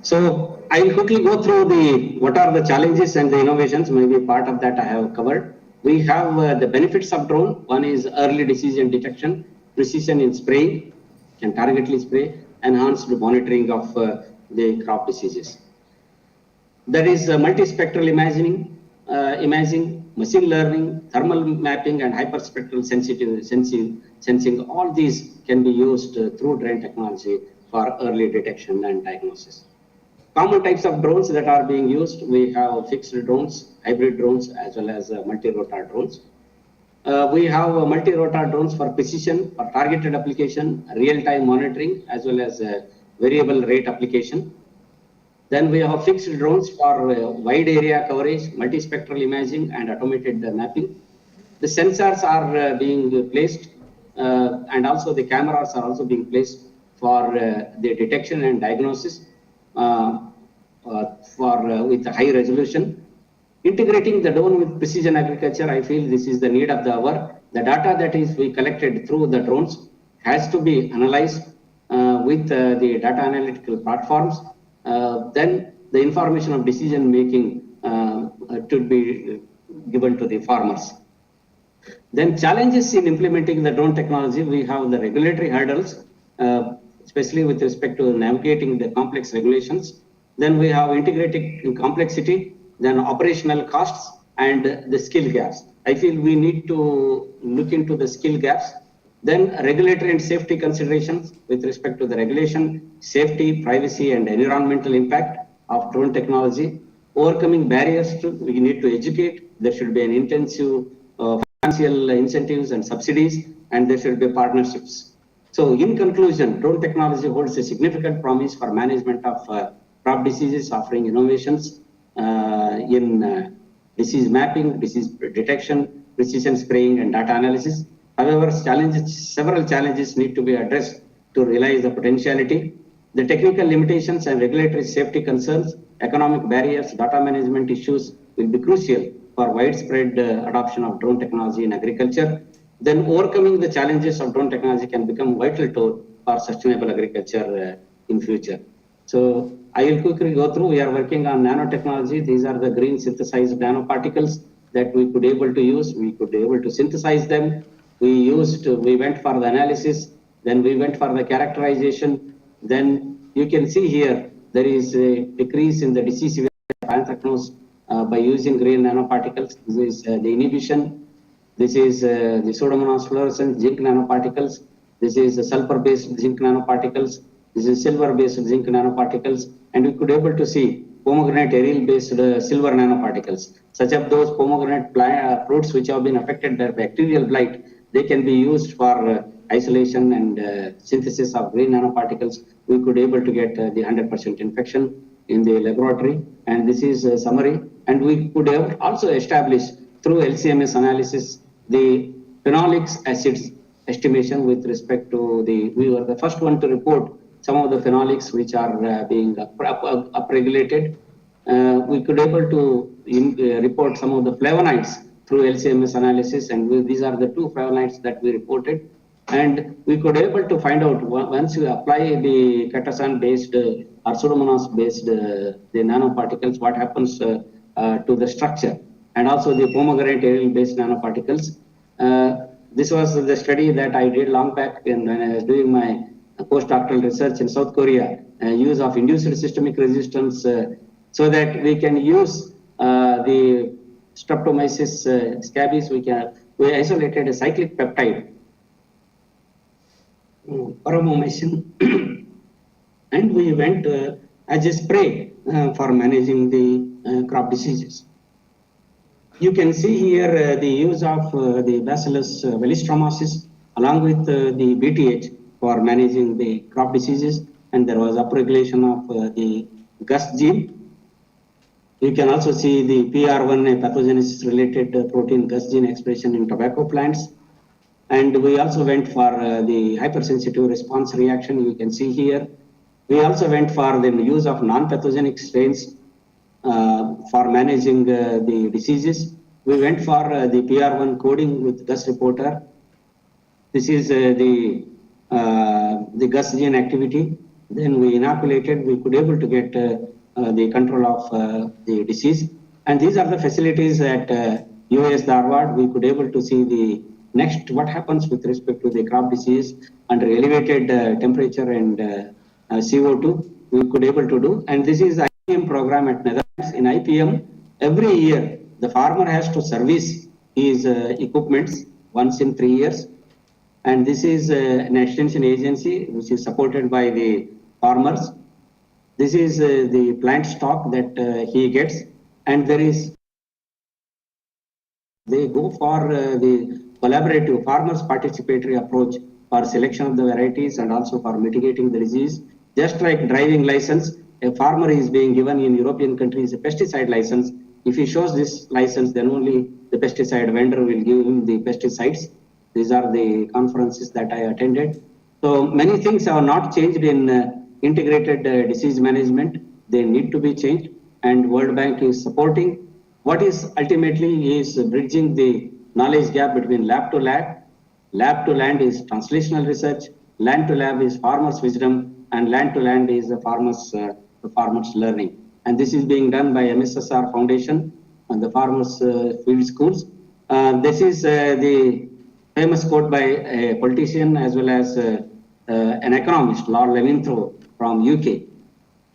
So I'll quickly go through what are the challenges and the innovations. Maybe part of that I have covered. We have the benefits of drone. One is early decision detection, precision in spraying, can targetedly spray, enhanced monitoring of the crop diseases. There is multispectral imaging, machine learning, thermal mapping, and hyperspectral sensing. All these can be used through drone technology for early detection and diagnosis. Common types of drones that are being used, we have fixed drones, hybrid drones, as well as multi-rotor drones. We have multi-rotor drones for precision, for targeted application, real-time monitoring, as well as variable rate application. Then we have fixed drones for wide area coverage, multispectral imaging, and automated mapping. The sensors are being placed and also the cameras are also being placed for the detection and diagnosis with high resolution. Integrating the drone with precision agriculture, I feel this is the need of the hour. The data that is we collected through the drones has to be analyzed with the data analytical platforms. Then the information of decision making to be given to the farmers. Then challenges in implementing the drone technology, we have the regulatory hurdles, especially with respect to navigating the complex regulations. Then we have integrated complexity, then operational costs and the skill gaps. I feel we need to look into the skill gaps. Then regulatory and safety considerations with respect to the regulation, safety, privacy and environmental impact of drone technology. Overcoming barriers we need to educate. There should be an intensive financial incentives and subsidies, and there should be partnerships. So in conclusion, drone technology holds a significant promise for management of crop diseases, offering innovations in disease mapping, disease detection, precision spraying and data analysis. However, several challenges need to be addressed to realize the potentiality. The technical limitations and regulatory safety concerns, economic barriers, data management issues will be crucial for widespread adoption of drone technology in agriculture. Then overcoming the challenges of drone technology can become vital tool for sustainable agriculture in future. So I will quickly go through. We are working on nanotechnology. These are the green synthesized nanoparticles that we could able to use. We could be able to synthesize them. We went for the analysis, then we went for the characterization. Then you can see here, there is a decrease in the disease of anthracnose by using green nanoparticles. This is the inhibition. This is the Pseudomonas fluorescens zinc nanoparticles. This is the sulfur-based zinc nanoparticles. This is silver-based zinc nanoparticles. And we could able to see pomegranate aryl-based silver nanoparticles. Such as those pomegranate fruits which have been affected by bacterial blight, they can be used for isolation and synthesis of green nanoparticles. We could able to get the 100% infection in the laboratory. And this is a summary. And we could have also establish through LCMS analysis the phenolics acids estimation with respect to we were the first one to report some of the phenolics which are being upregulated. We could able to report some of the flavonoids through LCMS analysis, and these are the two flavonoids that we reported. And we could able to find out once you apply the catachan based or Pseudomonas based the nanoparticles, what happens to the structure, and also the pomegranate aryl based nanoparticles. This was the study that I did long back when I was doing my postdoctoral research in South Korea, use of induced systemic resistance so that we can use the Streptomyces scabies. We isolated a cyclic peptide, paromomycin, and we went as a spray for managing the crop diseases. You can see here the use of the Bacillus vellistromasis along with the BTH for managing the crop diseases, and there was upregulation of the GUS gene. You can also see the PR1, a pathogenesis related protein GUS gene expression in tobacco plants. And we also went for the hypersensitive response reaction. You can see here. We also went for the use of non-pathogenic strains for managing the diseases. We went for the PR1 coding with GUS reporter. This is the GUS gene activity. Then we inoculated. We could able to get the control of the disease. And these are the facilities at UAS Dharwad. We could able to see the next what happens with respect to the crop disease under elevated temperature and CO2. We could able to do. And this is the IPM program at Netherlands. In IPM, every year the farmer has to service his equipments once in 3 years. And this is an extension agency which is supported by the farmers. This is the plant stock that he gets, and there is, they go for the collaborative farmers participatory approach for selection of the varieties and also for mitigating the disease. Just like driving license, a farmer is being given in European countries a pesticide license. If he shows this license, then only the pesticide vendor will give him the pesticides. These are the conferences that I attended. So many things have not changed in integrated disease management. They need to be changed, and World Bank is supporting. What is ultimately is bridging the knowledge gap between lab to lab. Lab to land is translational research. Land to lab is farmers' wisdom, and land to land is the farmers' learning. And this is being done by MSSR Foundation and the farmers' field schools. This is the famous quote by a politician as well as an economist, Lord Levinthrow from UK.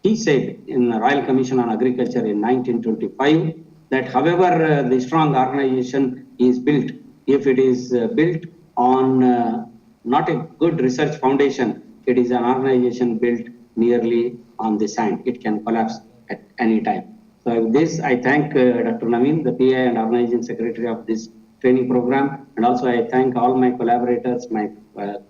He said in the Royal Commission on Agriculture in 1925 that however the strong organization is built, if it is built on not a good research foundation, it is an organization built nearly on the sand. It can collapse at any time. So with this, I thank Dr. Naveen, the PI and organizing secretary of this training program, and also I thank all my collaborators, my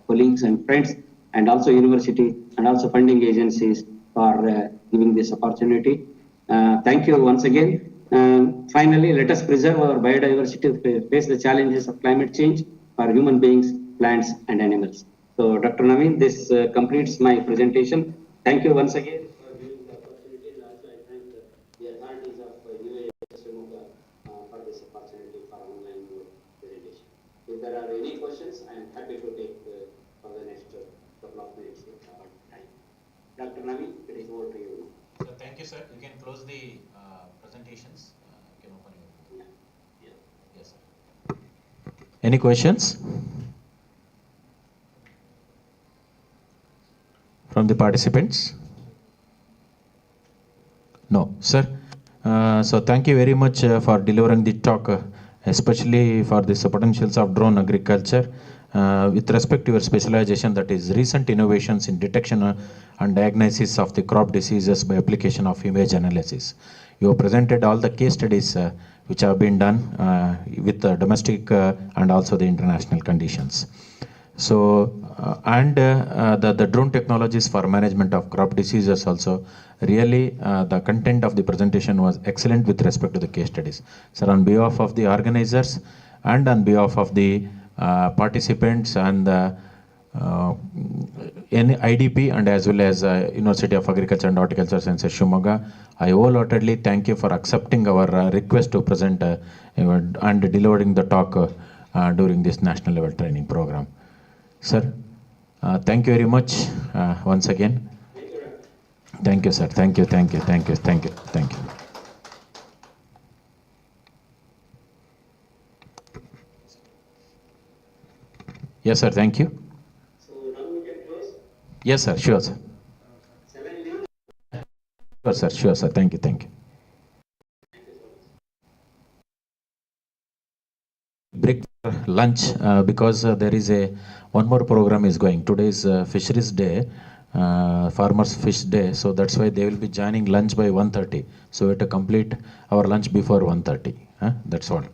colleagues and friends, and also university and also funding agencies for giving this opportunity. Thank you once again. Finally, let us preserve our biodiversity to face the challenges of climate change for human beings, plants, and animals. So, Dr. Naveen, this completes my presentation. Thank you once again for giving the opportunity, and also I thank the authorities of KSNUAHS for this opportunity for online presentation. If there are any questions, I am happy to take for the next couple of minutes time. Dr. Naveen, it is over to you. So thank you, sir. You can close the presentations. You can open your. Yeah. Yes, sir. Any questions from the participants? No, sir. So thank you very much for delivering the talk, especially for the potentials of drone agriculture. With respect to your specialization, that is recent innovations in detection and diagnosis of the crop diseases by application of image analysis. You have presented all the case studies which have been done with the domestic and also the international conditions. So, the drone technologies for management of crop diseases also, really the content of the presentation was excellent with respect to the case studies. So, on behalf of the organizers and on behalf of the participants and IDP and as well as University of Agriculture and Horticulture Sciences, Shimoga, I wholeheartedly thank you for accepting our request to present and delivering the talk during this national level training program. Sir, thank you very much once again. Thank you, sir. Thank you, thank you, thank you, thank you, thank you. Yes, sir. Thank you. So now we can close. Yes, sir. Sure, sir. Shall I leave? Sure, sir. Sure, sir. Thank you. Thank you. Break for lunch because there is one more program is going. Today is Fisheries Day, Farmers Fish Day. So that's why they will be joining lunch by 1:30. So we have to complete our lunch before 1:30. That's all.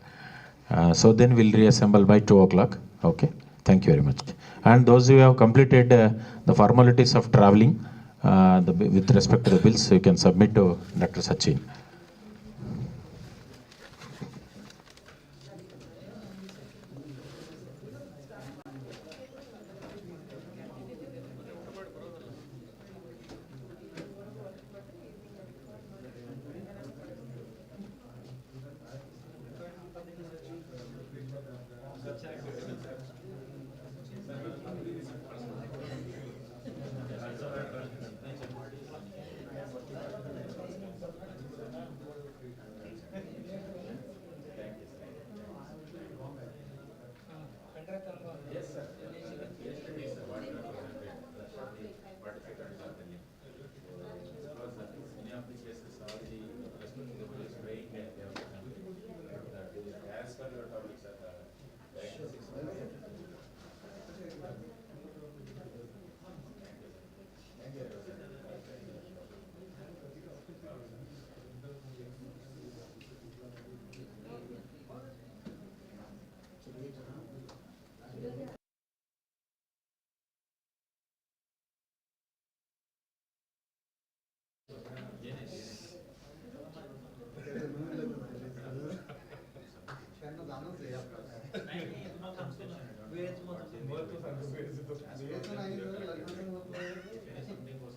So then we'll reassemble by 2 o'clock. Okay. Thank you very much. And those who have completed the formalities of traveling with respect to the bills, you can submit to Dr. Sachin. something was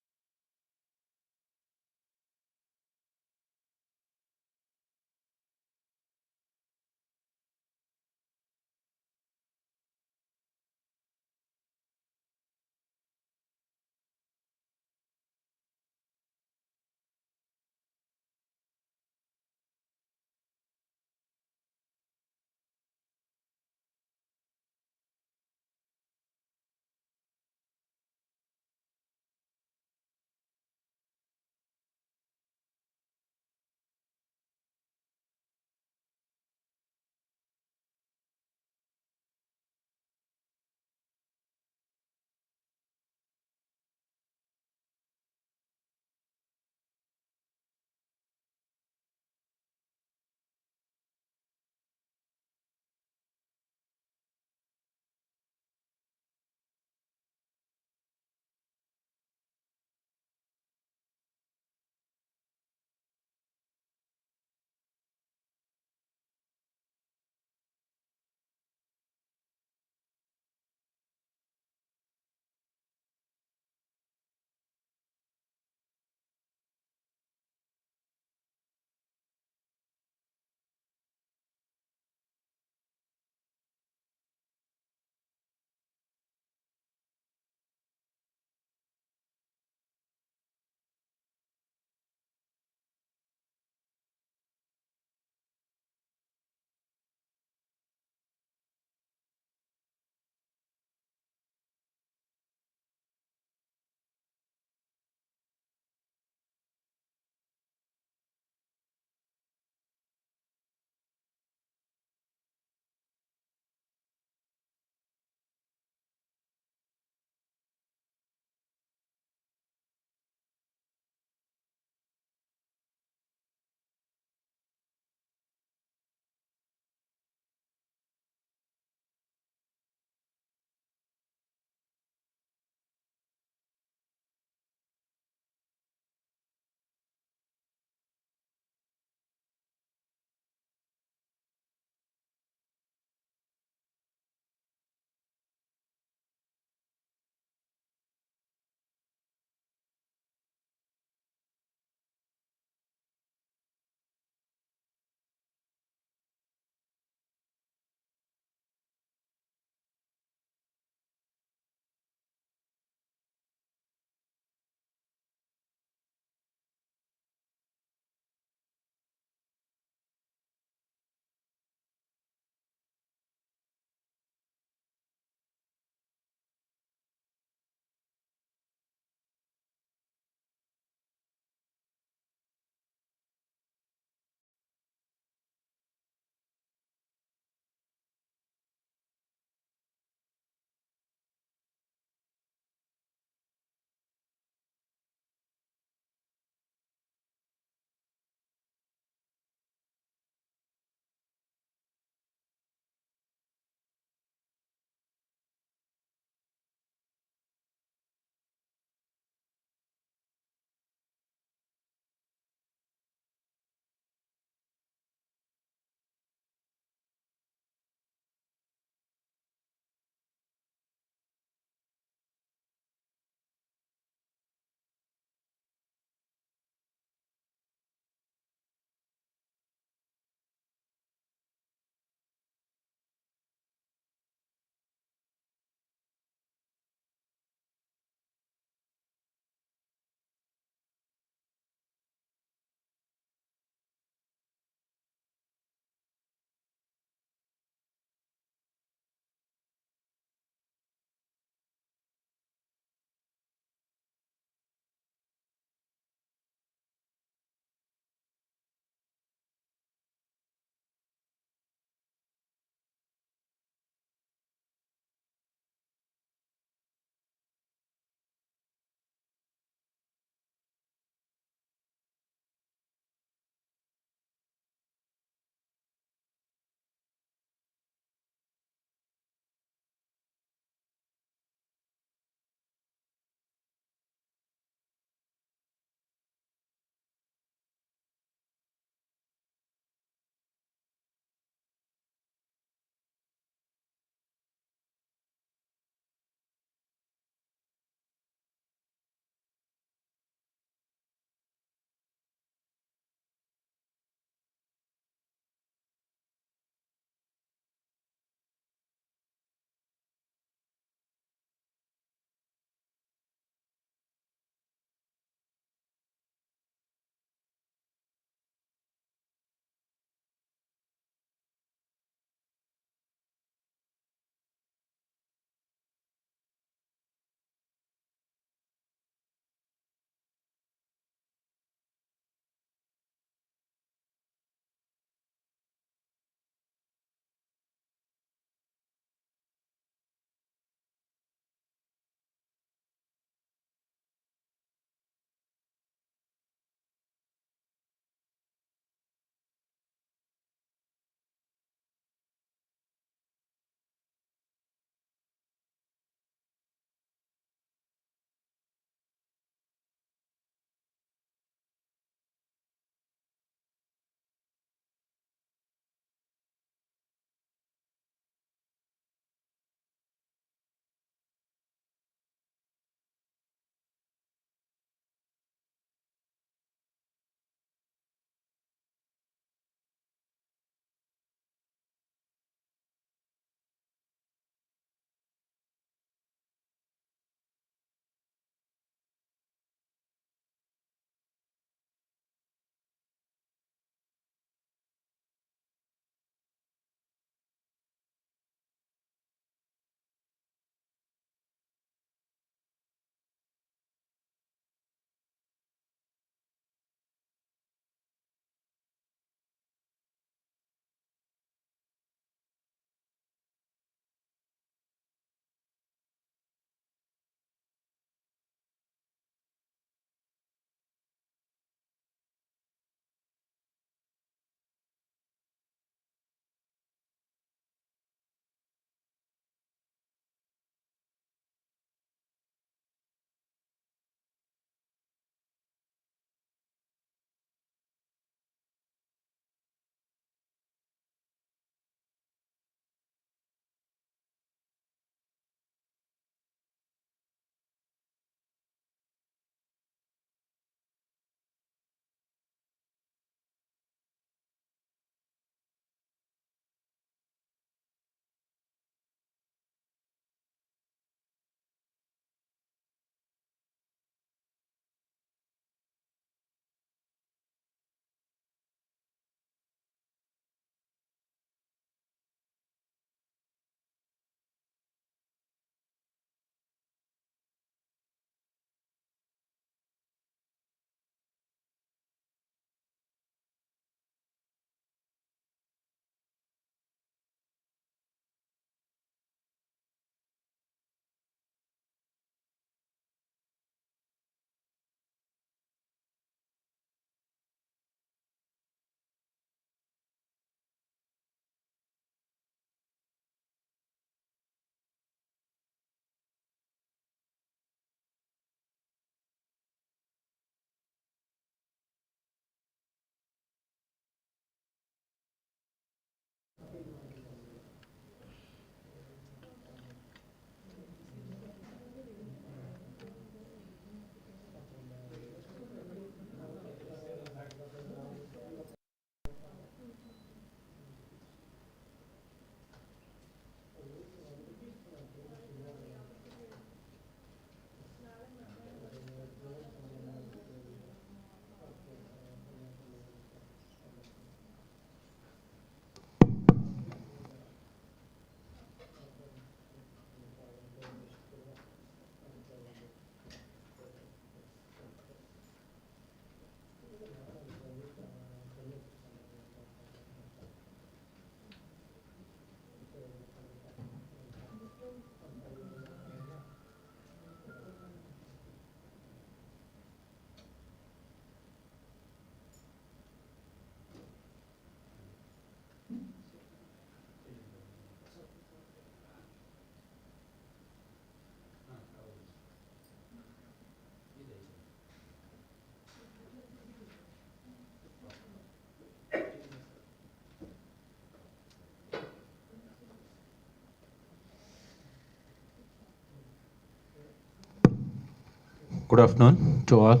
Good afternoon to all.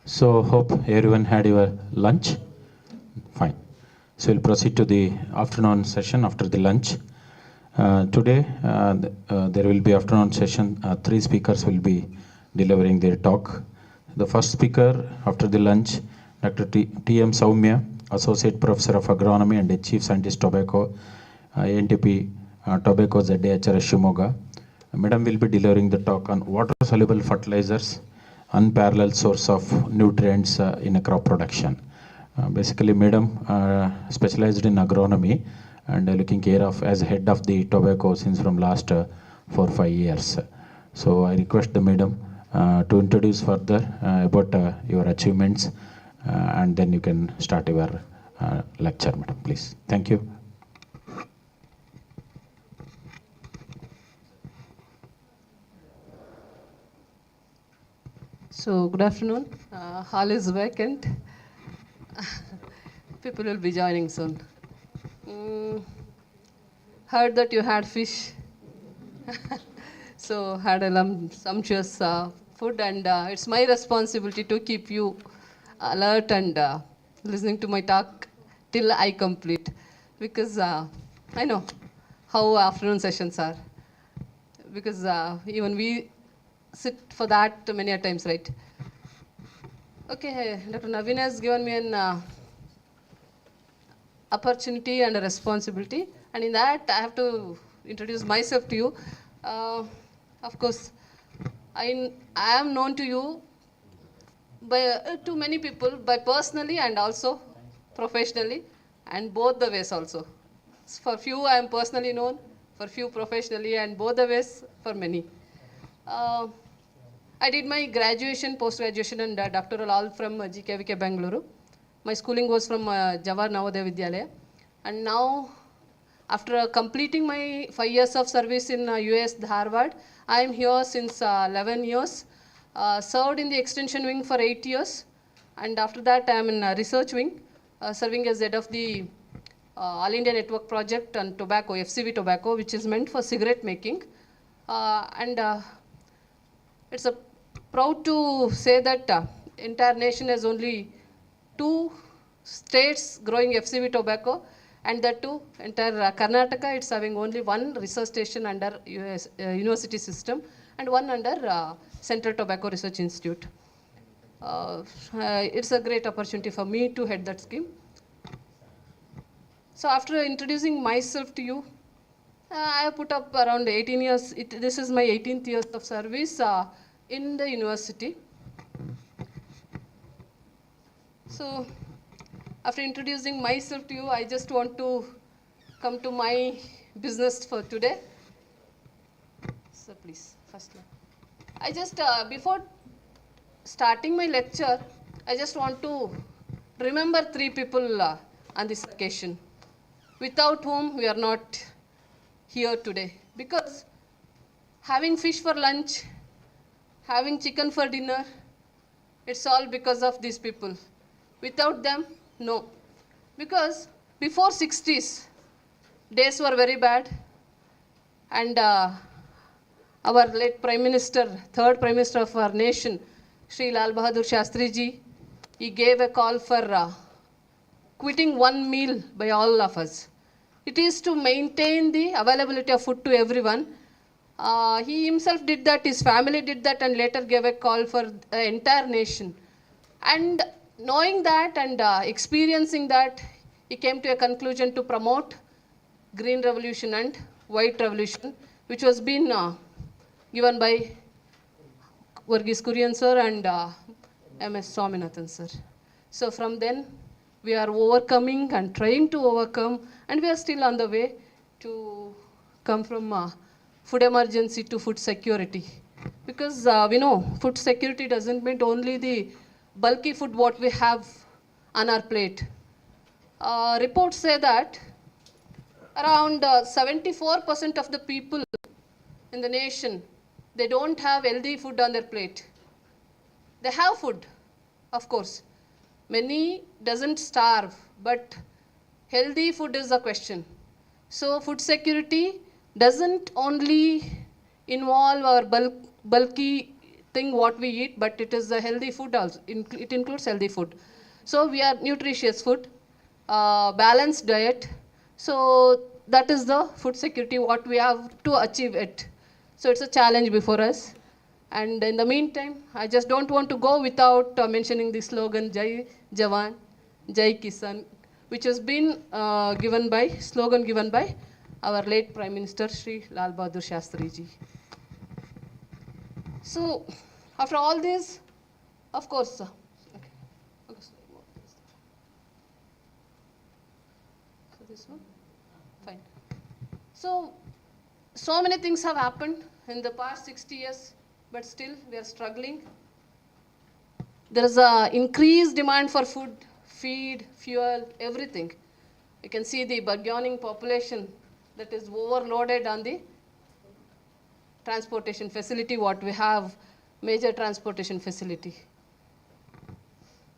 So hope everyone had your lunch. Fine. So we'll proceed to the afternoon session after the lunch. Today there will be afternoon session. Three speakers will be delivering their talk. The first speaker after the lunch, Dr. T.M. Saumya, Associate Professor of Agronomy and Chief Scientist Tobacco, ANTP Tobacco ZDHRS Shimoga. Madam will be delivering the talk on water-soluble fertilizers, unparalleled source of nutrients in a crop production. Basically, Madam specialized in agronomy and looking care of as head of the tobacco since from last 4 or 5 years. So I request the Madam to introduce further about your achievements and then you can start your lecture, Madam, please. Thank you. So, good afternoon. Hall is vacant. People will be joining soon. Heard that you had fish. So, had a sumptuous food, and it's my responsibility to keep you alert and listening to my talk till I complete. Because I know how afternoon sessions are. Because even we sit for that many a times, right? Okay, Dr. Naveen has given me an opportunity and a responsibility, and in that I have to introduce myself to you. Of course, I am known to you by to many people, by personally and also professionally, and both the ways also. For few I am personally known, for few professionally, and both the ways for many. I did my graduation, post-graduation and doctoral all from GKVK Bangalore. My schooling was from Jawahar Navodaya Vidyalaya. And now, after completing my 5 years of service in US, Harvard, I am here since 11 years. Served in the extension wing for 8 years. And after that, I am in research wing, serving as head of the All India Network Project on tobacco, FCV tobacco, which is meant for cigarette making. It's a proud to say that entire nation has only 2 states growing FCV tobacco, and that too entire Karnataka it's having only 1 research station under university system and 1 under Central Tobacco Research Institute. It's a great opportunity for me to head that scheme. So after introducing myself to you, I have put up around 18 years. This is my 18th year of service in the university. So, after introducing myself to you, I just want to come to my business for today. So, please, first one. I just, before starting my lecture, I just want to remember 3 people on this occasion, without whom we are not here today. Because having fish for lunch, having chicken for dinner, it's all because of these people. Without them, no. Because before 60s, days were very bad. And our late Prime Minister, 3rd Prime Minister of our nation, Sri Lal Bahadur Shastri ji, he gave a call for quitting 1 meal by all of us. It is to maintain the availability of food to everyone. He himself did that, his family did that, and later gave a call for the entire nation. And knowing that and experiencing that, he came to a conclusion to promote Green Revolution and White Revolution, which was been given by Varghese Kurian sir and M.S. Swaminathan sir. So from then, we are overcoming and trying to overcome, and we are still on the way to come from food emergency to food security. Because we know food security doesn't mean only the bulky food what we have on our plate. Reports say that around 74% of the people in the nation, they don't have healthy food on their plate. They have food, of course. Many doesn't starve, but healthy food is a question. So food security doesn't only involve our bulky thing what we eat, but it is a healthy food also. It includes healthy food. So we are nutritious food, balanced diet. So that is the food security what we have to achieve it. So it's a challenge before us. And in the meantime, I just don't want to go without mentioning the slogan Jai Jawan, Jai Kisan, which has been slogan given by our late Prime Minister Shri Lal Bahadur Shastri ji. So after all this, of course, okay. So this one, fine. So many things have happened in the past 60 years, but still we are struggling. There is an increased demand for food, feed, fuel, everything. You can see the burgeoning population that is overloaded on the transportation facility, what we have, major transportation facility.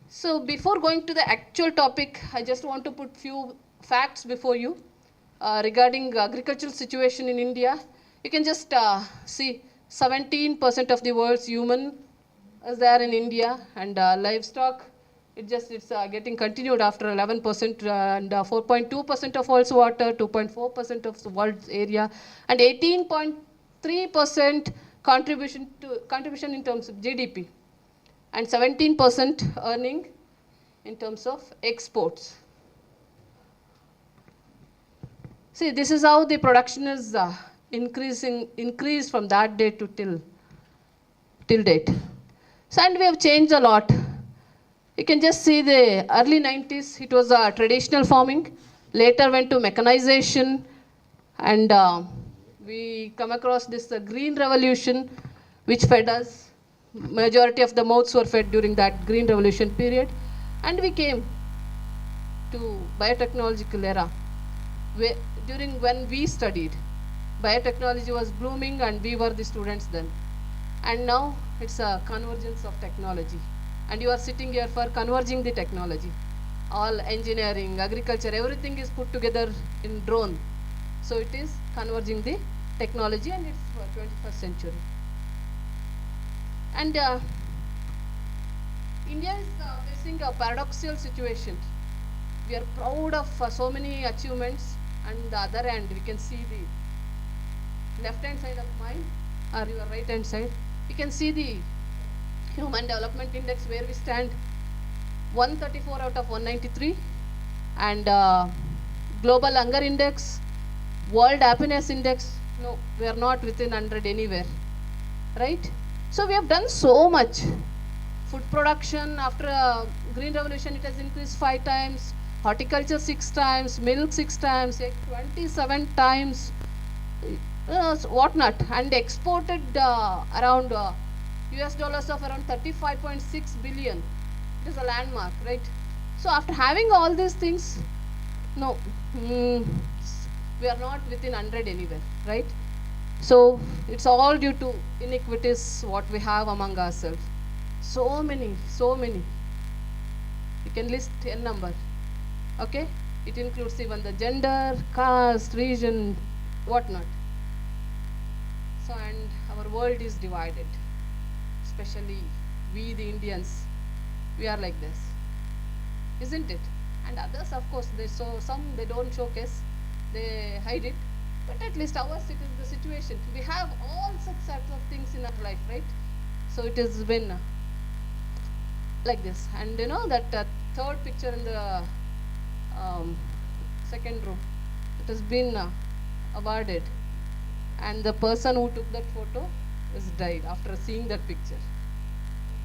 So before going to the actual topic, I just want to put few facts before you regarding agricultural situation in India. You can just see 17% of the world's human is there in India, and livestock, it's getting continued after 11%, and 4.2% of world's water, 2.4% of the world's area, and 18.3% contribution in terms of GDP, and 17% earning in terms of exports. See, this is how the production is increased from that day to till date. So, and we have changed a lot. You can just see the early 90s, it was traditional farming, later went to mechanization, and we come across this green revolution, which fed us. Majority of the mouths were fed during that green revolution period, and we came to biotechnological era. During when we studied, biotechnology was blooming and we were the students then. And now it's a convergence of technology. And you are sitting here for converging the technology. All engineering, agriculture, everything is put together in drone. So it is converging the technology, and it's for 21st century. And India is facing a paradoxical situation. We are proud of so many achievements, and the other hand, we can see the left hand side of mine or your right hand side. You can see the Human Development Index where we stand 134 out of 193, and Global Hunger Index, World Happiness Index, no, we are not within 100 anywhere, right? So we have done so much. Food production, after Green Revolution, it has increased 5 times, horticulture 6 times, milk 6 times, 27 times, whatnot, and exported around US dollars of around 35.6 billion. It is a landmark, right? So after having all these things, no, we are not within 100 anywhere, right? So it's all due to inequities what we have among ourselves. So many. You can list a number, okay? It includes even the gender, caste, region, whatnot. So, and our world is divided, especially we the Indians, we are like this, isn't it? And others, of course, some they don't showcase, they hide it, but at least ours, it is the situation. We have all such sorts of things in our life, right? So it has been like this. And you know that third picture in the second row, it has been awarded, and the person who took that photo has died after seeing that picture.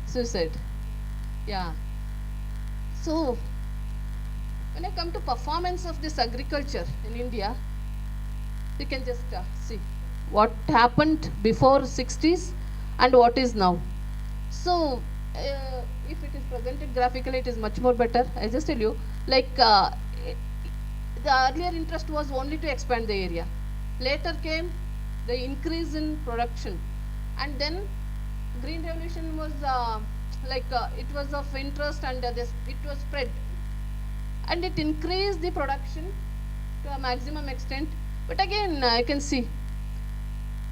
Suicide. Yeah. So when I come to performance of this agriculture in India, you can just see what happened before 60s and what is now. So if it is presented graphically, it is much more better. I just tell you, like the earlier interest was only to expand the area. Later came the increase in production, and then Green Revolution was it was of interest, and it was spread, and it increased the production to a maximum extent. But again, I can see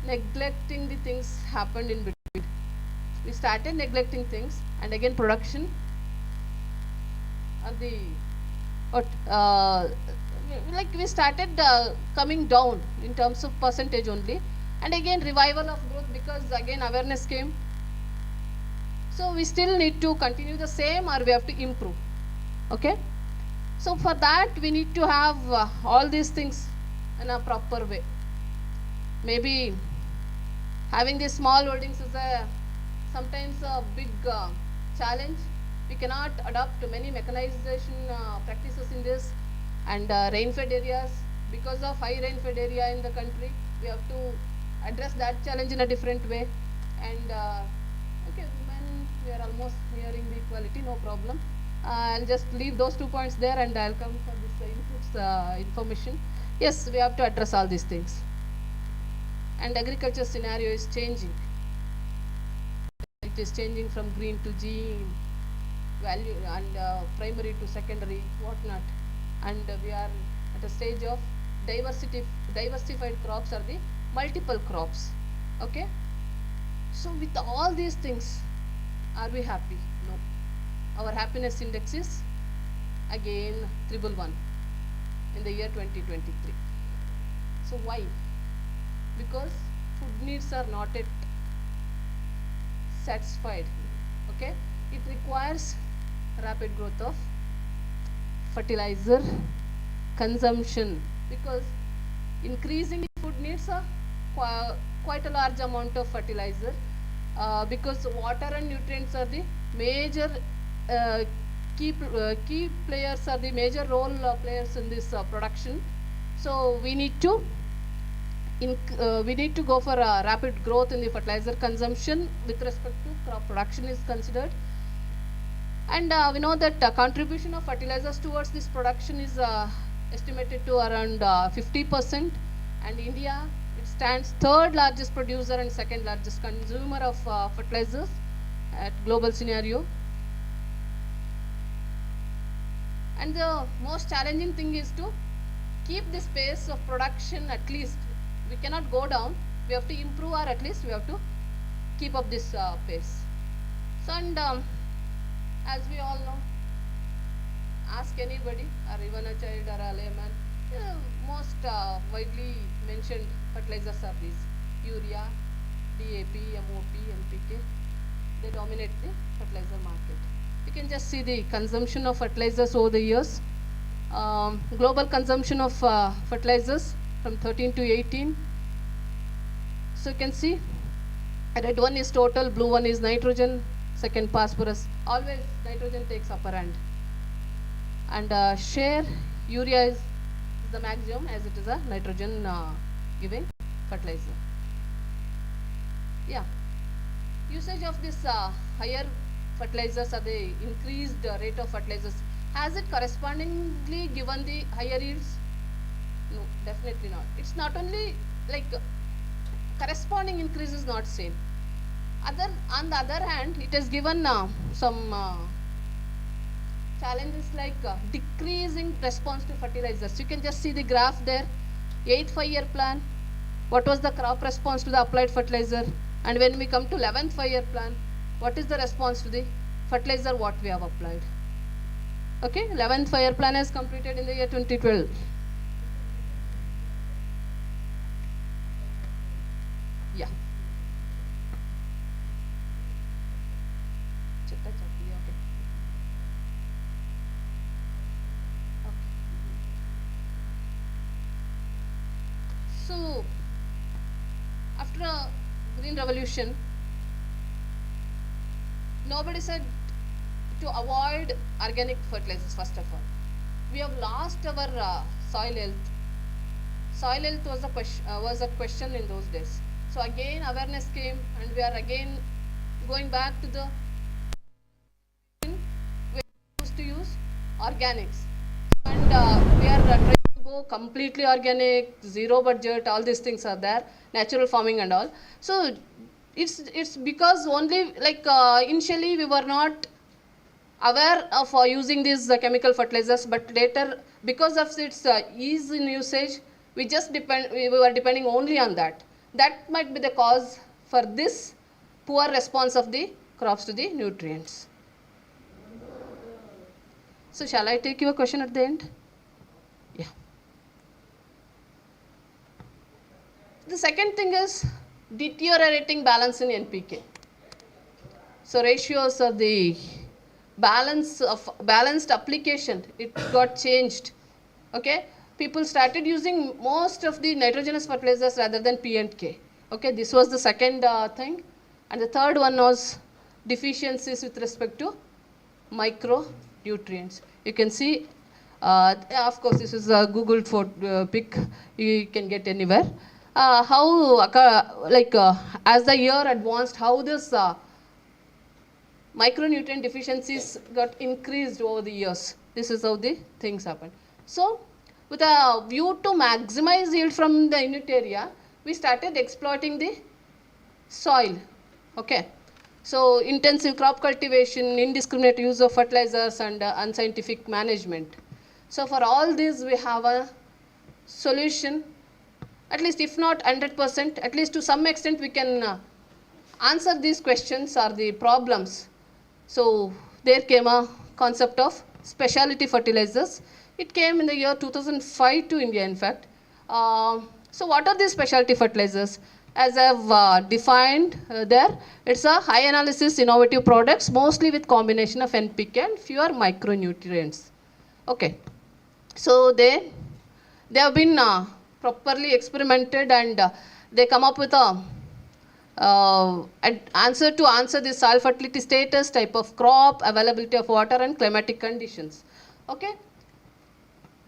neglecting the things happened in between. We started neglecting things, and again production of the like we started coming down in terms of percentage only, and again revival of growth because again awareness came. So we still need to continue the same or we have to improve. Okay, so for that we need to have all these things in a proper way. Maybe having these small holdings is sometimes a big challenge. We cannot adopt many mechanization practices in this, and rain-fed areas, because of high rain-fed area in the country, we have to address that challenge in a different way. And okay, women, we are almost nearing the equality, no problem. I'll just leave those 2 points there, and I'll come for this inputs information. Yes, we have to address all these things. And agriculture scenario is changing. It is changing from green to green, value and primary to secondary, whatnot. And we are at a stage of diversified crops are the multiple crops. Okay. So with all these things, are we happy? No. Our happiness index is again 111 in the year 2023. So why? Because food needs are not yet satisfied. Okay, it requires rapid growth of fertilizer consumption, because increasing food needs are quite a large amount of fertilizer, because water and nutrients are the major key players, are the major role players in this production. So we need to go for a rapid growth in the fertilizer consumption with respect to crop production is considered. And we know that contribution of fertilizers towards this production is estimated to around 50%, and India, it stands third largest producer and second largest consumer of fertilizers at global scenario. And the most challenging thing is to keep this pace of production. At least we cannot go down, we have to improve, or at least we have to keep up this pace. So, and as we all know, ask anybody, or even a child or a layman, most widely mentioned fertilizers are these: urea, DAP, MOP, NPK. They dominate the fertilizer market. You can just see the consumption of fertilizers over the years. Global consumption of fertilizers from 13 to 18. So you can see red one is total, blue one is nitrogen, second phosphorus. Always nitrogen takes upper hand. And share urea is the maximum, as it is a nitrogen giving fertilizer. Yeah, usage of this higher fertilizers, or the increased rate of fertilizers, has it correspondingly given the higher yields? No, definitely not. It's not only like corresponding increase is not same. On the other hand, it has given some challenges like decreasing response to fertilizers. You can just see the graph there. 8th 5-year plan, what was the crop response to the applied fertilizer? And when we come to 11th 5-year plan, what is the response to the fertilizer what we have applied? Okay, 11th 5-year plan is completed in the year 2012. Yeah. Okay. So, after a green revolution, nobody said to avoid organic fertilizers. First of all, we have lost our soil health. Soil health was a question in those days. So again awareness came, and we are again going back to the we used to use organics, and we are trying to go completely organic, zero budget. All these things are there, natural farming and all. So it's because only like initially we were not aware of using these chemical fertilizers, but later because of its ease in usage, we were depending only on that. That might be the cause for this poor response of the crops to the nutrients. So shall I take your question at the end? Yeah. The second thing is deteriorating balance in NPK. So ratios of the balanced application, it got changed. Okay, people started using most of the nitrogenous fertilizers rather than P and K. Okay, this was the second thing, and the third one was deficiencies with respect to micronutrients. You can see, of course, this is a Google pic. You can get anywhere. As the year advanced, how this micronutrient deficiencies got increased over the years. This is how the things happen. So, with a view to maximize yield from the unit area, we started exploiting the soil. Okay. So, intensive crop cultivation, indiscriminate use of fertilizers, and unscientific management. So, for all this, we have a solution. At least, if not 100%, at least to some extent, we can answer these questions or the problems. So, there came a concept of specialty fertilizers. It came in the year 2005 to India, in fact. So, what are these specialty fertilizers? As I have defined there, it's a high analysis innovative products, mostly with combination of NPK and fewer micronutrients. Okay. So, they have been properly experimented, and they come up with a answer this soil fertility status, type of crop, availability of water, and climatic conditions. Okay.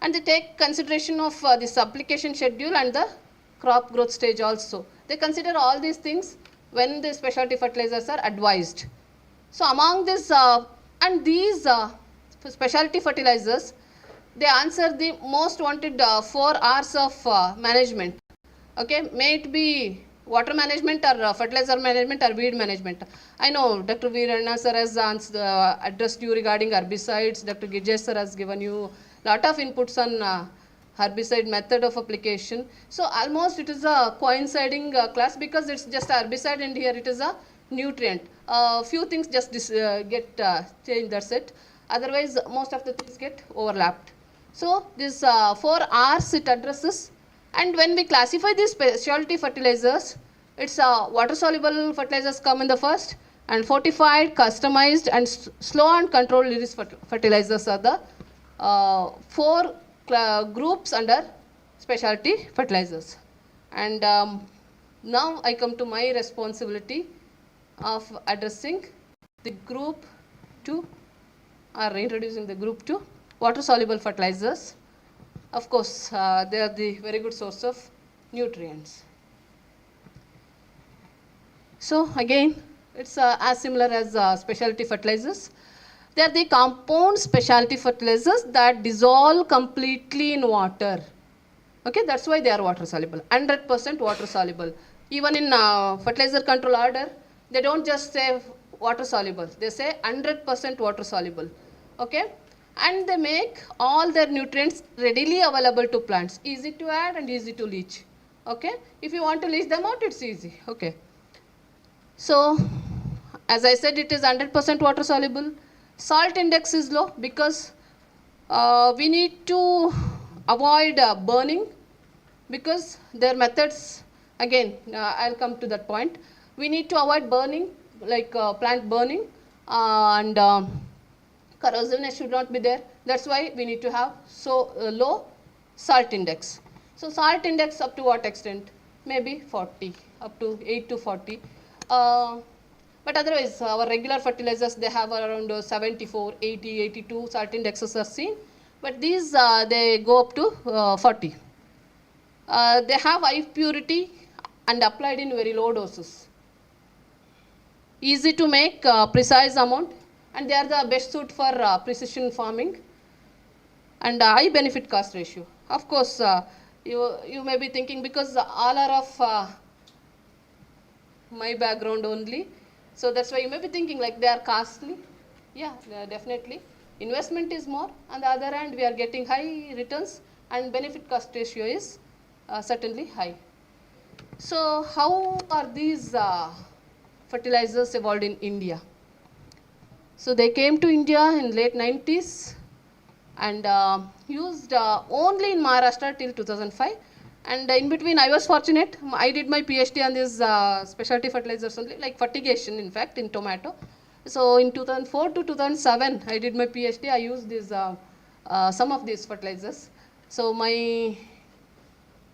And they take consideration of this application schedule and the crop growth stage also. They consider all these things when the specialty fertilizers are advised. So among this these specialty fertilizers, they answer the most wanted 4 R's of management. Okay, may it be water management or fertilizer management or weed management. I know Dr. Veerana sir has addressed you regarding herbicides. Dr. Gijesh sir has given you lot of inputs on herbicide method of application. So almost it is a coinciding class, because it's just herbicide and here it is a nutrient. Few things just get changed, that's it. Otherwise most of the things get overlapped. So this 4 R's it addresses. And when we classify these specialty fertilizers, it's water soluble fertilizers come in the first, and fortified, customized, and slow and controlled release fertilizers are the 4 groups under specialty fertilizers. And now I come to my responsibility of addressing the group 2, or introducing the group 2 water soluble fertilizers. Of course, they are the very good source of nutrients. So again, it's as similar as specialty fertilizers. They are the compound specialty fertilizers that dissolve completely in water. Okay, that's why they are water soluble, 100% water soluble. Even in fertilizer control order, they don't just say water soluble, they say 100% water soluble. Okay, and they make all their nutrients readily available to plants, easy to add and easy to leach. Okay, if you want to leach them out, it's easy. Okay, so as I said, it is 100% water soluble. Salt index is low because we need to avoid burning, because their methods, again I'll come to that point. We need to avoid burning, like plant burning, and corrosiveness should not be there. That's why we need to have so low salt index. So salt index up to what extent? Maybe 40, up to 8 to 40. But otherwise, our regular fertilizers, they have around 74, 80, 82 salt indexes are seen. But these, they go up to 40. They have high purity and applied in very low doses. Easy to make, precise amount, and they are the best suit for precision farming, and high benefit cost ratio. Of course, you may be thinking, because all are of my background only, so that's why you may be thinking like they are costly. Yeah, definitely. Investment is more. On the other hand, we are getting high returns, and benefit cost ratio is certainly high. So how are these fertilizers evolved in India? So they came to India in late 90s and used only in Maharashtra till 2005. And in between, I was fortunate. I did my PhD on these specialty fertilizers only, like fertigation, in fact, in tomato. So in 2004 to 2007, I did my PhD. I used these, some of these fertilizers. So my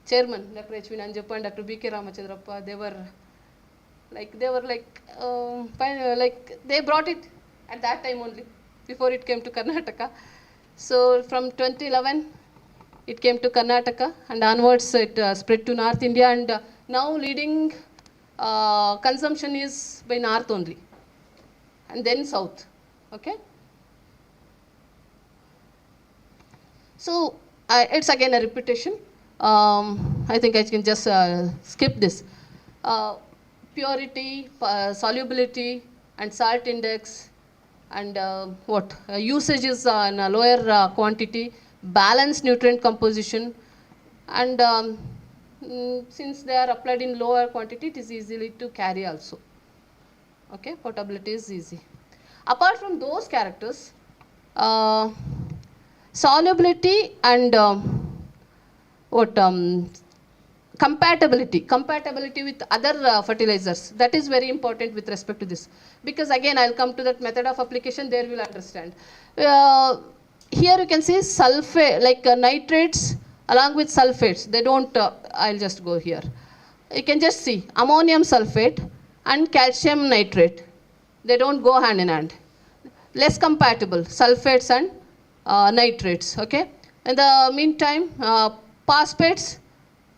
chairman, Dr. H.V. Nanjappa and Dr. B.K. Ramachandrappa, they were they brought it at that time only, before it came to Karnataka. So from 2011, it came to Karnataka, and onwards it spread to North India, and now leading consumption is by North only, and then South. Okay. So it's again a repetition. I think I can just skip this. Purity, solubility, and salt index, and usages in a lower quantity, balanced nutrient composition, and since they are applied in lower quantity, it is easily to carry also. Okay, portability is easy. Apart from those characters, solubility and compatibility with other fertilizers, that is very important with respect to this, because again I'll come to that method of application, there we'll understand. Here you can see sulfate, like nitrates along with sulfates, they don't, I'll just go here. You can just see ammonium sulfate and calcium nitrate, they don't go hand in hand. Less compatible, sulfates and nitrates, okay. In the meantime, phosphates,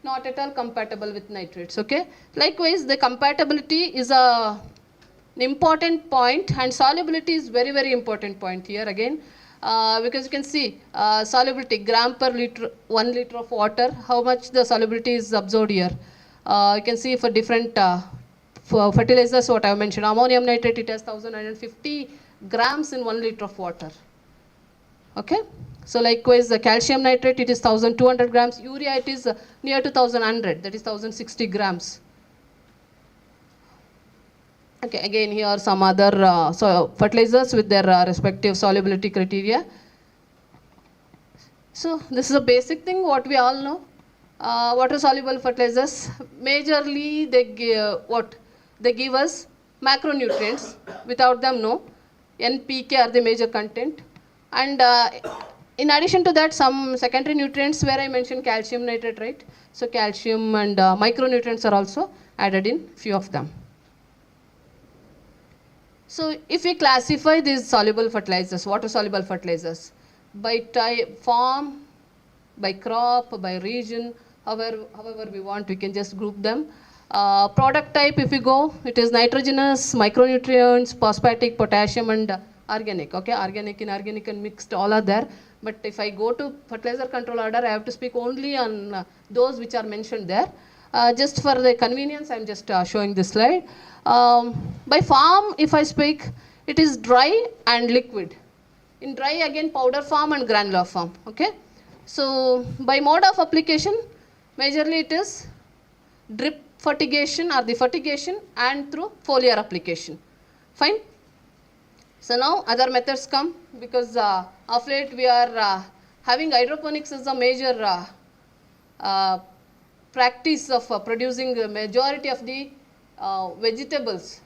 not at all compatible with nitrates, okay. Likewise, the compatibility is an important point, and solubility is very, very important point here again, because you can see solubility, gram per liter, 1 liter of water, how much the solubility is absorbed here. You can see for different for fertilizers, what I have mentioned, ammonium nitrate, it has 1950 grams in 1 liter of water, okay. So likewise, the calcium nitrate, it is 1200 grams. Urea, it is near to 1100, that is 1060 grams. Okay, again here are some other fertilizers with their respective solubility criteria. So this is a basic thing what we all know. Water soluble fertilizers, majorly they give, they give us macronutrients. Without them, no. NPK are the major content, and in addition to that, some secondary nutrients where I mentioned calcium nitrate, right? So calcium and micronutrients are also added in few of them. So if we classify these soluble fertilizers, water soluble fertilizers, by type, form, by crop, by region, however we want, we can just group them. Product type, if we go, it is nitrogenous, micronutrients, phosphatic, potassium, and organic. Okay, organic, inorganic, and mixed, all are there. But if I go to fertilizer control order, I have to speak only on those which are mentioned there. Just for the convenience, I'm just showing this slide. By form, if I speak, it is dry and liquid. In dry, again, powder form and granular form. Okay. So by mode of application, majorly it is drip fertigation or the fertigation and through foliar application. Fine. So now other methods come, because of late we are having hydroponics as a major practice of producing the majority of the vegetables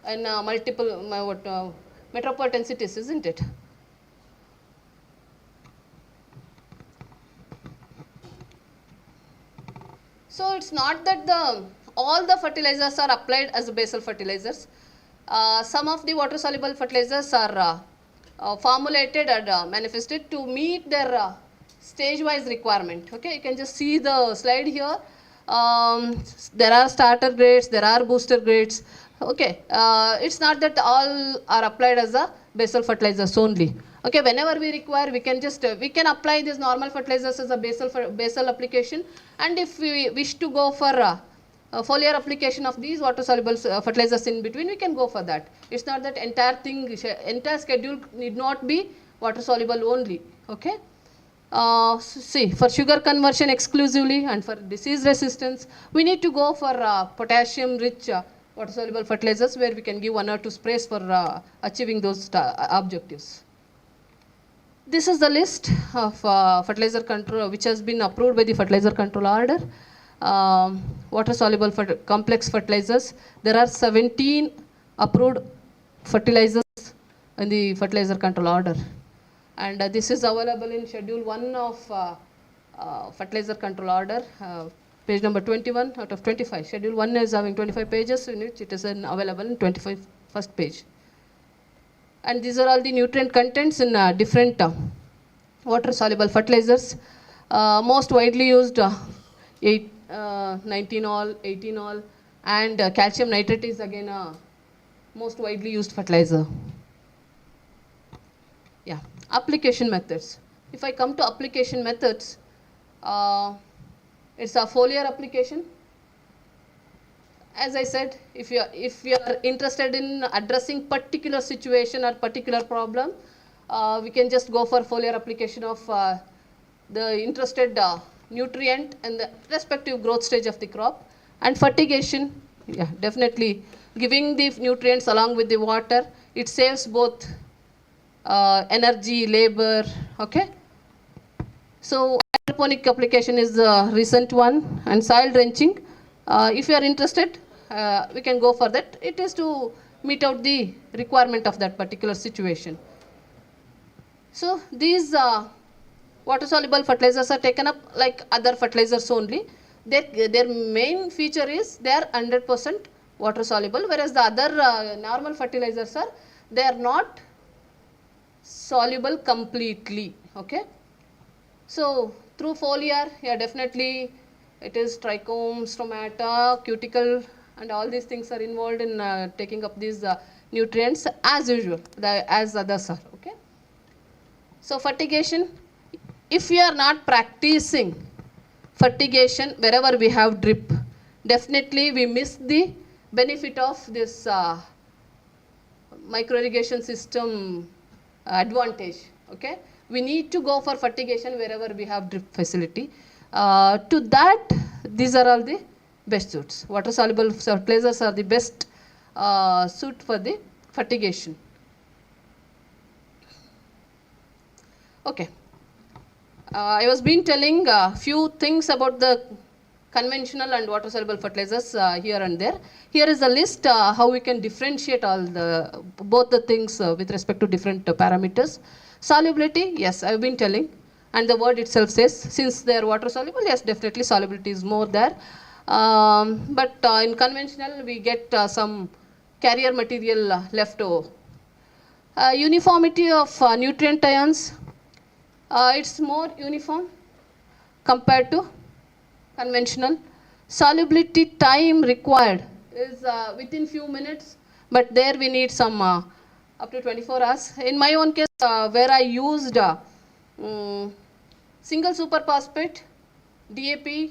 in multiple metropolitan cities, isn't it? So it's not that all the fertilizers are applied as basal fertilizers. Some of the water soluble fertilizers are formulated and manifested to meet their stage wise requirement. Okay, you can just see the slide here. There are starter grades, there are booster grades. Okay, it's not that all are applied as a basal fertilizers only. Okay, whenever we require, we can just we can apply these normal fertilizers as a basal application, and if we wish to go for foliar application of these water soluble fertilizers in between, we can go for that. It's not that entire thing, entire schedule need not be water soluble only. Okay. See, for sugar conversion exclusively and for disease resistance, we need to go for potassium rich water-soluble fertilizers where we can give 1 or 2 sprays for achieving those objectives. This is the list of fertilizer control which has been approved by the fertilizer control order. Water-soluble complex fertilizers. There are 17 approved fertilizers in the fertilizer control order. And this is available in Schedule 1 of fertilizer control order, page number 21 out of 25. Schedule 1 is having 25 pages in which it is available in 25 first page. And these are all the nutrient contents in different water-soluble fertilizers. Most widely used 19-ol, 18-ol, and calcium nitrate is again most widely used fertilizer. Yeah, application methods. If I come to application methods, it's a foliar application. As I said, if you are interested in addressing particular situation or particular problem, we can just go for foliar application of the interested nutrient and the respective growth stage of the crop. And fertigation, yeah, definitely giving the nutrients along with the water, it saves both energy, labor, okay. So hydroponic application is the recent one, and soil drenching. If you are interested, we can go for that. It is to meet out the requirement of that particular situation. So these water-soluble fertilizers are taken up like other fertilizers only. Their main feature is they are 100% water-soluble, whereas the other normal fertilizers are, they are not soluble completely, okay. So through foliar, yeah, definitely it is trichome, stomata, cuticle, and all these things are involved in taking up these nutrients as usual, as others are, okay. So fertigation, if we are not practicing fertigation wherever we have drip, definitely we miss the benefit of this micro irrigation system advantage, okay. We need to go for fertigation wherever we have drip facility. To that, these are all the best suits. Water soluble fertilizers are the best suit for the fertigation. Okay. I was been telling a few things about the conventional and water soluble fertilizers here and there. Here is a list how we can differentiate all the both the things with respect to different parameters. Solubility, yes, I've been telling, and the word itself says since they are water soluble, yes, definitely solubility is more there. But in conventional we get some carrier material left over. Uniformity of nutrient ions, it's more uniform compared to conventional. Solubility time required is within few minutes, but there we need some up to 24 hours. In my own case, where I used single superphosphate, DAP,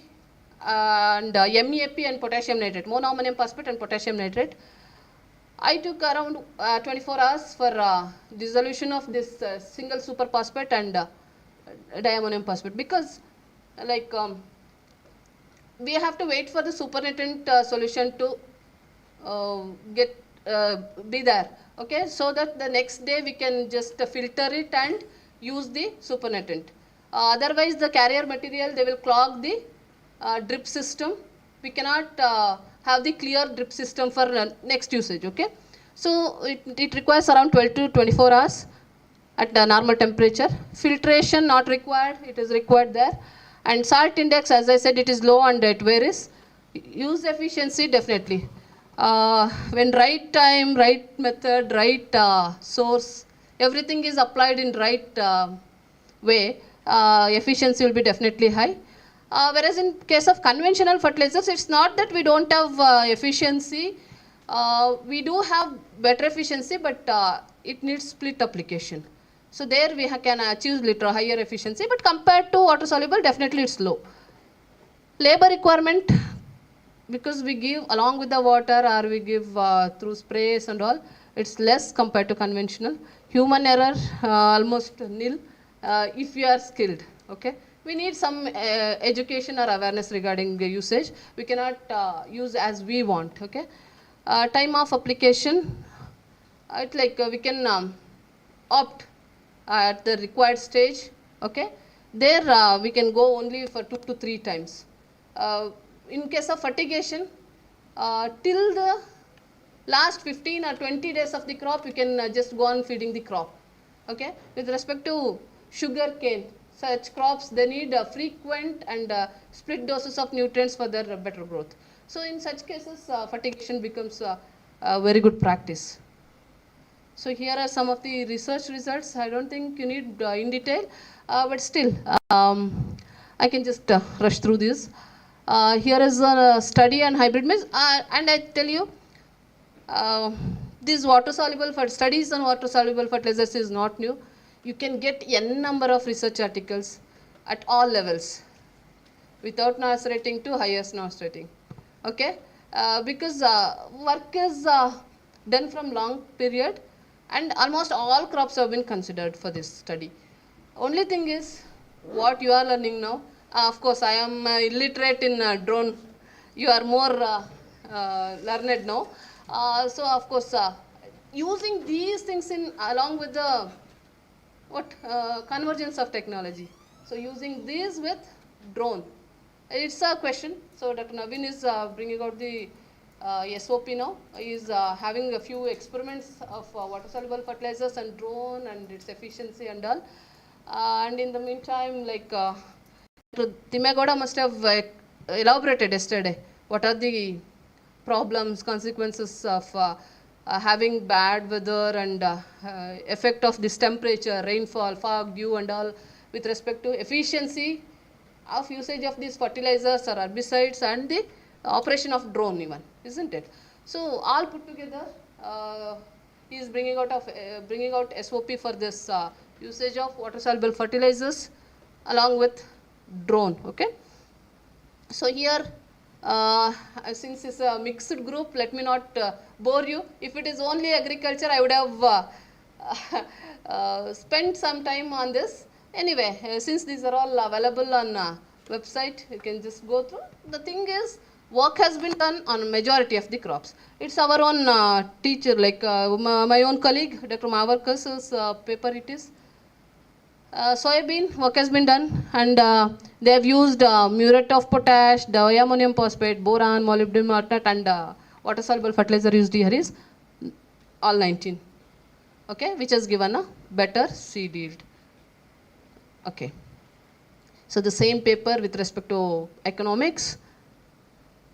and MEAP and potassium nitrate, monoammonium phosphate and potassium nitrate, I took around 24 hours for dissolution of this single superphosphate and diammonium phosphate, because like we have to wait for the supernatant solution to be there, okay, so that the next day we can just filter it and use the supernatant. Otherwise the carrier material, they will clog the drip system. We cannot have the clear drip system for next usage, okay. So it requires around 12 to 24 hours at the normal temperature. Filtration not required, it is required there. And salt index, as I said, it is low and it varies. Use efficiency, definitely. When right time, right method, right source, everything is applied in right way, efficiency will be definitely high. Whereas in case of conventional fertilizers, it's not that we don't have efficiency. We do have better efficiency, but it needs split application. So there we can achieve little higher efficiency, but compared to water soluble, definitely it's low. Labor requirement, because we give along with the water or we give through sprays and all, it's less compared to conventional. Human error, almost nil if we are skilled, okay. We need some education or awareness regarding the usage. We cannot use as we want, okay. Time of application, it's like we can opt at the required stage. Okay, there we can go only for 2 to 3 times. In case of fertigation, till the last 15 or 20 days of the crop, you can just go on feeding the crop. Okay, with respect to sugar cane, such crops, they need frequent and split doses of nutrients for their better growth. So in such cases, fertigation becomes a very good practice. So here are some of the research results. I don't think you need in detail, but still, I can just rush through this. Here is a study on hybrid maize, and I tell you, these studies on water soluble fertilizers is not new. You can get n number of research articles at all levels, without NOS rating to highest NOS rating. Okay, because work is done from long period, and almost all crops have been considered for this study. Only thing is, what you are learning now, of course I am illiterate in drone, you are more learned now. So of course, using these things in along with the convergence of technology. So using these with drone, it's a question. So Dr. Naveen is bringing out the SOP now. He is having a few experiments of water soluble fertilizers and drone and its efficiency and all. And in the meantime, like Timagoda must have elaborated yesterday what are the problems, consequences of having bad weather and effect of this temperature, rainfall, fog, dew and all with respect to efficiency of usage of these fertilizers or herbicides and the operation of drone even, isn't it? So all put together, he is bringing out SOP for this usage of water soluble fertilizers along with drone. Okay, so here since it's a mixed group, let me not bore you. If it is only agriculture, I would have spent some time on this. Anyway, since these are all available on website, you can just go through. The thing is, work has been done on majority of the crops. It's our own teacher, like my own colleague, Dr. Mavarkar's paper it is. Soybean work has been done, and they have used muriate of potash, diammonium phosphate, boron, molybdenum alternate, and water soluble fertilizer used here is all 19. Okay, which has given a better seed yield. Okay, so the same paper with respect to economics.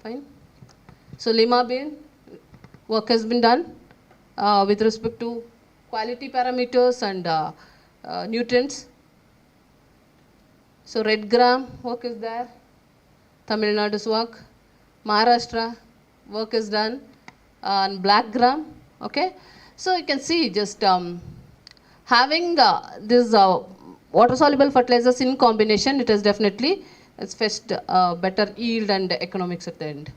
Fine. So lima bean work has been done with respect to quality parameters and nutrients. So red gram work is there, Tamil Nadu's work, Maharashtra work is done on black gram. Okay, so you can see just having this water soluble fertilizers in combination, it has definitely fetched better yield and economics at the end.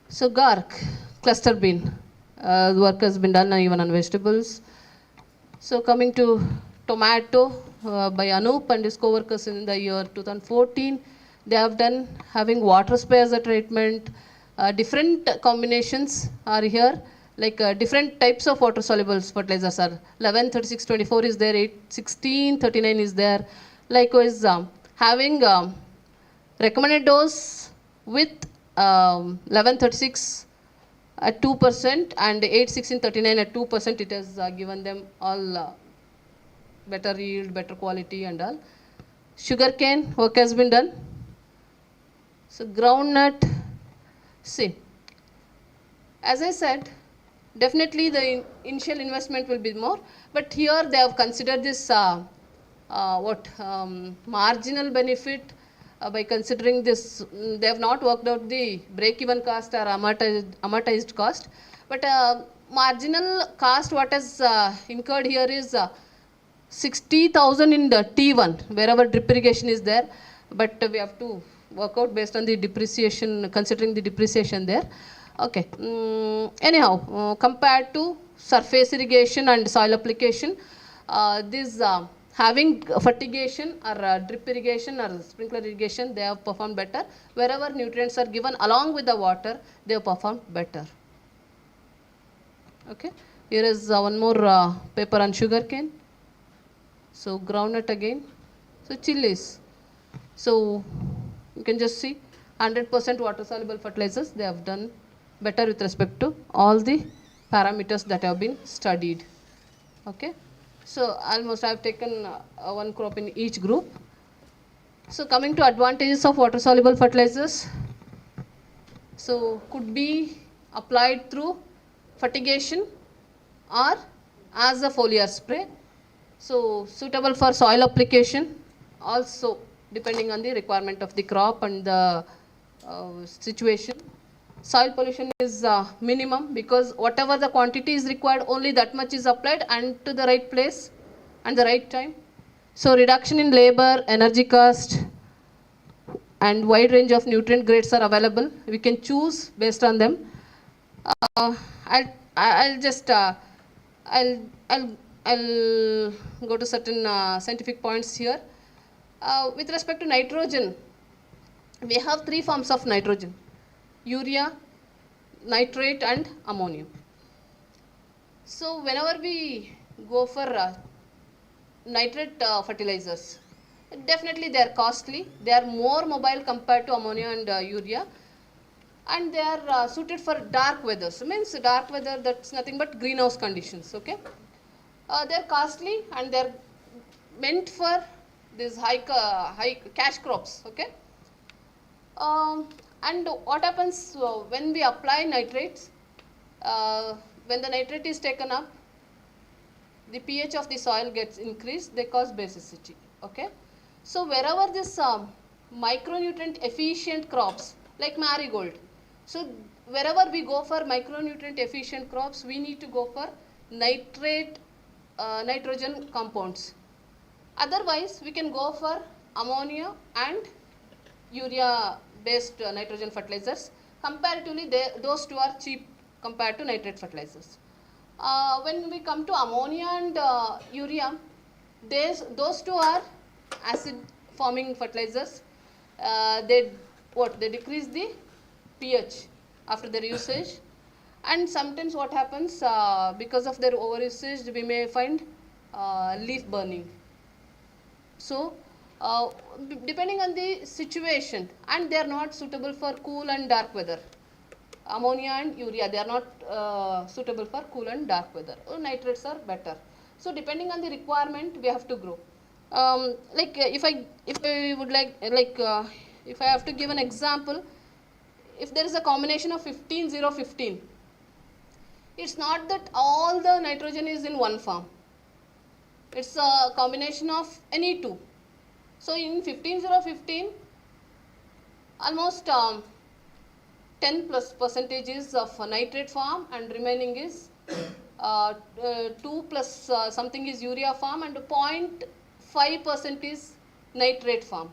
So GARC, cluster bean, work has been done even on vegetables. So coming to tomato by Anup and his co-workers in the year 2014, they have done having water spray as a treatment. Different combinations are here, like different types of water soluble fertilizers are 11, 36, 24 is there, 8, 16, 39 is there. Likewise, having recommended dose with 11, 36 at 2% and 8, 16, 39 at 2%, it has given them all better yield, better quality and all. Sugarcane work has been done. So groundnut, see, as I said, definitely the initial investment will be more, but here they have considered this marginal benefit by considering this. They have not worked out the break-even cost or amortized cost, but marginal cost what is incurred here is 60,000 in the T1 wherever drip irrigation is there, but we have to work out based on the depreciation, considering the depreciation there. Okay, anyhow, compared to surface irrigation and soil application, this having fertigation or drip irrigation or sprinkler irrigation, they have performed better. Wherever nutrients are given along with the water, they have performed better. Okay, here is one more paper on sugarcane. So groundnut again. So chilies. So you can just see 100% water soluble fertilizers. They have done better with respect to all the parameters that have been studied. Okay, so almost I have taken one crop in each group. So coming to advantages of water soluble fertilizers. So could be applied through fertigation or as a foliar spray. So suitable for soil application, also depending on the requirement of the crop and the situation. Soil pollution is minimum, because whatever the quantity is required, only that much is applied and to the right place and the right time. So reduction in labor, energy cost, and wide range of nutrient grades are available. We can choose based on them. I'll just I'll go to certain scientific points here. With respect to nitrogen, we have three forms of nitrogen: urea, nitrate, and ammonium. So whenever we go for nitrate fertilizers, definitely they are costly. They are more mobile compared to ammonia and urea, and they are suited for dark weather. So means dark weather, that's nothing but greenhouse conditions. Okay, they are costly and they are meant for these high cash crops. Okay, and what happens when we apply nitrates? When the nitrate is taken up, the pH of the soil gets increased, they cause basicity. Okay, so wherever this micronutrient efficient crops like marigold, so wherever we go for micronutrient efficient crops, we need to go for nitrate nitrogen compounds. Otherwise we can go for ammonia and urea based nitrogen fertilizers. Comparatively those two are cheap compared to nitrate fertilizers. When we come to ammonia and urea, those two are acid forming fertilizers. They decrease the pH after their usage, and sometimes what happens, because of their overusage, we may find leaf burning. So depending on the situation, and they are not suitable for cool and dark weather. Ammonia and urea, they are not suitable for cool and dark weather. Nitrates are better. So depending on the requirement, we have to grow. If I would if I have to give an example, if there is a combination of 15, 0, 15, it's not that all the nitrogen is in one farm. It's a combination of any two. So in 15, 0, 15, almost 10 plus percentage is of nitrate form, and remaining is 2 plus something is urea form, and 0.5% is nitrate form.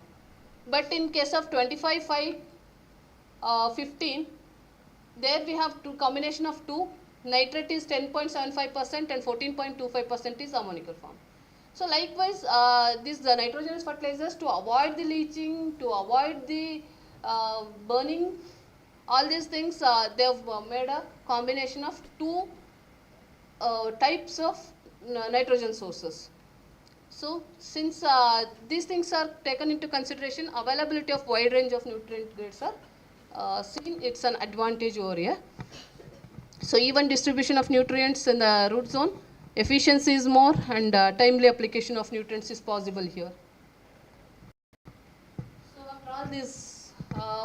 But in case of 25, 5, 15, there we have two combination of two. Nitrate is 10.75% and 14.25% is ammonical form. So likewise, these nitrogenous fertilizers, to avoid the leaching, to avoid the burning, all these things, they have made a combination of two types of nitrogen sources. So since these things are taken into consideration, availability of wide range of nutrient grades are seen. It's an advantage over here. So even distribution of nutrients in the root zone, efficiency is more, and timely application of nutrients is possible here. So after all this,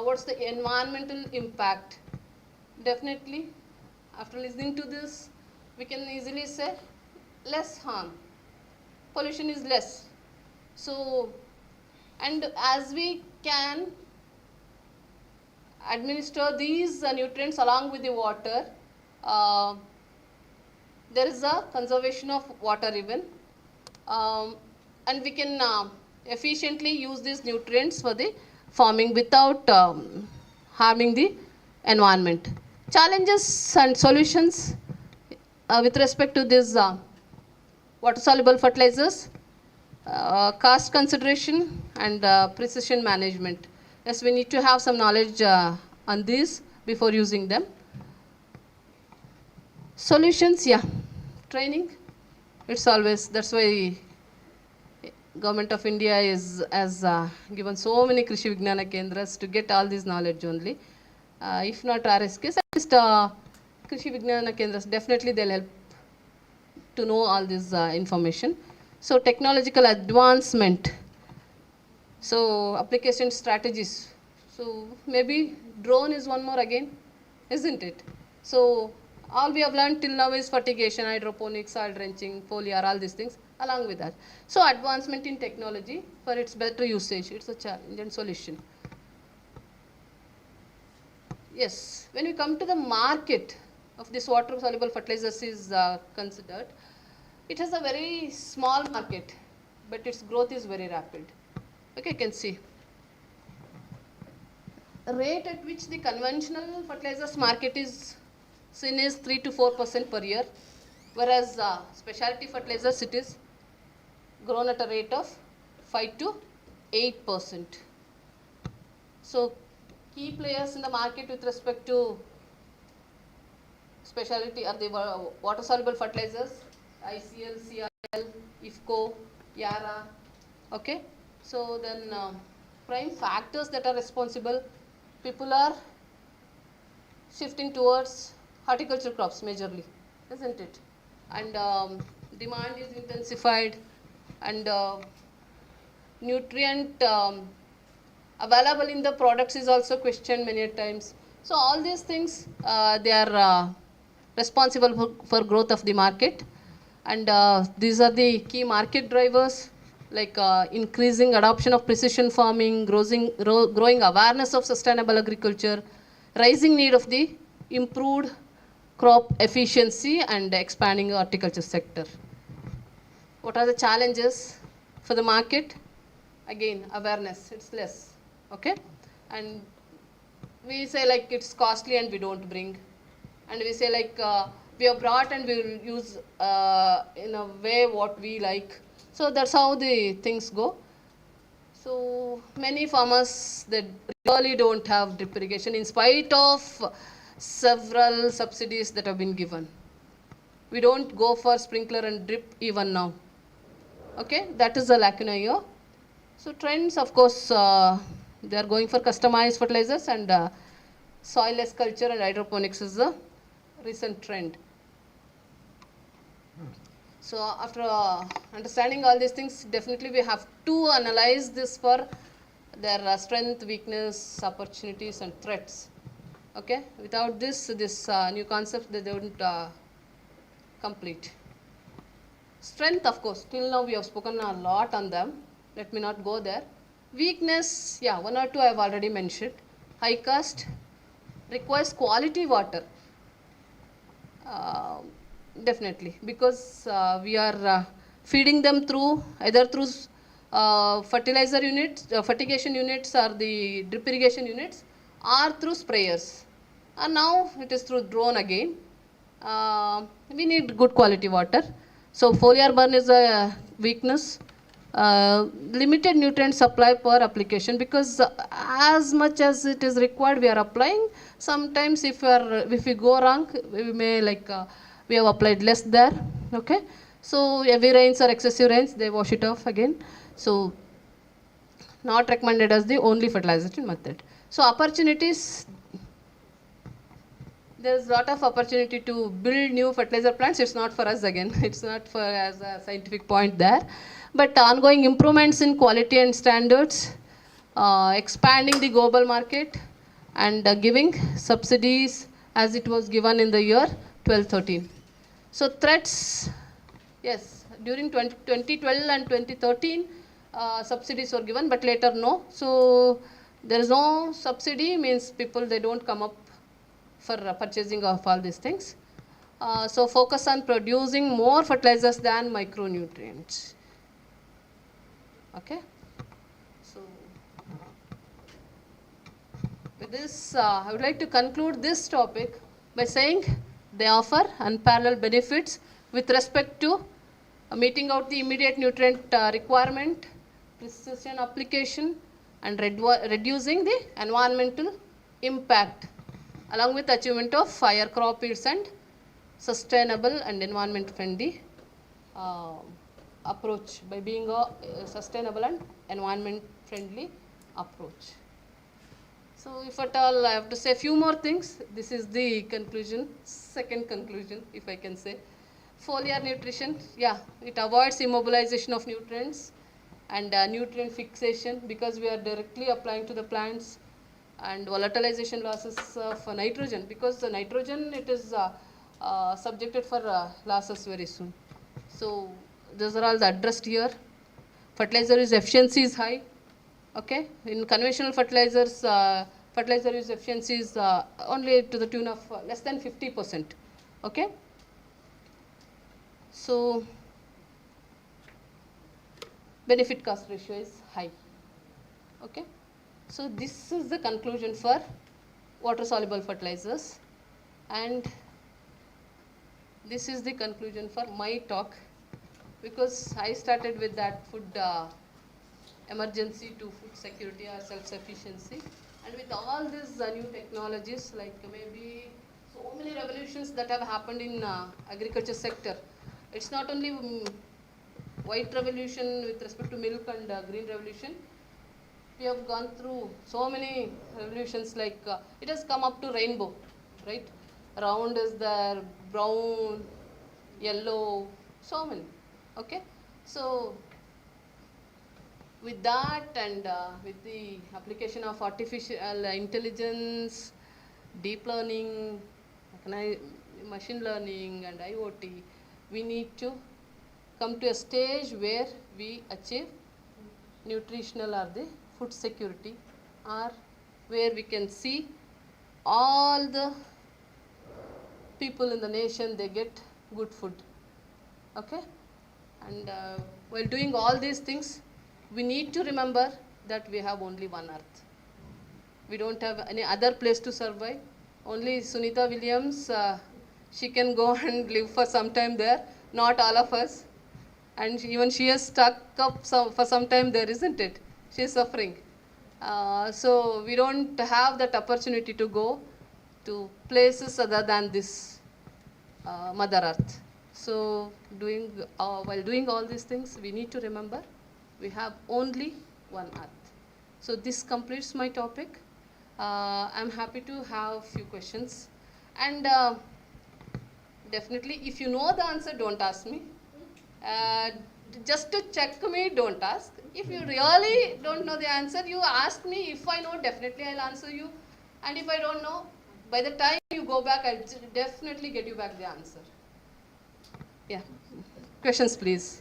what's the environmental impact? Definitely, after listening to this, we can easily say less harm. Pollution is less. So, and as we can administer these nutrients along with the water, there is a conservation of water even, and we can efficiently use these nutrients for the farming without harming the environment. Challenges and solutions with respect to this water soluble fertilizers: cost consideration and precision management. Yes, we need to have some knowledge on these before using them. Solutions, yeah. Training, it's always, that's why Government of India has given so many Krishi Vignana Kendras to get all this knowledge only. If not RSKs, at least Krishi Vignana Kendras, definitely they'll help to know all this information. So technological advancement, so application strategies. So maybe drone is one more again, isn't it? So all we have learned till now is fertigation, hydroponics, soil drenching, foliar, all these things along with that. So advancement in technology for its better usage, it's a challenge and solution. Yes, when we come to the market of this water soluble fertilizers is considered, it has a very small market, but its growth is very rapid. Okay, you can see. The rate at which the conventional fertilizers market is seen is 3 to 4% per year, whereas specialty fertilizers it is grown at a rate of 5 to 8%. So key players in the market with respect to specialty are the water soluble fertilizers, ICL, CRL, IFCO, YARA. Okay, so then prime factors that are responsible, people are shifting towards horticulture crops majorly, isn't it? And demand is intensified, and nutrient available in the products is also questioned many times. So all these things they are responsible for growth of the market, and these are the key market drivers, like increasing adoption of precision farming, growing awareness of sustainable agriculture, rising need of the improved crop efficiency, and expanding horticulture sector. What are the challenges for the market? Again, awareness, it's less. Okay, and we say like it's costly and we don't bring, and we say like we have brought and we will use in a way what we like. So that's how the things go. So many farmers, they really don't have drip irrigation in spite of several subsidies that have been given. We don't go for sprinkler and drip even now. Okay, that is the lacuna here. So trends, of course, they are going for customized fertilizers, and soilless culture and hydroponics is the recent trend. So after understanding all these things, definitely we have to analyze this for their strength, weakness, opportunities, and threats. Okay, without this new concept, they don't complete. Strength, of course, till now we have spoken a lot on them. Let me not go there. Weakness, yeah, one or two I have already mentioned. High cost, requires quality water. Definitely, because we are feeding them through either through fertilizer units, fertigation units, or the drip irrigation units, or through sprayers. And now it is through drone again. We need good quality water. So foliar burn is a weakness. Limited nutrient supply per application, because as much as it is required we are applying. Sometimes if we go wrong, we may like we have applied less there. Okay, so heavy rains or excessive rains, they wash it off again. So not recommended as the only fertilization method. So opportunities, there's a lot of opportunity to build new fertilizer plants. It's not for us again. It's not for as a scientific point there. But ongoing improvements in quality and standards, expanding the global market, and giving subsidies as it was given in the year 12-13. So threats, yes, during 2012 and 2013, subsidies were given, but later no. So there is no subsidy, means people, they don't come up for purchasing of all these things. So focus on producing more fertilizers than micronutrients. Okay. So with this, I would like to conclude this topic by saying they offer unparalleled benefits with respect to meeting out the immediate nutrient requirement, precision application, and reducing the environmental impact, along with achievement of higher crop yields and sustainable and environment friendly approach, by being a sustainable and environment friendly approach. So if at all I have to say a few more things, this is the conclusion, second conclusion if I can say. Foliar nutrition, yeah, it avoids immobilization of nutrients and nutrient fixation because we are directly applying to the plants, and volatilization losses of nitrogen because the nitrogen it is subjected for losses very soon. So those are all addressed here. Fertilizer use efficiency is high. Okay, in conventional fertilizers, fertilizer use efficiency is only to the tune of less than 50%. Okay, so benefit cost ratio is high. Okay, so this is the conclusion for water soluble fertilizers, and this is the conclusion for my talk, because I started with that food emergency to food security or self-sufficiency, and with all these new technologies, like maybe so many revolutions that have happened in agriculture sector. It's not only white revolution with respect to milk and green revolution. We have gone through so many revolutions, like it has come up to rainbow, right? Round is there, brown, yellow, so many. Okay, so with that and with the application of artificial intelligence, deep learning, machine learning and IoT, we need to come to a stage where we achieve nutritional or the food security, or where we can see all the people in the nation, they get good food. Okay, and while doing all these things, we need to remember that we have only one earth. We don't have any other place to survive. Only Sunita Williams, she can go and live for some time there, not all of us. And even she is stuck up for some time there, isn't it? She is suffering. So we don't have that opportunity to go to places other than this Mother Earth. So while doing all these things, we need to remember we have only one earth. So this completes my topic. I'm happy to have few questions, and definitely if you know the answer, don't ask me. Just to check me, don't ask. If you really don't know the answer, you ask me. If I know, definitely I'll answer you, and if I don't know, by the time you go back, I'll definitely get you back the answer. Yeah, questions please.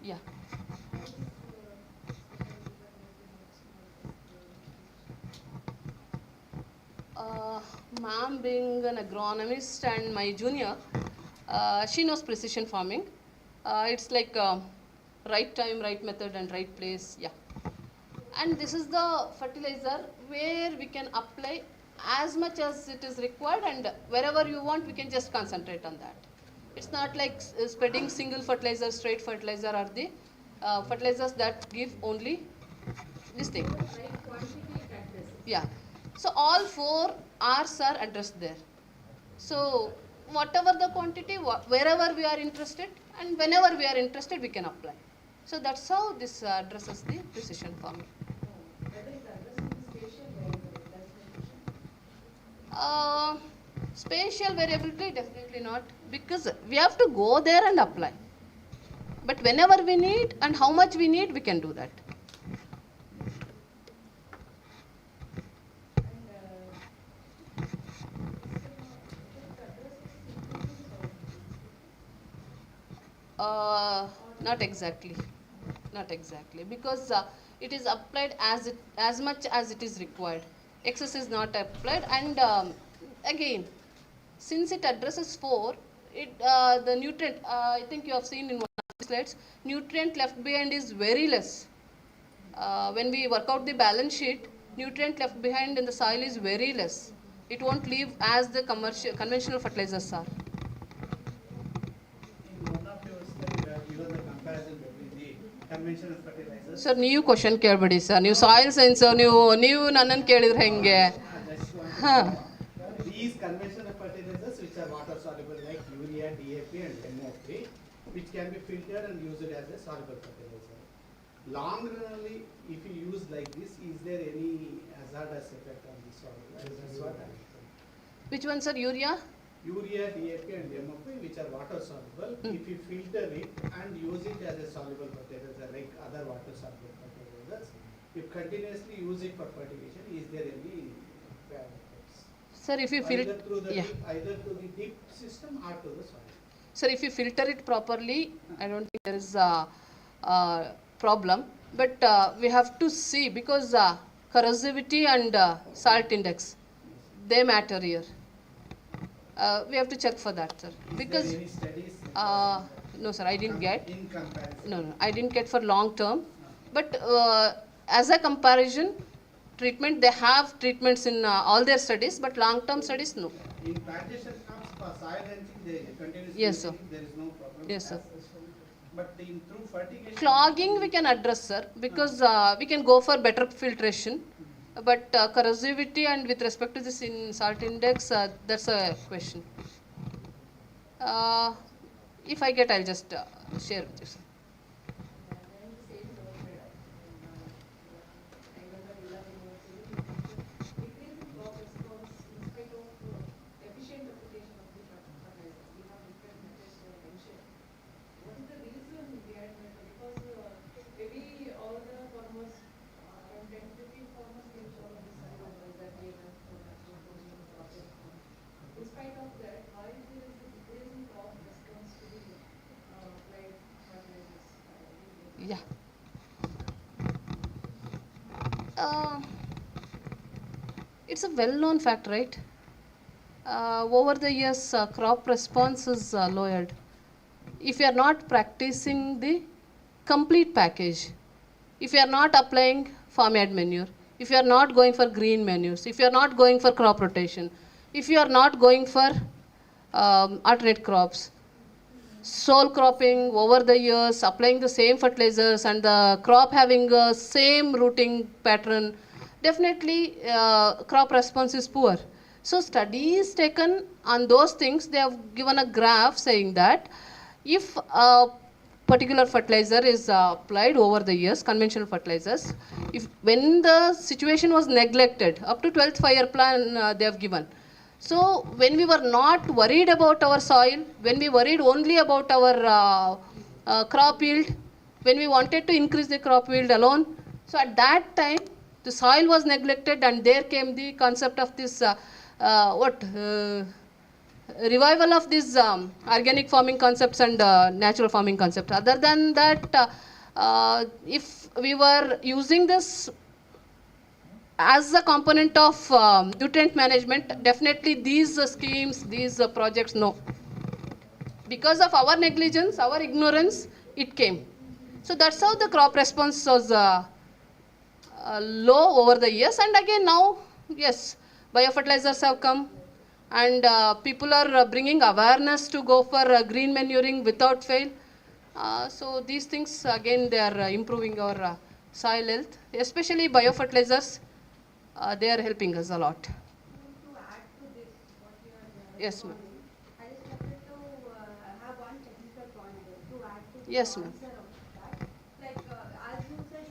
Yeah. Ma'am being an agronomist and my junior, she knows precision farming. It's like right time, right method and right place, yeah. And this is the fertilizer where we can apply as much as it is required, and wherever you want, we can just concentrate on that. It's not like spreading single fertilizer, straight fertilizer, or the fertilizers that give only this thing. Yeah. So all 4 R's are addressed there. So whatever the quantity, wherever we are interested, and whenever we are interested, we can apply. So that's how this addresses the precision farming. Spatial variability, definitely not, because we have to go there and apply. But whenever we need and how much we need, we can do that. Not exactly, because it is applied as much as it is required. Excess is not applied, and again, since it addresses 4, the nutrient, I think you have seen in one of the slides, nutrient left behind is very less. When we work out the balance sheet, nutrient left behind in the soil is very less. It won't leave as the conventional fertilizers are. In one of your study, you have given the comparison between the conventional fertilizers. Sir, new question ಕೇಳ್ಬೇಡಿ sir. ನೀವು soil science ನೀವು ನನ್ನನ್ನು ಕೇಳಿದ್ರೆ ಹೆಂಗೆ? Just want to know these conventional fertilizers which are water soluble like urea, DAP and MOP, which can be filtered and used as a soluble fertilizer. Long runly, if you use like this, is there any hazardous effect on the soil? That's what I'm saying. Which one sir? Urea? Urea, DAP and MOP which are water soluble, if you filter it and use it as a soluble fertilizer like other water soluble fertilizers, if continuously use it for fertigation, is there any bad effects? Sir, if you either through the either to the deep system or to the soil. Sir, if you filter it properly, I don't think there is a problem. But we have to see because corrosivity and salt index, they matter here. We have to check for that, sir. Because is there any studies? No, sir, I didn't get. In comparison. No, I didn't get for long term. But as a comparison, treatment, they have treatments in all their studies, but long term studies, no. In plantation crops for soil enriching, they continuously Yes, sir. there is no problem. Yes, sir. But in through fertigation. Clogging we can address, sir, because we can go for better filtration. But corrosivity and with respect to this in salt index, that's a question. If I get, I'll just share with you, sir. Yeah. It's a well-known fact, right? Over the years, crop response is lowered. If you are not practicing the complete package, if you are not applying farmyard manure, if you are not going for green manures, if you are not going for crop rotation, if you are not going for alternate crops, sole cropping over the years, applying the same fertilizers and the crop having the same rooting pattern, definitely crop response is poor. So studies taken on those things, they have given a graph saying that if a particular fertilizer is applied over the years, conventional fertilizers, if when the situation was neglected, up to 12th 5-year plan they have given. So when we were not worried about our soil, when we worried only about our crop yield, when we wanted to increase the crop yield alone, so at that time the soil was neglected and there came the concept of this revival of these organic farming concepts and natural farming concepts. Other than that, if we were using this as a component of nutrient management, definitely these schemes, these projects, no. Because of our negligence, our ignorance, it came. So that's how the crop response was low over the years. And again now, yes, biofertilizers have come and people are bringing awareness to go for green manuring without fail. So these things, again, they are improving our soil health, especially biofertilizers. They are helping us a lot. To add to this, what you are Yes, ma'am. I just wanted to have one technical point to add to the Yes, ma'am. answer of that. Like as you said,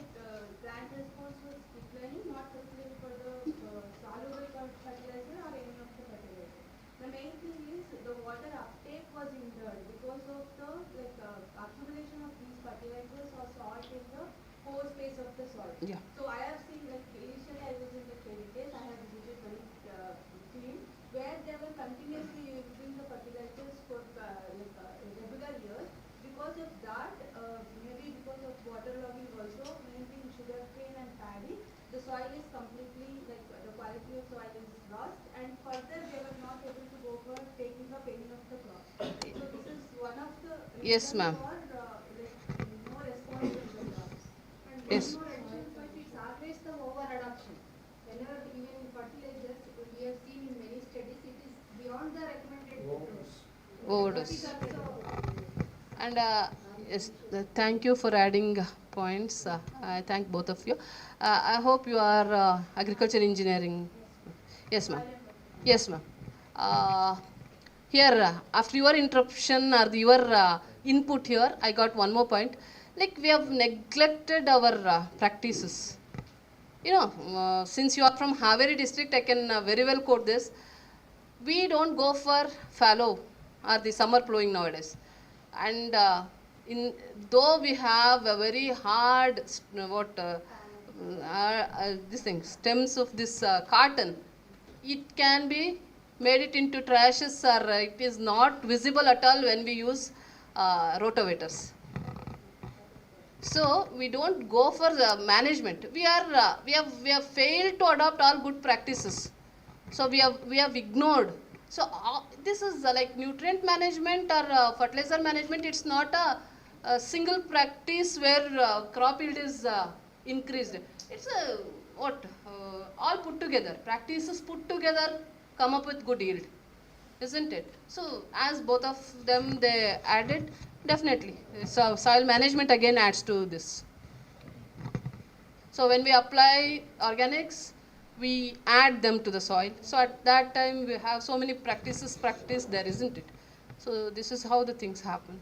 plant response was declining, not particularly for the soluble fertilizer or any of the fertilizer. The main thing is the water uptake was hindered because of the accumulation of these fertilizers or salt in the pore space of the soil. Yeah. So I have seen, like initially I was in the credit case, I have visited many team where they were continuously using the fertilizers for regular years. Because of that, maybe because of waterlogging also, mainly sugarcane and paddy, the soil is completely, like the quality of soil is lost, and further they were not able to go for taking up any of the crops. So this is one of the Yes, ma'am. for no response in the crops. And Yes. one more addition, but it's always the over adoption. Whenever even fertilizers, we have seen in many overdose. And yes, thank you for adding points. I thank both of you. I hope you are agriculture engineering. Yes, ma'am. Yes, ma'am. Here, after your interruption or your input here, I got one more point. Like we have neglected our practices. You know, since you are from Haveri district, I can very well quote this. We don't go for fallow or the summer plowing nowadays. And in though we have a very hard this thing stems of this cotton, it can be made it into trashes or it is not visible at all when we use rotovators. So we don't go for the management. We have failed to adopt all good practices. So we have ignored. So this is like nutrient management or fertilizer management. It's not a single practice where crop yield is increased. It's a all put together. Practices put together come up with good yield, isn't it? So as both of them they added, definitely. So soil management again adds to this. So when we apply organics, we add them to the soil. So at that time we have so many practices practiced there, isn't it? So this is how the things happen.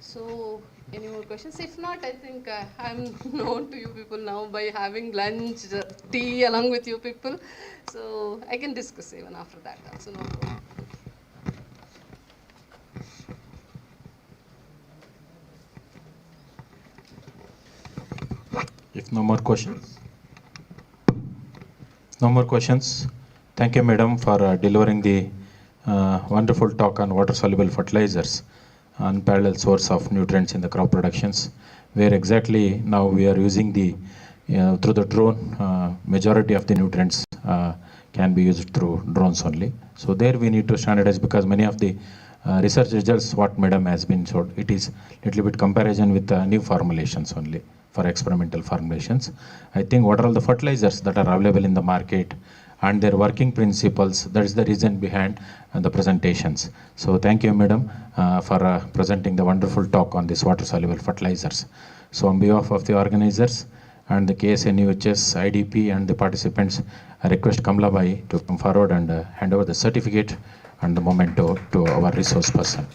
So any more questions? If not, I think I'm known to you people now by having lunch, tea along with you people. So I can discuss even after that also, no problem. If no more questions. No more questions. Thank you, madam, for delivering the wonderful talk on water-soluble fertilizers, unparalleled source of nutrients in the crop productions, where exactly now we are using the through the drone, majority of the nutrients can be used through drones only. So there we need to standardize, because many of the research results what madam has been showed, it is little bit comparison with new formulations only for experimental formulations. I think what are all the fertilizers that are available in the market and their working principles, that is the reason behind the presentations. So thank you, madam, for presenting the wonderful talk on this water-soluble fertilizers. So on behalf of the organizers and the KSNUHS, IDP and the participants, I request Kamla Bhai to come forward and hand over the certificate and the memento to our resource person.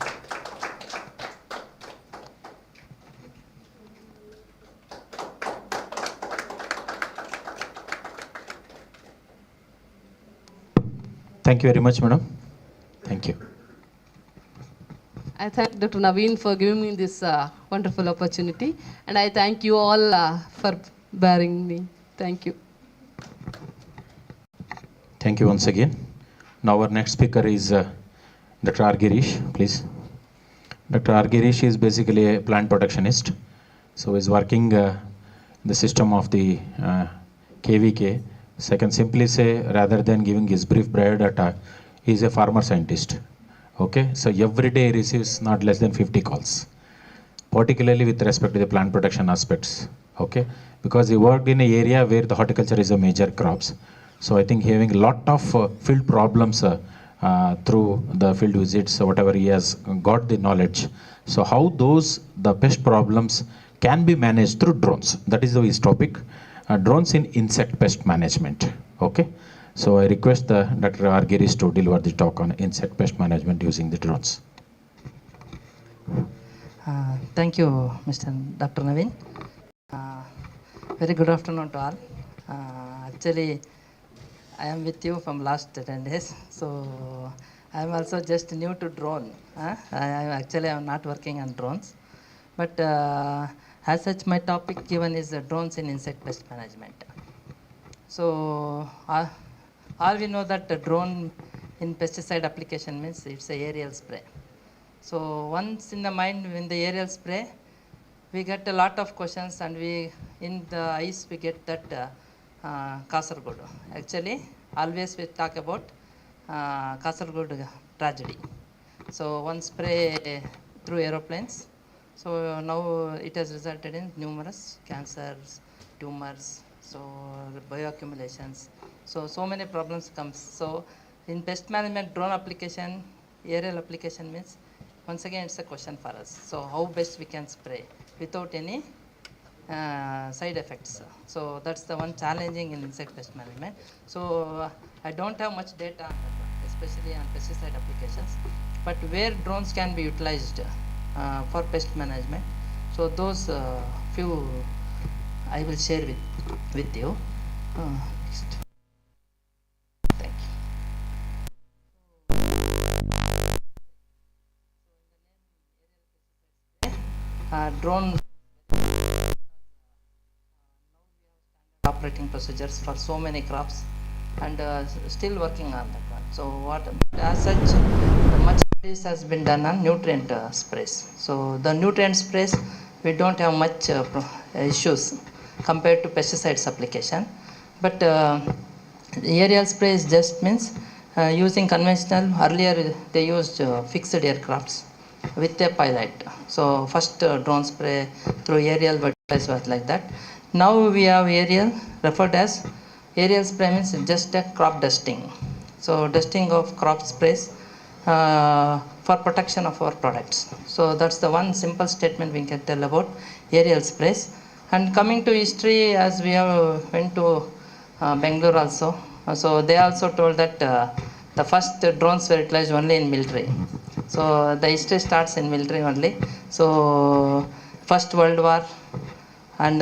Thank you very much, madam. Thank you. I thank Dr. Naveen for giving me this wonderful opportunity, and I thank you all for bearing me. Thank you. Thank you once again. Now our next speaker is Dr. R. Girish, please. Dr. R. Girish is basically a plant protectionist. So he's working the system of the KVK. So I can simply say, rather than giving his brief biodata, he's a farmer scientist. Okay, so every day he receives not less than 50 calls, particularly with respect to the plant protection aspects. Okay, because he worked in an area where the horticulture is a major crops. So I think having a lot of field problems through the field visits, whatever he has got the knowledge. So how the pest problems can be managed through drones. That is his topic. Drones in insect pest management. Okay, so I request Dr. R. Girish to deliver the talk on insect pest management using the drones. Thank you, Mr. Dr. Naveen. Very good afternoon to all. Actually, I am with you from last 10 days, so I am also just new to drone. I am not working on drones, but as such, my topic given is drones in insect pest management. So all we know that the drone in pesticide application means it's a aerial spray. So once in the mind, when the aerial spray, we get a lot of questions, and in the eyes we get that Kasaragod. Actually, always we talk about Kasaragod tragedy. So one spray through aeroplanes. So now it has resulted in numerous cancers, tumors, so bioaccumulations. So many problems comes. So In pest management, drone application, aerial application means, once again, it's a question for us. So how best we can spray without any side effects. So that's the one challenging in insect pest management. So I don't have much data on that one, especially on pesticide applications. But where drones can be utilized for pest management, so those few I will share with you. Next. Thank you. Drone operating procedures for so many crops, and still working on that one. So what, as such, much studies has been done on nutrient sprays. So the nutrient sprays, we don't have much issues compared to pesticides application, but aerial sprays just means using conventional. Earlier they used fixed aircrafts with a pilot. So first drone spray through aerial vertical was like that. Now we have aerial, referred as aerial spray means just a crop dusting. So dusting of crop sprays for protection of our products. So that's the one simple statement we can tell about aerial sprays. And coming to history, as we have went to Bangalore also, so they also told that the first drones were utilized only in military. So the history starts in military only. So First World War, and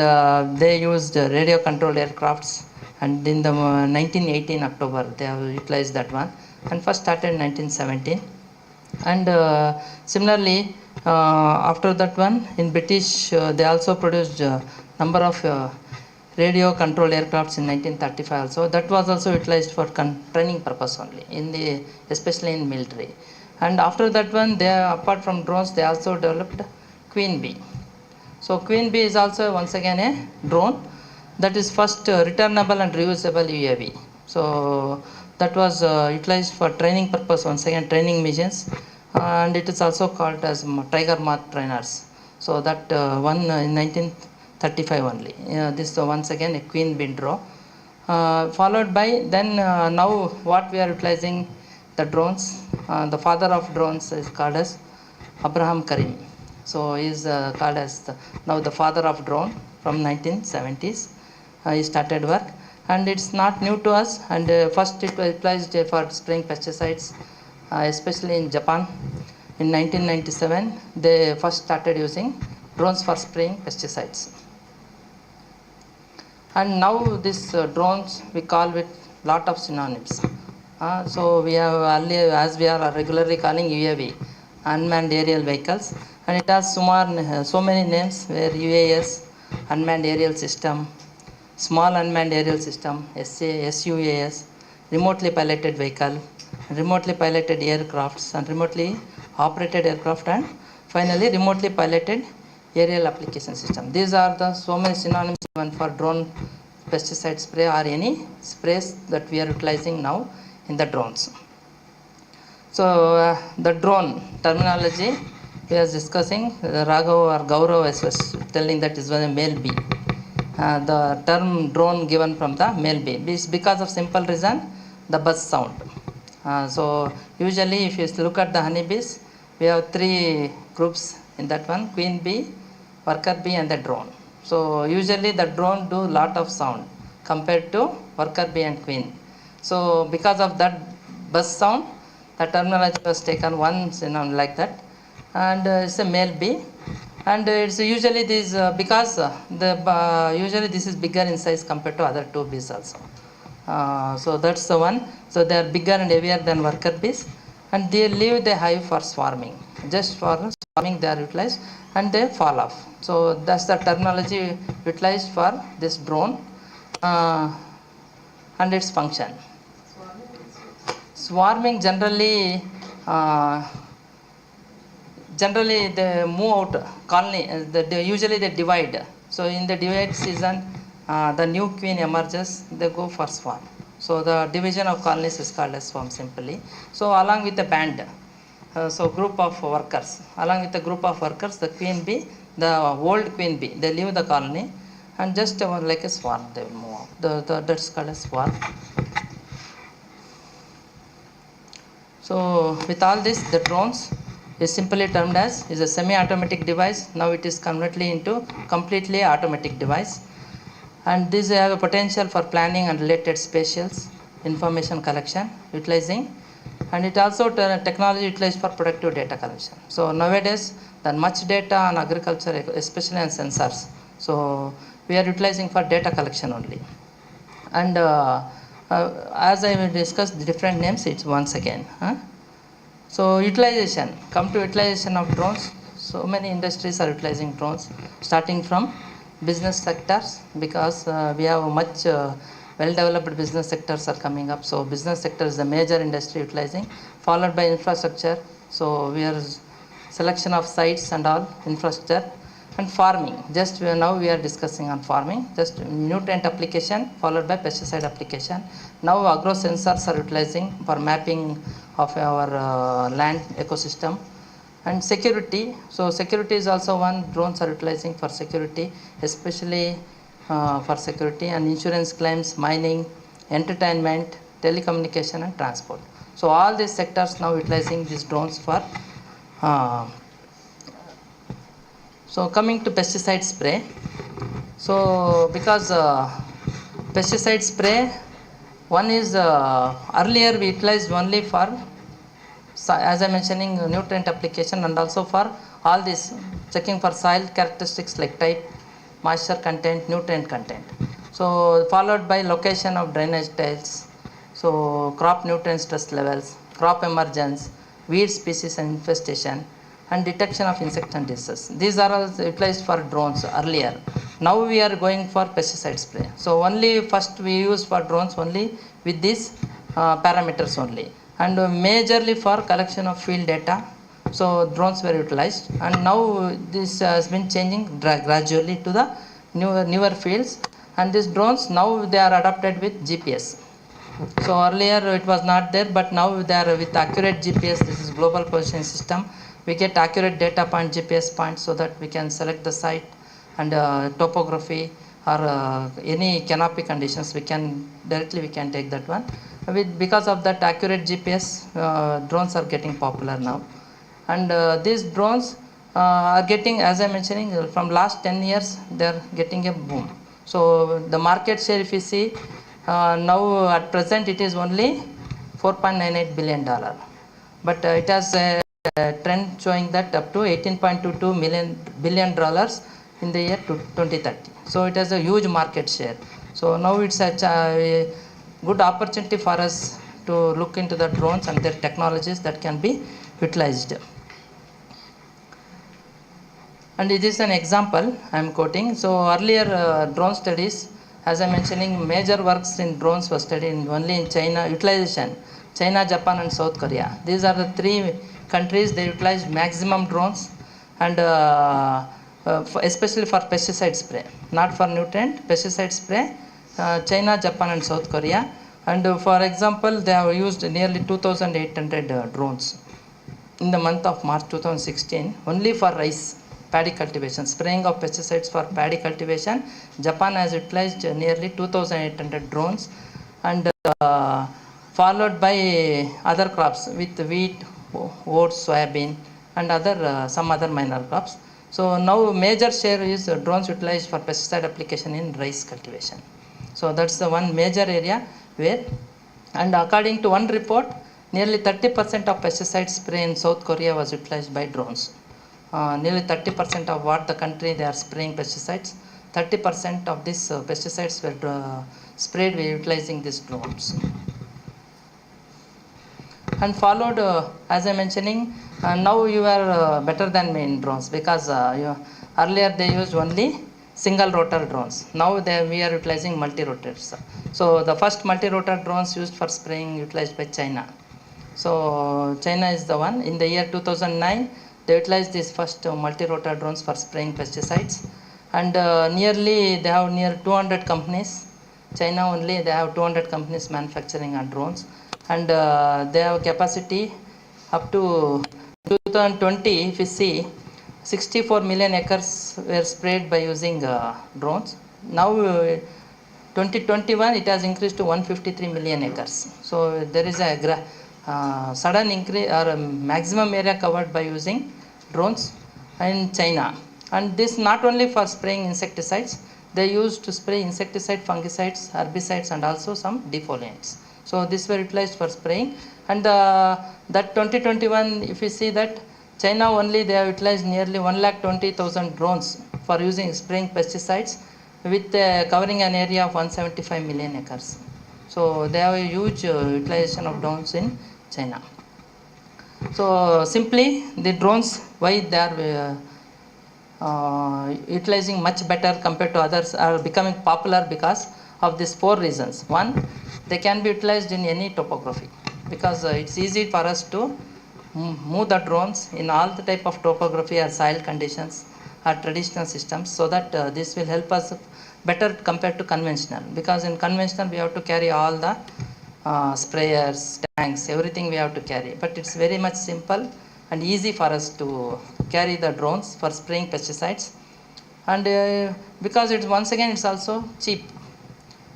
they used radio controlled aircrafts, and in the 1918 October they have utilized that one, and first started in 1917. And similarly, after that one in British, they also produced number of radio controlled aircrafts in 1935 also. That was also utilized for training purpose only, in the especially in military. And after that one, they, apart from drones, they also developed Queen Bee. So Queen Bee is also once again a drone that is first returnable and reusable UAV. So that was utilized for training purpose, once again training missions, and it is also called as Tiger Moth trainers. So that one in 1935 only. This once again a Queen Bee drone. Followed by then now what we are utilizing the drones. The father of drones is called as Abraham Karim. So he is called as now the father of drone from 1970s. He started work, and it's not new to us. And first it was utilized for spraying pesticides, especially in Japan. In 1997, they first started using drones for spraying pesticides. And now these drones, we call with lot of synonyms. So we have earlier, as we are regularly calling UAV, unmanned aerial vehicles, and it has so many names, where UAS, unmanned aerial system, small unmanned aerial system, SUAS, remotely piloted vehicle, remotely piloted aircrafts, and remotely operated aircraft, and finally remotely piloted aerial application system. These are the so many synonyms given for drone pesticide spray or any sprays that we are utilizing now in the drones. So the drone terminology we are discussing, Raghav or Gaurav was telling that is a male bee. The term drone given from the male bee is because of simple reason, the buzz sound. So usually if you look at the honeybees, we have three groups in that one: queen bee, worker bee, and the drone. So usually the drone do lot of sound compared to worker bee and queen. So because of that buzz sound, the terminology was taken once like that, and it's a male bee. And it's usually this because usually this is bigger in size compared to other two bees also. So that's the one. So they are bigger and heavier than worker bees, and they leave the hive for swarming. Just for swarming they are utilized, and they fall off. So that's the terminology utilized for this drone and its function. Swarming generally. Generally they move out colony, usually they divide. So in the divide season, the new queen emerges, they go for swarm. So the division of colonies is called as swarm simply. So along with the band, so group of workers, along with the group of workers, the queen bee, the old queen bee, they leave the colony, and just like a swarm they will move out. That's called a swarm. So with all this, the drones is simply termed as is a semi-automatic device. Now it is converted into completely automatic device. And these have a potential for planning and related spatial information collection utilizing, and it also technology utilized for productive data collection. So nowadays the much data on agriculture, especially on sensors, so we are utilizing for data collection only. And as I will discuss the different names, it's once again. So utilization, come to utilization of drones. So many industries are utilizing drones, starting from business sectors, because we have much well-developed business sectors are coming up. So business sector is the major industry utilizing, followed by infrastructure. So we are selection of sites and all infrastructure, and farming. Just now we are discussing on farming, just nutrient application followed by pesticide application. Now agro sensors are utilizing for mapping of our land ecosystem. And security, so security is also one, drones are utilizing for security, especially for security, and insurance claims, mining, entertainment, telecommunication and transport. So all these sectors now utilizing these drones for so coming to pesticide spray. So because pesticide spray, one is earlier we utilized only for, as I mentioning, nutrient application, and also for all this checking for soil characteristics like type, moisture content, nutrient content. So followed by location of drainage tiles, so crop nutrient stress levels, crop emergence, weed species and infestation, and detection of insect and diseases. These are all utilized for drones earlier. Now we are going for pesticide spray. So only first we use for drones only with these parameters only, and majorly for collection of field data. So drones were utilized, and now this has been changing gradually to the newer fields, and these drones now they are adapted with GPS. So earlier it was not there, but now they are with accurate GPS. This is global positioning system. We get accurate data point, GPS points, so that we can select the site and topography or any canopy conditions. We can directly take that one. Because of that accurate GPS, drones are getting popular now, and these drones are getting, as I mentioning, from last 10 years they are getting a boom. So the market share, if you see, now at present it is only $4.98 billion, but it has a trend showing that up to $18.22 billion in the year 2030. So it has a huge market share. So now it's a good opportunity for us to look into the drones and their technologies that can be utilized. And it is an example I am quoting. So earlier drone studies, as I mentioning, major works in drones were studied only in China, utilization, China, Japan and South Korea. These are the three countries they utilize maximum drones, and especially for pesticide spray, not for nutrient, pesticide spray, China, Japan and South Korea. And for example, they have used nearly 2,800 drones in the month of March 2016 only for rice paddy cultivation, spraying of pesticides for paddy cultivation. Japan has utilized nearly 2,800 drones, and followed by other crops with wheat, oats, soybean and other some other minor crops. So now major share is drones utilized for pesticide application in rice cultivation. So that's the one major area where, and according to one report, nearly 30% of pesticide spray in South Korea was utilized by drones. Nearly 30% of what the country they are spraying pesticides, 30% of these pesticides were sprayed by utilizing these drones. And followed, as I mentioning, now you are better than me in drones, because earlier they used only single rotor drones. Now we are utilizing multi-rotors. So the first multi-rotor drones used for spraying utilized by China. So China is the one. In the year 2009, they utilized these first multi-rotor drones for spraying pesticides, and nearly they have near 200 companies. China only they have 200 companies manufacturing on drones, and they have capacity up to 2020. If you see, 64 million acres were sprayed by using drones. Now 2021 it has increased to 153 million acres. So there is a sudden increase or maximum area covered by using drones in China. And this not only for spraying insecticides, they used to spray insecticide, fungicides, herbicides, and also some defoliants. So this were utilized for spraying. And that 2021, if you see that China only, they have utilized nearly 1,20,000 drones for using spraying pesticides with covering an area of 175 million acres. So they have a huge utilization of drones in China. So simply the drones, why they are utilizing much better compared to others, are becoming popular because of these 4 reasons. One, they can be utilized in any topography because it's easy for us to move the drones in all the type of topography or soil conditions or traditional systems, so that this will help us better compared to conventional, because in conventional we have to carry all the sprayers, tanks, everything we have to carry, but it's very much simple and easy for us to carry the drones for spraying pesticides. And because it's, once again, it's also cheap.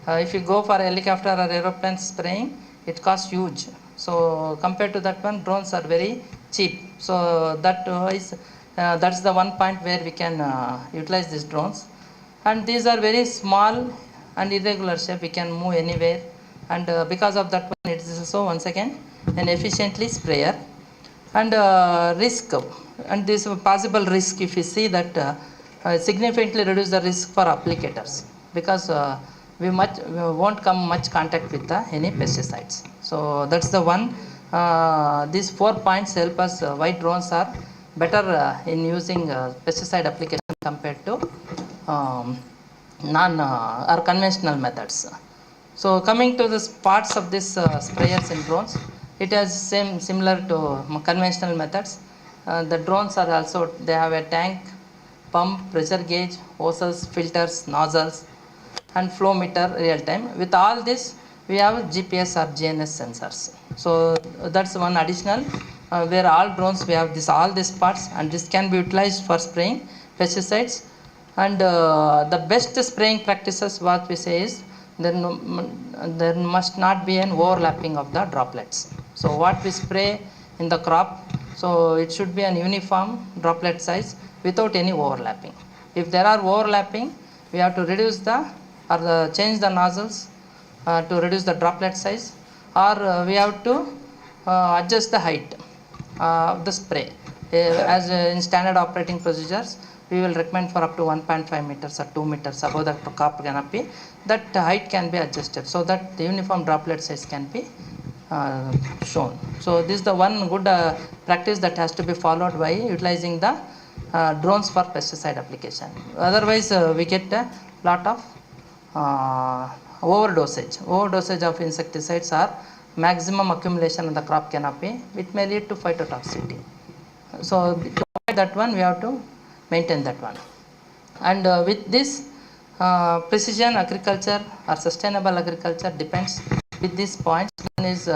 If you go for a helicopter or aeroplane spraying, it costs huge. So compared to that one, drones are very cheap. So that is that's the one point where we can utilize these drones. And these are very small and irregular shape. We can move anywhere. And because of that one, it is also once again an efficiently sprayer. And risk, and this possible risk, if you see that significantly reduce the risk for applicators, because we won't come much contact with any pesticides. So that's the one. These 4 points help us why drones are better in using pesticide application compared to non or conventional methods. So coming to the parts of this sprayers in drones, it has similar to conventional methods. The drones are also, they have a tank, pump, pressure gauge, hoses, filters, nozzles, and flow meter real time. With all this, we have GPS or GNS sensors. So that's one additional where all drones we have all these parts, and this can be utilized for spraying pesticides. And the best spraying practices, what we say is, there must not be an overlapping of the droplets. So what we spray in the crop, so it should be an uniform droplet size without any overlapping. If there are overlapping, we have to reduce change the nozzles to reduce the droplet size, or we have to adjust the height of the spray. As in standard operating procedures, we will recommend for up to 1.5 meters or 2 meters above the crop canopy, that height can be adjusted so that the uniform droplet size can be shown. So this is the one good practice that has to be followed by utilizing the drones for pesticide application. Otherwise, we get a lot of overdosage of insecticides or maximum accumulation in the crop canopy, which may lead to phytotoxicity. So to avoid that one, we have to maintain that one. And with this, precision agriculture or sustainable agriculture depends with these points. One is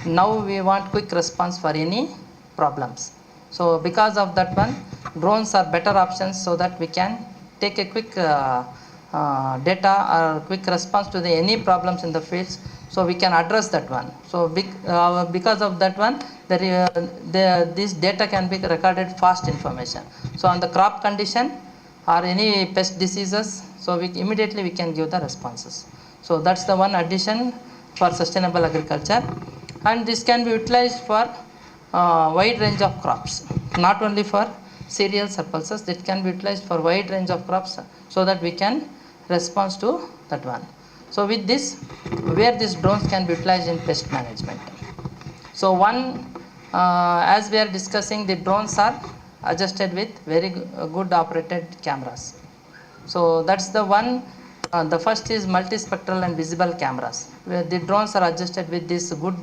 now we want quick response for any problems. So because of that one, drones are better options so that we can take a quick data or quick response to any problems in the fields, so we can address that one. So because of that one, this data can be recorded fast information. So on the crop condition or any pest diseases, so immediately we can give the responses. So that's the one addition for sustainable agriculture. And this can be utilized for wide range of crops, not only for cereals or pulses. It can be utilized for wide range of crops, so that we can respond to that one. So with this, where these drones can be utilized in pest management. So one, as we are discussing, the drones are adjusted with very good operated cameras. So that's the one. The first is multispectral and visible cameras, where the drones are adjusted with these good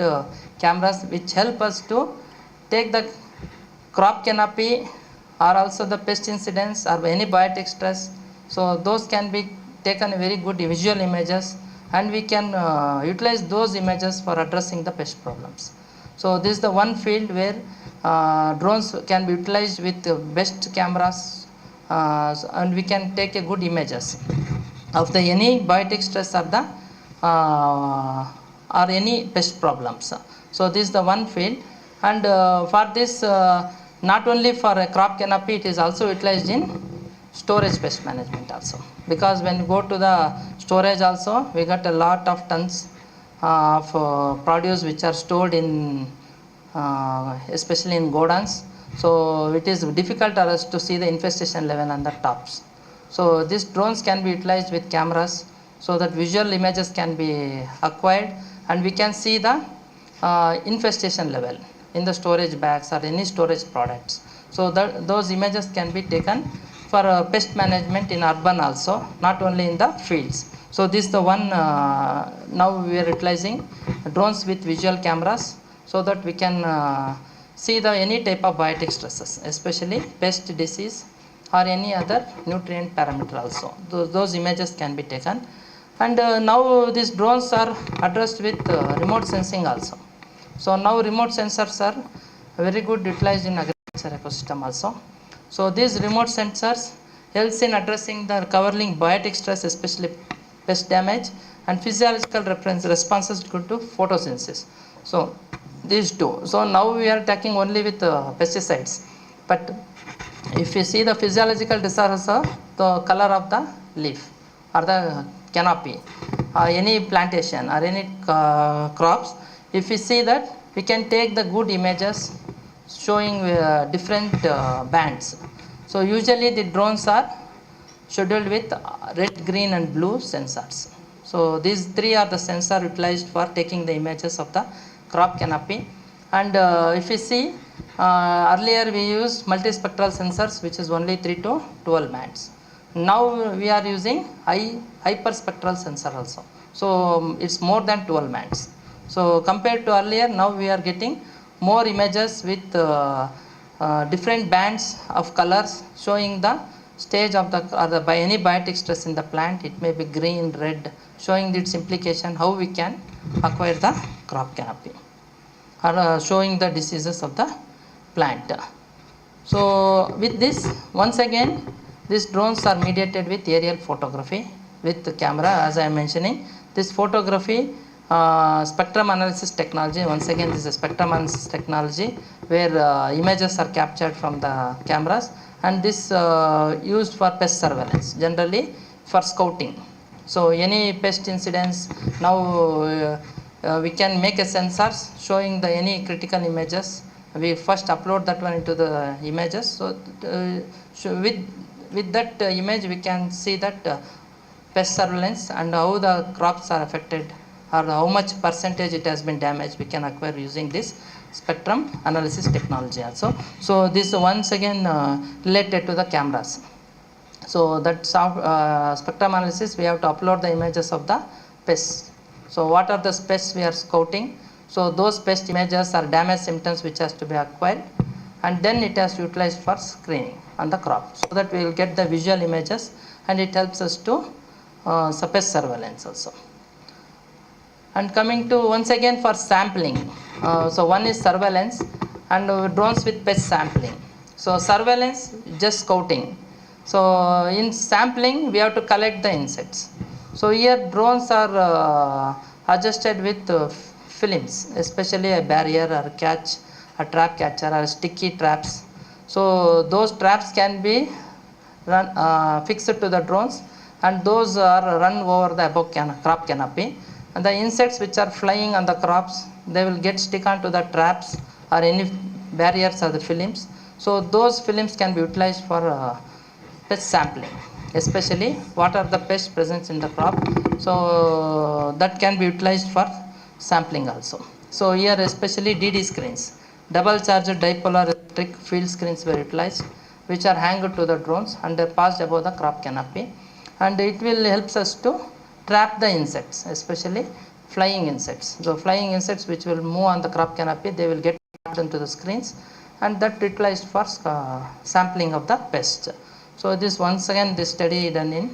cameras, which help us to take the crop canopy or also the pest incidents or any biotic stress. So those can be taken very good visual images, and we can utilize those images for addressing the pest problems. So this is the one field where drones can be utilized with best cameras, and we can take a good images of the any biotic stress or the or any pest problems. So this is the one field, and for this not only for a crop canopy, it is also utilized in storage pest management also, because when you go to the storage also, we got a lot of tons of produce which are stored in especially in godowns. So it is difficult for us to see the infestation level on the tops. So these drones can be utilized with cameras, so that visual images can be acquired, and we can see the infestation level in the storage bags or any storage products. So that those images can be taken for pest management in urban also, not only in the fields. So this is the one now we are utilizing drones with visual cameras, so that we can see the any type of biotic stresses, especially pest disease or any other nutrient parameter also. Those images can be taken. And now these drones are addressed with remote sensing also. So now remote sensors are very good utilized in agriculture ecosystem also. So these remote sensors helps in addressing the covering biotic stress, especially pest damage, and physiological responses due to photosynthesis. So these two. So now we are talking only with pesticides, but if you see the physiological disorders, the color of the leaf or the canopy or any plantation or any crops, if we see that, we can take the good images showing different bands. So usually the drones are scheduled with red, green and blue sensors. So these three are the sensors utilized for taking the images of the crop canopy. And if you see, earlier we used multispectral sensors, which is only 3 to 12 bands. Now we are using hyperspectral sensor also. So it's more than 12 bands. So compared to earlier, now we are getting more images with different bands of colors showing the stage of the by any biotic stress in the plant. It may be green, red, showing its implication how we can acquire the crop canopy, or showing the diseases of the plant. So with this, once again, these drones are mediated with aerial photography with the camera, as I am mentioning. This photography spectrum analysis technology, once again this is a spectrum analysis technology where images are captured from the cameras, and this used for pest surveillance, generally for scouting. So any pest incidents, now we can make a sensors showing the any critical images. We first upload that one into the images. So with that image we can see that pest surveillance and how the crops are affected, or how much percentage it has been damaged, we can acquire using this spectrum analysis technology also. So this once again related to the cameras. So that spectrum analysis, we have to upload the images of the pests. So what are the pests we are scouting? So those pest images are damage symptoms which has to be acquired, and then it has utilized for screening on the crop, so that we will get the visual images, and it helps us to pest surveillance also. And coming to once again for sampling, so one is surveillance and drones with pest sampling. So surveillance, just scouting. So in sampling, we have to collect the insects. So here drones are adjusted with films, especially a barrier or catch, a trap catcher or sticky traps. So those traps can be fixed to the drones, and those are run over the above crop canopy. And the insects which are flying on the crops, they will get stick onto the traps or any barriers or the films. So those films can be utilized for pest sampling, especially what are the pests present in the crop. So that can be utilized for sampling also. So here especially DD screens, double charged dipolar electric field screens were utilized, which are hanged to the drones and they passed above the crop canopy, and it will helps us to trap the insects, especially flying insects. So flying insects which will move on the crop canopy, they will get trapped into the screens, and that utilized for sampling of the pest. So this once again this study done in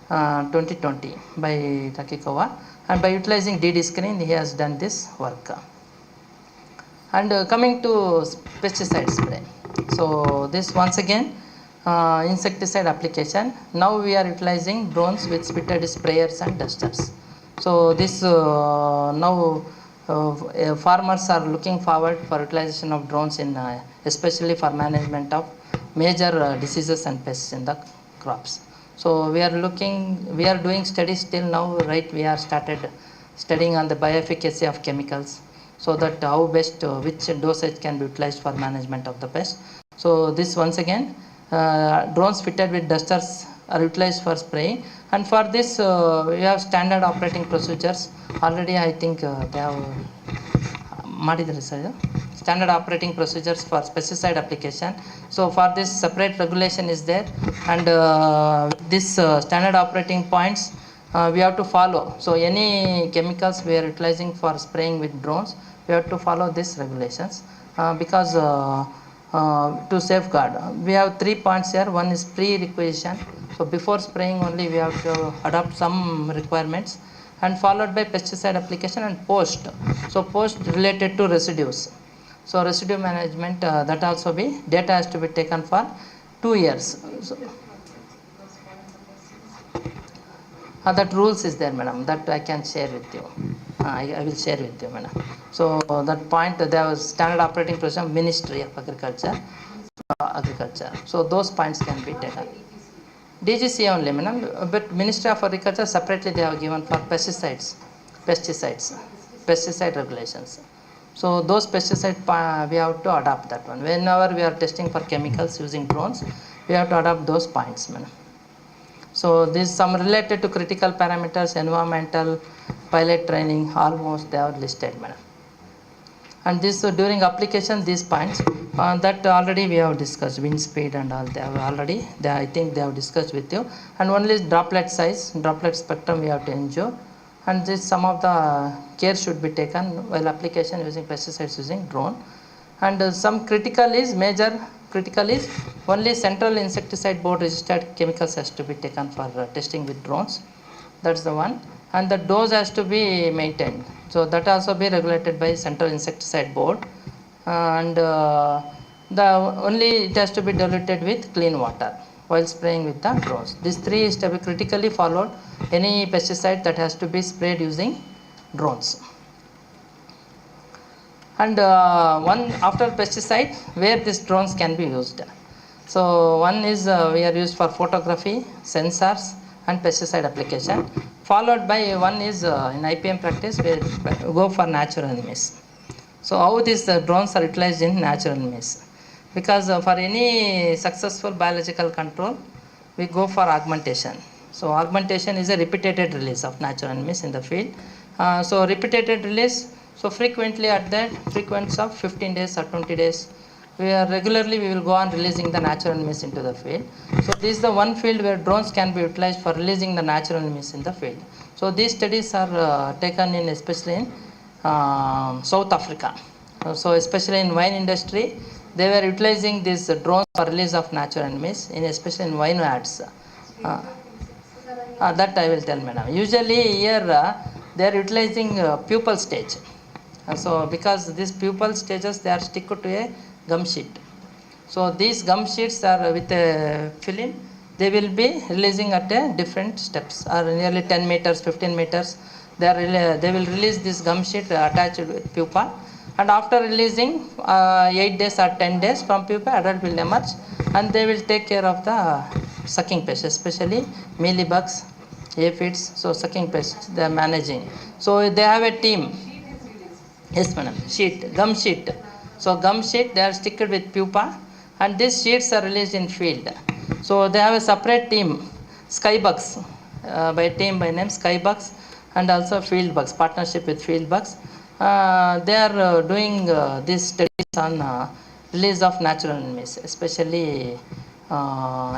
2020 by Takikawa, and by utilizing DD screen he has done this work. And coming to pesticide spray, so this once again insecticide application. Now we are utilizing drones with spitted sprayers and dusters. So this now farmers are looking forward for utilization of drones in especially for management of major diseases and pests in the crops. So we are doing studies till now, right? We are started studying on the bioefficacy of chemicals, so that how best which dosage can be utilized for management of the pest. So this once again drones fitted with dusters are utilized for spraying, and for this we have standard operating procedures already. I think they have ಮಾಡಿದ್ದಾರೆ sir standard operating procedures for pesticide application. So for this separate regulation is there, and this standard operating points we have to follow. So any chemicals we are utilizing for spraying with drones, we have to follow these regulations because to safeguard. We have 3 points here. One is pre-requisition. So before spraying only we have to adopt some requirements, and followed by pesticide application and post. So post related to residues. So residue management that also be data has to be taken for 2 years. So, that rules is there, madam, that I can share with you. I will share with you, madam. So that point there was standard operating procedure, Ministry of Agriculture. So those points can be taken. DGCA only, madam, but Ministry of Agriculture separately they have given for pesticide regulations. So those pesticides we have to adopt that one. Whenever we are testing for chemicals using drones, we have to adopt those points, madam. So this some related to critical parameters, environmental, pilot training, almost they are listed, madam. And this during application these points that already we have discussed, wind speed and all they have already I think they have discussed with you. And only droplet size, droplet spectrum we have to ensure, and this some of the care should be taken while application using pesticides using drone. And some major critical is only central insecticide board registered chemicals has to be taken for testing with drones. That's the one. And the dose has to be maintained, so that also be regulated by central insecticide board. And the only it has to be diluted with clean water while spraying with the drones. These 3 is to be critically followed any pesticide that has to be sprayed using drones. And one after pesticide where these drones can be used. So one is we are used for photography, sensors and pesticide application, followed by one is in IPM practice we go for natural enemies. So how these drones are utilized in natural enemies? Because for any successful biological control we go for augmentation. So augmentation is a repeated release of natural enemies in the field. So repeated release, so frequently at that frequency of 15 days or 20 days we will go on releasing the natural enemies into the field. So this is the one field where drones can be utilized for releasing the natural enemies in the field. So these studies are taken in especially in South Africa. So especially in wine industry they were utilizing these drones for release of natural enemies in especially in vineyards. That I will tell, madam. Usually here they are utilizing pupal stage. So because these pupal stages they are stick to a gum sheet. So these gum sheets are with a film, they will be releasing at a different steps, or nearly 10 meters, 15 meters. They will release this gum sheet attached with pupa, and after releasing 8 days or 10 days from pupa, adult will emerge, and they will take care of the sucking pests, especially mealybugs, aphids. So sucking pests they are managing. So they have a team. Yes, madam. Gum sheet. So gum sheet they are sticked with pupa, and these sheets are released in field. So they have a separate team, skybugs, by name skybugs, and also field bugs, partnership with field bugs. They are doing these studies on release of natural enemies, especially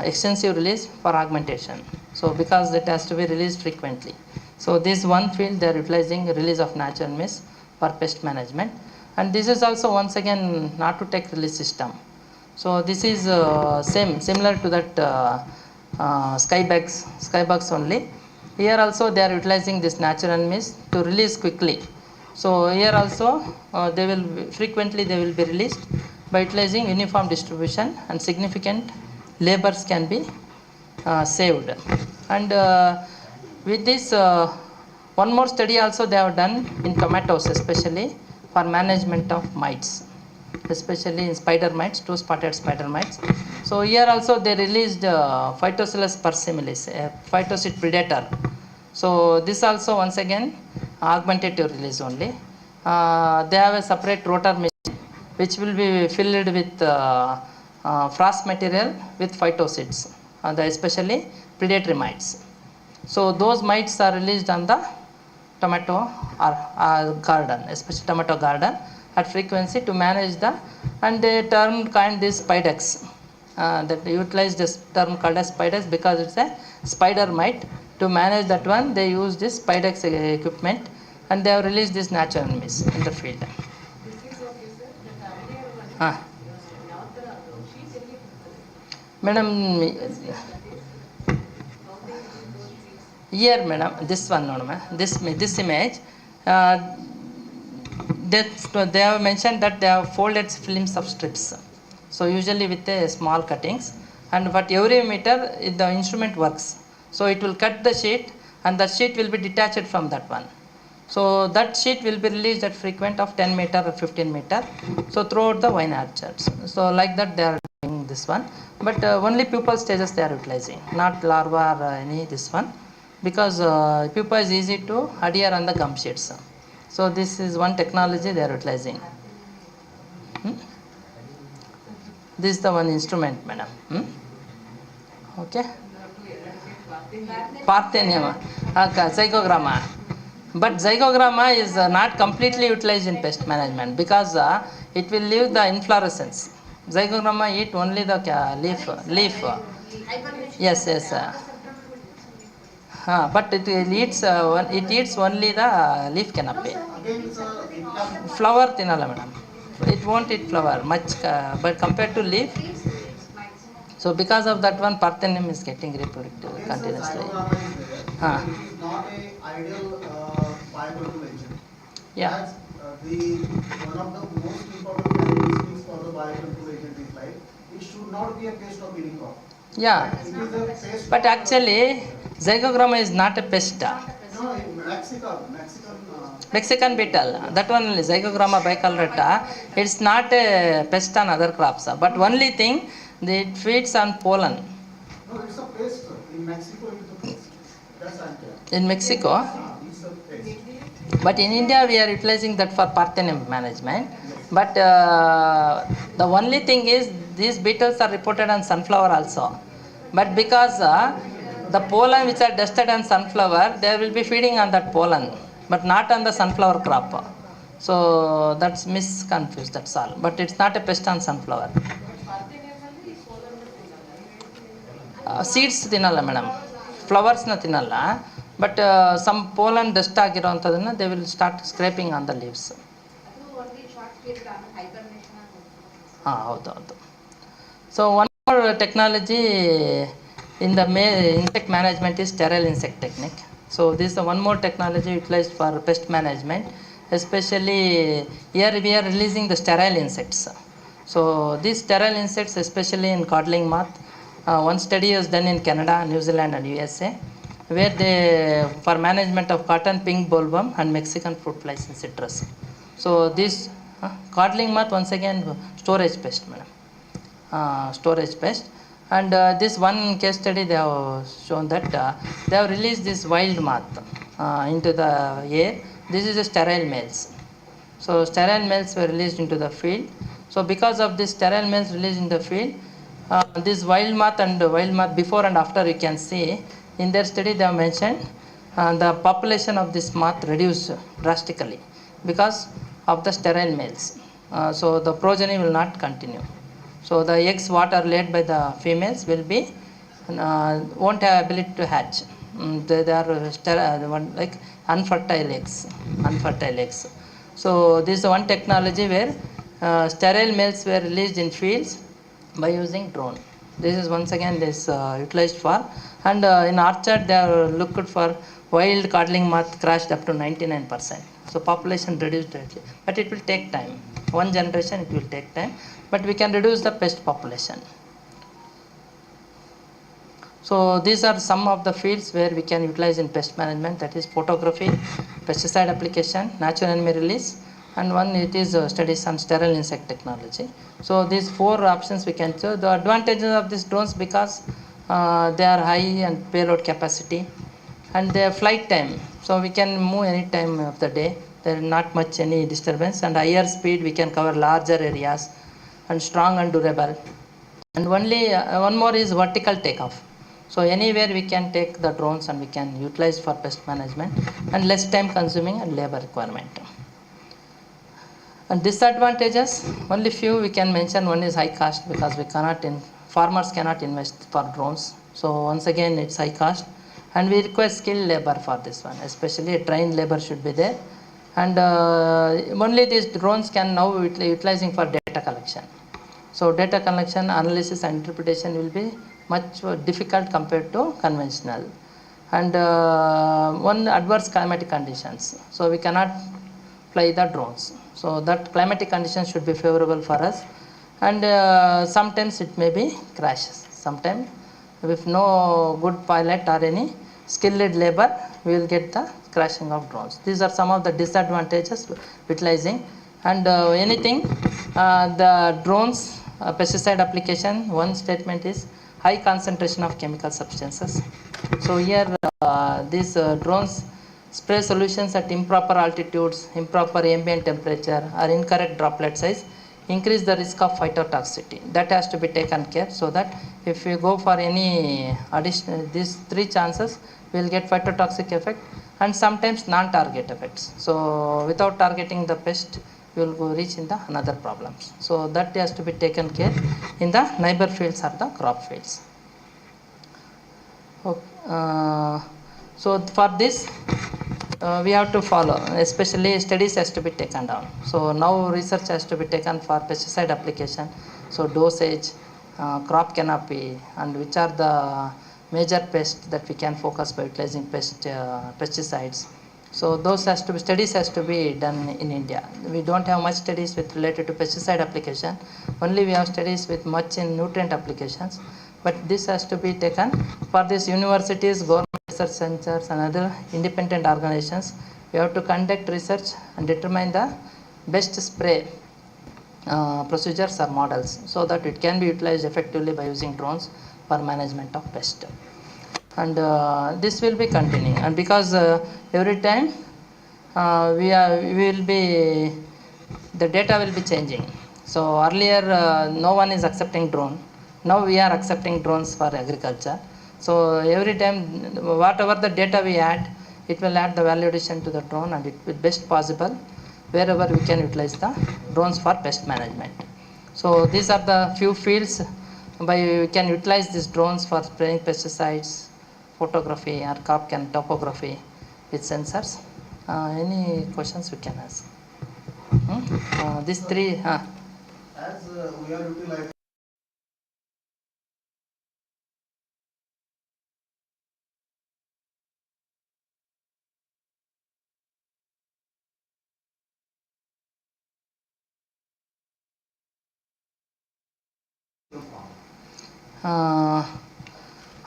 extensive release for augmentation. So because it has to be released frequently. So this one field they are utilizing release of natural enemies for pest management. And this is also once again not to take release system. So this is similar to that skybugs only. Here also they are utilizing this natural enemies to release quickly. So here also they will frequently they will be released by utilizing uniform distribution, and significant labors can be saved. And with this One more study also they have done in tomatoes, especially for management of mites, especially in spider mites, two-spotted spider mites. So here also they released Phytocillus persimilis, a phytosid predator. So this also once again augmentative release only. They have a separate rotor machine which will be filled with frost material with phytocids, especially predatory mites. So those mites are released on the tomato or garden, especially tomato garden at frequency to manage the, and they termed kind this spidex. That they utilize this term called as spidex because it's a spider mite. To manage that one, they use this spidex equipment, and they have released this natural enemies in the field. Madam, here, madam, this one, no, this image, they have mentioned that they have folded films of strips. So usually with a small cuttings, and but every meter the instrument works. So it will cut the sheet, and the sheet will be detached from that one. So that sheet will be released at frequent of 10 meter or 15 meter. So throughout the vine orchards. So like that they are doing this one. But only pupal stages they are utilizing, not larva or any this one. Because pupa is easy to adhere on the gum sheets. So this is one technology they are utilizing. This is the one instrument, madam. Okay. Parthenium, zygogramma. But zygogramma is not completely utilized in pest management because it will leave the inflorescence. Zygogramma eat only the leaf. Yes, yes. But it eats only the leaf canopy. Flower tinala, madam. It won't eat flower much, but compared to leaf. So because of that one, Parthenium is getting reproduced continuously. It is not a ideal biocontrol agent. Yeah. That's one of the most important characteristics for the biocontrol agent is like it should not be a pest of any crop. Yeah. It is a pest. But actually, zygogramma is not a pest. No, Mexican beetle, that one only, Zygogramma bicolorata, it's not a pest on other crops. But only thing, it feeds on pollen. No, it's a pest. In Mexico, it's a pest. That's unfair. In Mexico? It's a pest. But in India, we are utilizing that for Parthenium management. But the only thing is, these beetles are reported on sunflower also. But because the pollen which are dusted on sunflower, they will be feeding on that pollen, but not on the sunflower crop. So that's misconfused, that's all. But it's not a pest on sunflower. Seeds ತಿನ್ನಲ್ಲ madam, ಫ್ಲವರ್ಸ್ನ ತಿನ್ನಲ್ಲ. But some pollen dust ಆಗಿರೋವಂಥದ್ದನ್ನು they will start scraping on the leaves. ಹಾಂ, ಹೌದು. So one more technology in the insect management is sterile insect technique. So this is the one more technology utilized for pest management, especially here we are releasing the sterile insects. So these sterile insects, especially in codling moth, one study was done in Canada, New Zealand and USA, where they for management of cotton pink bollworm and Mexican fruit flies in citrus. So this codling moth, once again storage pest, madam. Storage pest. And this one case study they have shown that they have released this wild moth into the air. This is a sterile males. So sterile males were released into the field. So because of this sterile males released in the field, this wild moth and wild moth before and after you can see in their study they have mentioned the population of this moth reduced drastically because of the sterile males. So the progeny will not continue. So the eggs what are laid by the females will be won't have ability to hatch. They are like unfertile eggs. So this is one technology where sterile males were released in fields by using drone. This is once again utilized for, and in orchard they are looked for wild codling moth crashed up to 99%. So population reduced greatly, but it will take time. One generation it will take time, but we can reduce the pest population. So these are some of the fields where we can utilize in pest management, that is photography, pesticide application, natural enemy release, and one it is studies on sterile insect technology. So these 4 options we can choose. The advantages of these drones, because they are high and payload capacity and their flight time, so we can move any time of the day. There is not much any disturbance, and higher speed we can cover larger areas, and strong and durable. And only one more is vertical takeoff. So anywhere we can take the drones and we can utilize for pest management, and less time consuming and labor requirement. And disadvantages, only few we can mention. One is high cost, because we cannot farmers cannot invest for drones. So once again it's high cost, and we require skilled labor for this one, especially trained labor should be there. And only these drones can now utilizing for data collection. So data collection, analysis and interpretation will be much difficult compared to conventional. And one, adverse climatic conditions, so we cannot fly the drones. So that climatic conditions should be favorable for us, and sometimes it may be crashes. Sometimes if no good pilot or any skilled labor, we will get the crashing of drones. These are some of the disadvantages utilizing. And the drones pesticide application, one statement is high concentration of chemical substances. So here these drones spray solutions at improper altitudes, improper ambient temperature, or incorrect droplet size increase the risk of phytotoxicity. That has to be taken care, so that if we go for any additional, these 3 chances, we will get phytotoxic effect and sometimes non-target effects. So without targeting the pest, you will go reach in the another problems. So that has to be taken care in the neighbor fields or the crop fields. Okay. So for this we have to follow, especially studies has to be taken down. So now research has to be taken for pesticide application. So dosage, crop canopy, and which are the major pests that we can focus by utilizing pesticides. So those studies has to be done in India. We don't have much studies with related to pesticide application. Only we have studies with much in nutrient applications. But this has to be taken for these universities, government research centers, and other independent organizations. We have to conduct research and determine the best spray procedures or models, so that it can be utilized effectively by using drones for management of pest. And this will be continuing, and because every time the data will be changing. So earlier no one is accepting drone, now we are accepting drones for agriculture. So every time whatever the data we add, it will add the value addition to the drone, and it will best possible wherever we can utilize the drones for pest management. So these are the few fields by we can utilize these drones for spraying pesticides, photography, or crop topography with sensors. Any questions we can ask? These 3. As we are utilizing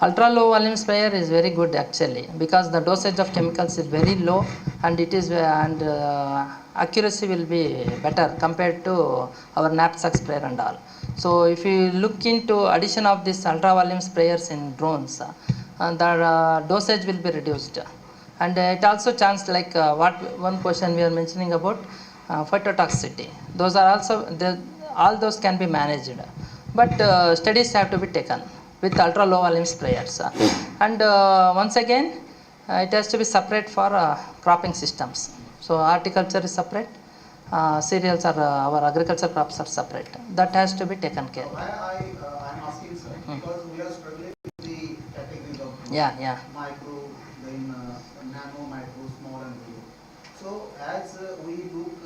Ultra low volume sprayer is very good actually, because the dosage of chemicals is very low, and it is accuracy will be better compared to our knapsack sprayer and all. So if you look into addition of this ultra volume sprayers in drones, the dosage will be reduced, and it also chance like what one question we are mentioning about phytotoxicity. Those are also all those can be managed, but studies have to be taken with ultra low volume sprayers. And once again it has to be separate for cropping systems. So horticulture is separate, cereals are our agriculture crops are separate. That has to be taken care. I'm asking, sir, because we are struggling with the categories of micro, then nano, micro, small, and below. So as we look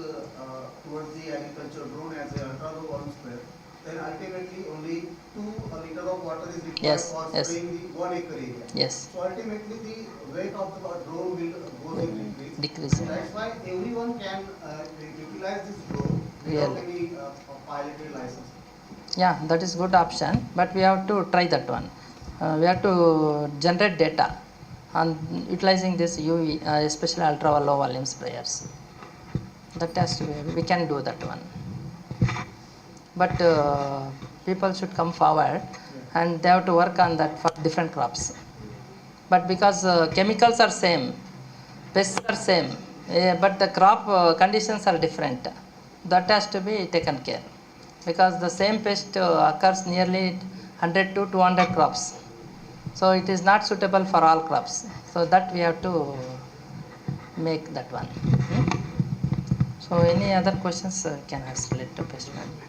towards the agriculture drone as an ultra low volume sprayer, then ultimately only 2 liter of water is required for spraying the 1 acre area. Yes. So ultimately the weight of the drone will go in decrease. That's why everyone can utilize this drone without any piloted license. Yeah, that is good option, but we have to try that one. we have to generate data and utilizing this UV, especially ultra low volume sprayers. That has to be, we can do that one. But people should come forward and they have to work on that for different crops. But because chemicals are same, pests are same, but the crop conditions are different. That has to be taken care, because the same pest occurs nearly 100 to 200 crops. So it is not suitable for all crops. So that we have to make that one. So any other questions can ask related to pest management.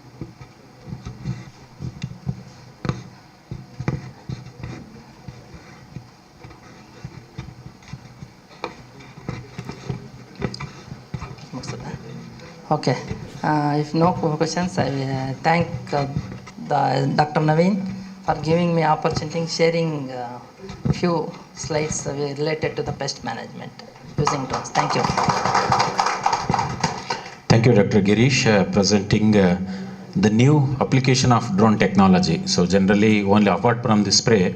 Okay. If no questions, I will thank Dr. Naveen for giving me opportunity, sharing few slides related to the pest management using drones. Thank you. Thank you, Dr. Girish, presenting the new application of drone technology. So generally, only apart from the spray,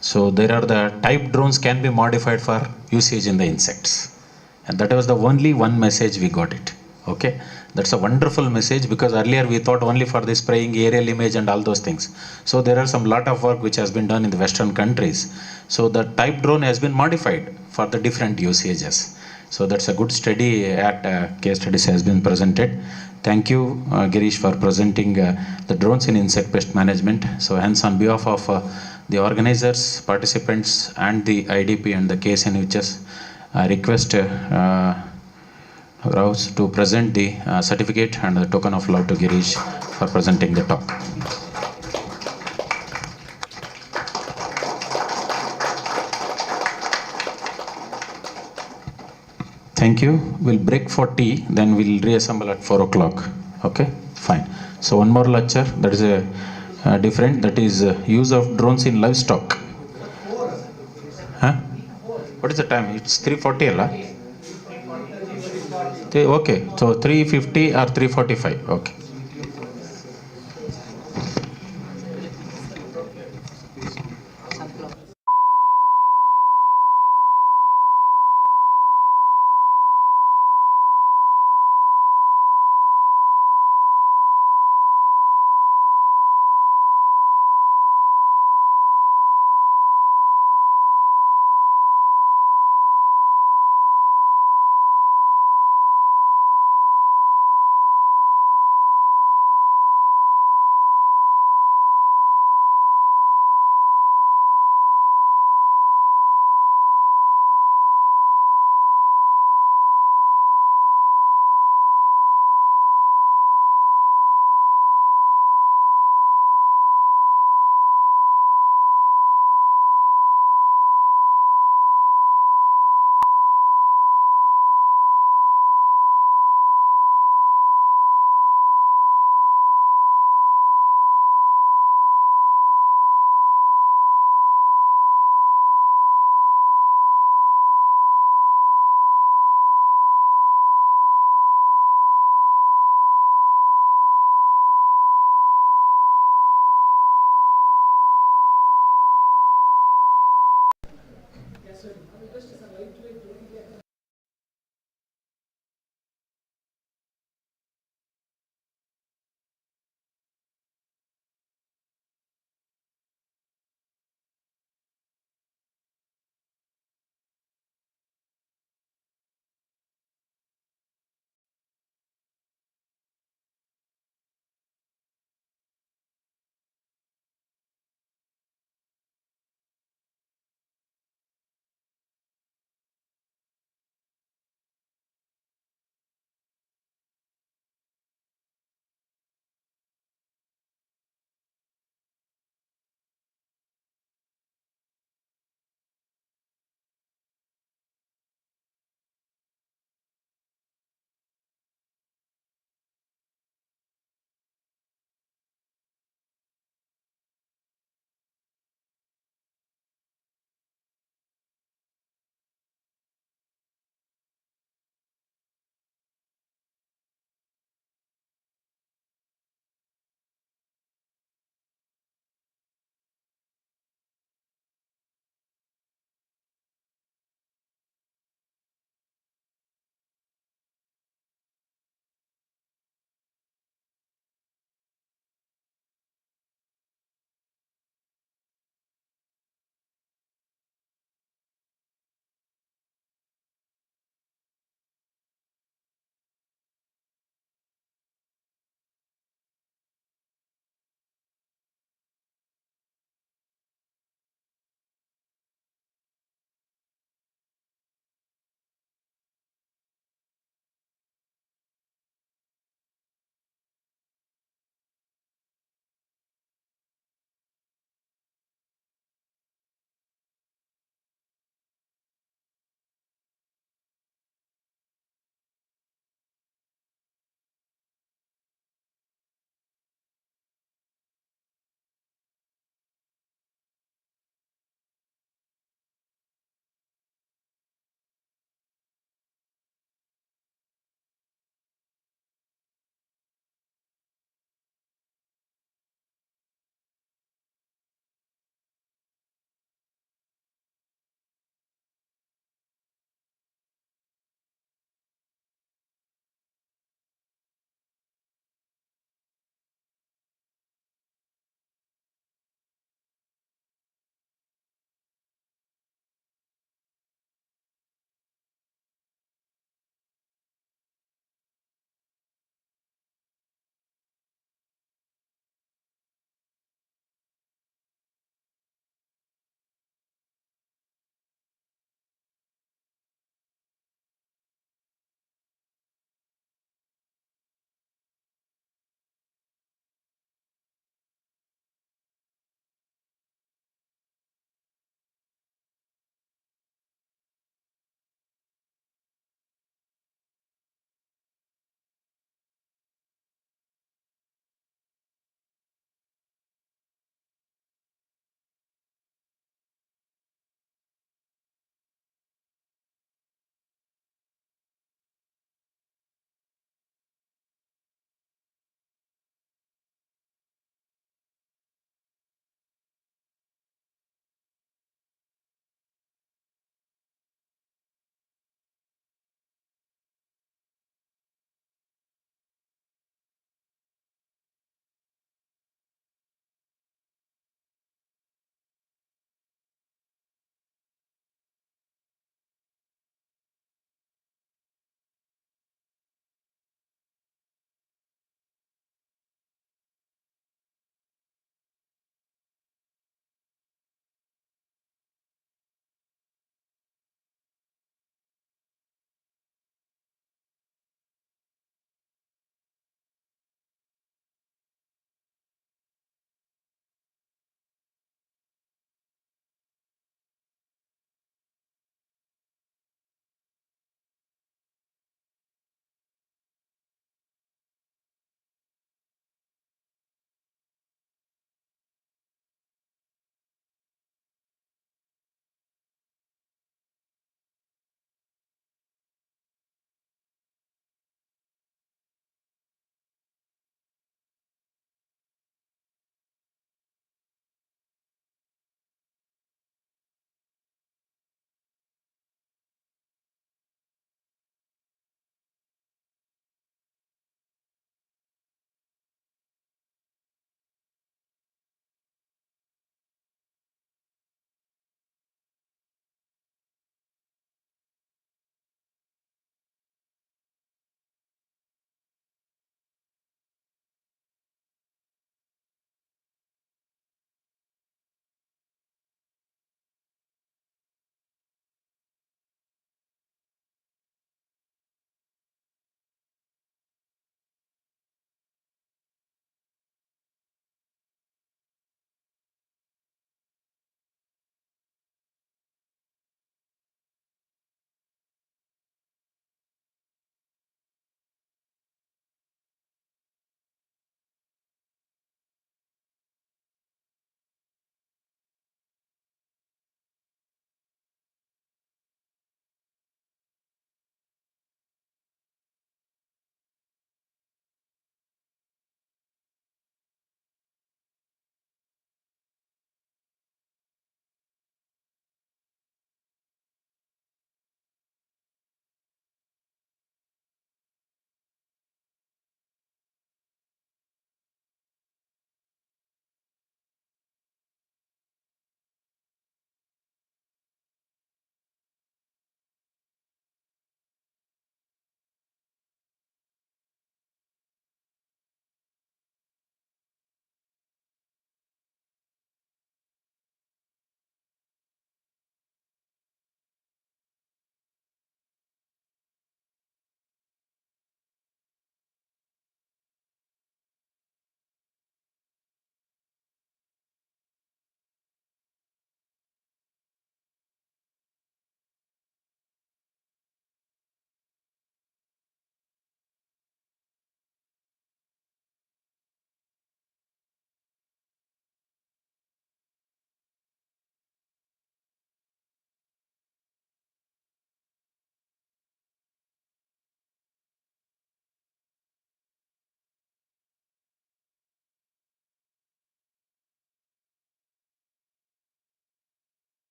so there are the type drones can be modified for usage in the insects. And that was the only one message we got it. Okay, that's a wonderful message, because earlier we thought only for the spraying, aerial image and all those things. So there are some lot of work which has been done in the Western countries. So the type drone has been modified for the different usages. So that's a good study at case studies has been presented. Thank you, Girish, for presenting the drones in insect pest management. So hence on behalf of the organizers, participants and the IDP and the KSNUHS, I request Rouse to present the certificate and the token of love to Girish for presenting the talk. Thank you. We'll break for tea, then we'll reassemble at 4 o'clock. Okay, fine. So one more lecture, that is a different, that is use of drones in livestock. Huh? What is the time? It's 3:40, Allah? Okay, so 3:50 or 3:45. Okay.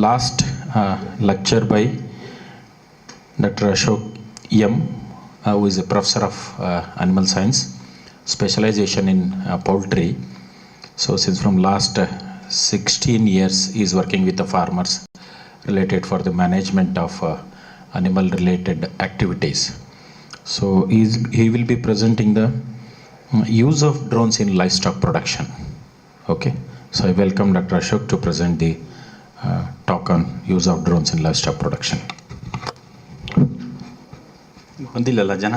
last lecture by Dr. Ashok M, who is a professor of animal science, specialization in poultry. So since from last 16 years he is working with the farmers related for the management of animal related activities. So he will be presenting the use of drones in livestock production. Okay, so I welcome Dr. Ashok to present the talk on use of drones in livestock production. ಹೊಂದಿಲ್ಲಲ್ಲ ಜನ.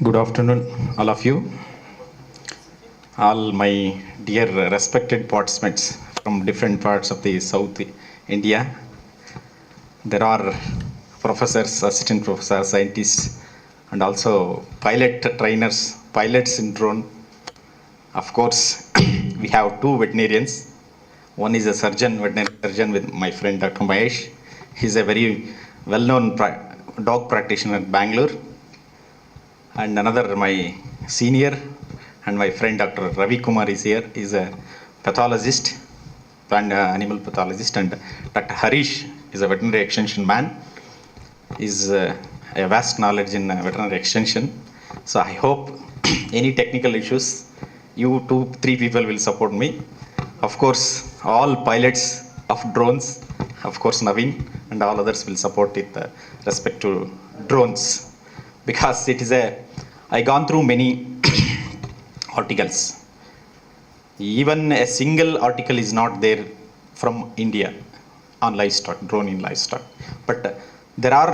Good afternoon, all of you. All my dear respected participants from different parts of the South India. There are professors, assistant professors, scientists, and also pilot trainers, pilots in drone. Of course, we have two veterinarians. One is a surgeon, veterinary surgeon with my friend Dr. Mahesh. He's a very well-known dog practitioner in Bangalore. And another, my senior and my friend Dr. Ravi Kumar is here. He's a pathologist and animal pathologist. And Dr. Harish is a veterinary extension man. He's a vast knowledge in veterinary extension. So I hope any technical issues, you 2-3 people will support me. Of course, all pilots of drones, of course Naveen and all others will support with respect to drones. Because it is I gone through many articles. Even a single article is not there from India on livestock, drone in livestock. But there are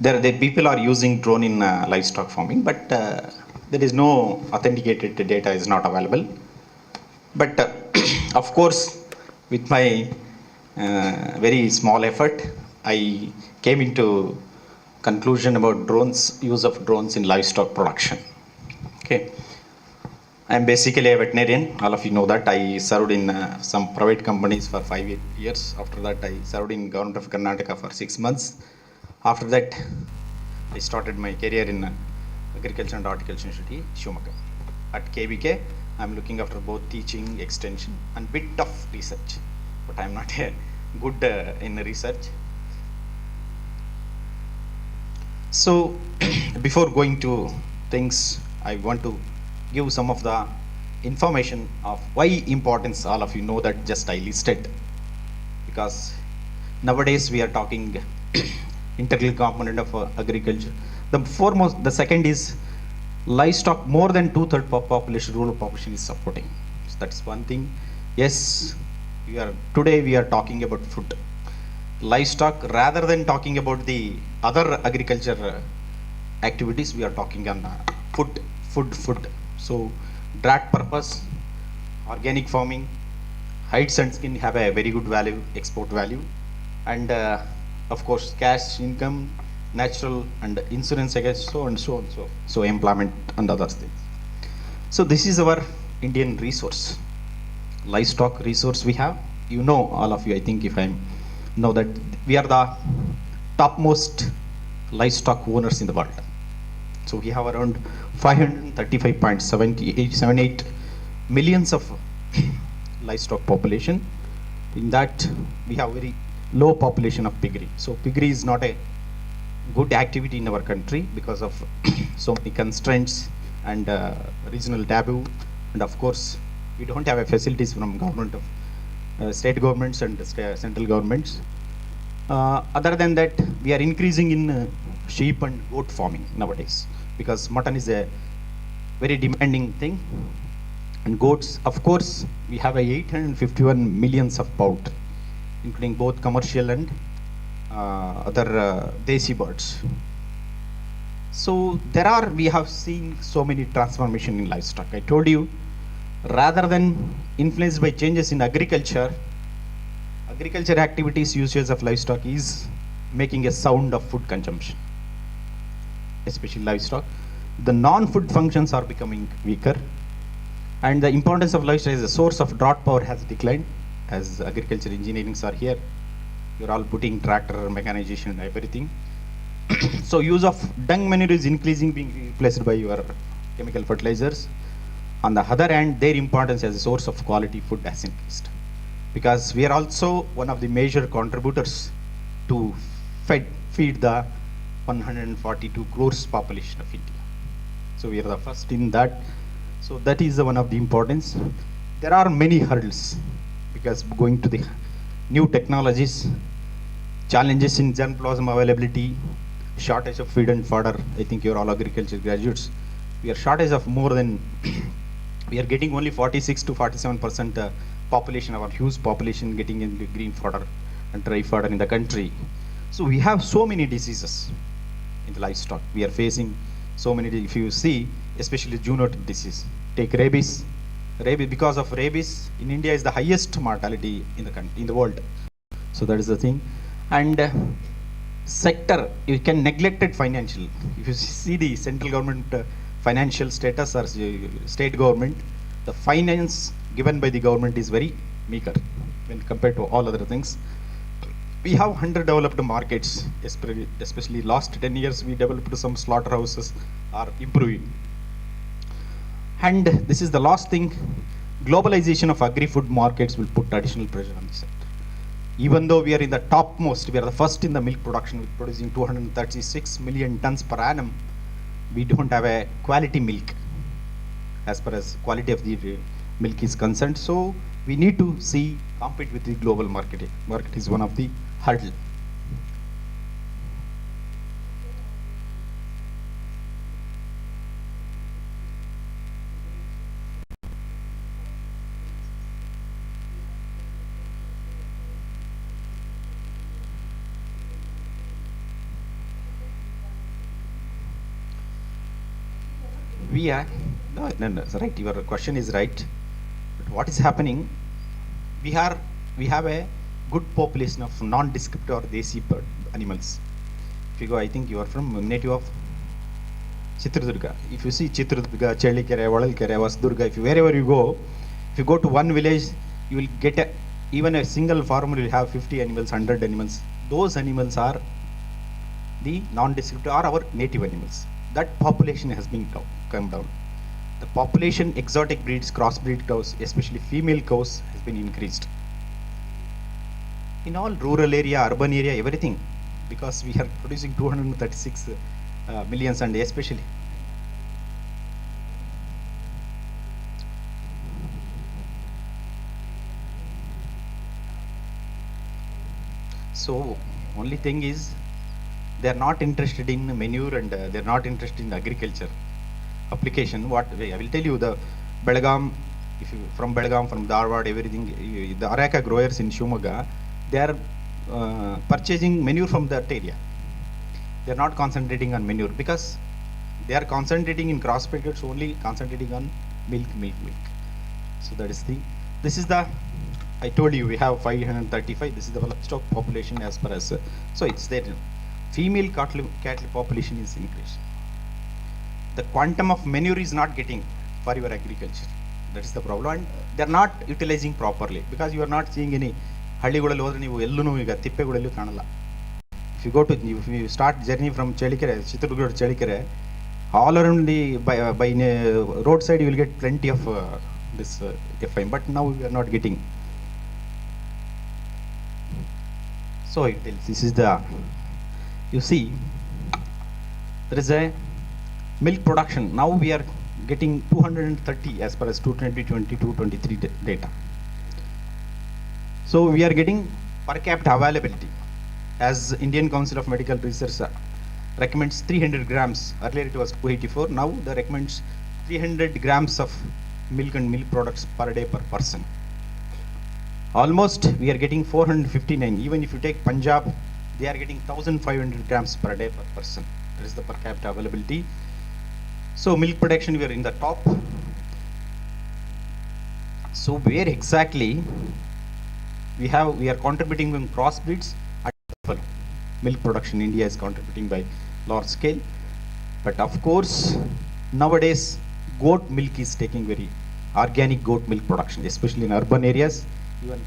the people are using drone in livestock farming, but there is no authenticated data is not available. But of course, with my very small effort, I came into conclusion about drones, use of drones in livestock production. Okay. I am basically a veterinarian. All of you know that. I served in some private companies for 5 years. After that, I served in government of Karnataka for 6 months. After that, I started my career in agriculture and horticulture university, Shivamogga. At KBK, I am looking after both teaching, extension, and bit of research. But I am not good in research. So, before going to things, I want to give some of the information of why importance. All of you know that just I listed, because nowadays we are talking integral component of agriculture. The foremost, the second is livestock. More than 2/3 population, rural population is supporting. So that's one thing. Yes, today we are talking about food. Livestock, rather than talking about the other agriculture activities, we are talking on food. So drag purpose, organic farming, hides and skin have a very good value, export value, and of course cash income, natural and insurance against so employment and other things. So this is our Indian resource, livestock resource we have. You know, all of you, I think, if I know that we are the topmost livestock owners in the world. So we have around 535.78 millions of livestock population. In that, we have very low population of piggery. So piggery is not a good activity in our country because of so many constraints and regional taboo. And of course, we don't have facilities from government of state governments and central governments. Other than that, we are increasing in sheep and goat farming nowadays, because mutton is a very demanding thing. And goats, of course, we have 851 millions of poultry, including both commercial and other desi birds. So we have seen so many transformation in livestock. I told you, rather than influenced by changes in agriculture activities, usage of livestock is making a sound of food consumption, especially livestock. The non-food functions are becoming weaker. And the importance of lifestyle as a source of drought power has declined as agriculture engineerings are here. You're all putting tractor, mechanization and everything. So use of dung manure is increasing, being replaced by your chemical fertilizers. On the other hand, their importance as a source of quality food has increased, because we are also one of the major contributors to feed the 142 crores population of India. So we are the first in that. So that is one of the importance. There are many hurdles, because going to the new technologies, challenges in germplasm availability, shortage of feed and fodder. I think you're all agriculture graduates. We are shortage of more than we are getting only 46 to 47% population, our huge population getting into green fodder and dry fodder in the country. So we have so many diseases in the livestock. We are facing so many, if you see, especially zoonotic disease. Take rabies. Rabies, because of rabies, in India is the highest mortality in the country, in the world. So that is the thing. And sector, you can neglect it financial. If you see the central government financial status or state government, the finance given by the government is very meager when compared to all other things. We have underdeveloped markets, especially last 10 years we developed some slaughterhouses are improving. And this is the last thing, globalization of agri-food markets will put additional pressure on the sector. Even though we are in the topmost, we are the first in the milk production with producing 236 million tons per annum, we don't have a quality milk as far as quality of the milk is concerned. So we need to see, compete with the global market. Market is one of the hurdle. We are, no, it's right, your question is right. But what is happening, we have a good population of non-descriptive or desi animals. If you go, I think you are from native of Chitradurga. If you see Chitradurga, Chelikere, Vadalkere, Vasdurga, wherever you go, if you go to one village, you will get even a single farmer will have 50 animals, 100 animals. Those animals are the non-descriptive or our native animals. That population has been come down. The population, exotic breeds, crossbreed cows, especially female cows, has been increased. In all rural area, urban area, everything, because we are producing 236 millions, and especially so only thing is they are not interested in manure, and they are not interested in agriculture application. What I will tell you, the Belgaum, if you from Belgaum, from Dharwad, everything, the Areca growers in Shumaga, they are purchasing manure from that area. They are not concentrating on manure, because they are concentrating in cross packets, only concentrating on milk. So that is the, this is the, I told you we have 535, this is the livestock population as per as, so it's there. Female cattle population is increased. The quantum of manure is not getting for your agriculture. That is the problem, and they are not utilizing properly, because you are not seeing any ಹಳ್ಳಿಗಳಲ್ಲಿ ಹೋದ್ರೆ ನೀವು ಎಲ್ಲೂ ಈಗ ತಿಪ್ಪೆಗಳಲ್ಲೂ ಕಾಣಲ್ಲ. If you go to, if you start journey from Chelikere, Chitradurga to Chelikere, all around the by roadside you will get plenty of this FIM, but now we are not getting. So this is the, you see, there is a milk production. Now we are getting 230 as per as 2022-23 data. So we are getting per capita availability, as Indian Council of Medical Research recommends 300 grams. Earlier it was 284. Now they recommends 300 grams of milk and milk products per day per person. Almost we are getting 459. Even if you take Punjab, they are getting 1500 grams per day per person. That is the per capita availability. So milk production, we are in the top. So where exactly we are contributing in crossbreeds and milk production. India is contributing by large scale, but of course nowadays goat milk is taking very organic goat milk production, especially in urban areas. Even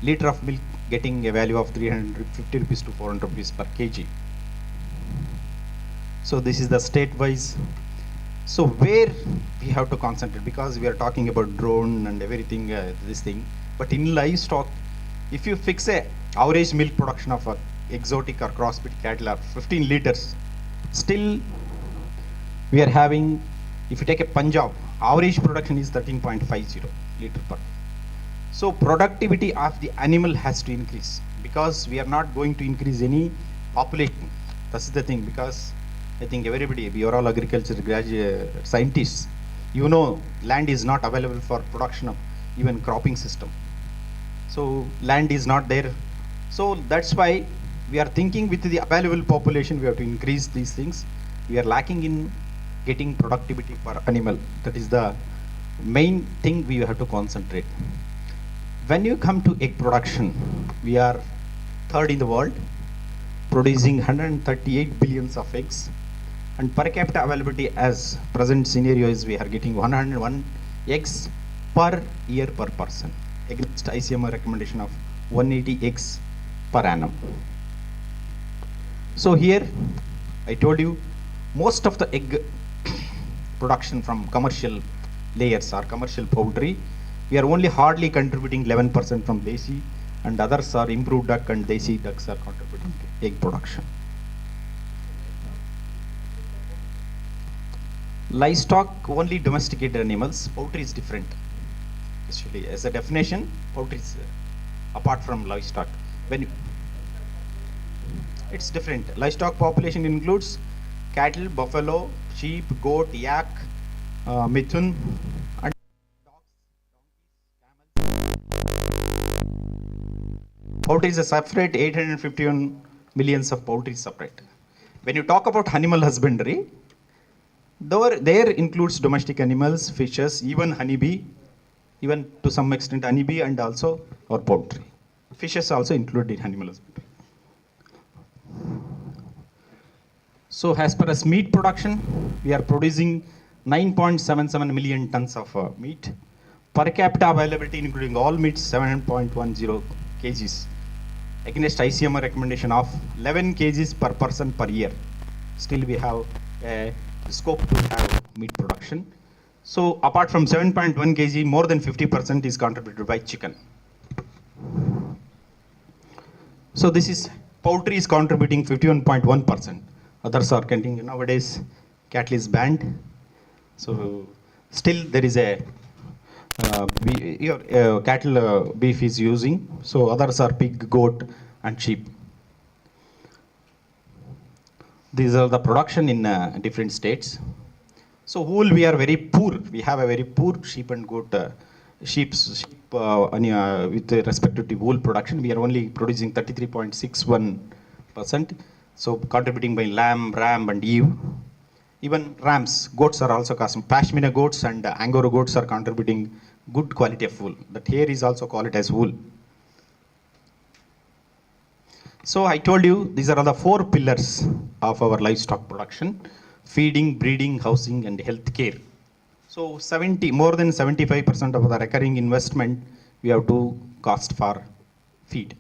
liter of milk getting a value of 350 rupees to 400 rupees per kg. So this is the state-wise. So where we have to concentrate, because we are talking about drone and everything, this thing. But in livestock, if you fix a average milk production of a exotic or crossbred cattle are 15 liters, still we are having, if you take a Punjab, average production is 13.50 liter per. So productivity of the animal has to increase, because we are not going to increase any population. That's the thing, because I think everybody, we are all agriculture graduate scientists, you know, land is not available for production of even cropping system. So land is not there. So that's why we are thinking with the available population, we have to increase these things. We are lacking in getting productivity per animal. That is the main thing we have to concentrate. When you come to egg production, we are third in the world, producing 138 billions of eggs. And per capita availability as present scenario is we are getting 101 eggs per year per person, against ICMR recommendation of 180 eggs per annum. So here, I told you, most of the egg production from commercial layers or commercial poultry, we are only hardly contributing 11% from desi, and others are improved duck and desi ducks are contributing to egg production. Livestock, only domesticated animals. Poultry is different. Actually, as a definition, poultry is apart from livestock. When it's different. Livestock population includes cattle, buffalo, sheep, goat, yak, mithun, and poultry is a separate 851 millions of poultry separate. When you talk about animal husbandry, there includes domestic animals, fishes, even honeybee, even to some extent honeybee, and also our poultry. Fishes also included in animal husbandry. So as per as meat production, we are producing 9.77 million tons of meat. Per capita availability including all meats 7.10 kgs, against ICMR recommendation of 11 kgs per person per year. Still we have a scope to have meat production. So apart from 7.1 kg, more than 50% is contributed by chicken. So this is, poultry is contributing 51.1%. Others are counting. Nowadays, cattle is banned. So still there is a, cattle beef is using. So others are pig, goat and sheep. These are the production in different states. So wool, we are very poor. We have a very poor sheep and goat, sheep with respect to the wool production. We are only producing 33.61%. So contributing by lamb, ram and ewe. Even rams, goats are also custom. Pashmina goats and Angora goats are contributing good quality of wool. That hair is also called as wool. So I told you, these are the 4 pillars of our livestock production: feeding, breeding, housing and health care. So more than 75% of the recurring investment we have to cost for feed.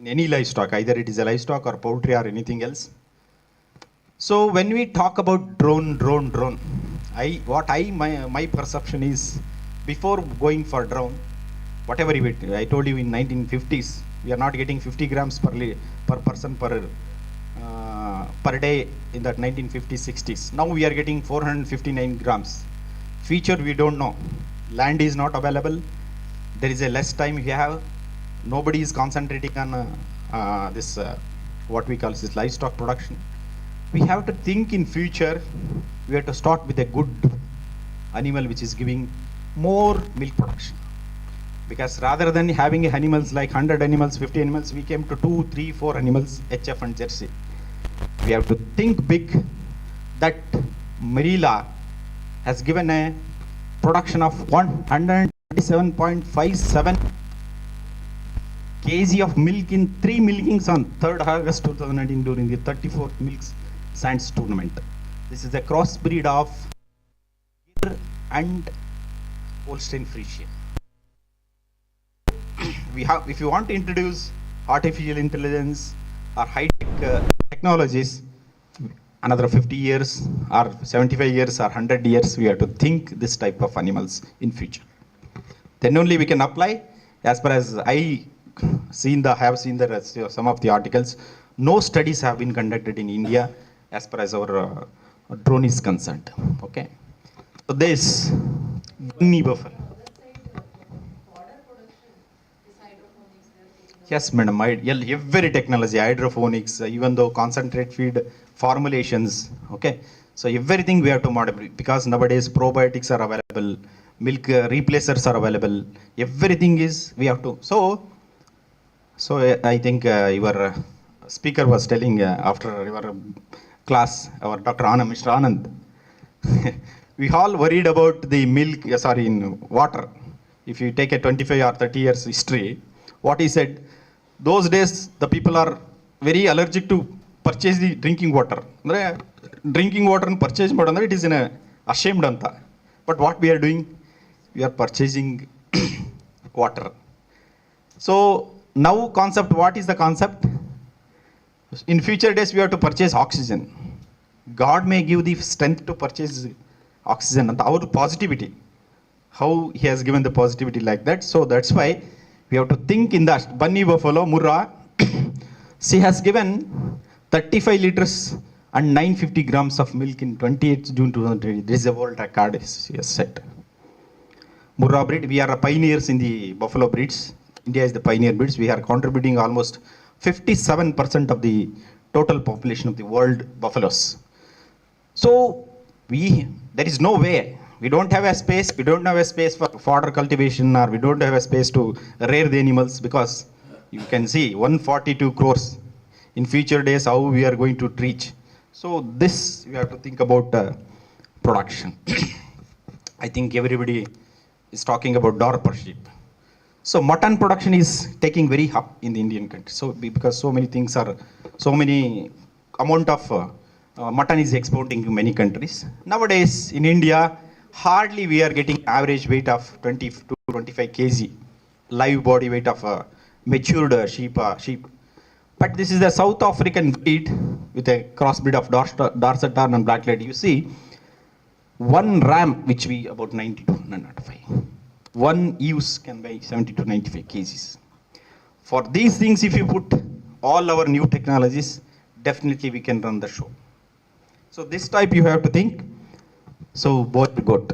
In any livestock, either it is a livestock or poultry or anything else. So when we talk about drone, my perception is, before going for drone, whatever I told you in 1950s, we are not getting 50 grams per person per day in that 1950s, 60s. Now we are getting 459 grams. Future we don't know. Land is not available. There is a less time we have. Nobody is concentrating on this what we call this livestock production. We have to think in future. We have to start with a good animal which is giving more milk production. Because rather than having animals like 100 animals, 50 animals, we came to 2, 3, 4 animals, HF and Jersey. We have to think big. That Marilla has given a production of 127.57 kg of milk in 3 milkings on 3rd August 2019 during the 34th Milks Science Tournament. This is a crossbreed of and Holstein Friesian. If you want to introduce artificial intelligence or high-tech technologies, another 50 years or 75 years or 100 years, we have to think this type of animals in future. Then only we can apply. As far as I have seen some of the articles, no studies have been conducted in India as far as our drone is concerned. Okay. So this bunny buffalo. Yes, madam. Every technology, hydroponics, even though concentrate feed formulations, okay. So everything we have to modify because nowadays probiotics are available, milk replacers are available. Everything is we have to. So I think your speaker was telling after your class, our Dr. Mr. Anand, we all worried about the milk, in water. If you take a 25 or 30 years history, what he said, those days the people are very allergic to purchase the drinking water. Drinking water and purchase modern, it is in a ashamed anta. But what we are doing, we are purchasing water. So now concept, what is the concept? In future days we have to purchase oxygen. God may give the strength to purchase oxygen and our positivity. How he has given the positivity like that. So that's why we have to think in that. Bunny buffalo, Murrah, she has given 35 liters and 950 grams of milk in 28th June 2020. This is a world record she has set. Murrah breed, we are pioneers in the buffalo breeds. India is the pioneer breeds. We are contributing almost 57% of the total population of the world buffaloes. So there is no way. We don't have a space. We don't have a space for fodder cultivation, or we don't have a space to rear the animals, because you can see 142 crores in future days how we are going to reach. So this we have to think about production. I think everybody is talking about door per sheep. So mutton production is taking very up in the Indian country. So because so many amount of mutton is exporting to many countries. Nowadays in India, hardly we are getting average weight of 20 to 25 kg, live body weight of a matured sheep. But this is a South African breed with a crossbreed of Dorset and Black Lady. You see, one ram which we about 90 to 105. One ewes can weigh 70 to 95 kgs. For these things, if you put all our new technologies, definitely we can run the show. So this type you have to think. So both goat.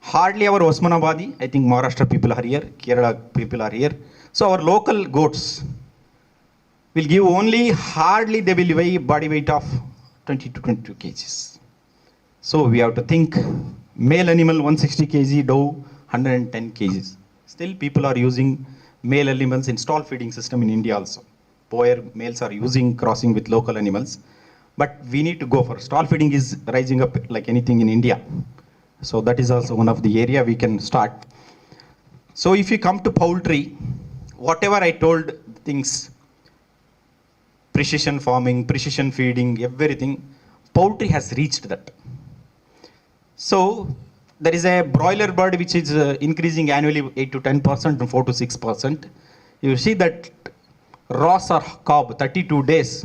Hardly our Osmanabadi, I think Maharashtra people are here, Kerala people are here. So our local goats will give only hardly they will weigh body weight of 20 to 22 kgs. So we have to think male animal 160 kg, doe 110 kgs. Still people are using male animals in stall feeding system in India also. Boer males are using crossing with local animals. But we need to go for stall feeding is rising up like anything in India. So that is also one of the area we can start. So if you come to poultry, whatever I told things, precision farming, precision feeding, everything, poultry has reached that. So there is a broiler bird which is increasing annually 8 to 10% and 4 to 6%. You see that Ross or cob 32 days,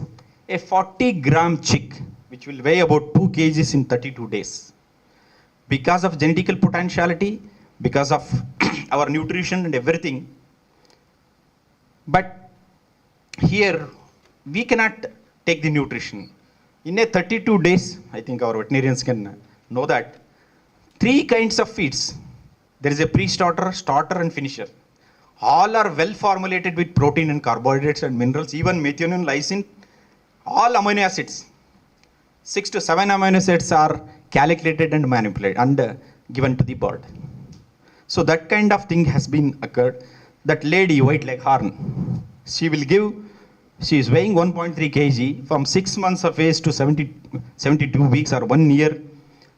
a 40-gram chick which will weigh about 2 kgs in 32 days. Because of genetical potentiality, because of our nutrition and everything. But here we cannot take the nutrition. In a 32 days, I think our veterinarians can know that, 3 kinds of feeds. There is a pre-starter, starter and finisher. All are well formulated with protein and carbohydrates and minerals, even methionine, lysine, all amino acids. 6 to 7 amino acids are calculated and manipulated and given to the bird. So that kind of thing has been occurred. That lady, white leghorn, she is weighing 1.3 kg from 6 months of age to 72 weeks or 1 year.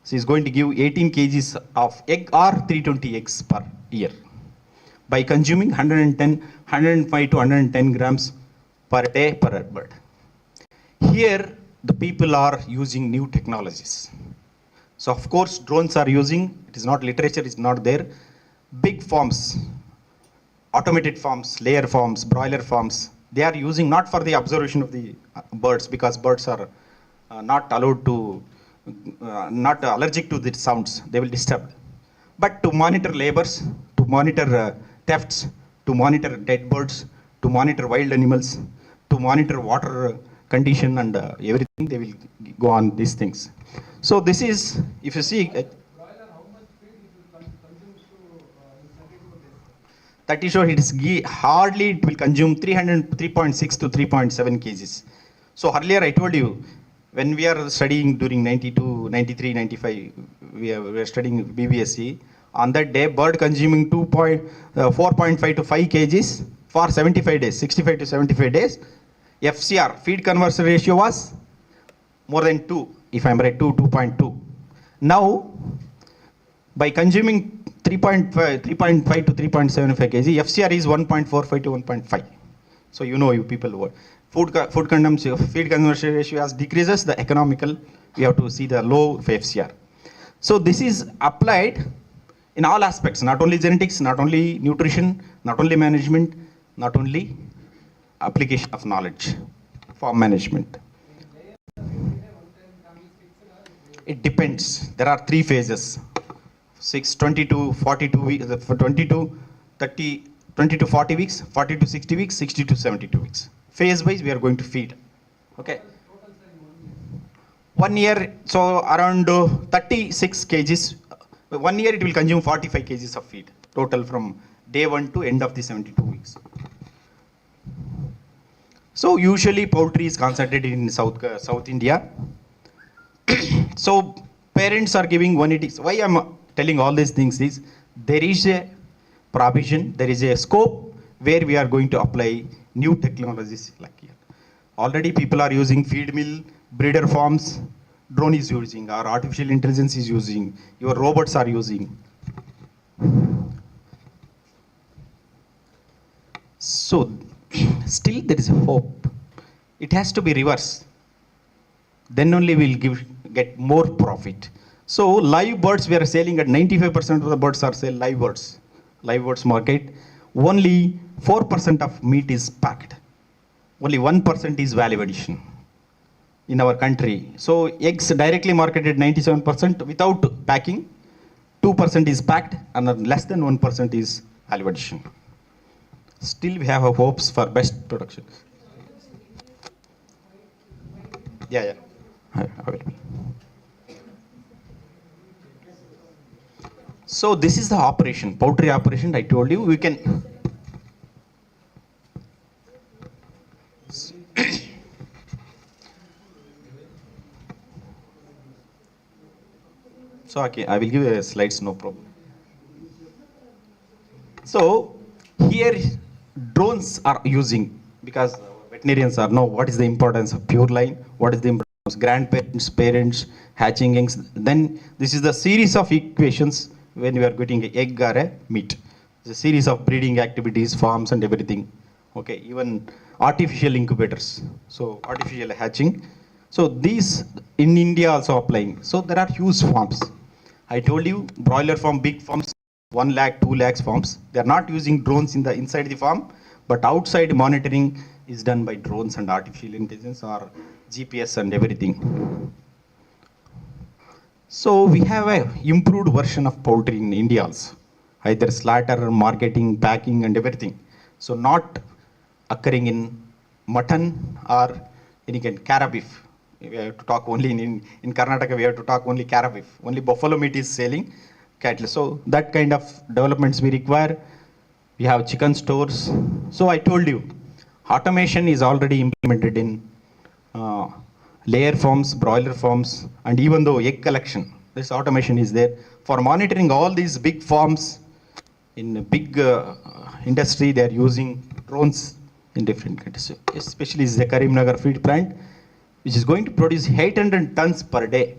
She is going to give 18 kgs of egg or 320 eggs per year by consuming 105 to 110 grams per day per bird. Here, the people are using new technologies. So of course drones are using, it is not literature, it's not there. Big farms, automated farms, layer farms, broiler farms, they are using not for the observation of the birds, because birds are not allowed to, not allergic to the sounds, they will disturb. But to monitor labors, to monitor thefts, to monitor dead birds, to monitor wild animals, to monitor water condition and everything, they will go on these things. So this is, if you see, 30 show it is hardly it will consume 3.6 to 3.7 kgs. So earlier I told you, when we are studying during 92, 93, 95, we are studying BBSc. On that day, bird consuming 4.5 to 5 kgs for 75 days, 65 to 75 days. FCR, feed conversion ratio was more than 2, if I'm right, 2.2. Now, by consuming 3.5 to 3.75 kg, FCR is 1.45 to 1.5. So you know, you people, food consumption, feed conversion ratio as decreases, the economical, we have to see the low FCR. So this is applied in all aspects, not only genetics, not only nutrition, not only management, not only application of knowledge, farm management. It depends. There are 3 phases. 20 to 42 weeks, 20 to 30, 20 to 40 weeks, 40 to 60 weeks, 60 to 72 weeks. Phase wise, we are going to feed. Okay. 1 year, so around 36 kgs. 1 year it will consume 45 kgs of feed, total from day 1 to end of the 72 weeks. So usually poultry is concentrated in South India. So parents are giving 180. Why I'm telling all these things is, there is a provision, there is a scope where we are going to apply new technologies like here. Already people are using feed mill, breeder farms, drone is using, or artificial intelligence is using, your robots are using. So still there is a hope. It has to be reverse. Then only we'll get more profit. So live birds we are selling at 95% of the birds are sold live birds. Live birds market. Only 4% of meat is packed. Only 1% is value addition in our country. So eggs directly marketed 97% without packing. 2% is packed and less than 1% is value addition. Still we have hopes for best production. Yeah. Available. So this is the operation, poultry operation. I told you we can. So okay, I will give you slides, no problem. So here drones are using, because veterinarians are know what is the importance of pure line, what is the importance of grandparents, parents, hatching eggs. Then this is the series of equations when we are getting an egg or a meat. It's a series of breeding activities, farms and everything. Okay, even artificial incubators. So artificial hatching. So these in India also applying. So there are huge farms. I told you broiler farm, big farms, 1 lakh, 2 lakhs farms. They are not using drones inside the farm, but outside monitoring is done by drones and artificial intelligence or GPS and everything. So we have a improved version of poultry in India also, either slaughter, marketing, packing and everything. So not occurring in mutton or any kind of cara beef. We have to talk only in Karnataka, we have to talk only cara beef. Only buffalo meat is selling cattle. So that kind of developments we require. We have chicken stores. So I told you, automation is already implemented in layer farms, broiler farms, and even though egg collection, this automation is there. For monitoring all these big farms in big industry, they are using drones in different countries. Especially the Karimnagar feed plant, which is going to produce 800 tons per day,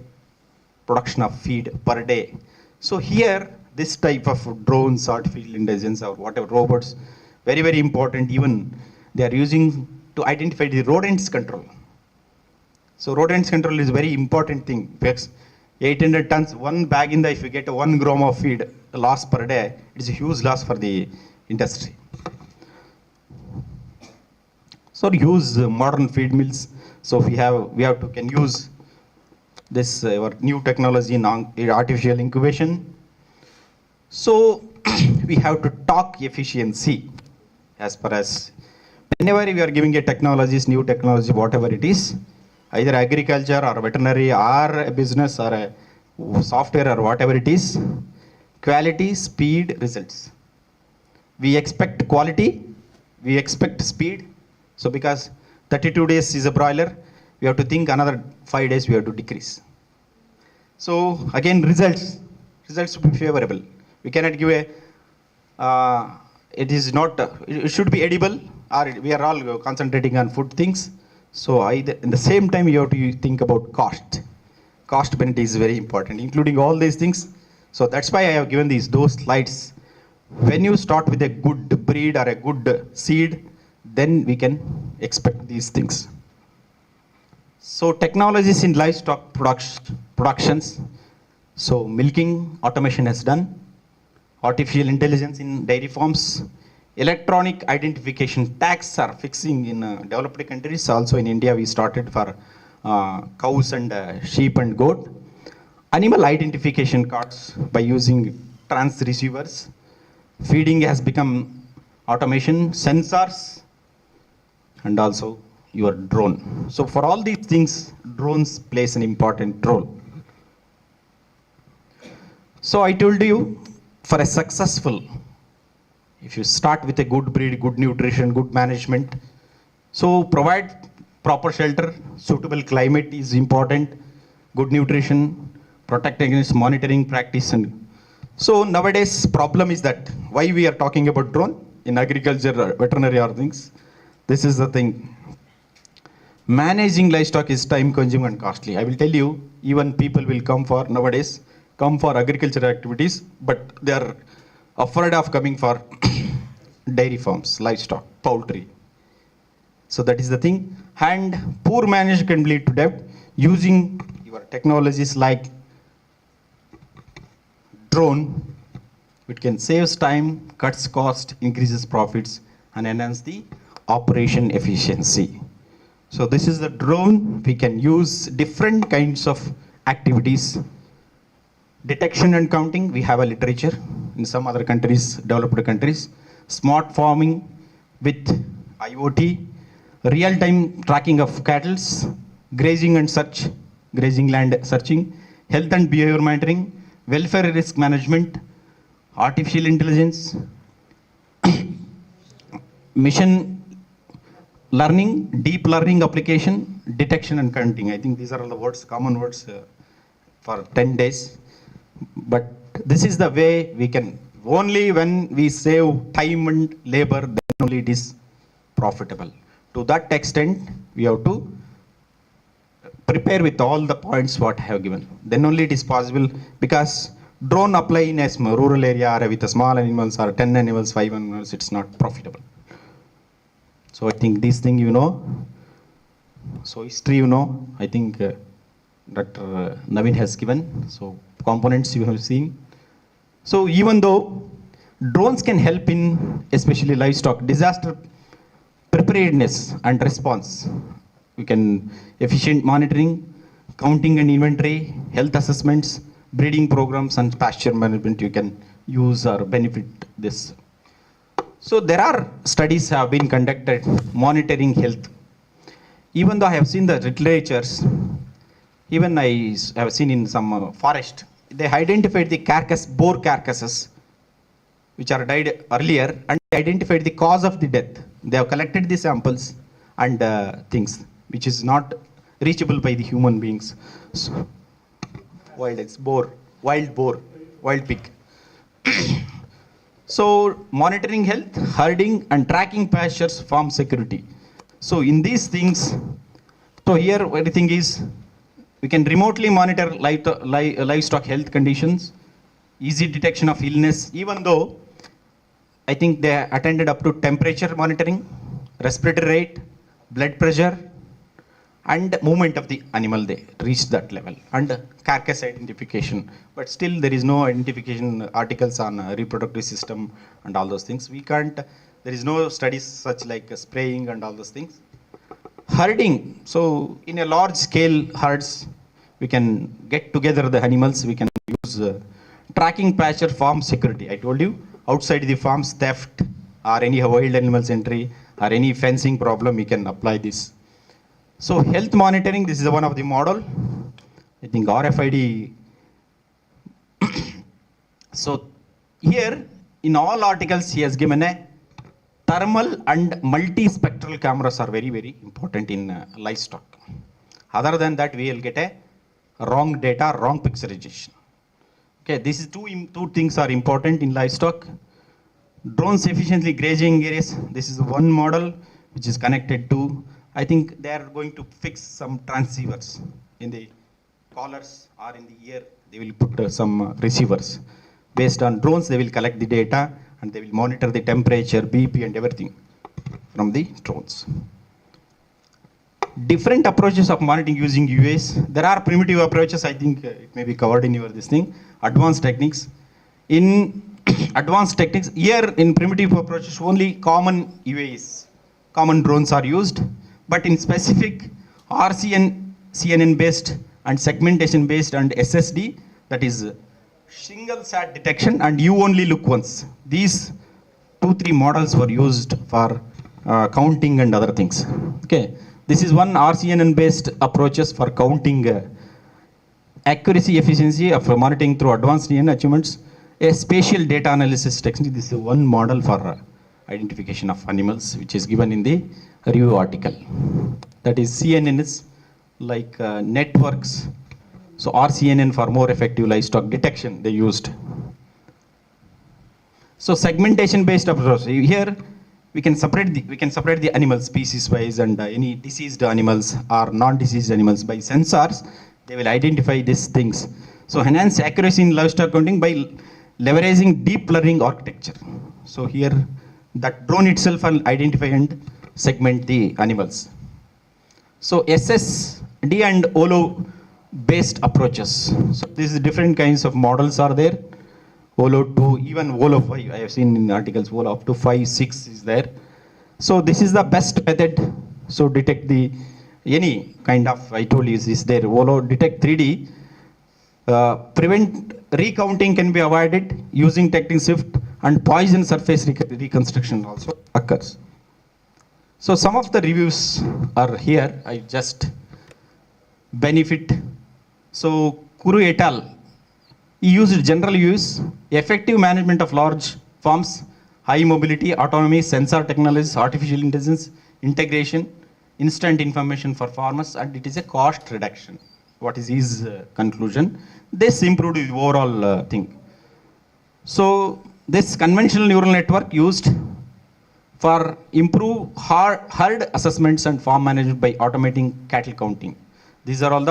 production of feed per day. So here, this type of drones, artificial intelligence or whatever, robots, very, very important. Even they are using to identify the rodents control. So rodents control is very important thing. Because 800 tons, one bag in the, if you get 1 gram of feed loss per day, it is a huge loss for the industry. So use modern feed mills. So we can use this our new technology in artificial incubation. So we have to talk efficiency as far as whenever we are giving a technologies, new technology, whatever it is, either agriculture or veterinary or a business or a software or whatever it is, quality, speed, results. We expect quality, we expect speed. So because 32 days is a broiler, we have to think another 5 days we have to decrease. So again, results should be favorable. We cannot give a, it is not, it should be edible, or we are all concentrating on food things. So in the same time, you have to think about cost. Cost benefit is very important, including all these things. So that's why I have given those slides. When you start with a good breed or a good seed, then we can expect these things. So technologies in livestock productions. So milking automation has done. Artificial intelligence in dairy farms. Electronic identification tags are fixing in developed countries. Also in India, we started for cows and sheep and goat. Animal identification cards by using trans receivers. Feeding has become automation, sensors, and also your drone. So for all these things, drones plays an important role. So I told you, for a successful, if you start with a good breed, good nutrition, good management, so provide proper shelter, suitable climate is important, good nutrition, protect against monitoring practice. And so nowadays problem is that why we are talking about drone in agriculture, veterinary or things. This is the thing. Managing livestock is time consuming and costly. I will tell you, even people will come for agricultural activities, but they are afraid of coming for dairy farms, livestock, poultry. So that is the thing. And poor management can lead to debt. Using your technologies like drone, it can save time, cuts cost, increases profits, and enhance the operation efficiency. So this is the drone. We can use different kinds of activities. Detection and counting, we have a literature in some other countries, developed countries. Smart farming with IoT, real-time tracking of cattle, grazing and search, grazing land searching, health and behavior monitoring, welfare risk management, artificial intelligence, machine learning, deep learning application, detection and counting. I think these are all the words, common words for 10 days. But this is the way we can, only when we save time and labor, then only it is profitable. To that extent, we have to prepare with all the points what I have given. Then only it is possible, because drone apply in a rural area or with a small animals or 10 animals, 5 animals, it's not profitable. So I think this thing you know. So history you know. I think Dr. Naveen has given. So components you have seen. So even though drones can help in especially livestock disaster preparedness and response, we can efficient monitoring, counting and inventory, health assessments, breeding programs and pasture management you can use or benefit this. So there are studies have been conducted monitoring health. Even though I have seen the literatures, even I have seen in some forest, they identified the boar carcasses which are died earlier and identified the cause of the death. They have collected the samples and things which is not reachable by the human beings. So, wild boar, wild pig. So monitoring health, herding and tracking pastures, farm security. So in these things, so here everything is, we can remotely monitor livestock health conditions, easy detection of illness, even though I think they attended up to temperature monitoring, respiratory rate, blood pressure, and movement of the animal, they reach that level, and carcass identification. But still there is no identification articles on reproductive system and all those things. We can't, there is no studies such like spraying and all those things. Herding, so in a large scale herds, we can get together the animals, we can use tracking patcher farm security. I told you, outside the farms theft or any wild animals entry or any fencing problem, we can apply this. So health monitoring, this is one of the model. I think RFID. So here in all articles he has given a thermal and multispectral cameras are very, very important in livestock. Other than that, we will get a wrong data, wrong pixelization. Okay, this is two things are important in livestock. Drones efficiently grazing areas. This is one model which is connected to, I think they are going to fix some transceivers in the collars or in the ear. They will put some receivers. Based on drones, they will collect the data and they will monitor the temperature, BP and everything from the drones. Different approaches of monitoring using UAS. There are primitive approaches, I think it may be covered in your this thing. Advanced techniques. In advanced techniques, here in primitive approaches, only common UAS, common drones are used. But in specific RCN, CNN based and segmentation based and SSD, that is single sat detection and you only look once. These 2-3 models were used for counting and other things. Okay, this is one RCN based approaches for counting accuracy, efficiency of monitoring through advanced DNA achievements. A spatial data analysis technique. This is one model for identification of animals, which is given in the review article. That is CNN is like networks. So RCNN for more effective livestock detection they used. So segmentation based approach. Here we can separate the animal species wise and any diseased animals or non-diseased animals by sensors. They will identify these things. So enhance accuracy in livestock counting by leveraging deep learning architecture. So here that drone itself will identify and segment the animals. So SSD and OLO based approaches. So these different kinds of models are there. OLO 2, even OLO 5, I have seen in articles OLO up to 5, 6 is there. So this is the best method. So detect the any kind of, I told you is there, OLO detect 3D. Prevent recounting can be avoided using detecting shift and poison surface reconstruction also occurs. So some of the reviews are here. I just benefit. So Kuru et al. He used general use, effective management of large farms, high mobility, autonomy, sensor technologies, artificial intelligence, integration, instant information for farmers, and it is a cost reduction. What is his conclusion? This improved the overall thing. So this conventional neural network used for improve herd assessments and farm management by automating cattle counting. These are all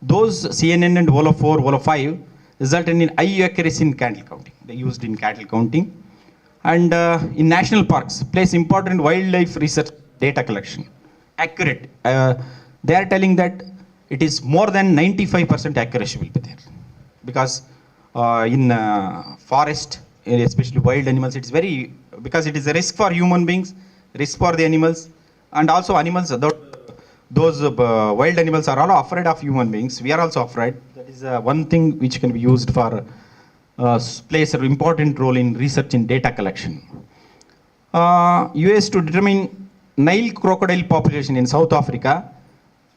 those CNN and WOLO 4, WOLO 5 resulted in high accuracy in cattle counting. They used in cattle counting. And in national parks, plays important wildlife research data collection. Accurate. They are telling that it is more than 95% accuracy will be there. Because in forest, especially wild animals, it's very, because it is a risk for human beings, risk for the animals, and also animals, those wild animals are all afraid of human beings. We are also afraid. That is one thing which can be used for, plays an important role in research in data collection. US to determine Nile crocodile population in South Africa.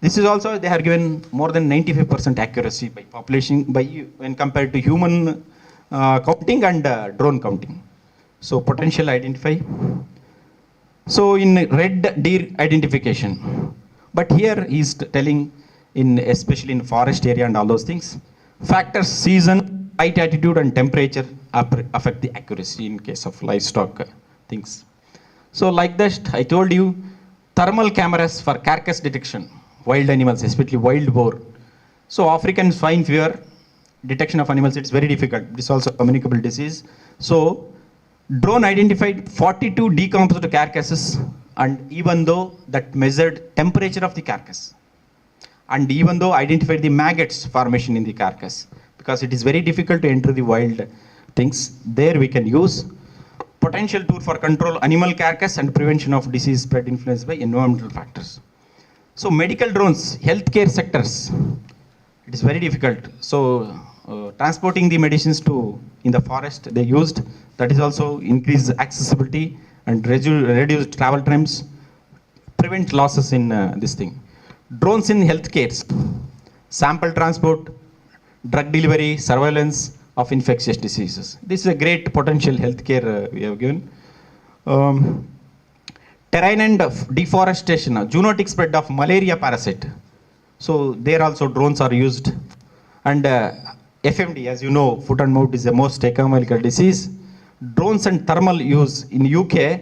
This is also, they have given more than 95% accuracy by population, when compared to human counting and drone counting. So potential identify. So in red deer identification. But here he is telling, especially in forest area and all those things, factors, season, height, altitude and temperature affect the accuracy in case of livestock things. So like that, I told you, thermal cameras for carcass detection, wild animals, especially wild boar. So African swine fever, detection of animals, it's very difficult. This is also communicable disease. So drone identified 42 decomposed carcasses, and even though that measured temperature of the carcass, and even though identify the maggots formation in the carcass, because it is very difficult to enter the wild things. There we can use potential tool for control animal carcass and prevention of disease spread influenced by environmental factors. So medical drones, healthcare sectors, it is very difficult. So transporting the medicines to in the forest they used, that is also increase accessibility and reduce travel times, prevent losses in this thing. Drones in healthcare, sample transport, drug delivery, surveillance of infectious diseases. This is a great potential healthcare we have given. Terrain and deforestation, zoonotic spread of malaria parasite. So there also drones are used. And FMD, as you know, foot and mouth is the most economical disease. Drones and thermal use in UK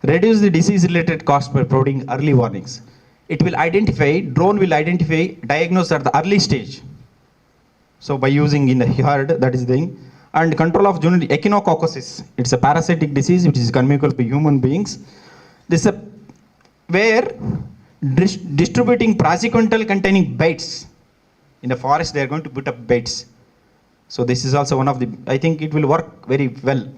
reduce the disease-related cost by providing early warnings. It will identify, drone will identify, diagnose at the early stage. So by using in the herd, that is the thing. And control of echinococcosis. It's a parasitic disease which is communicable by human beings. This is where distributing praziquantel containing baits. In the forest, they are going to put up baits. So this is also one of the, I think it will work very well.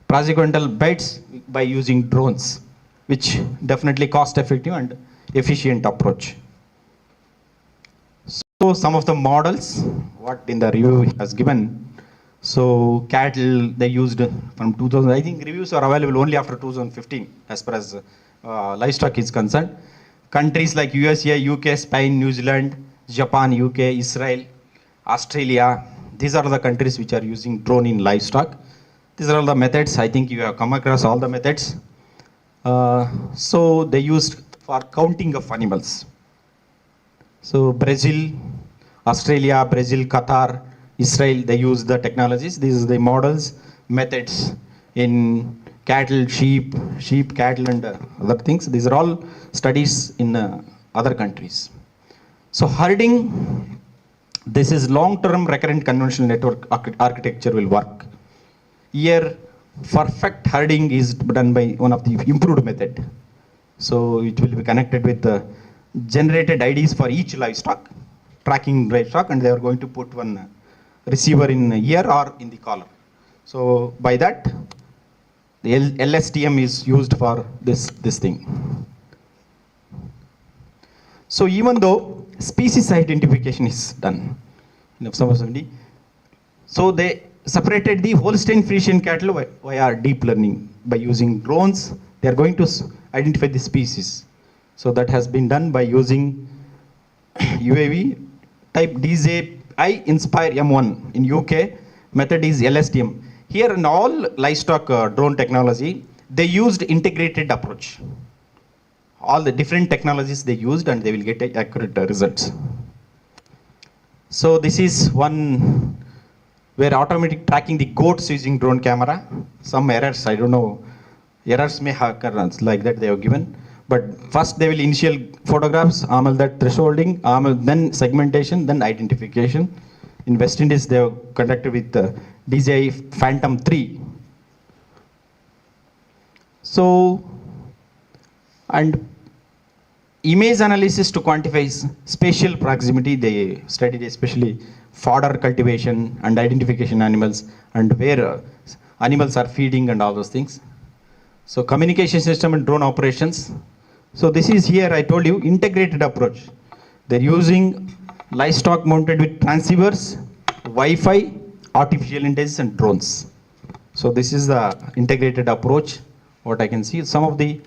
Praziquantel baits by using drones, which definitely cost effective and efficient approach. So some of the models, what in the review has given. So cattle, they used from 2000, I think reviews are available only after 2015 as far as livestock is concerned. Countries like USA, UK, Spain, New Zealand, Japan, UK, Israel, Australia, these are the countries which are using drone in livestock. These are all the methods. I think you have come across all the methods. So they used for counting of animals. So Brazil, Australia, Brazil, Qatar, Israel, they use the technologies. These are the models, methods in cattle, sheep, cattle and other things. These are all studies in other countries. So herding, this is long-term recurrent conventional network architecture will work. Here, perfect herding is done by one of the improved method. So it will be connected with the generated IDs for each livestock, tracking livestock, and they are going to put one receiver in ear or in the collar. So by that, the LSTM is used for this thing. So even though species identification is done, so they separated the Holstein Friesian cattle via deep learning by using drones. They are going to identify the species. So that has been done by using UAV type DJI Inspire M1 in UK. Method is LSTM. Here in all livestock drone technology, they used integrated approach. All the different technologies they used and they will get accurate results. So this is one where automatic tracking the goats using drone camera. Some errors, I don't know, errors may occur like that they have given. But first they will initial photographs, that thresholding, then segmentation, then identification. In West Indies they have conducted with the DJI Phantom 3. So, and image analysis to quantify spatial proximity, they studied especially fodder cultivation and identification animals and where animals are feeding and all those things. So communication system and drone operations. So this is here I told you integrated approach. They're using livestock mounted with transceivers, Wi-Fi, artificial intelligence and drones. So this is the integrated approach. What I can see, some of the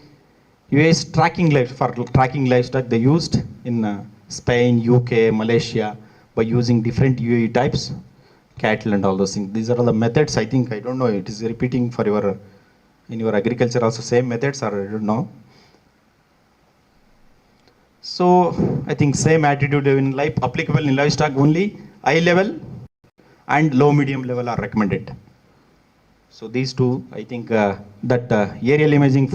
US tracking livestock they used in Spain, UK, Malaysia by using different UAV types, cattle and all those things. These are all the methods. I think, I don't know, it is repeating for your, in your agriculture also same methods or I don't know. So I think same attitude in life, applicable in livestock only, high level and low medium level are recommended. So these two, I think that aerial imaging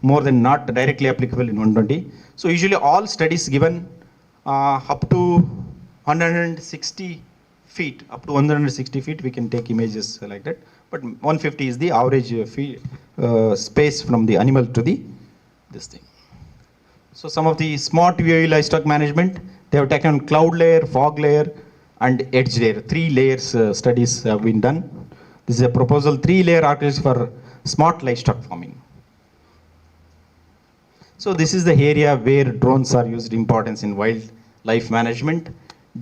more than not directly applicable in 120. So usually all studies given up to 160 feet, we can take images like that. But 150 is the average space from the animal to this thing. So some of the smart UAV livestock management, They have taken cloud layer, fog layer, and edge layer. 3 layers studies have been done. This is a proposal 3-layer architecture for smart livestock farming. So this is the area where drones are used importance in wildlife management,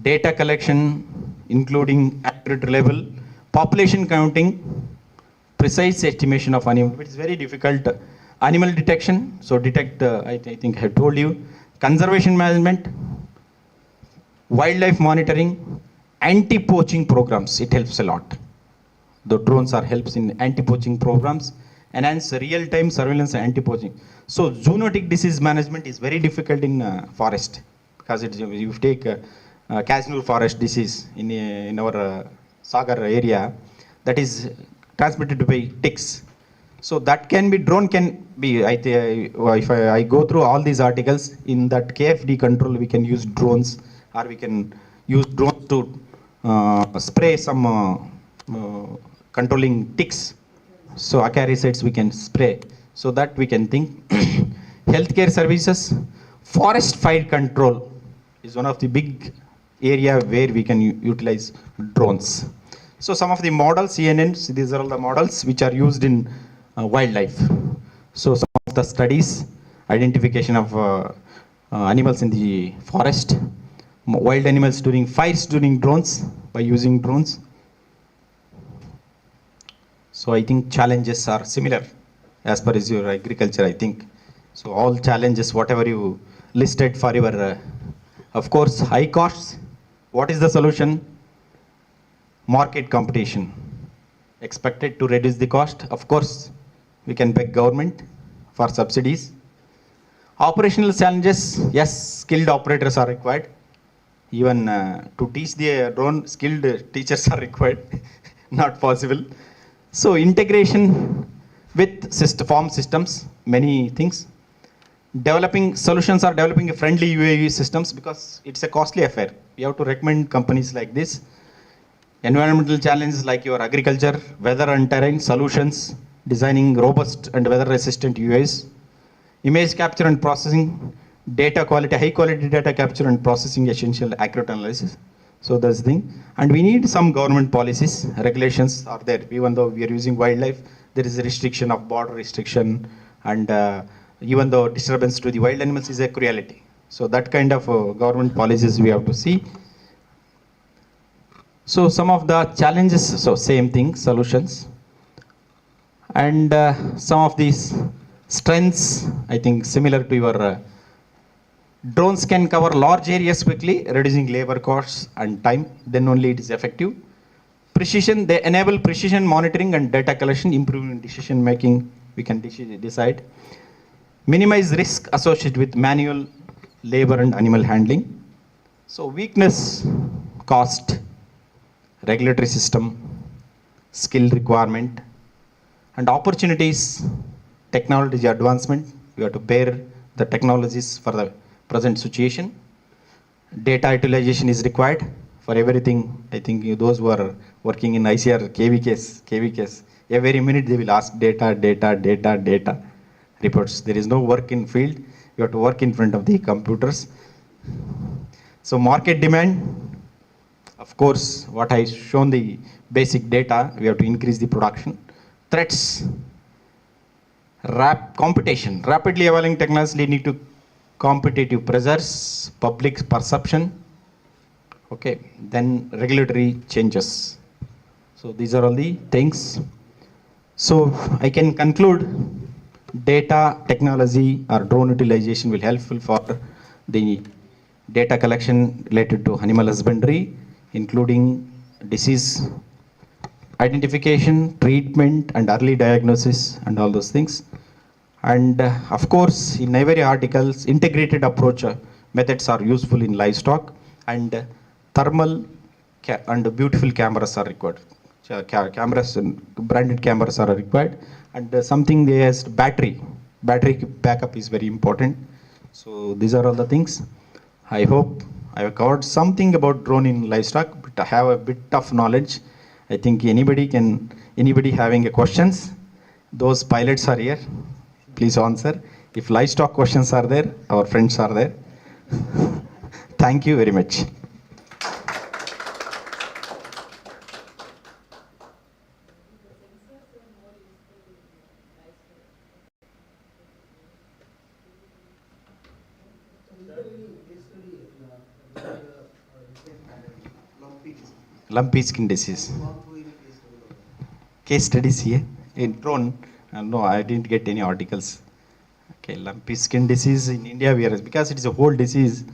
data collection, including accurate reliable, population counting, precise estimation of animal. It's very difficult. Animal detection, so detect, I think I have told you, conservation management, wildlife monitoring, anti-poaching programs, it helps a lot. The drones are helps in anti-poaching programs, enhance real-time surveillance and anti-poaching. So zoonotic disease management is very difficult in forest, because you take KSNUAHS forest disease in our Sagar area, that is transmitted by ticks. So that can be, drone can be, if I go through all these articles, in that KFD control we can use drones, or we can use drones to spray some controlling ticks. So acaricides we can spray. So that we can think. Healthcare services, forest fire control is one of the big area where we can utilize drones. So some of the models, CNNs, these are all the models which are used in wildlife. So some of the studies, identification of animals in the forest, wild animals during fires during drones, by using drones. So I think challenges are similar as per as your agriculture, I think. So all challenges, whatever you listed for your, of course, high costs. What is the solution? Market competition. Expected to reduce the cost. Of course, we can beg government for subsidies. Operational challenges, yes, skilled operators are required. Even to teach the drone, skilled teachers are required. Not possible. So integration with farm systems, many things. Developing solutions are developing friendly UAV systems, because it's a costly affair. We have to recommend companies like this. Environmental challenges like your agriculture, weather and terrain solutions, designing robust and weather resistant UAVs. Image capture and processing, data quality, high quality data capture and processing, essential accurate analysis. So that's the thing. And we need some government policies, regulations are there. Even though we are using wildlife, there is a restriction of border restriction, and even though disturbance to the wild animals is a cruelty. So that kind of government policies we have to see. So some of the challenges, so same thing, solutions. And some of these strengths, I think similar to your drones can cover large areas quickly, reducing labor costs and time, then only it is effective. Precision, they enable precision monitoring and data collection, improving decision making, we can decide. Minimize risk associated with manual labor and animal handling. So weakness, cost, regulatory system, skill requirement, and opportunities, technology advancement. We have to pair the technologies for the present situation. Data utilization is required for everything. I think those who are working in ICR, KVKs, every minute they will ask data reports. There is no work in field. You have to work in front of the computers. So market demand, of course, what I shown the basic data, we have to increase the production. Threats, competition, rapidly evolving technology need to competitive pressures, public perception, okay, then regulatory changes. So these are all the things. So I can conclude, data technology or drone utilization will helpful for the data collection related to animal husbandry, including disease identification, treatment, and early diagnosis, and all those things. And of course, in every articles, integrated approach methods are useful in livestock, and thermal and beautiful cameras are required. Cameras and branded cameras are required, and something there is battery backup is very important. So these are all the things. I hope I have covered something about drone in livestock, but I have a bit of knowledge. I think anybody having a questions, those pilots are here. Please answer. If livestock questions are there, our friends are there. Thank you very much. Lumpy skin disease. Case studies here in drone. No, I didn't get any articles. Okay, lumpy skin disease in India, we are, because it is a whole disease.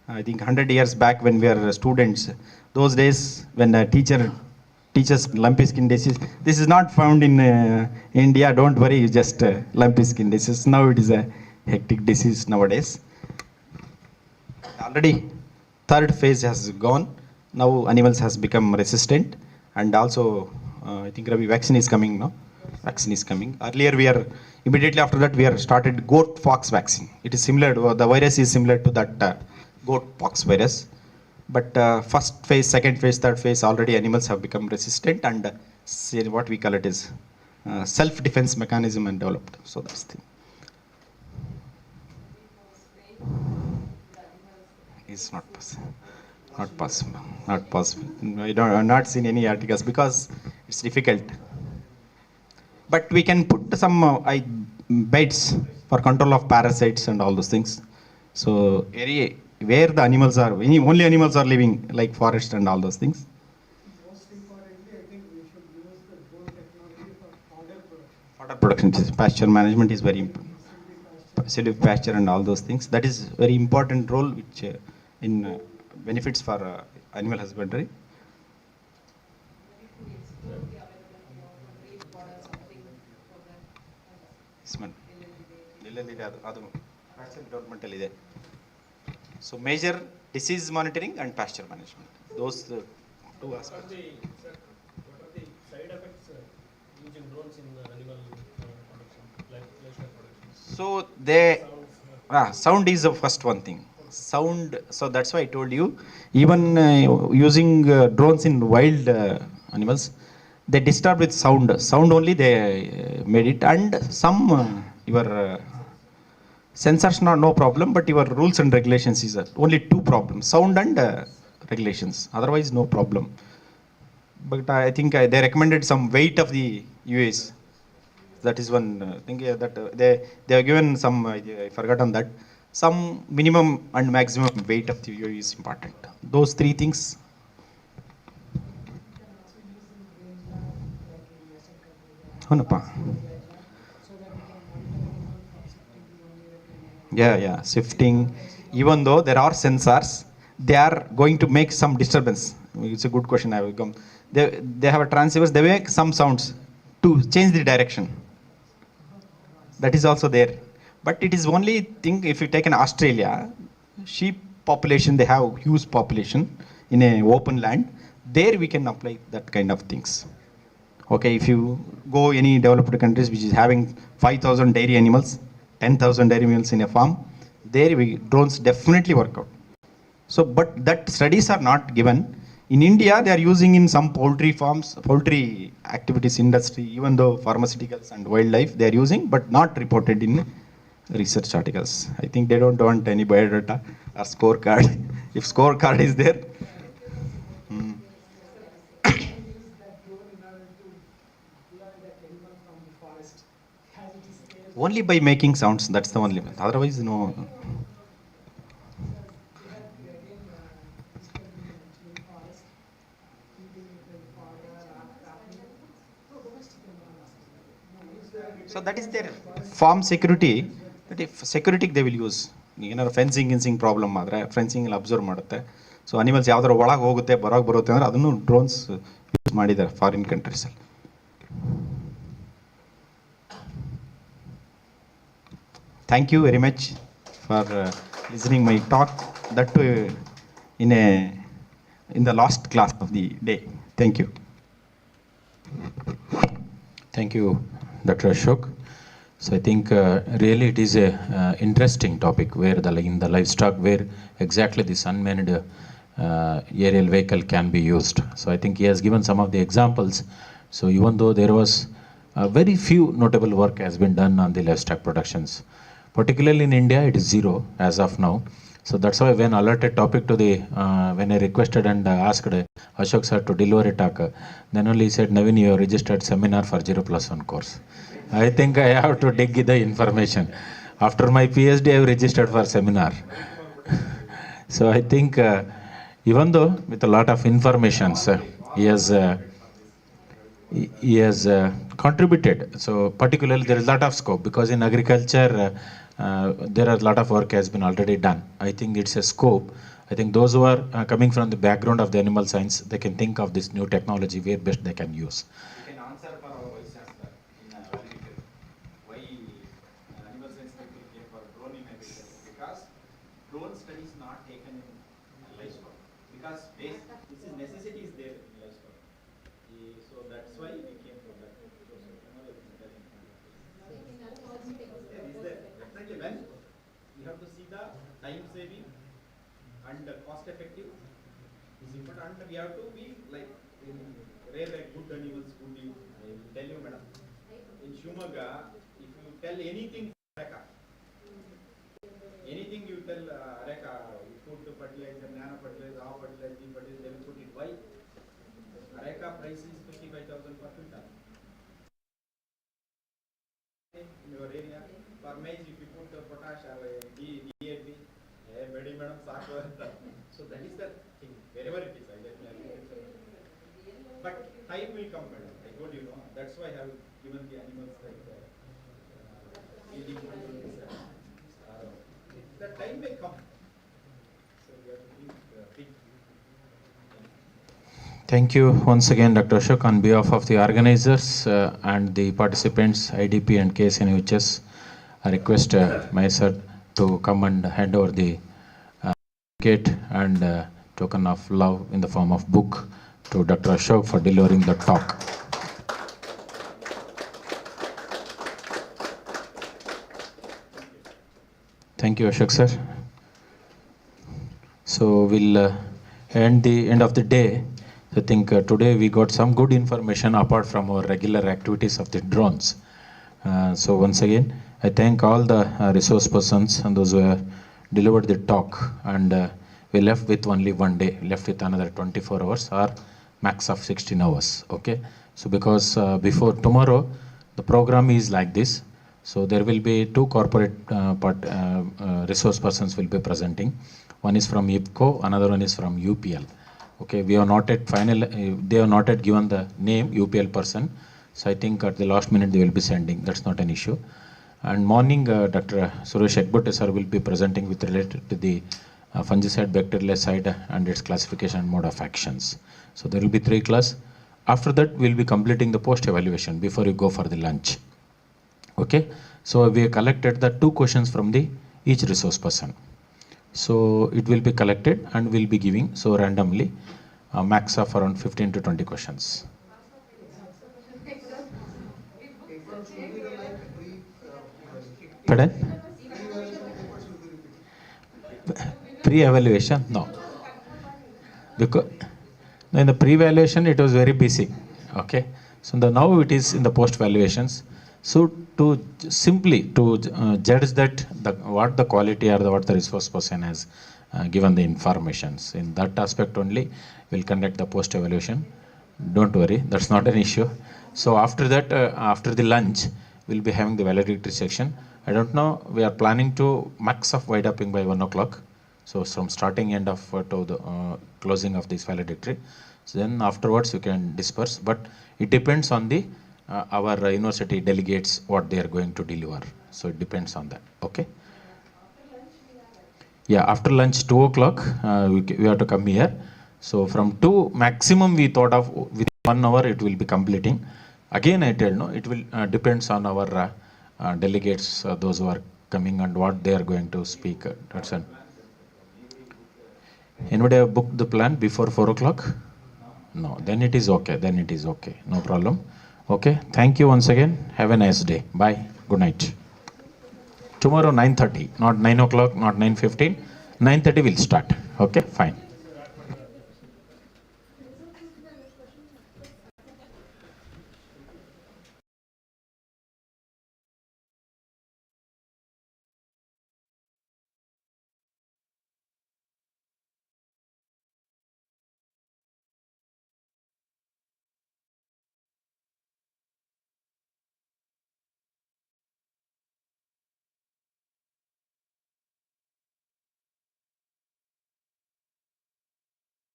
I think 100 years back when we were students, those days when a teacher teaches lumpy skin disease, this is not found in India. Don't worry, it's just lumpy skin disease. Now it is a hectic disease nowadays. Already third phase has gone. Now animals has become resistant, and also I think Ravi, vaccine is coming now. Vaccine is coming. Earlier we are, immediately after that we are started goat pox vaccine. It is similar to, the virus is similar to that goat pox virus. But first phase, second phase, third phase, already animals have become resistant, and what we call it is self-defense mechanism and developed. So that's the thing. It's not possible. Not possible. Not possible. I've not seen any articles because it's difficult. But we can put some baits for control of parasites and all those things. So area where the animals are, only animals are living, like forest and all those things. Most importantly, I think we should use the drone technology for fodder production. Fodder production, pasture management is very important. Selective pasture and all those things. That is very important role which in benefits for animal husbandry. So major disease monitoring and pasture management. Those two aspects. What are the side effects using drones in animal production, livestock production? So they, sound is the first one thing. Sound, so that's why I told you, even using drones in wild animals, they disturb with sound. Sound only they made it, and some your sensors no problem, but your rules and regulations is only two problems: sound and regulations. Otherwise, no problem. But I think they recommended some weight of the UAs. That is one thing that they have given some. I forgot on that. Some minimum and maximum weight of the UAV is important. Those three things. Yeah, shifting. Even though there are sensors, they are going to make some disturbance. It's a good question. I will come. They have a transceivers. They make some sounds to change the direction. That is also there. But it is only thing if you take in Australia, sheep population, they have huge population in a open land. There we can apply that kind of things. Okay, if you go any developed countries which is having 5,000 dairy animals, 10,000 dairy animals in a farm, there drones definitely work out. So, but that studies are not given. In India, they are using in some poultry farms, poultry activities industry, even though pharmaceuticals and wildlife they are using, but not reported in research articles. I think they don't want any biodata or scorecard. If scorecard is there. Only by making sounds, that's the only one. Otherwise, no. So that is their farm security. That if security they will use. Fencing problem madre, fencing will observe ಮಾಡುತ್ತೆ. So animals ಯಾವ್ದಾರ ಒಳಗೆ ಹೋಗುತ್ತೆ ಬರೋಕೆ ಬರುತ್ತೆ ಅಂದ್ರೆ ಅದನ್ನು drones use ಮಾಡಿದ್ದಾರೆ foreign countries ಅಲ್ಲಿ. Thank you very much for listening my talk. That too in the last class of the day. Thank you. Thank you, Dr. Ashok. So I think really it is a interesting topic where in the livestock where exactly this unmanned aerial vehicle can be used. So I think he has given some of the examples. So even though there was very few notable work has been done on the livestock productions, particularly in India, it is zero as of now. So that's why when alerted topic to the, when I requested and asked Ashok sir to deliver a talk, then only he said, Navin, you have registered seminar for 0+1 course. I think I have to dig the information. After my PhD, I have registered for seminar. So I think even though with a lot of informations, he has contributed. So particularly there is a lot of scope because in agriculture there are a lot of work has been already done. I think it's a scope. I think those who are coming from the background of the animal science, they can think of this new technology where best they can use. You can answer for our vice chancellor in validity. Why animal science people came for drone in agriculture? Because drone study is not taken in livestock. Because this is necessity is there in livestock. So that's why we came for that. Is there definitely when you have to see the time saving and cost effective is important, and we have to be like rare like good animals, good you. I will tell you, madam. In Shumaga, if you tell anything, anything you tell Areka, you put the fertilizer, nano fertilizer, how fertilizer, they will put it. Why? Areka price is 55,000 per quintal. In your area, for maize, if you put the potash or DAP, very madam, so that is the thing. Wherever it is, but time will come, madam. I told you, no. That's why I have given the animals like the time may come. So we have to think. Thank you once again, Dr. Ashok, on behalf of the organizers and the participants, IDP and KSNUAHS. I request myself to come and hand over the certificate and token of love in the form of book to Dr. Ashok for delivering the talk. Thank you, Ashok sir. So we'll end the end of the day. I think today we got some good information apart from our regular activities of the drones. So once again, I thank all the resource persons and those who have delivered the talk, and we left with only one day, left with another 24 hours or max of 16 hours. Okay. So because before tomorrow, the program is like this. So there will be two corporate resource persons will be presenting. One is from IPCO, another one is from UPL. Okay, we are not at final, they are not yet given the name UPL person. So I think at the last minute they will be sending, that's not an issue. And morning, Dr. Suresh Ekbote sir will be presenting with related to the fungicide, bacterial and its classification and mode of actions. So there will be 3 classes. After that, we'll be completing the post-evaluation before you go for the lunch. Okay, so we have collected the 2 questions from the each resource person. So it will be collected and we'll be giving so randomly a max of around 15 to 20 questions. Pardon? Pre-evaluation? No. Because in the pre-evaluation it was very basic. Okay. So now it is in the post-evaluations. So to simply to judge that what the quality or what the resource person has given the informations, in that aspect only we'll conduct the post-evaluation. Don't worry, that's not an issue. So after that, after the lunch, we'll be having the valedictory section. I don't know, we are planning to max of wide upping by 1 o'clock. So from starting end of to the closing of this valedictory. So then afterwards you can disperse, but it depends on the our university delegates what they are going to deliver. So it depends on that. Okay. Yeah, after lunch 2 o'clock we have to come here. So from 2 maximum we thought of within 1 hour it will be completing. Again I tell no, it will depends on our delegates, those who are coming and what they are going to speak. That's it. Anybody have booked the plan before 4 o'clock? No, then it is okay. Then it is okay. No problem. Okay. Thank you once again. Have a nice day. Bye. Good night. Tomorrow 9:30, not 9 o'clock, not 9:15. 9:30 will start. Okay. Fine.